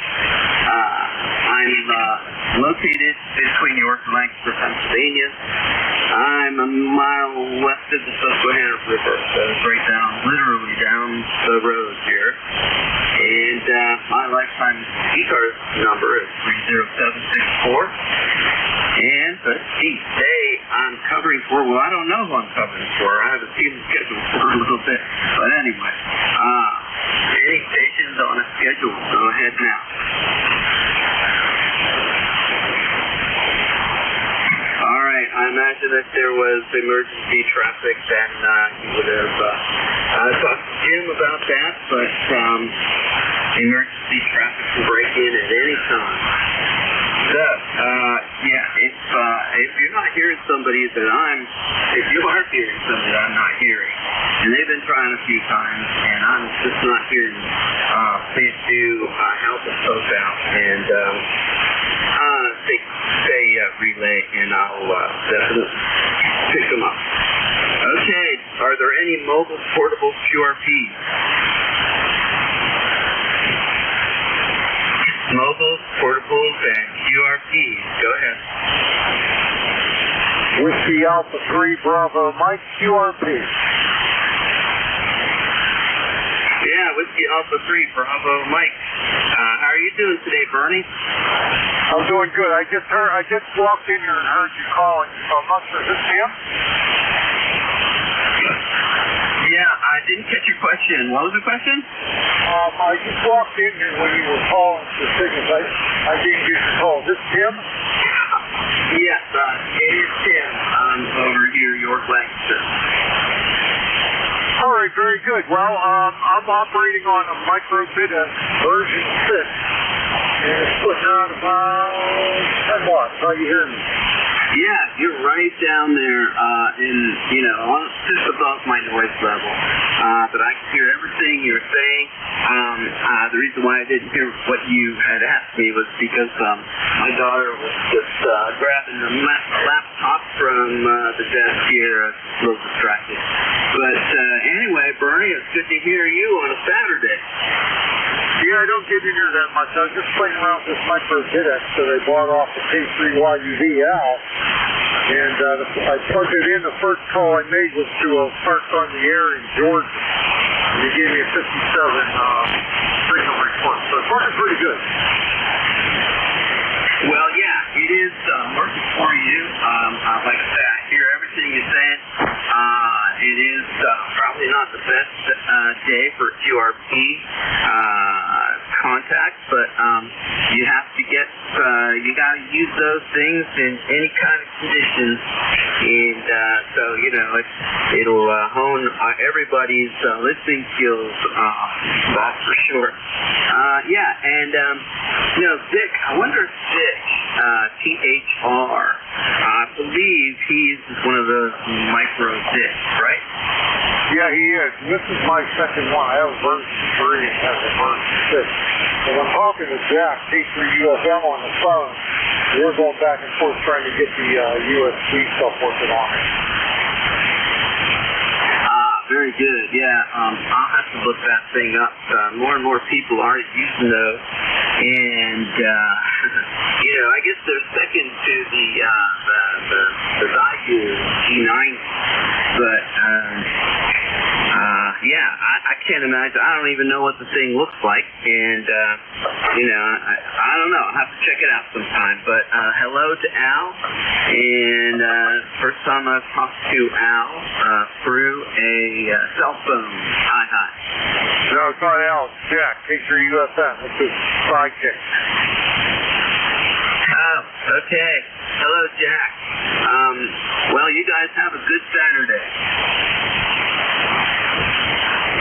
P: I'm located between York and Lancaster, Pennsylvania. I'm a mile west of the Susquehanna River, so it's right literally down the road here. And my lifetime ECARS number is 30764. And each day I'm covering for, well, I don't know who I'm covering for. I haven't seen the schedule for a little bit. But anyway, any stations on a schedule, go ahead now. All right, I imagine if there was emergency traffic, then you would have talked to Jim about that, but emergency traffic can break in at any time. So, if you're not hearing somebody that if you are hearing somebody that I'm not hearing, and they've been trying a few times, and I'm just not hearing, please do help us folks out, and say relay, and I'll definitely pick them up. Okay, are there any mobile portable QRPs? Mobile, portables, and QRPs. Go ahead.
W: Whiskey Alpha 3 Bravo Mike, QRP.
P: Yeah, Whiskey Alpha 3 Bravo Mike. How are you doing today, Bernie?
W: I'm doing good. I just walked in here and heard you calling, so I'm not sure. Is this Tim?
P: Yeah, I didn't catch your question. What was the question?
W: I just walked in here when you were calling for signals. I didn't get your call. Is this Tim?
P: Yes, it is Tim. Over here, York, Lancaster.
W: All right, very good. Well, I'm operating on a microbit version 6, and it's putting out about 10 watts. How you hearing me?
P: Yeah, you're right down there, just above my noise level. But I can hear everything you're saying. The reason why I didn't hear what you had asked me was because my daughter was just grabbing the laptop from the desk here. I was a little distracted. But anyway, Bernie, it's good to hear you on a Saturday.
W: Yeah, I don't get in here that much. I was just playing around with this micro Didex that I bought off the K3YUVL. And I plugged it in. The first call I made was to a park on the air in Georgia. And they gave me a 57 signal report. So it's working pretty good.
P: Well, yeah, it is working for you. Like I said, I hear everything you're saying. It is probably not the best day for QRP contact, but you have to get, you got to use those things in any kind of conditions, and so, it'll hone everybody's listening skills, that's for sure. Dick, I wonder if Dick, THR, I believe he's one of those micro Dicks, right?
W: Yeah, he is. This is my second one. I have a version 3 and have a version 6. And I'm talking to Jack, K3UFM on the phone. We're going back and forth trying to get the USB stuff working on it.
P: Very good. Yeah, I'll have to look that thing up. More and more people are using those, and I guess they're second to the Zygu G90. But I can't imagine. I don't even know what the thing looks like, and I don't know. I'll have to check it out sometime. But hello to Al, and first time I've talked to Al through a cell phone. Hi.
W: No, it's not Al. It's Jack, K3UFM. It's his sidekick.
P: Oh, okay. Hello, Jack. Well, you guys have a good Saturday.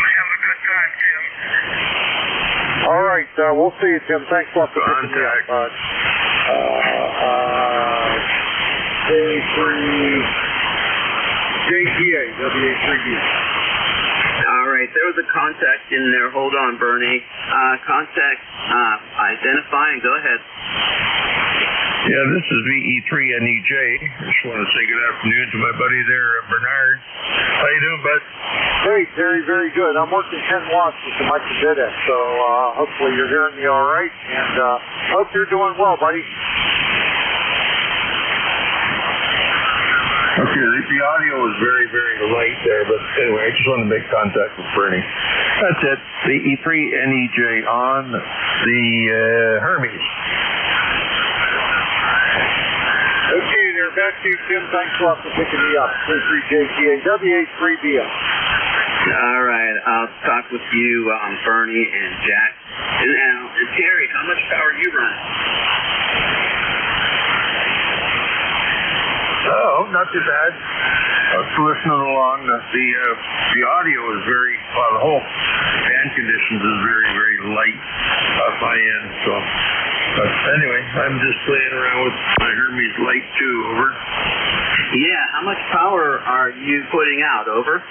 H: Have a good time, Tim.
W: All right, we'll see you, Tim. Thanks a lot for picking me up. JPA, WA3B.
P: All right, there was a contact in there. Hold on, Bernie. Contact, identify, and go ahead.
K: Yeah, this is VE3NEJ. I just want to say good afternoon to my buddy there, Bernard. How you doing, bud?
W: Hey, Terry, very good. I'm working 10 watts with the micro Didex, so hopefully you're hearing me all right, and hope you're doing well, buddy.
K: Okay, the audio is very, very light there, but anyway, I just want to make contact with Bernie. That's it. The E3NEJ on the Hermes.
W: Okay, there. Back to you, Tim. Thanks a lot for picking me up. 33JTA, WA3BL.
P: All right, I'll talk with you, Bernie and Jack. And Terry, how much power are you running?
K: Oh, not too bad. I was listening along. The audio is very, the whole band conditions is very, very light off my end. So, but anyway, I'm just playing around with my Hermes Light 2, over.
P: Yeah, how much power are you putting out, over?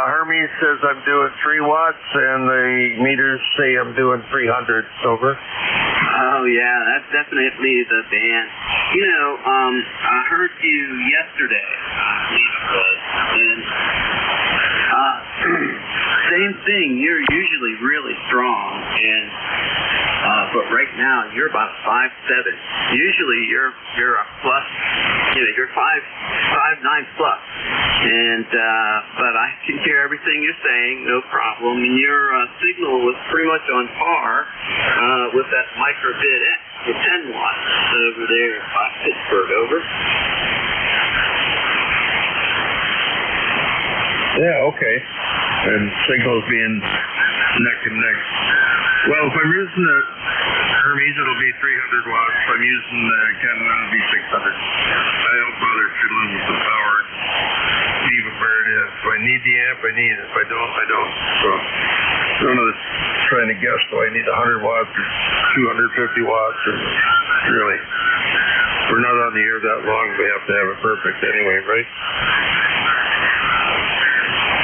K: Hermes says I'm doing 3 watts, and the meters say I'm doing 300, over.
P: Oh, yeah, that's definitely the band. I heard you yesterday, I believe it was, and same thing, you're usually really strong, and But right now you're about 5'7". Usually you're a plus, you're 5'9" plus. And but I can hear everything you're saying, no problem. And your signal was pretty much on par with that microbit X, the 10 watts over there by Pittsburgh. Over.
K: Yeah, okay. And signals being neck and neck. Well, if I'm using the Hermes, it'll be 300 watts. If I'm using the Canon, it'll be 600. I don't bother fiddling with the power. Leave it where it is. If I need the amp, I need it. If I don't, I don't. So I don't know, trying to guess, do I need 100 watts or 250 watts? Or really, we're not on the air that long. We have to have it perfect anyway, right?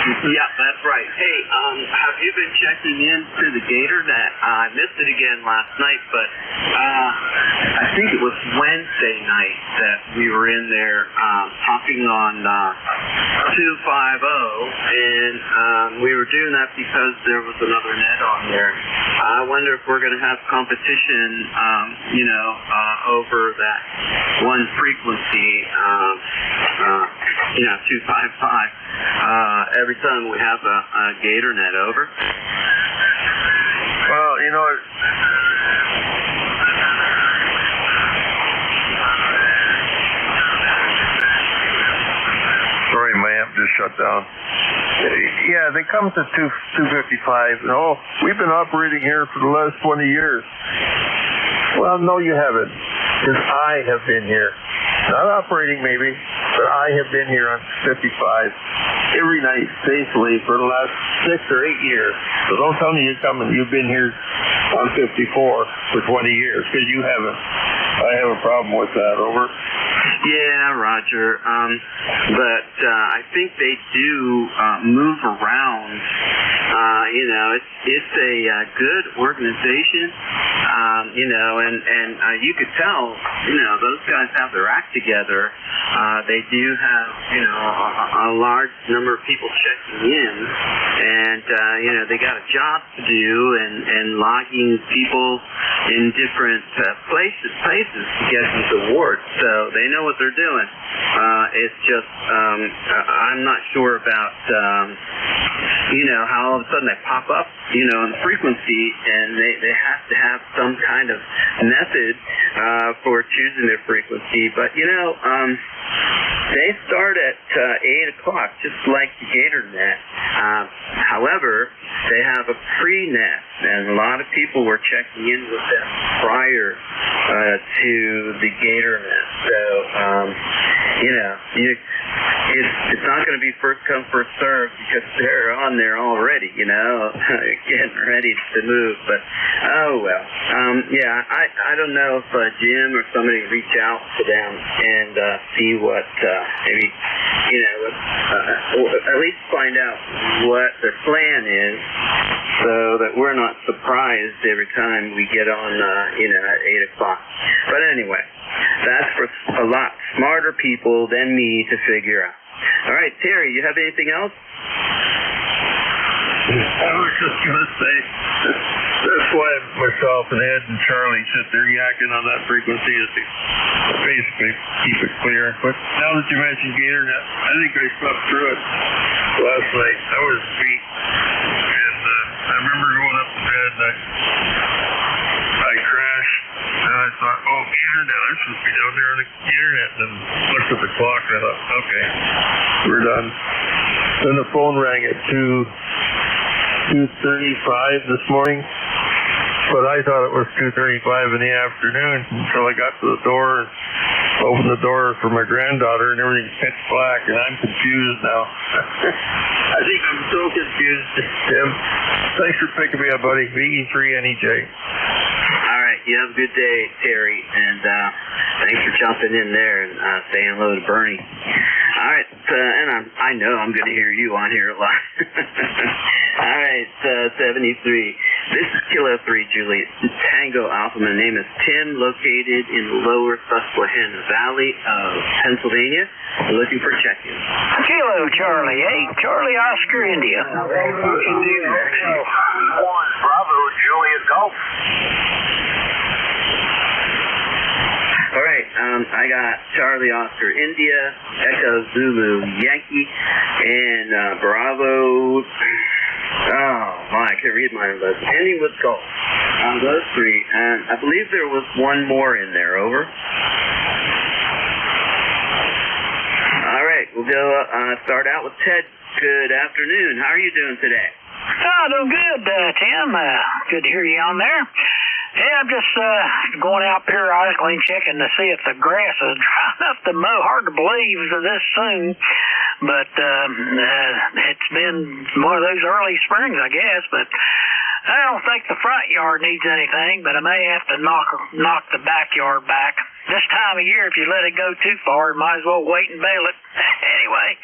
P: Yeah, that's right. Hey, have you been checking into the GatorNet? I missed it again last night, but I think it was Wednesday night that we were in there talking on 250, and we were doing that because there was another net on there. I wonder if we're going to have competition, over that one frequency, 255. Every time we have a GatorNet over.
K: Well, sorry, my amp just shut down. Yeah, they come to 255. No, we've been operating here for the last 20 years. Well, no, you haven't, because I have been here. Not operating, maybe, but I have been here on 55 every night, faithfully, for the last 6 or 8 years. So don't tell me you've been here on 54 for 20 years, because you haven't. I have a problem with that. Over.
P: Yeah, Roger. But I think they do move around. It's a good organization. And you could tell, those guys have their act together. They do have, a large number of people checking in, and they got a job to do, and logging people in different places to get these awards. So they know what they're doing. It's just I'm not sure about how all of a sudden they pop up in the frequency, and they have to have some kind of method for choosing their frequency. But they start at 8 o'clock, just like the GatorNet. However, they have a pre-net, and a lot of people were checking in with them prior to the GatorNet. So, it's not going to be first come, first serve, because they're on there already, getting ready to move. But, oh well. I don't know if Jim or somebody reach out to them and see what, maybe, at least find out what their plan is, so that we're not surprised every time we get on, at 8 o'clock. But anyway, that's for a lot smarter people than me to figure out. All right, Terry, you have anything else?
K: I was just going to say, that's why myself and Ed and Charlie sit there yakking on that frequency, is to basically keep it clear. But now that you mentioned GatorNet, I think I slept through it last night. I was beat. And I remember going up to bed, and I crashed, and I thought, oh, GatorNet, I'm supposed to be down there on the GatorNet. And then looked at the clock, and I thought, okay, we're done. Then the phone rang at 2:35 this morning, but I thought it was 2:35 in the afternoon until I got to the door and opened the door for my granddaughter, and everything's pitch black, and I'm confused now. I think I'm so confused, Tim. Thanks for picking me up, buddy. VE3NEJ.
P: All right, you have a good day, Terry, and thanks for jumping in there and saying hello to Bernie. All right, and I know I'm going to hear you on here a lot. All right, 73. This is Kilo 3 Juliet Tango Alpha. My name is Tim, located in the lower Susquehanna Valley of Pennsylvania. I'm looking for check-in.
O: Kilo Charlie 8, Charlie Oscar India.
Q: Bravo, Juliet Golf.
P: All right, I got Charlie Oscar India, Echo Zulu Yankee, and Bravo. Oh my, I can't read my list. Ending with golf. Those three, and I believe there was one more in there. Over. All right, we'll go start out with Ted. Good afternoon. How are you doing today?
O: Doing good, Tim. Good to hear you on there. Yeah, I'm just going out periodically and checking to see if the grass is dry enough to mow. Hard to believe this soon, but it's been one of those early springs, I guess. But I don't think the front yard needs anything, but I may have to knock the backyard back. This time of year, if you let it go too far, you might as well wait and bale it. Anyway,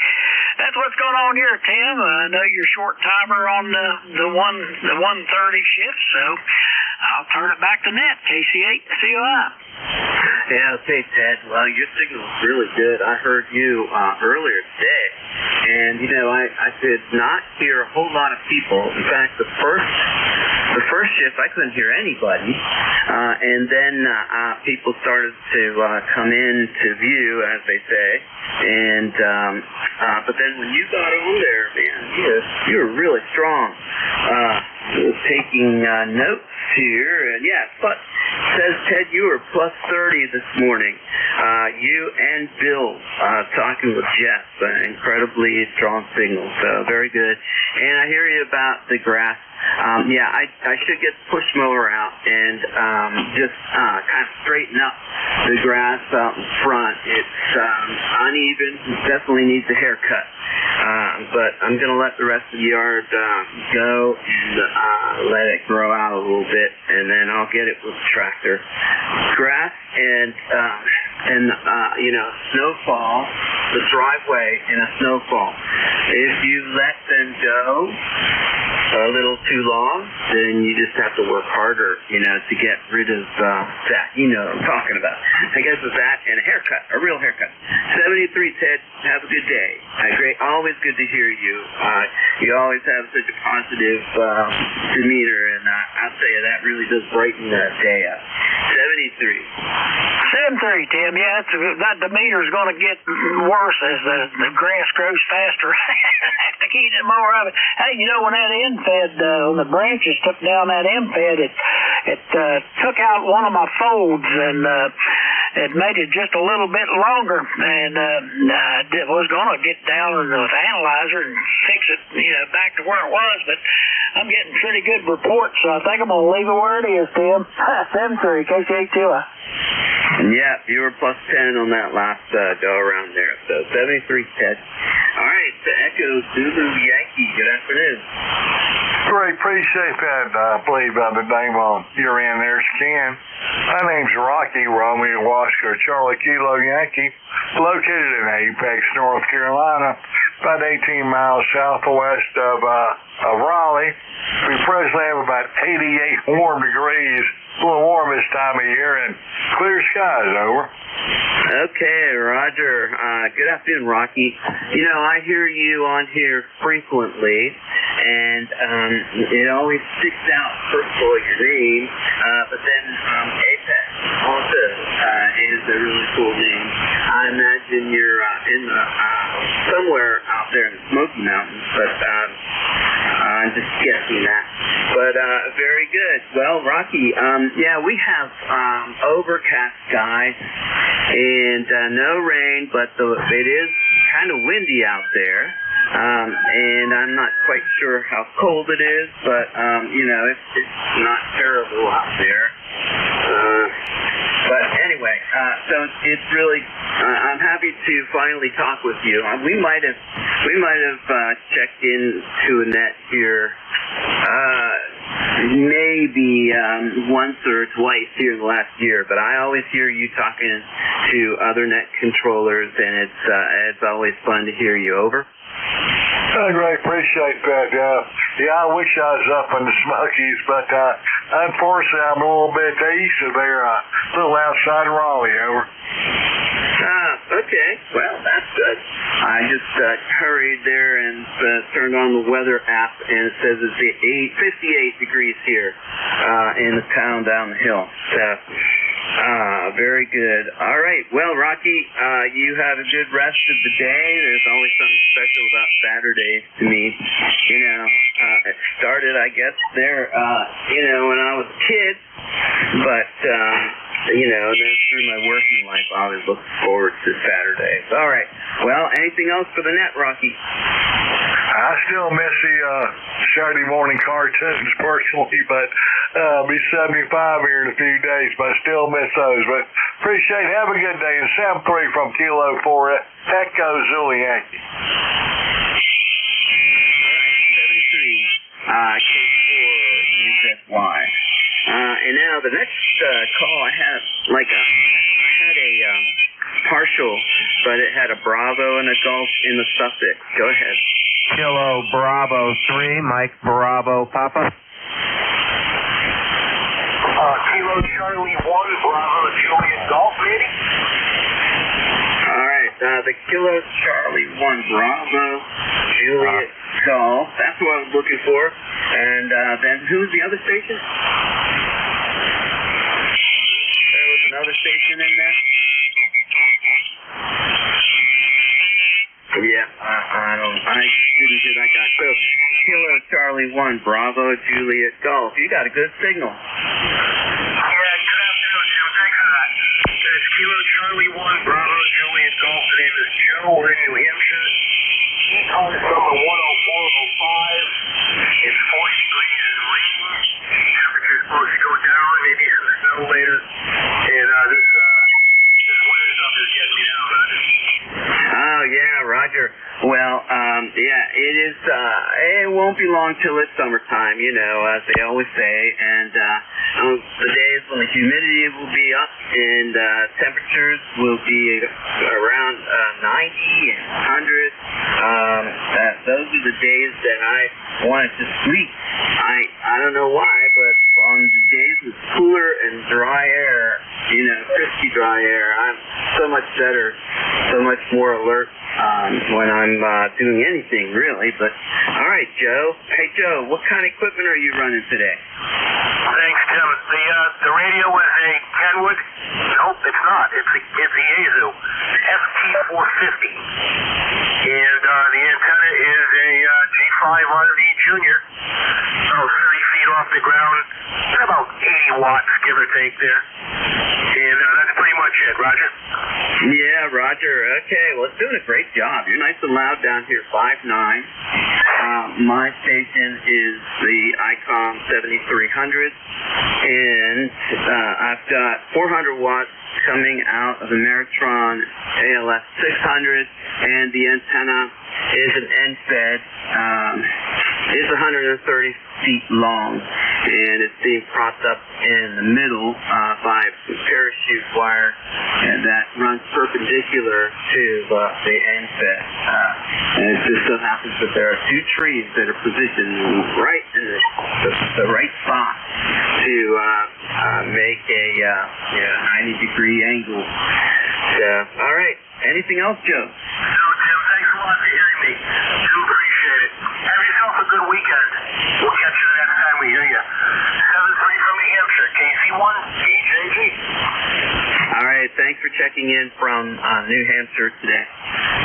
O: that's what's going on here, Tim. I know you're short timer on the 1:30 shift, so I'll turn it back to net, KC8 COI.
P: Yeah, okay, Ted. Well, your signal's really good. I heard you earlier today, and I did not hear a whole lot of people. In fact, the first shift I couldn't hear anybody, and then people started to come in to view, as they say, and but then when you got on there, man, you were really strong. Taking notes here, and but says Ted, you were plus 30 this morning. You and Bill talking with Jeff, incredibly strong signal, so very good. And I hear you about the grass. I should get the push mower out and just kind of straighten up the grass out in front. It's uneven, definitely needs a haircut. But I'm going to let the rest of the yard go and let it grow out a little bit, and then I'll get it with the tractor. Grass and snowfall, the driveway in a snowfall. If you let them go a little too long, then you just have to work harder, to get rid of that. You know what I'm talking about. I guess with that and a haircut, a real haircut. 73, Ted, have a good day. Great, always good to hear you. You always have such a positive demeanor, and I'll tell you, that really does brighten the day up. 73.
O: 73, Tim. Yeah, that demeanor is going to get worse as the grass grows faster. Have to keep it more of it. Hey, when that end fed, when the branches took down that end fed, it took out one of my folds, and it made it just a little bit longer, and I was going to get down with the analyzer and fix it, back to where it was, but I'm getting pretty good reports, so I think I'm going to leave it where it is, Tim. 7-3, KC8
P: Yeah, you were plus 10 on that last go around there, so 73, Ted. All right, the Echo Zulu Yankee, good afternoon.
F: Great, appreciate that. I believe the name on your end there's Ken. My name's Rocky Romeo Oscar Charlie Kilo Yankee, located in Apex, North Carolina, about 18 miles southwest of Raleigh. We presently have about 88 warm degrees, a little warm this time of year, and clear skies, over.
P: Okay, Roger. Good afternoon, Rocky. I hear you on here frequently, and it always sticks out, first of all, your name, but then Apex also is a really cool name. I imagine you're in somewhere out there in the Smoky Mountains, but I'm just guessing that. But very good. Well, Rocky, we have overcast skies and no rain, but it is kind of windy out there. And I'm not quite sure how cold it is, but it's not terrible out there. But anyway, so it's really I'm happy to finally talk with you. We might have checked into a net here maybe once or twice here in the last year, but I always hear you talking to other net controllers, and it's always fun to hear you. Over.
F: Great, appreciate that. Yeah, I wish I was up in the Smokies, but unfortunately I'm a little bit east of there, a little outside of Raleigh, over.
P: Okay. Well, that's good. I just hurried there and turned on the weather app, and it says it's 58 degrees here in the town down the hill. So, very good. All right. Well, Rocky, you have a good rest of the day. There's always something special about Saturday to me. You know, it started, I guess, there, when I was a kid, but, then through my working life, I always look forward to Saturdays. All right. Well, anything else for the net, Rocky?
F: I still miss the Saturday morning cartoons personally, but I'll be 75 here in a few days, but I still miss those. But appreciate it. Have a good day. And 7-3 from Kilo 4 Echo Zulu Yankee.
P: All right, 73, K4UZY. And now the next call I had a partial, but it had a Bravo and a Golf in the suffix. Go ahead.
D: Kilo Bravo 3, Mike Bravo Papa.
F: Kilo Charlie 1, Bravo Juliet Golf, maybe?
P: All right, the Kilo Charlie 1, Bravo Juliet Golf. That's what I was looking for. And then who's the other station? There was another station in there. Yeah, I didn't hear that guy. So, Kilo Charlie 1, Bravo Juliet Golf. You got a good signal.
F: Yeah, good afternoon, Jim. Thanks for that. It's Kilo Charlie 1, Bravo Juliet Golf. The name is Joe. We're in New Hampshire. Calling from the 10405. It's 40 degrees and rain. Temperature's supposed to go down, maybe some snow later. And this winter stuff is getting me down, Roger.
P: Oh, yeah, Roger. Well, it is, it won't be long till it's summertime, as they always say, and the days when the humidity will be up and temperatures will be around 90 and 100. Those are the days that I wanted to sleep. I don't know why, but on the days with cooler and dry air, crispy dry air, I'm so much better, so much more alert when I'm doing anything, really. But, all right, Joe. Hey, Joe, what kind of equipment are you running today?
F: Thanks, Tim. The radio is a Kenwood. Nope, it's not. It's a Yaesu FT450. And the antenna is a G5RV Junior. So 30 feet off the ground. About 80 watts, give or take there. And that's pretty much it, Roger.
P: Yeah, Roger. Okay, well, it's doing a great job. You're nice and loud down here, 5'9". My station is the ICOM 7300, and I've got 400 watts coming out of the Meritron ALS 600, and the antenna is an end-fed. It's 130 feet long, and it's being propped up in the middle by some parachute wire that runs perpendicular to the end-fed. And it just so happens that there are two trees that are positioned right in the right spot to make a 90-degree angle. So, all right. Anything else, Joe?
F: No, Tim. Thanks a lot for hearing me. Do appreciate it. Have yourself a good weekend. We'll catch you the next time we hear you. 7-3 from New Hampshire. KC1, KJG.
P: All right. Thanks for checking in from New Hampshire today.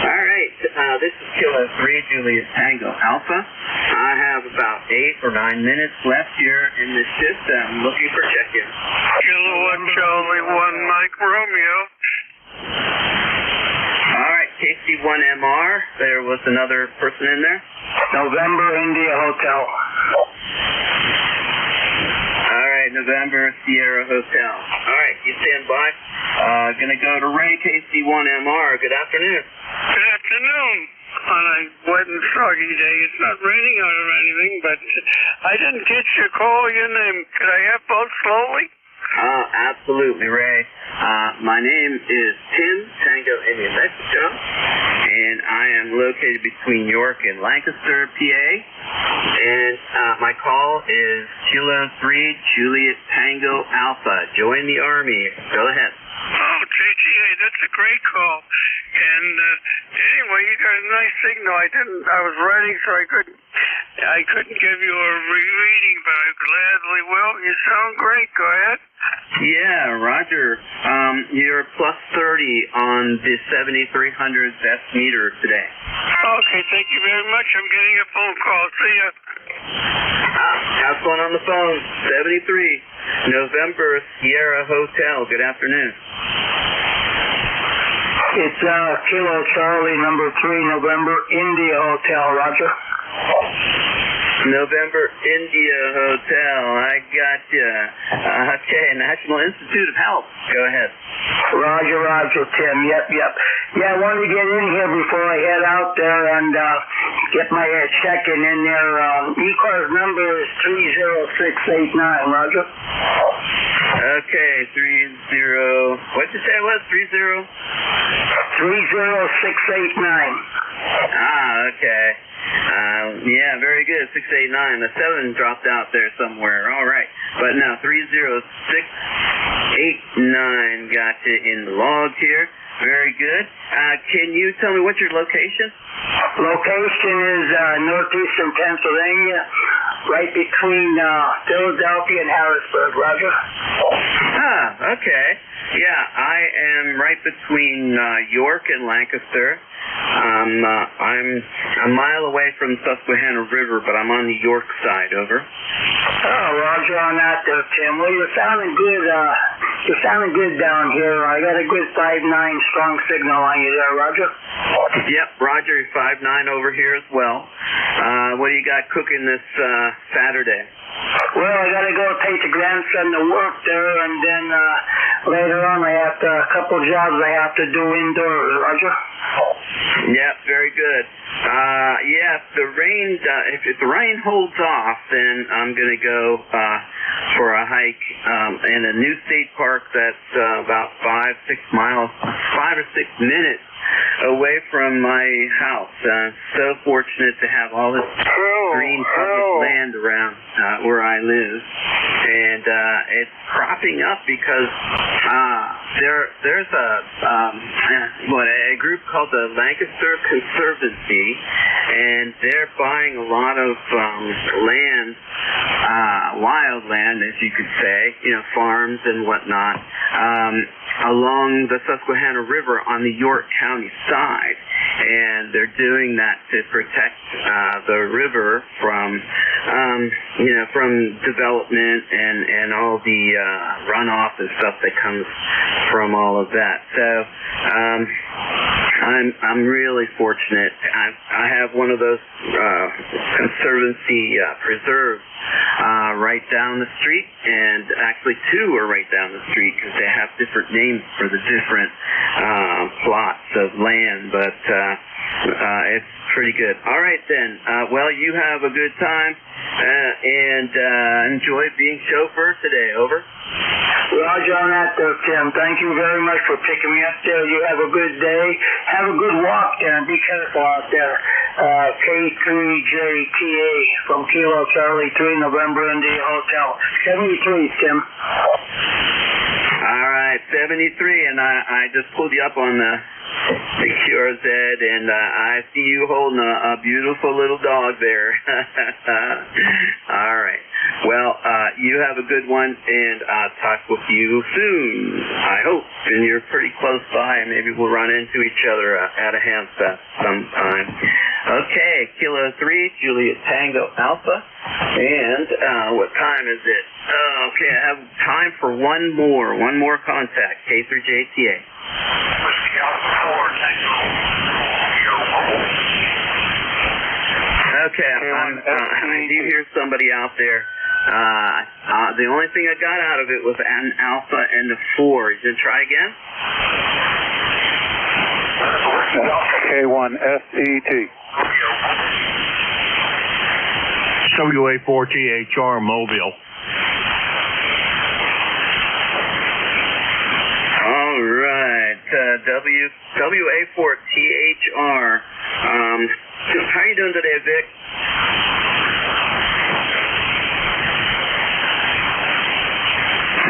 P: All right. This is Kilo 3, Juliet Tango Alpha. I have about 8 or 9 minutes left here in this shift. I'm looking for check-in.
H: Kilo 1, Charlie 1, Mike Romeo.
P: All right, KC1MR. There was another person in there.
Q: November India Hotel.
P: All right, November Sierra Hotel. All right, you stand by. Gonna go to Ray, KC1MR. Good afternoon.
H: Good afternoon. On a wet and soggy day. It's not raining out or anything, but I didn't get your call, your name. Could I have both slowly?
P: Absolutely, Ray. My name is Tim, Tango India Mexico, and I am located between York and Lancaster, PA. And my call is Kilo 3 Juliet Tango Alpha. Join the Army. Go ahead.
H: Oh, JTA, that's a great call. And anyway, you got a nice signal. I was writing, so I couldn't give you a reading, but I gladly will. You sound great. Go ahead.
P: Yeah, Roger. You're plus 30 on the 7300 best meter today.
H: Okay, thank you very much. I'm getting a phone call. See ya.
P: Have fun on the phone. 73 November Sierra Hotel. Good afternoon.
Q: It's Kilo Charlie, number 3, November, India Hotel, Roger.
P: November India Hotel. I got you. Okay, National Institute of Health. Go ahead.
Q: Roger, Tim. Yep. Yeah, I wanted to get in here before I head out there and get my check-in in there. ECARS number is 30689, Roger.
P: Okay, 30. What'd you say it was? 30?
Q: 30689.
P: Okay. Yeah, very good. 689. The 7 dropped out there somewhere. All right. But now 30689 got you in the log here. Very good. Can you tell me what's your location?
Q: Location is northeastern Pennsylvania, right between Philadelphia and Harrisburg, Roger.
P: Okay. Yeah, I am right between York and Lancaster. I'm a mile away from the Susquehanna River, but I'm on the York side. Over.
Q: Oh, Roger on that there, Tim. Well, you're sounding good. You're sounding good down here. I got a good 5.9 strong signal on you there, Roger.
P: Yep, Roger, 5.9 over here as well. What do you got cooking this Saturday?
Q: Well, I got to go take the grandson to work there, and then later on I have a couple jobs I have to do indoors, Roger.
P: Yep, very good. Yeah, if the rain holds off, then I'm going to go for a hike in a new state park that's about 5 or 6 minutes away from my house. So fortunate to have all this green public land around where I live, and it's cropping up because there's a group called the Lancaster Conservancy, and they're buying a lot of land, wild land, as you could say, farms and whatnot, along the Susquehanna River on the York County side. And they're doing that to protect the river from development and all the runoff and stuff that comes from all of that. So I'm really fortunate. I have one of those conservancy preserves right down the street, and actually 2 are right down the street because they have different names for the different plots of land, but it's pretty good. All right then. Well, you have a good time and enjoy being chauffeur today. Over.
Q: Roger on that there, Tim. Thank you very much for picking me up there. You have a good day. Have a good walk there, and be careful out there. K3JTA from Kilo Charlie 3 November India Hotel. 73, Tim.
P: All right, 73, and I just pulled you up on the QRZ, and I see you holding a beautiful little dog there. All right. Well, you have a good one, and I'll talk with you soon, I hope. And you're pretty close by, and maybe we'll run into each other at a Hamfest sometime. Okay, Kilo 3, Juliet Tango Alpha. And what time is it? Okay, I have time for one more contact, K3JTA. Okay, I do hear somebody out there. The only thing I got out of it was an alpha and a 4. You gonna try again?
U: K1SET.
K: WA4THR Mobile.
P: All right. WA4THR. How you doing today, Vic?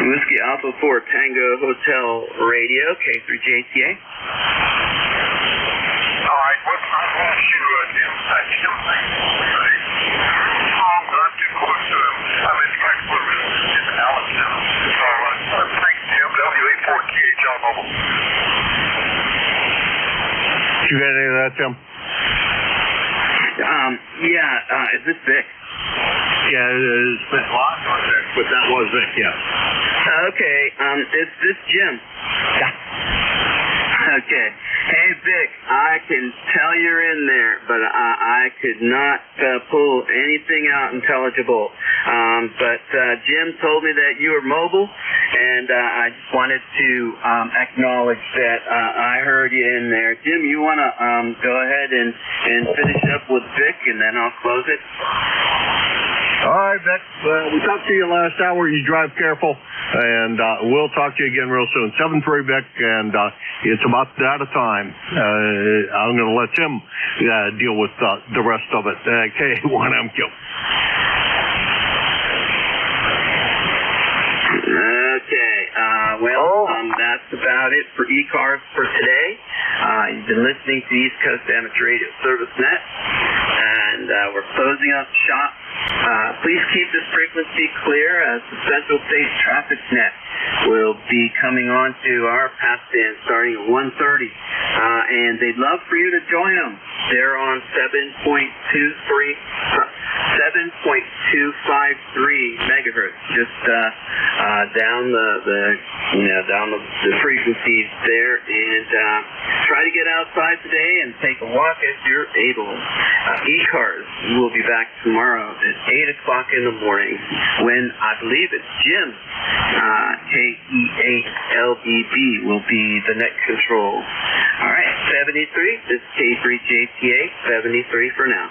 P: Whiskey Alpha 4 Tango Hotel Radio, K3JTA.
F: All right, what I lost you, Jim. I'm too close to him. I'm in Texas. It's Allison. Thanks, Jim. WA4THR Mobile.
K: You got any of that, Tim?
P: Is this Vic?
K: Yeah, it's Vic. But that was Vic, yeah.
P: Okay, is this Jim?
K: Yeah.
P: Okay. Hey, Vic, I can tell you're in there, but I could not pull anything out intelligible. But Jim told me that you were mobile, and I just wanted to acknowledge that I heard you in there. Jim, you want to go ahead and finish up with Vic, and then I'll close it?
K: All right, Vic. We talked to you last hour. You drive careful, and we'll talk to you again real soon. 7-3, Vic, and it's about that time. I'm going to let Tim deal with the rest of it. K1MQ.
P: Okay. That's about it for ECARS for today. You've been listening to East Coast Amateur Radio Service Net, and we're closing up shop. Please keep this frequency clear as the Central State Traffic Net will be coming on to our pass band starting at 1:30, and they'd love for you to join them. They're on 7.253 megahertz, just down the frequencies there, and try to get outside today and take a walk if you're able. ECARS will be back tomorrow at 8 o'clock in the morning when I believe it's Jim, KE8LBB, will be the net control. All right, 73, this is K3JTA, 73 for now.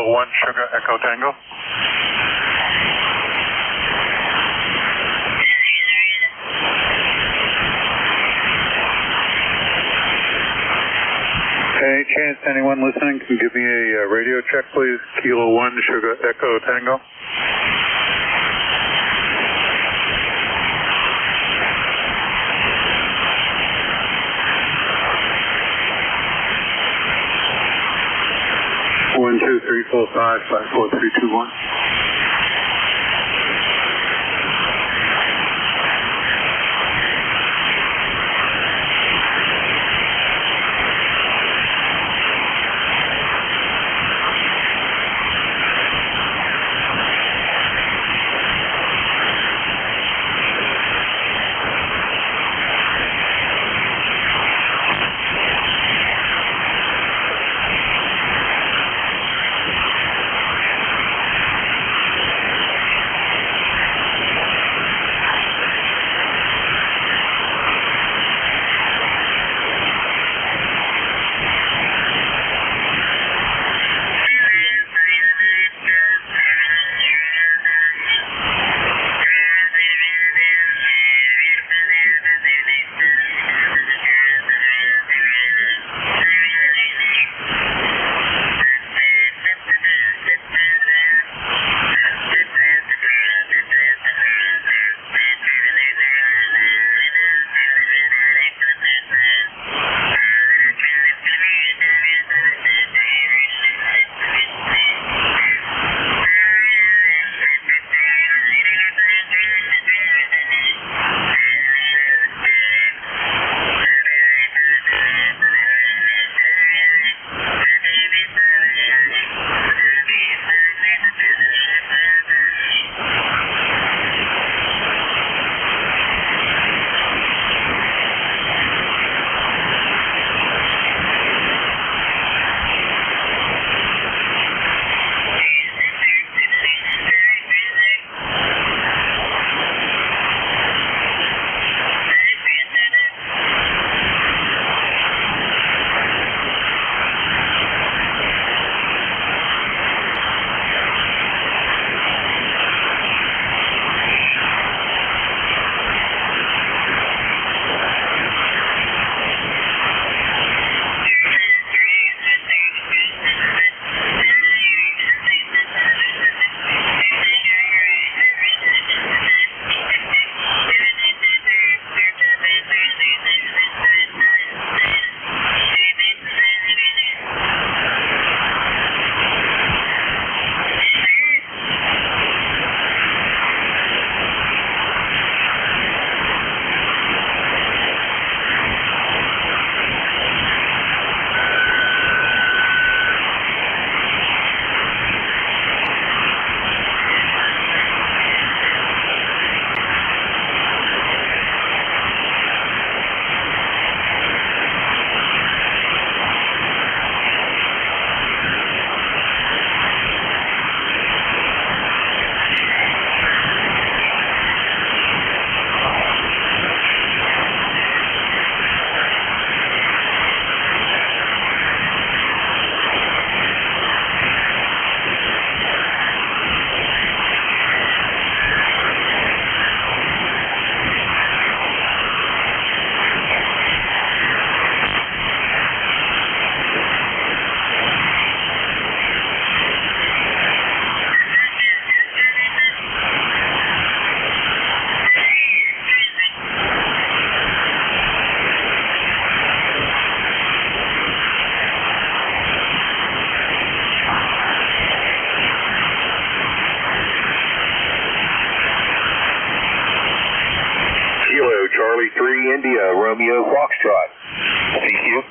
M: Kilo 1 Sugar Echo Tango. Any chance anyone listening can give me a radio check, please? Kilo 1 Sugar Echo Tango. One, two, three, four, five, 4, 3, 2, 1.
U: Charlie 3 India, Romeo Foxtrot. CQ.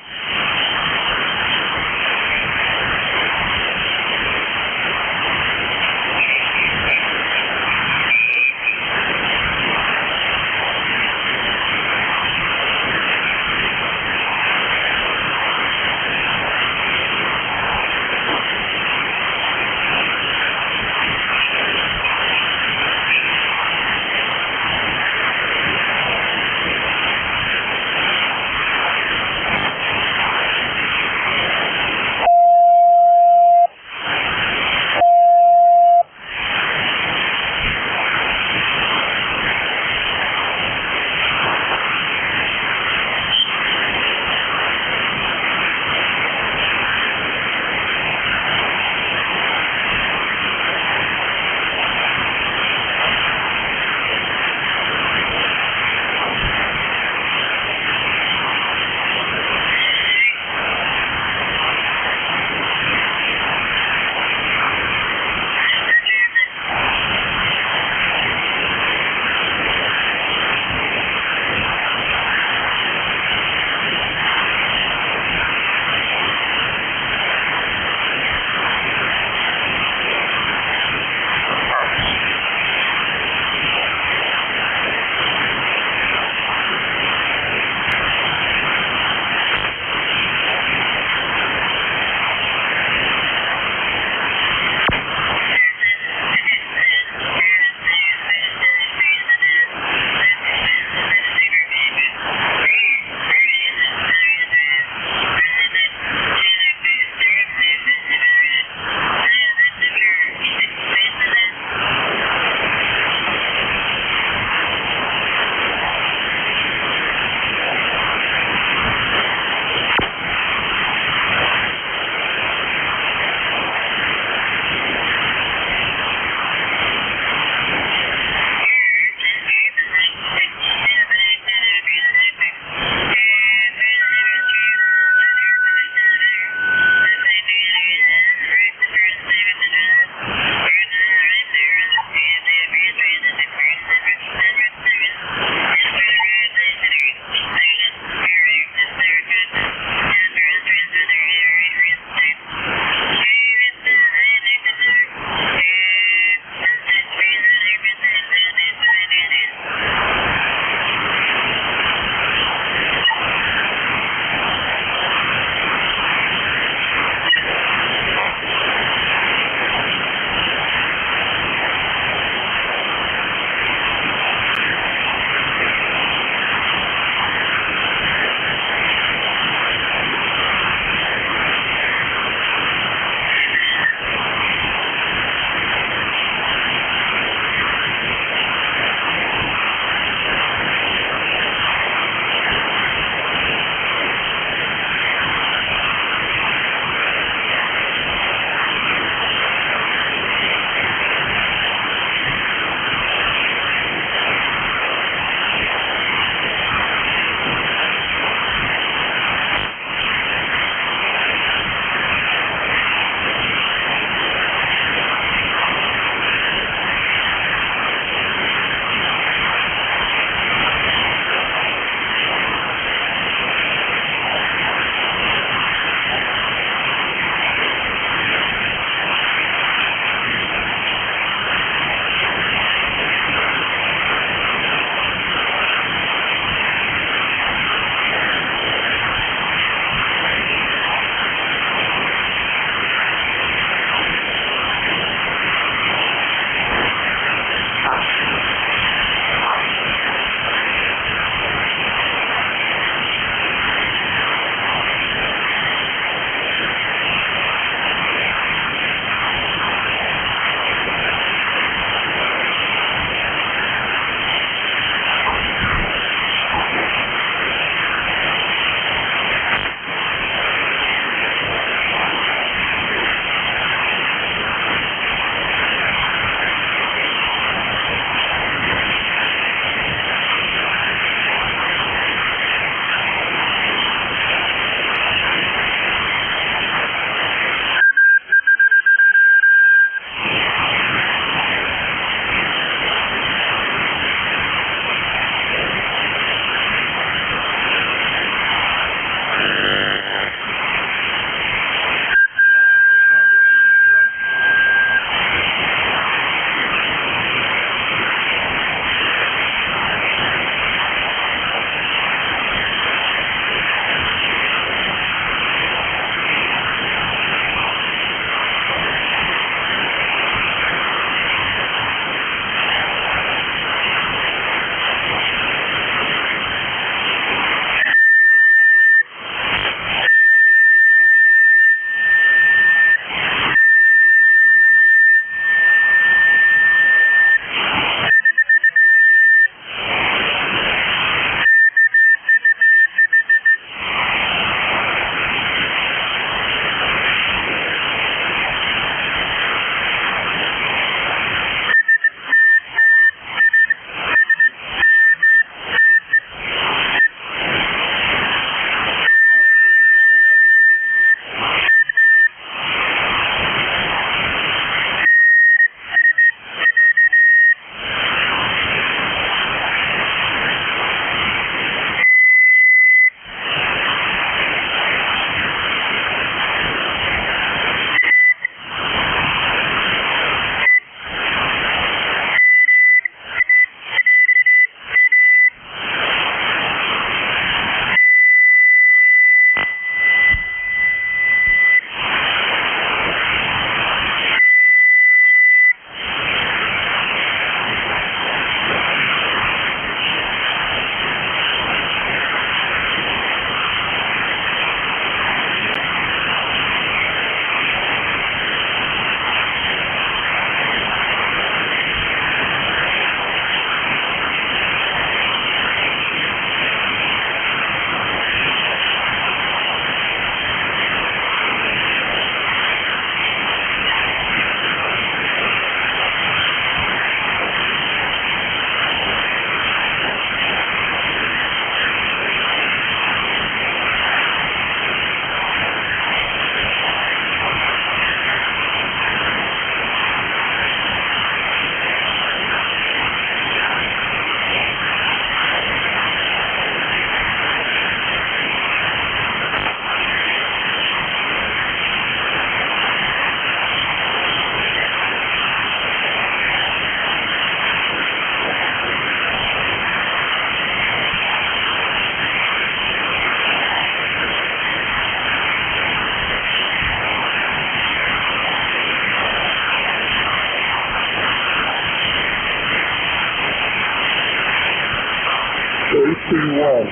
F: 221,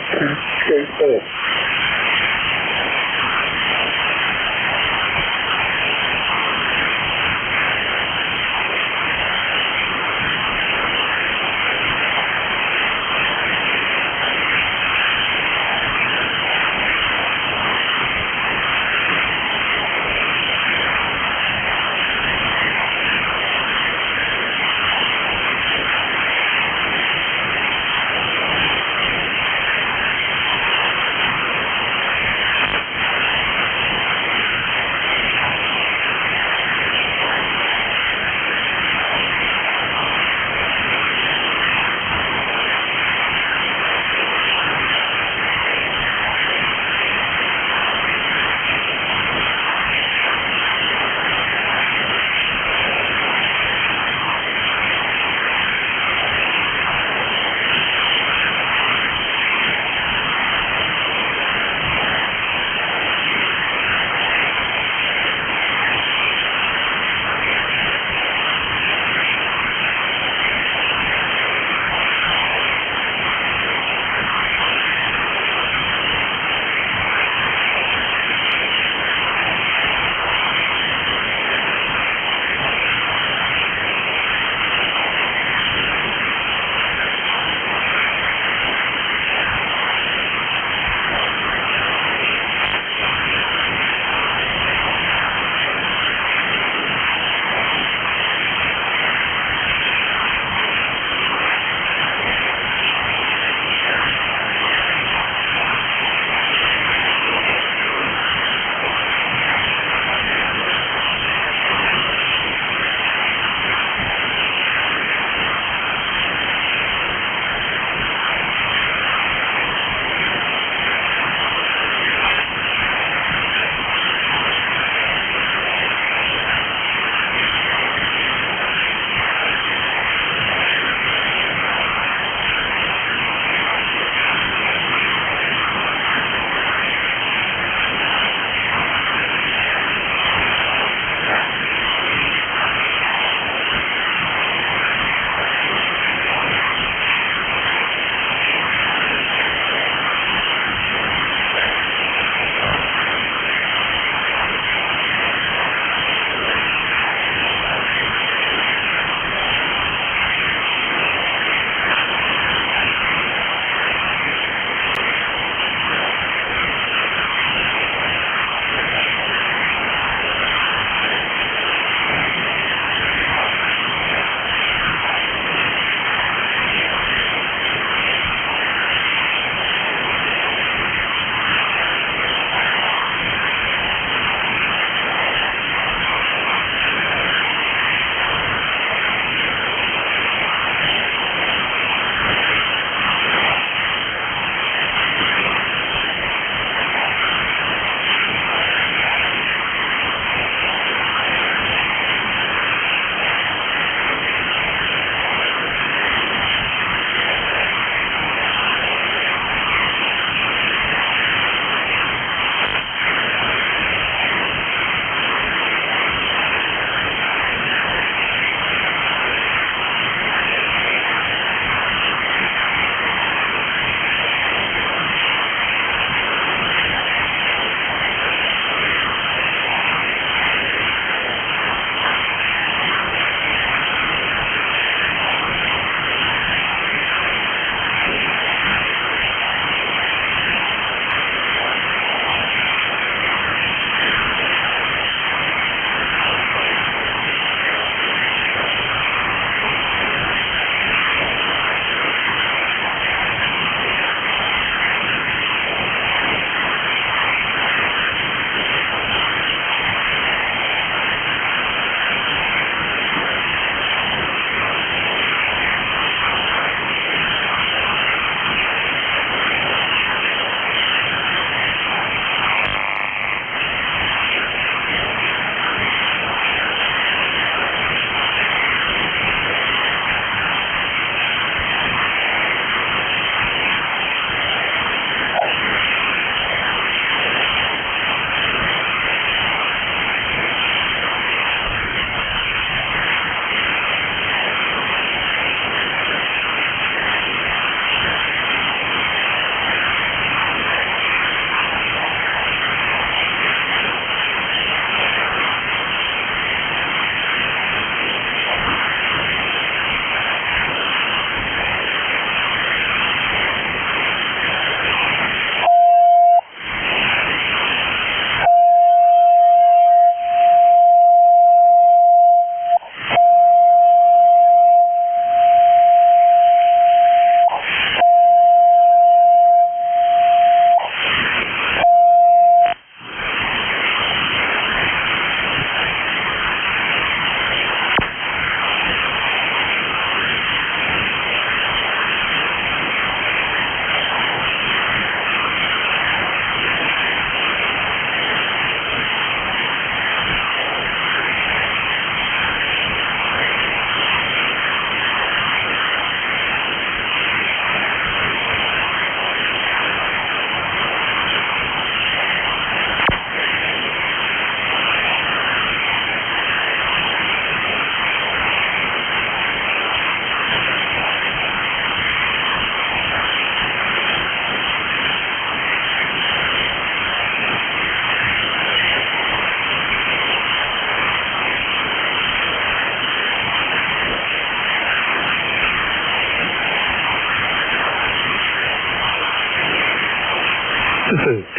F: 2K4.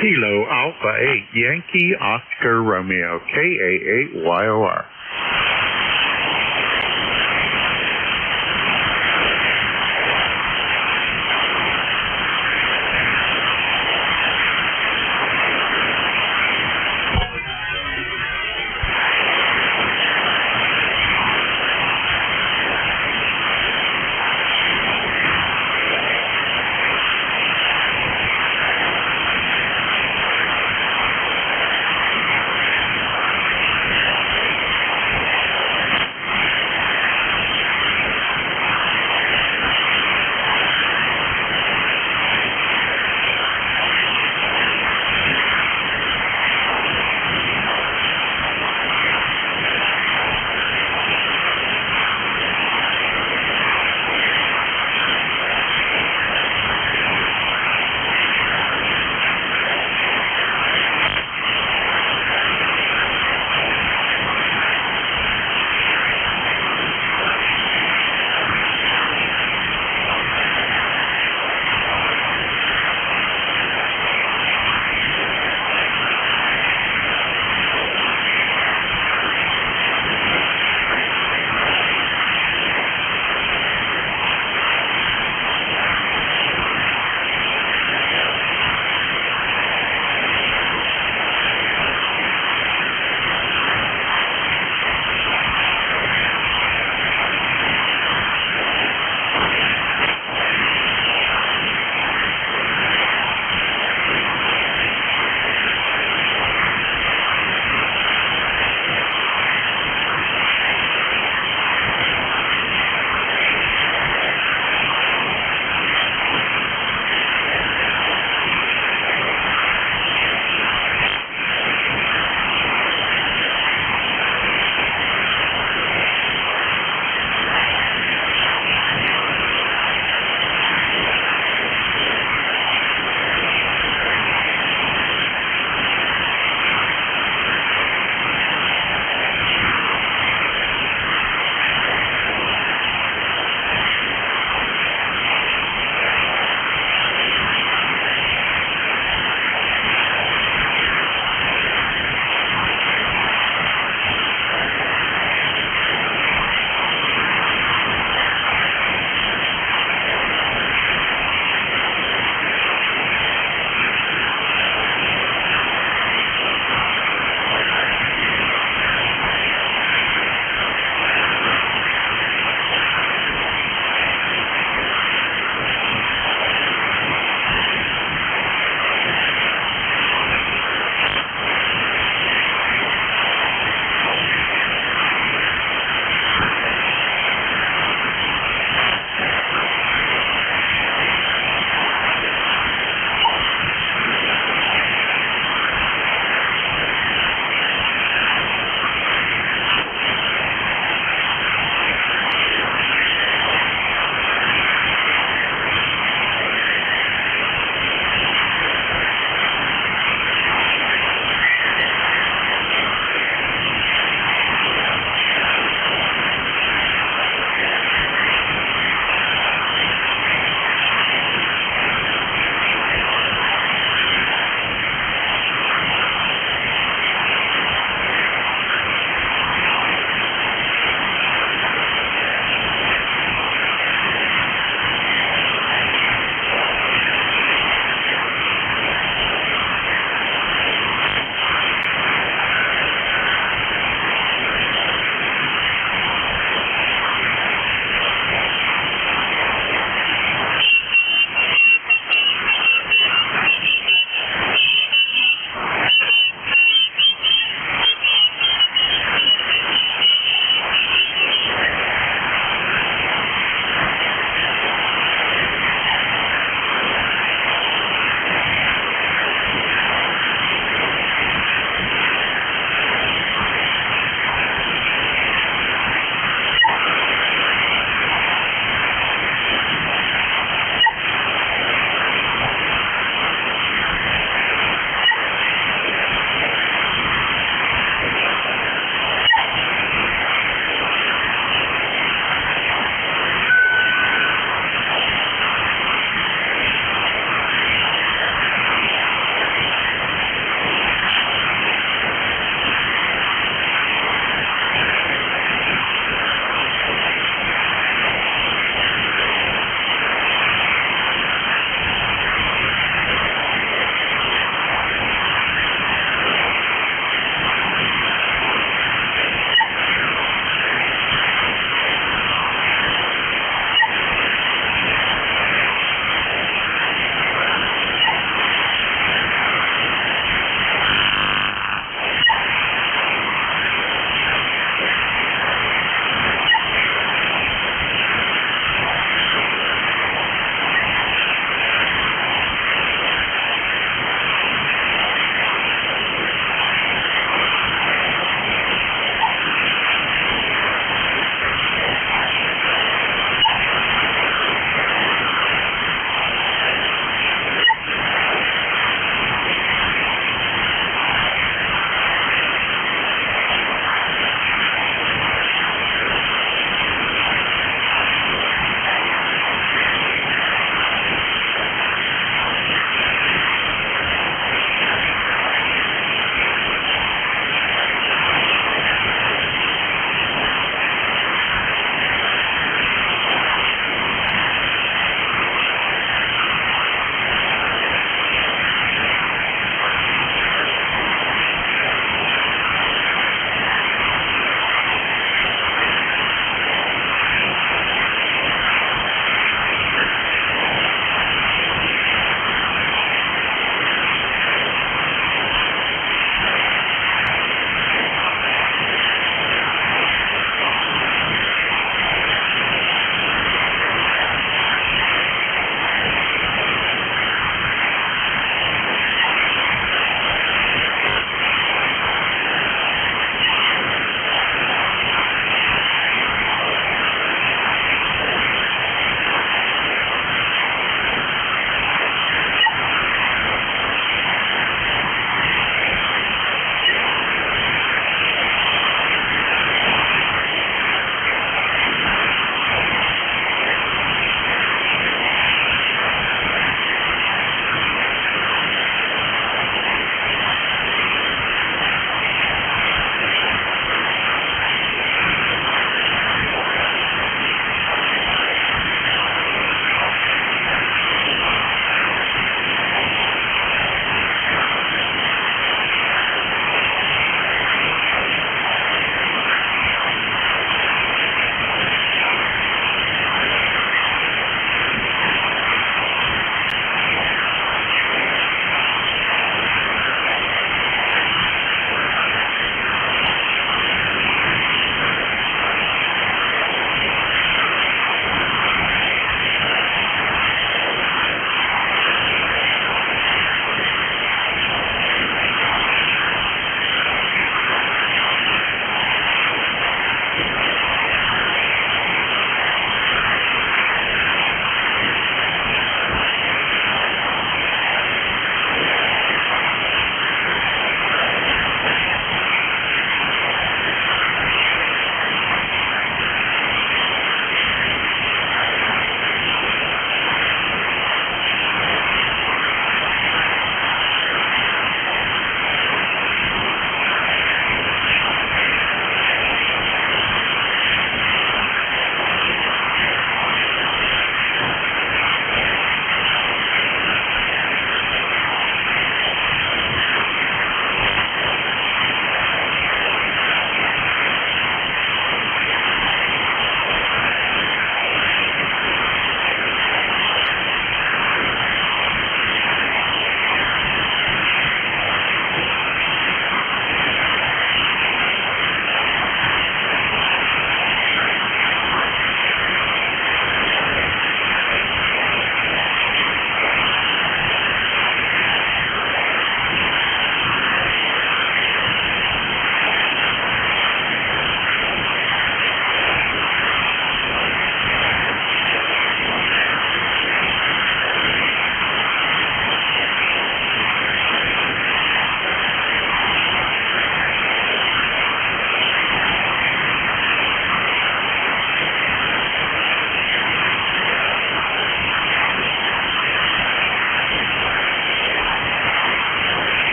E: Kilo Alpha 8 Yankee Oscar Romeo KA8YOR.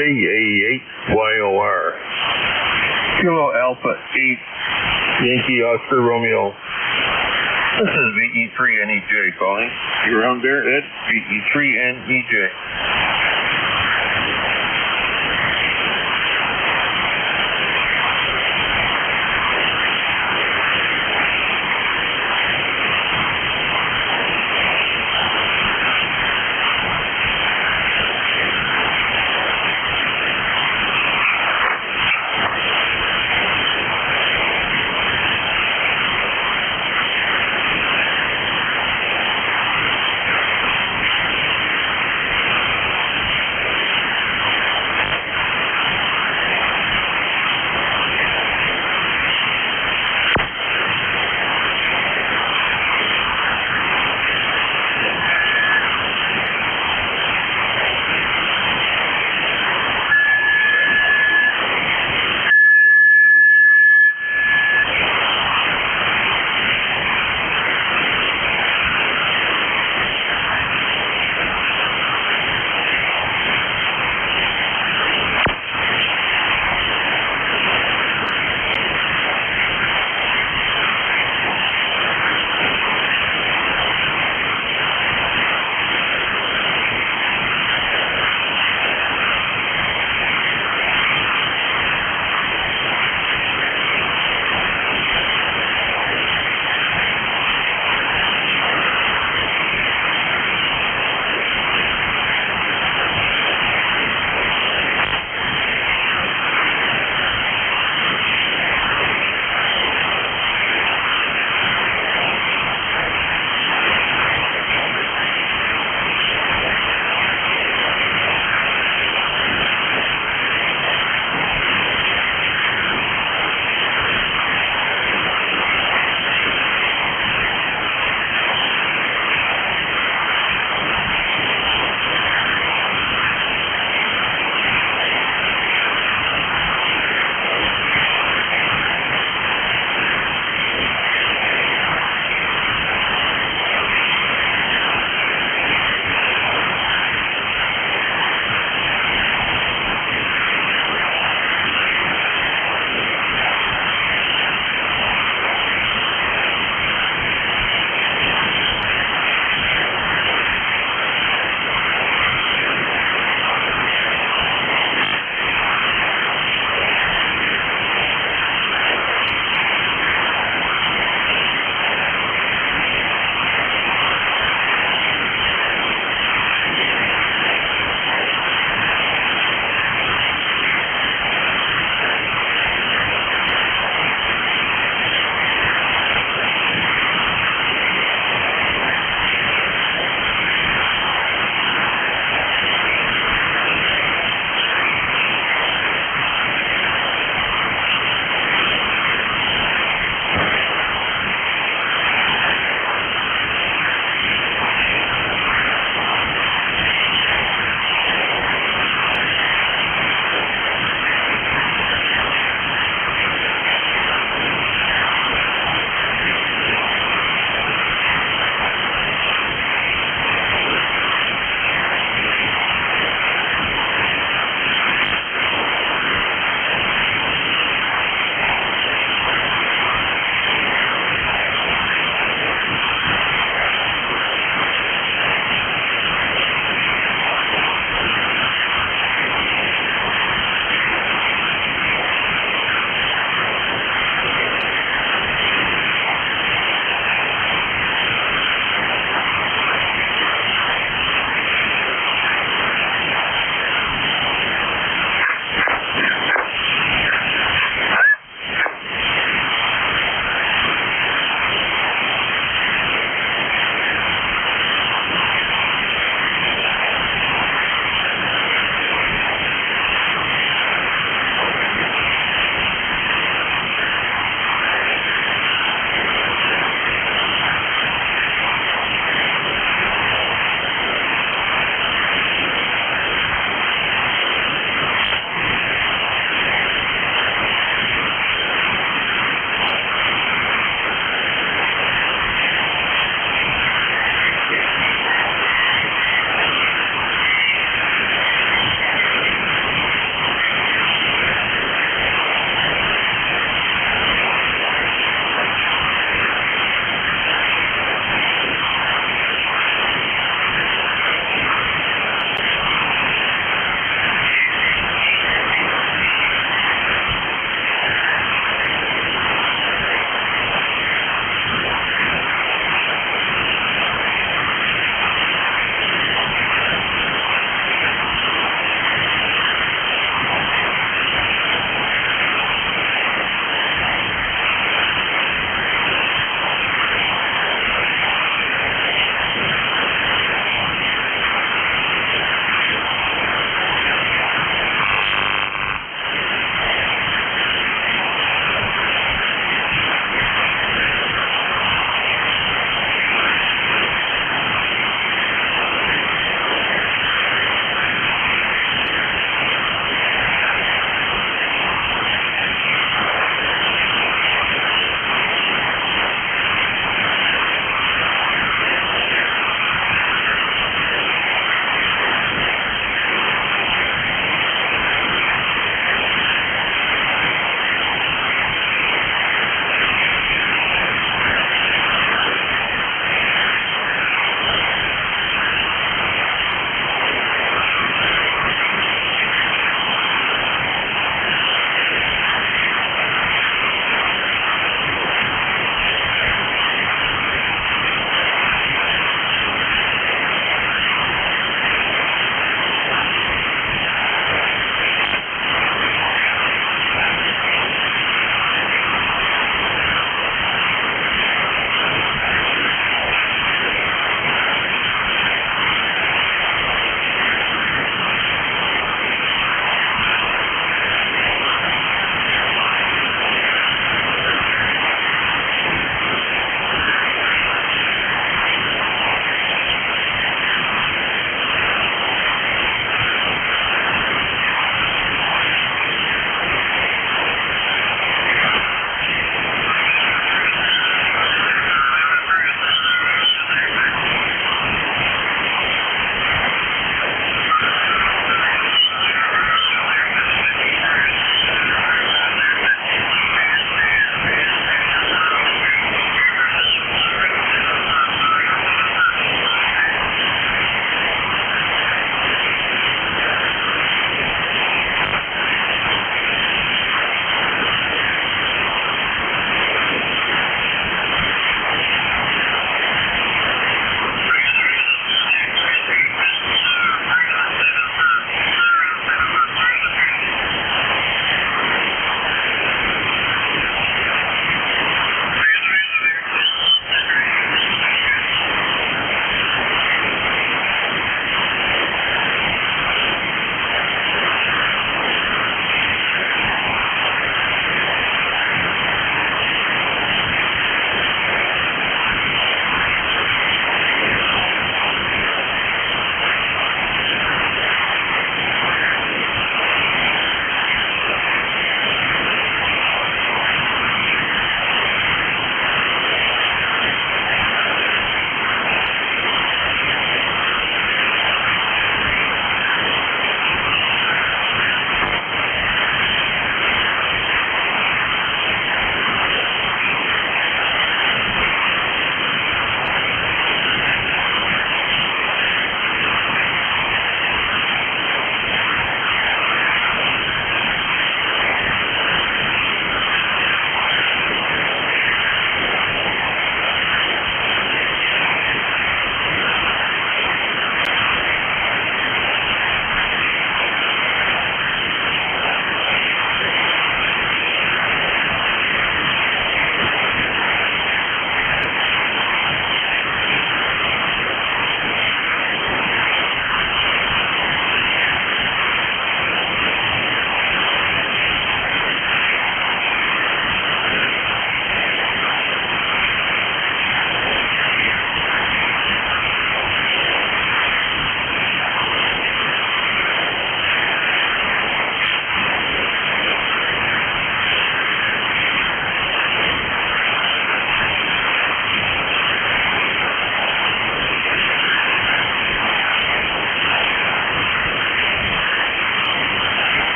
K: KA8YOR. Kilo Alpha 8, Yankee Oscar Romeo. This is VE3NEJ calling. You around there, Ed? VE3NEJ.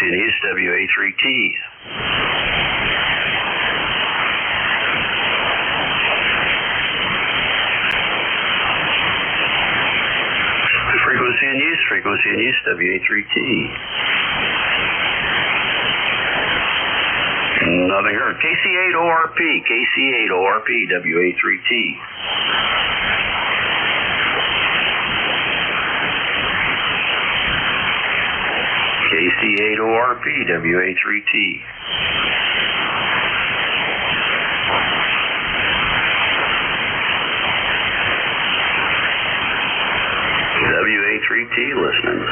G: Philadelphia News, WA3T. Frequency in use, WA3T. Nothing heard. KC8ORP, WA3T. KC8ORP, WA3T. WA3T listening.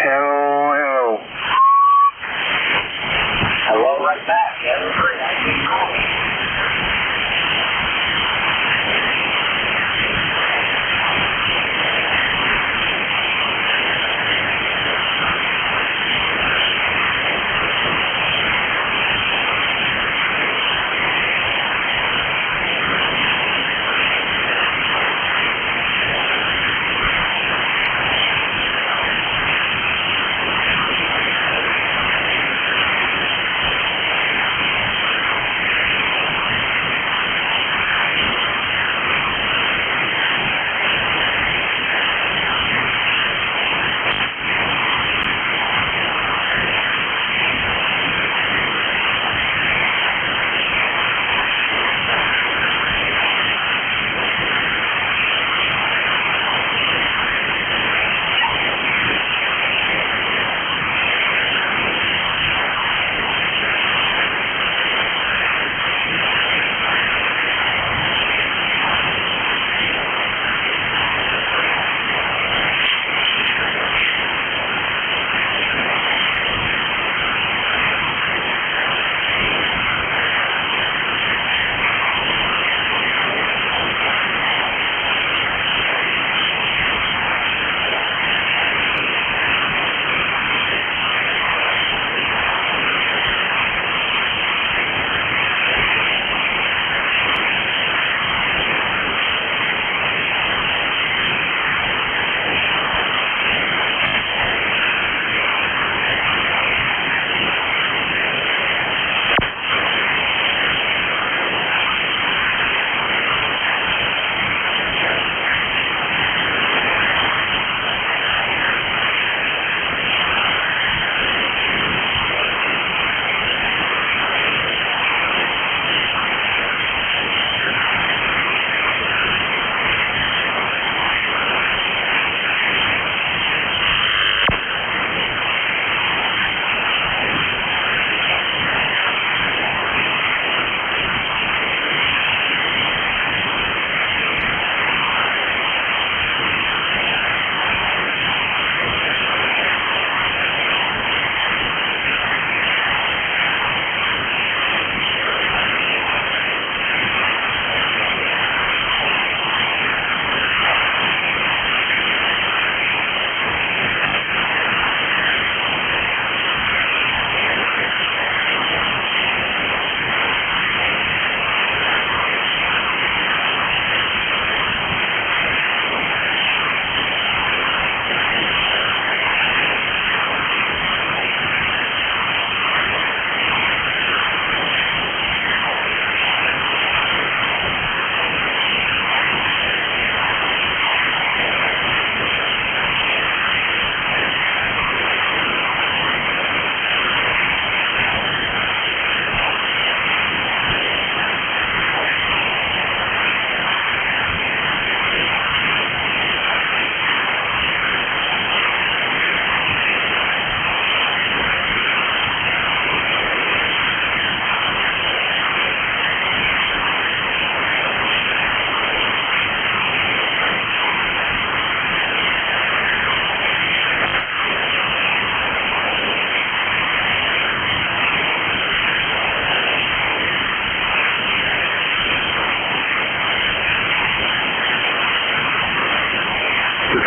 Q: Hello. Hello, right back.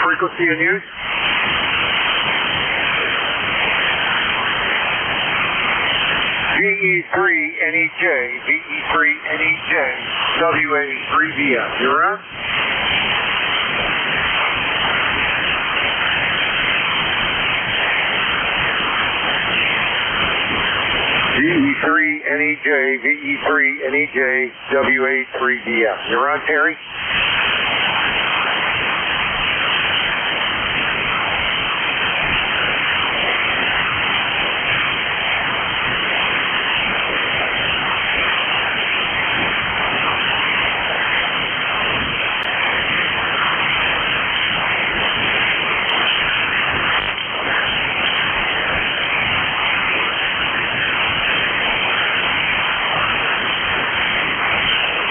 U: frequency in use? VE3NEJ, VE3NEJ, WA3VM. You're on? VE3NEJ, VE3NEJ, WA3VM. You're on, Terry?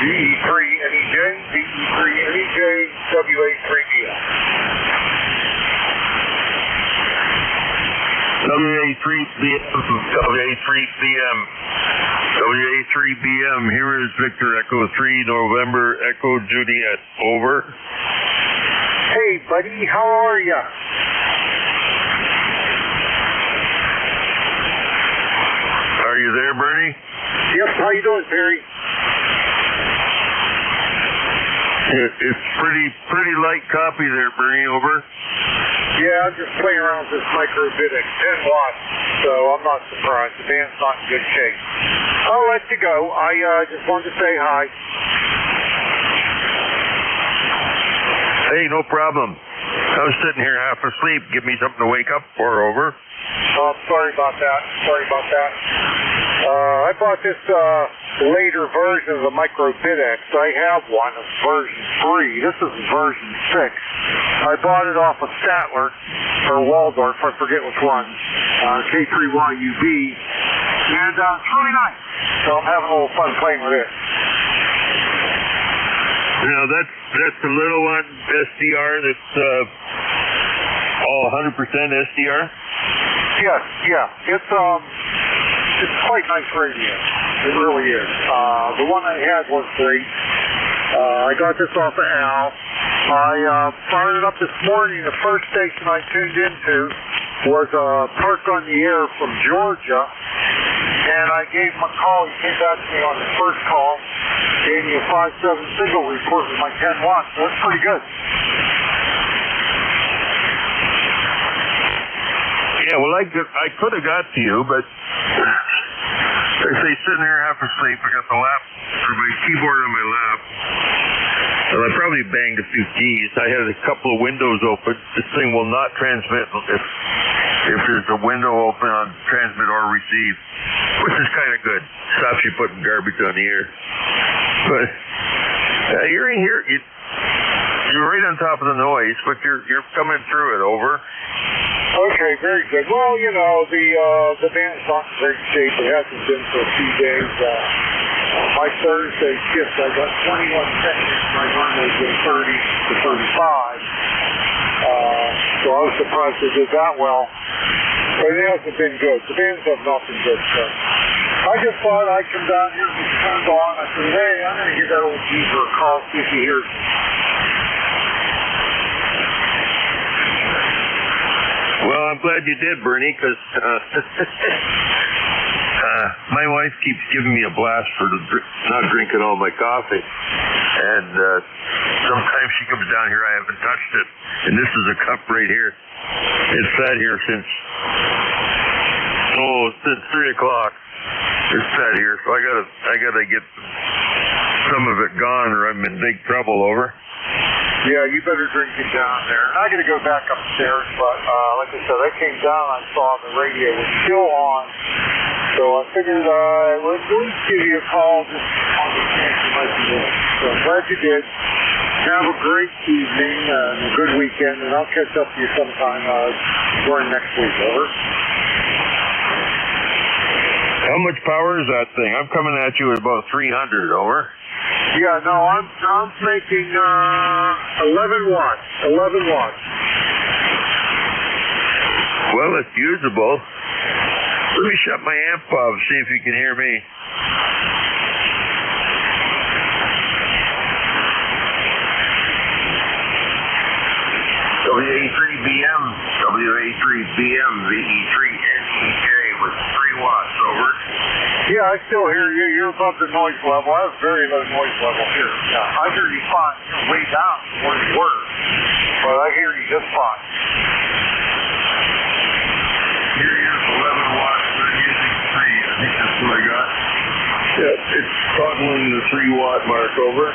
U: VE3NEJ,
F: WA3BM.
K: WA3BM, here is Victor Echo 3, November Echo Juliet. Over.
F: Hey, buddy, how are ya?
K: Are you there, Bernie?
F: Yep, how you doing, Perry?
K: It's pretty light copy there, Bernie. Over.
F: Yeah, I'm just playing around with this microbitic, 10 watts, so I'm not surprised. The band's not in good shape. I'll let you go. I just wanted to say hi.
K: Hey, no problem. I was sitting here half asleep. Give me something to wake up for. Over.
F: Oh, I'm sorry about that. I bought this later version of the microbitic. I have one. It's version 3. This is version 6. I bought it off of Statler or Waldorf, I forget which one, K3YUB, and it's really nice. So I'm having a little fun playing with it.
K: Now that's the little one SDR that's all 100% SDR.
F: Yes, yeah. It's quite nice radio. It really is. The one I had was great. I got this off of Al. I fired it up this morning. The first station I tuned into was Park on the Air from Georgia, and I gave him a call. He came back to me on the first call, gave me a 5.7 signal report with my 10 watts. So that's pretty good.
K: Yeah, well, I could have got to you, but I say sitting there half asleep. I got my keyboard on my lap. Well, I probably banged a few keys. I had a couple of windows open. This thing will not transmit if there's a window open on transmit or receive, which is kind of good. Stops you putting garbage on the air. But you're in here. You're right on top of the noise, but you're coming through it. Over.
F: Okay, very good. Well, you know, the band's not in great shape. It hasn't been for a few days. My Thursday shift, I got 21 technicians. My normally do 30 to 35. So I was surprised they did that well. But it hasn't been good. The bands have not been good. So I just thought I'd come down here and be turned on. I said, hey, I'm going to give that old geezer a call, see if he hears me.
K: Well, I'm glad you did, Bernie, because my wife keeps giving me a blast for not drinking all my coffee. And sometimes she comes down here, I haven't touched it. And this is a cup right here. It's sat here since 3 o'clock. It's sat here, so I gotta get some of it gone or I'm in big trouble. Over.
F: Yeah, you better drink it down there. I got to go back upstairs, but like I said, I came down, I saw the radio was still on, so I figured I would at least give you a call just on the chance you might be there. So I'm glad you did. Have a great evening and a good weekend, and I'll catch up to you sometime during next week. Over.
K: How much power is that thing? I'm coming at you at about 300. Over.
F: Yeah, no, I'm making 11 watts. 11 watts.
K: Well, it's usable. Let me shut my amp off, see if you can hear me. WA3BM, WA3BM, VE3NEJ with 3 watts. Over.
F: Yeah, I still hear you. You're above the noise level. I have very low noise level here. Yeah, I hear you fine. You're way down from where you were, but I hear you just fine.
K: Here is 11 watts. They're using 3. I think that's what I got. Yeah, it's toggling the 3 watt mark. Over.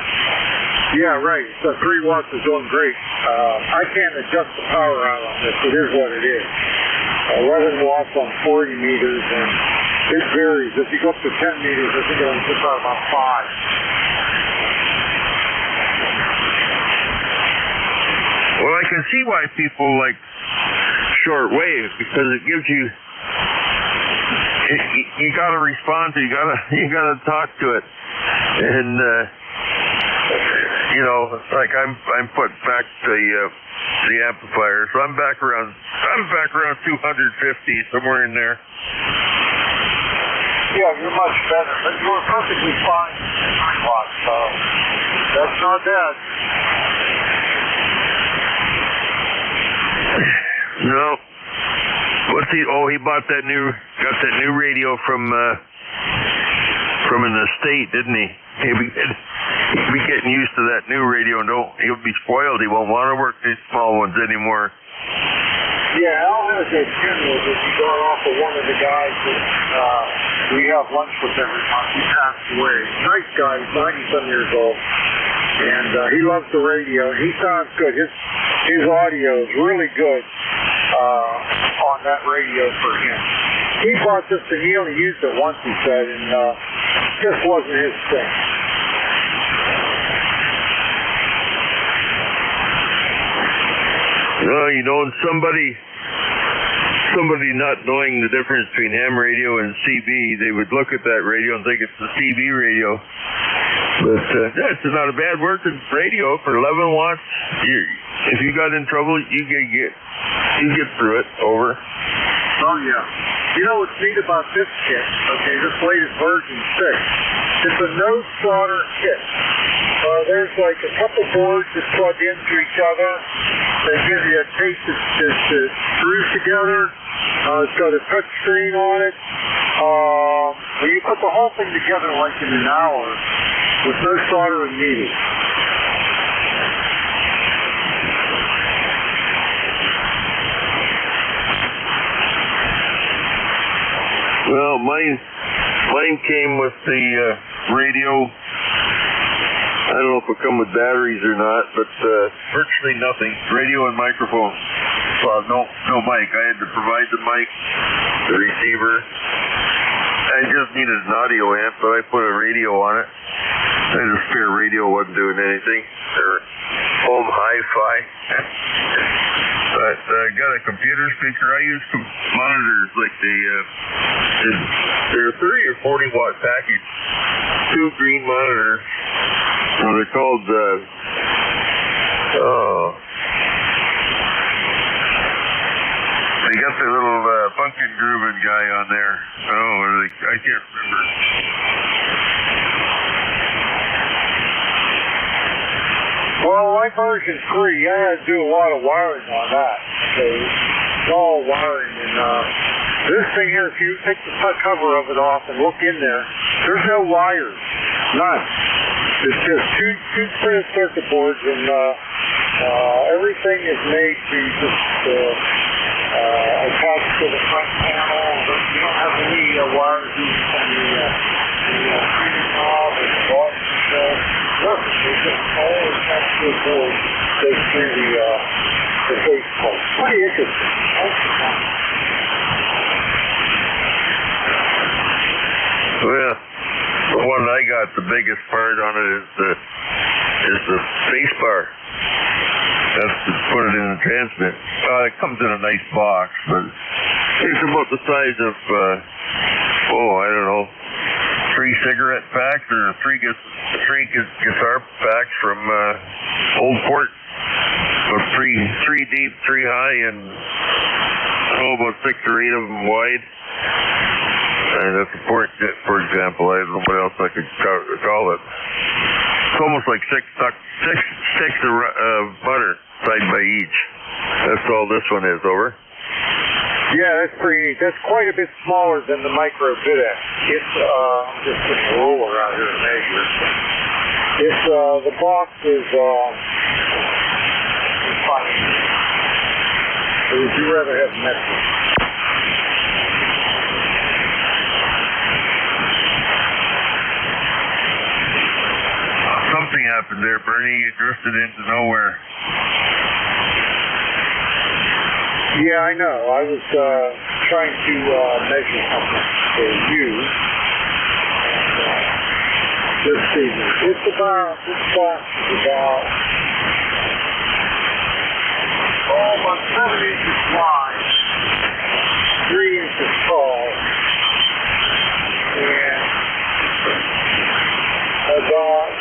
F: Yeah, right. So 3 watts is doing great. I can't adjust the power out on this. It is what it is. 11 watts on 40 meters, and it varies. If you go up to 10 meters, I think it only puts out about 5.
K: Well, I can see why people like short wave, because it gives you got to respond to, you got to talk to it, and
R: you know, like I'm putting back the amplifier, so I'm back around 250, somewhere in there.
W: Yeah, you're much better, but you were perfectly fine at 3 watts, so that's not bad.
R: No. What's he? Oh, he got that new radio from in the state, didn't he? He'll be getting used to that new radio, and he'll be spoiled. He won't want to work these small ones anymore.
W: Yeah, Al has a funeral that he got off of one of the guys that we have lunch with every month. He passed away. Nice guy, he's 90-some years old. And he loves the radio. He sounds good. His audio is really good on that radio for him. He bought this and he only used it once, he said, and just wasn't his thing.
R: Well, you know, and somebody not knowing the difference between ham radio and CB, they would look at that radio and think it's the CB radio. But that's not a bad working radio for 11 watts. If you got in trouble, you get through it. Over.
W: Oh yeah. You know what's neat about this kit? Okay, this latest version 6. It's a no solder kit. There's like a couple boards that plug into each other. They give you a tape that screws together. It's got a touch screen on it. You put the whole thing together like in an hour with no soldering needed.
R: Well, mine came with the radio. I don't know if it come with batteries or not, but virtually nothing. Radio and microphone. Well, no mic. I had to provide the mic, the receiver. I just needed an audio amp, but I put a radio on it. I had a spare radio, wasn't doing anything. Or home hi-fi. But I got a computer speaker. I use monitors like they're 30 or 40 watt package. 2 green monitors. They're called they got the little funkin' grooving guy on there. I can't remember.
W: Well, like version 3, I had to do a lot of wiring on that. So it's all wiring. And this thing here, if you take the cover of it off and look in there, there's no wires. None. It's just two printed circuit boards, and everything is made to just attach to the front panel. You don't have any wires on the freezing knob or the button. Look, it's just all attached to the board goes through the base plate. Pretty interesting.
R: Well, the one I got, the biggest part on it is the space bar. That's to put it in the transmit. It comes in a nice box, but it's about the size of, I don't know, 3 cigarette packs or 3 guitar packs from Old Port. So 3 deep, 3 high, and about 6 or 8 of them wide. And that's a port, for example. I don't know what else I could call it. It's almost like 6 sticks of butter side by each. That's all this one is. Over.
W: Yeah, that's pretty neat. That's quite a bit smaller than the Micro Bidex. It's just putting a ruler out here to measure. It's the box is fine. Or would you rather have metric?
R: Something happened there, Bernie. You drifted into nowhere.
W: Yeah, I know. I was trying to measure something for you. Let's see. This box is about 7 inches wide, 3 inches tall, and about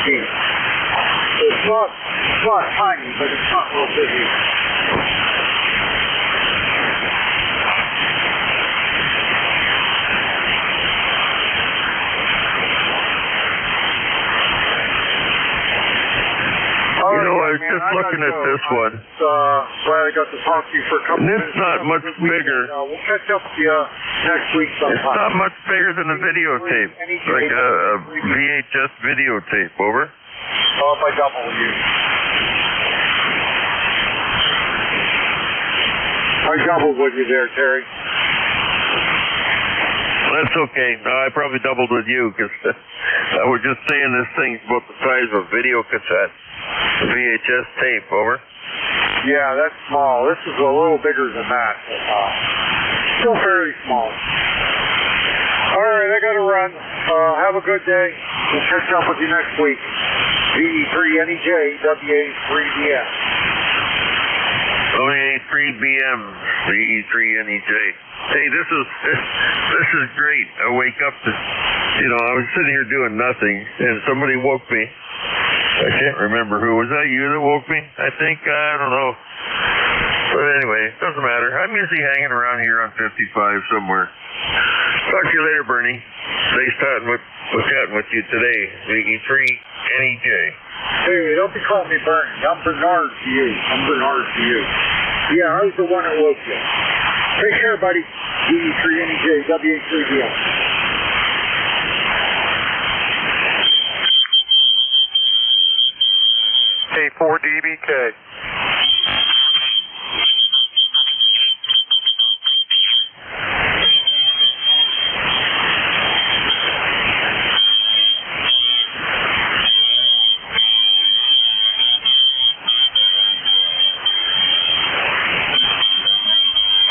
W: It's not tiny, but it's not real busy.
R: You know, I was just looking at this one.
W: Glad I got to talk to you for a couple
R: And
W: minutes.
R: it's not much bigger.
W: We'll catch up with you next week sometime.
R: It's not much bigger than a videotape. Like a VHS videotape. Over?
W: Oh, if I double you. I doubled with you there, Terry.
R: That's okay. No, I probably doubled with you because I was just saying this thing's about the size of a video cassette. A VHS tape, over?
W: Yeah, that's small. This is a little bigger than that. Still very small. All right, I got to run. Have a good day. We'll catch up with you next week. VE3NEJ, WA3BM.
R: WA3BM, VE3NEJ. Hey, this is great. I wake up to, I was sitting here doing nothing, and somebody woke me. I can't remember who. Was that you that woke me? I think, I don't know. But anyway, it doesn't matter. I'm usually hanging around here on 55 somewhere. Talk to you later, Bernie. Nice chatting with you today. VE3NEJ.
W: Hey, don't be calling me Bernie. I'm Bernard to you. Yeah, I was the one that woke you. Take care, buddy. VE3NEJ, WA3BM.
M: K4DBK.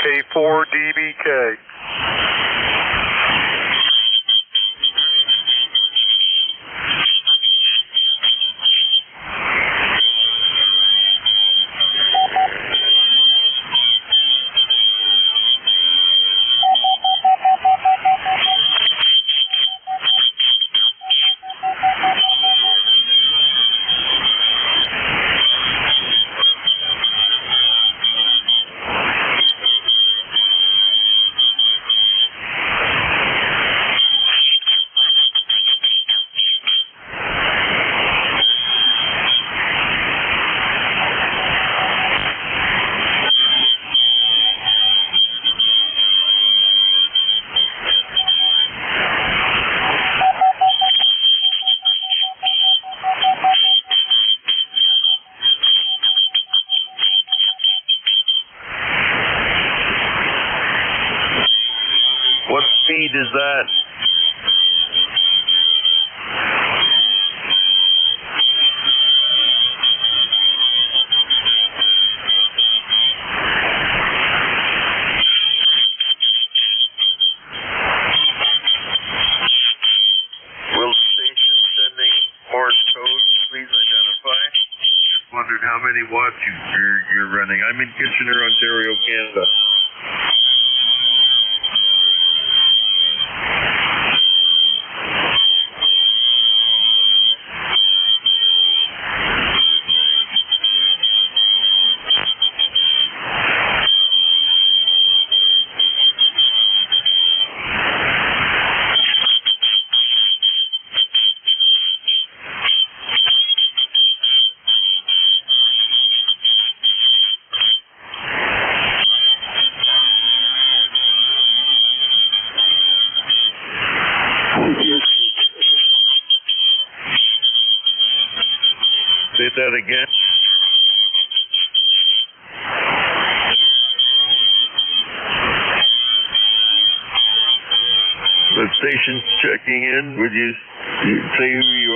M: K4DBK.
R: What speed is that? Will the station sending Morse code please identify? Just wondered how many watts you're running. I'm in Kitchener, Ontario, Canada. Say that again. The station's checking in. Would you say who you are?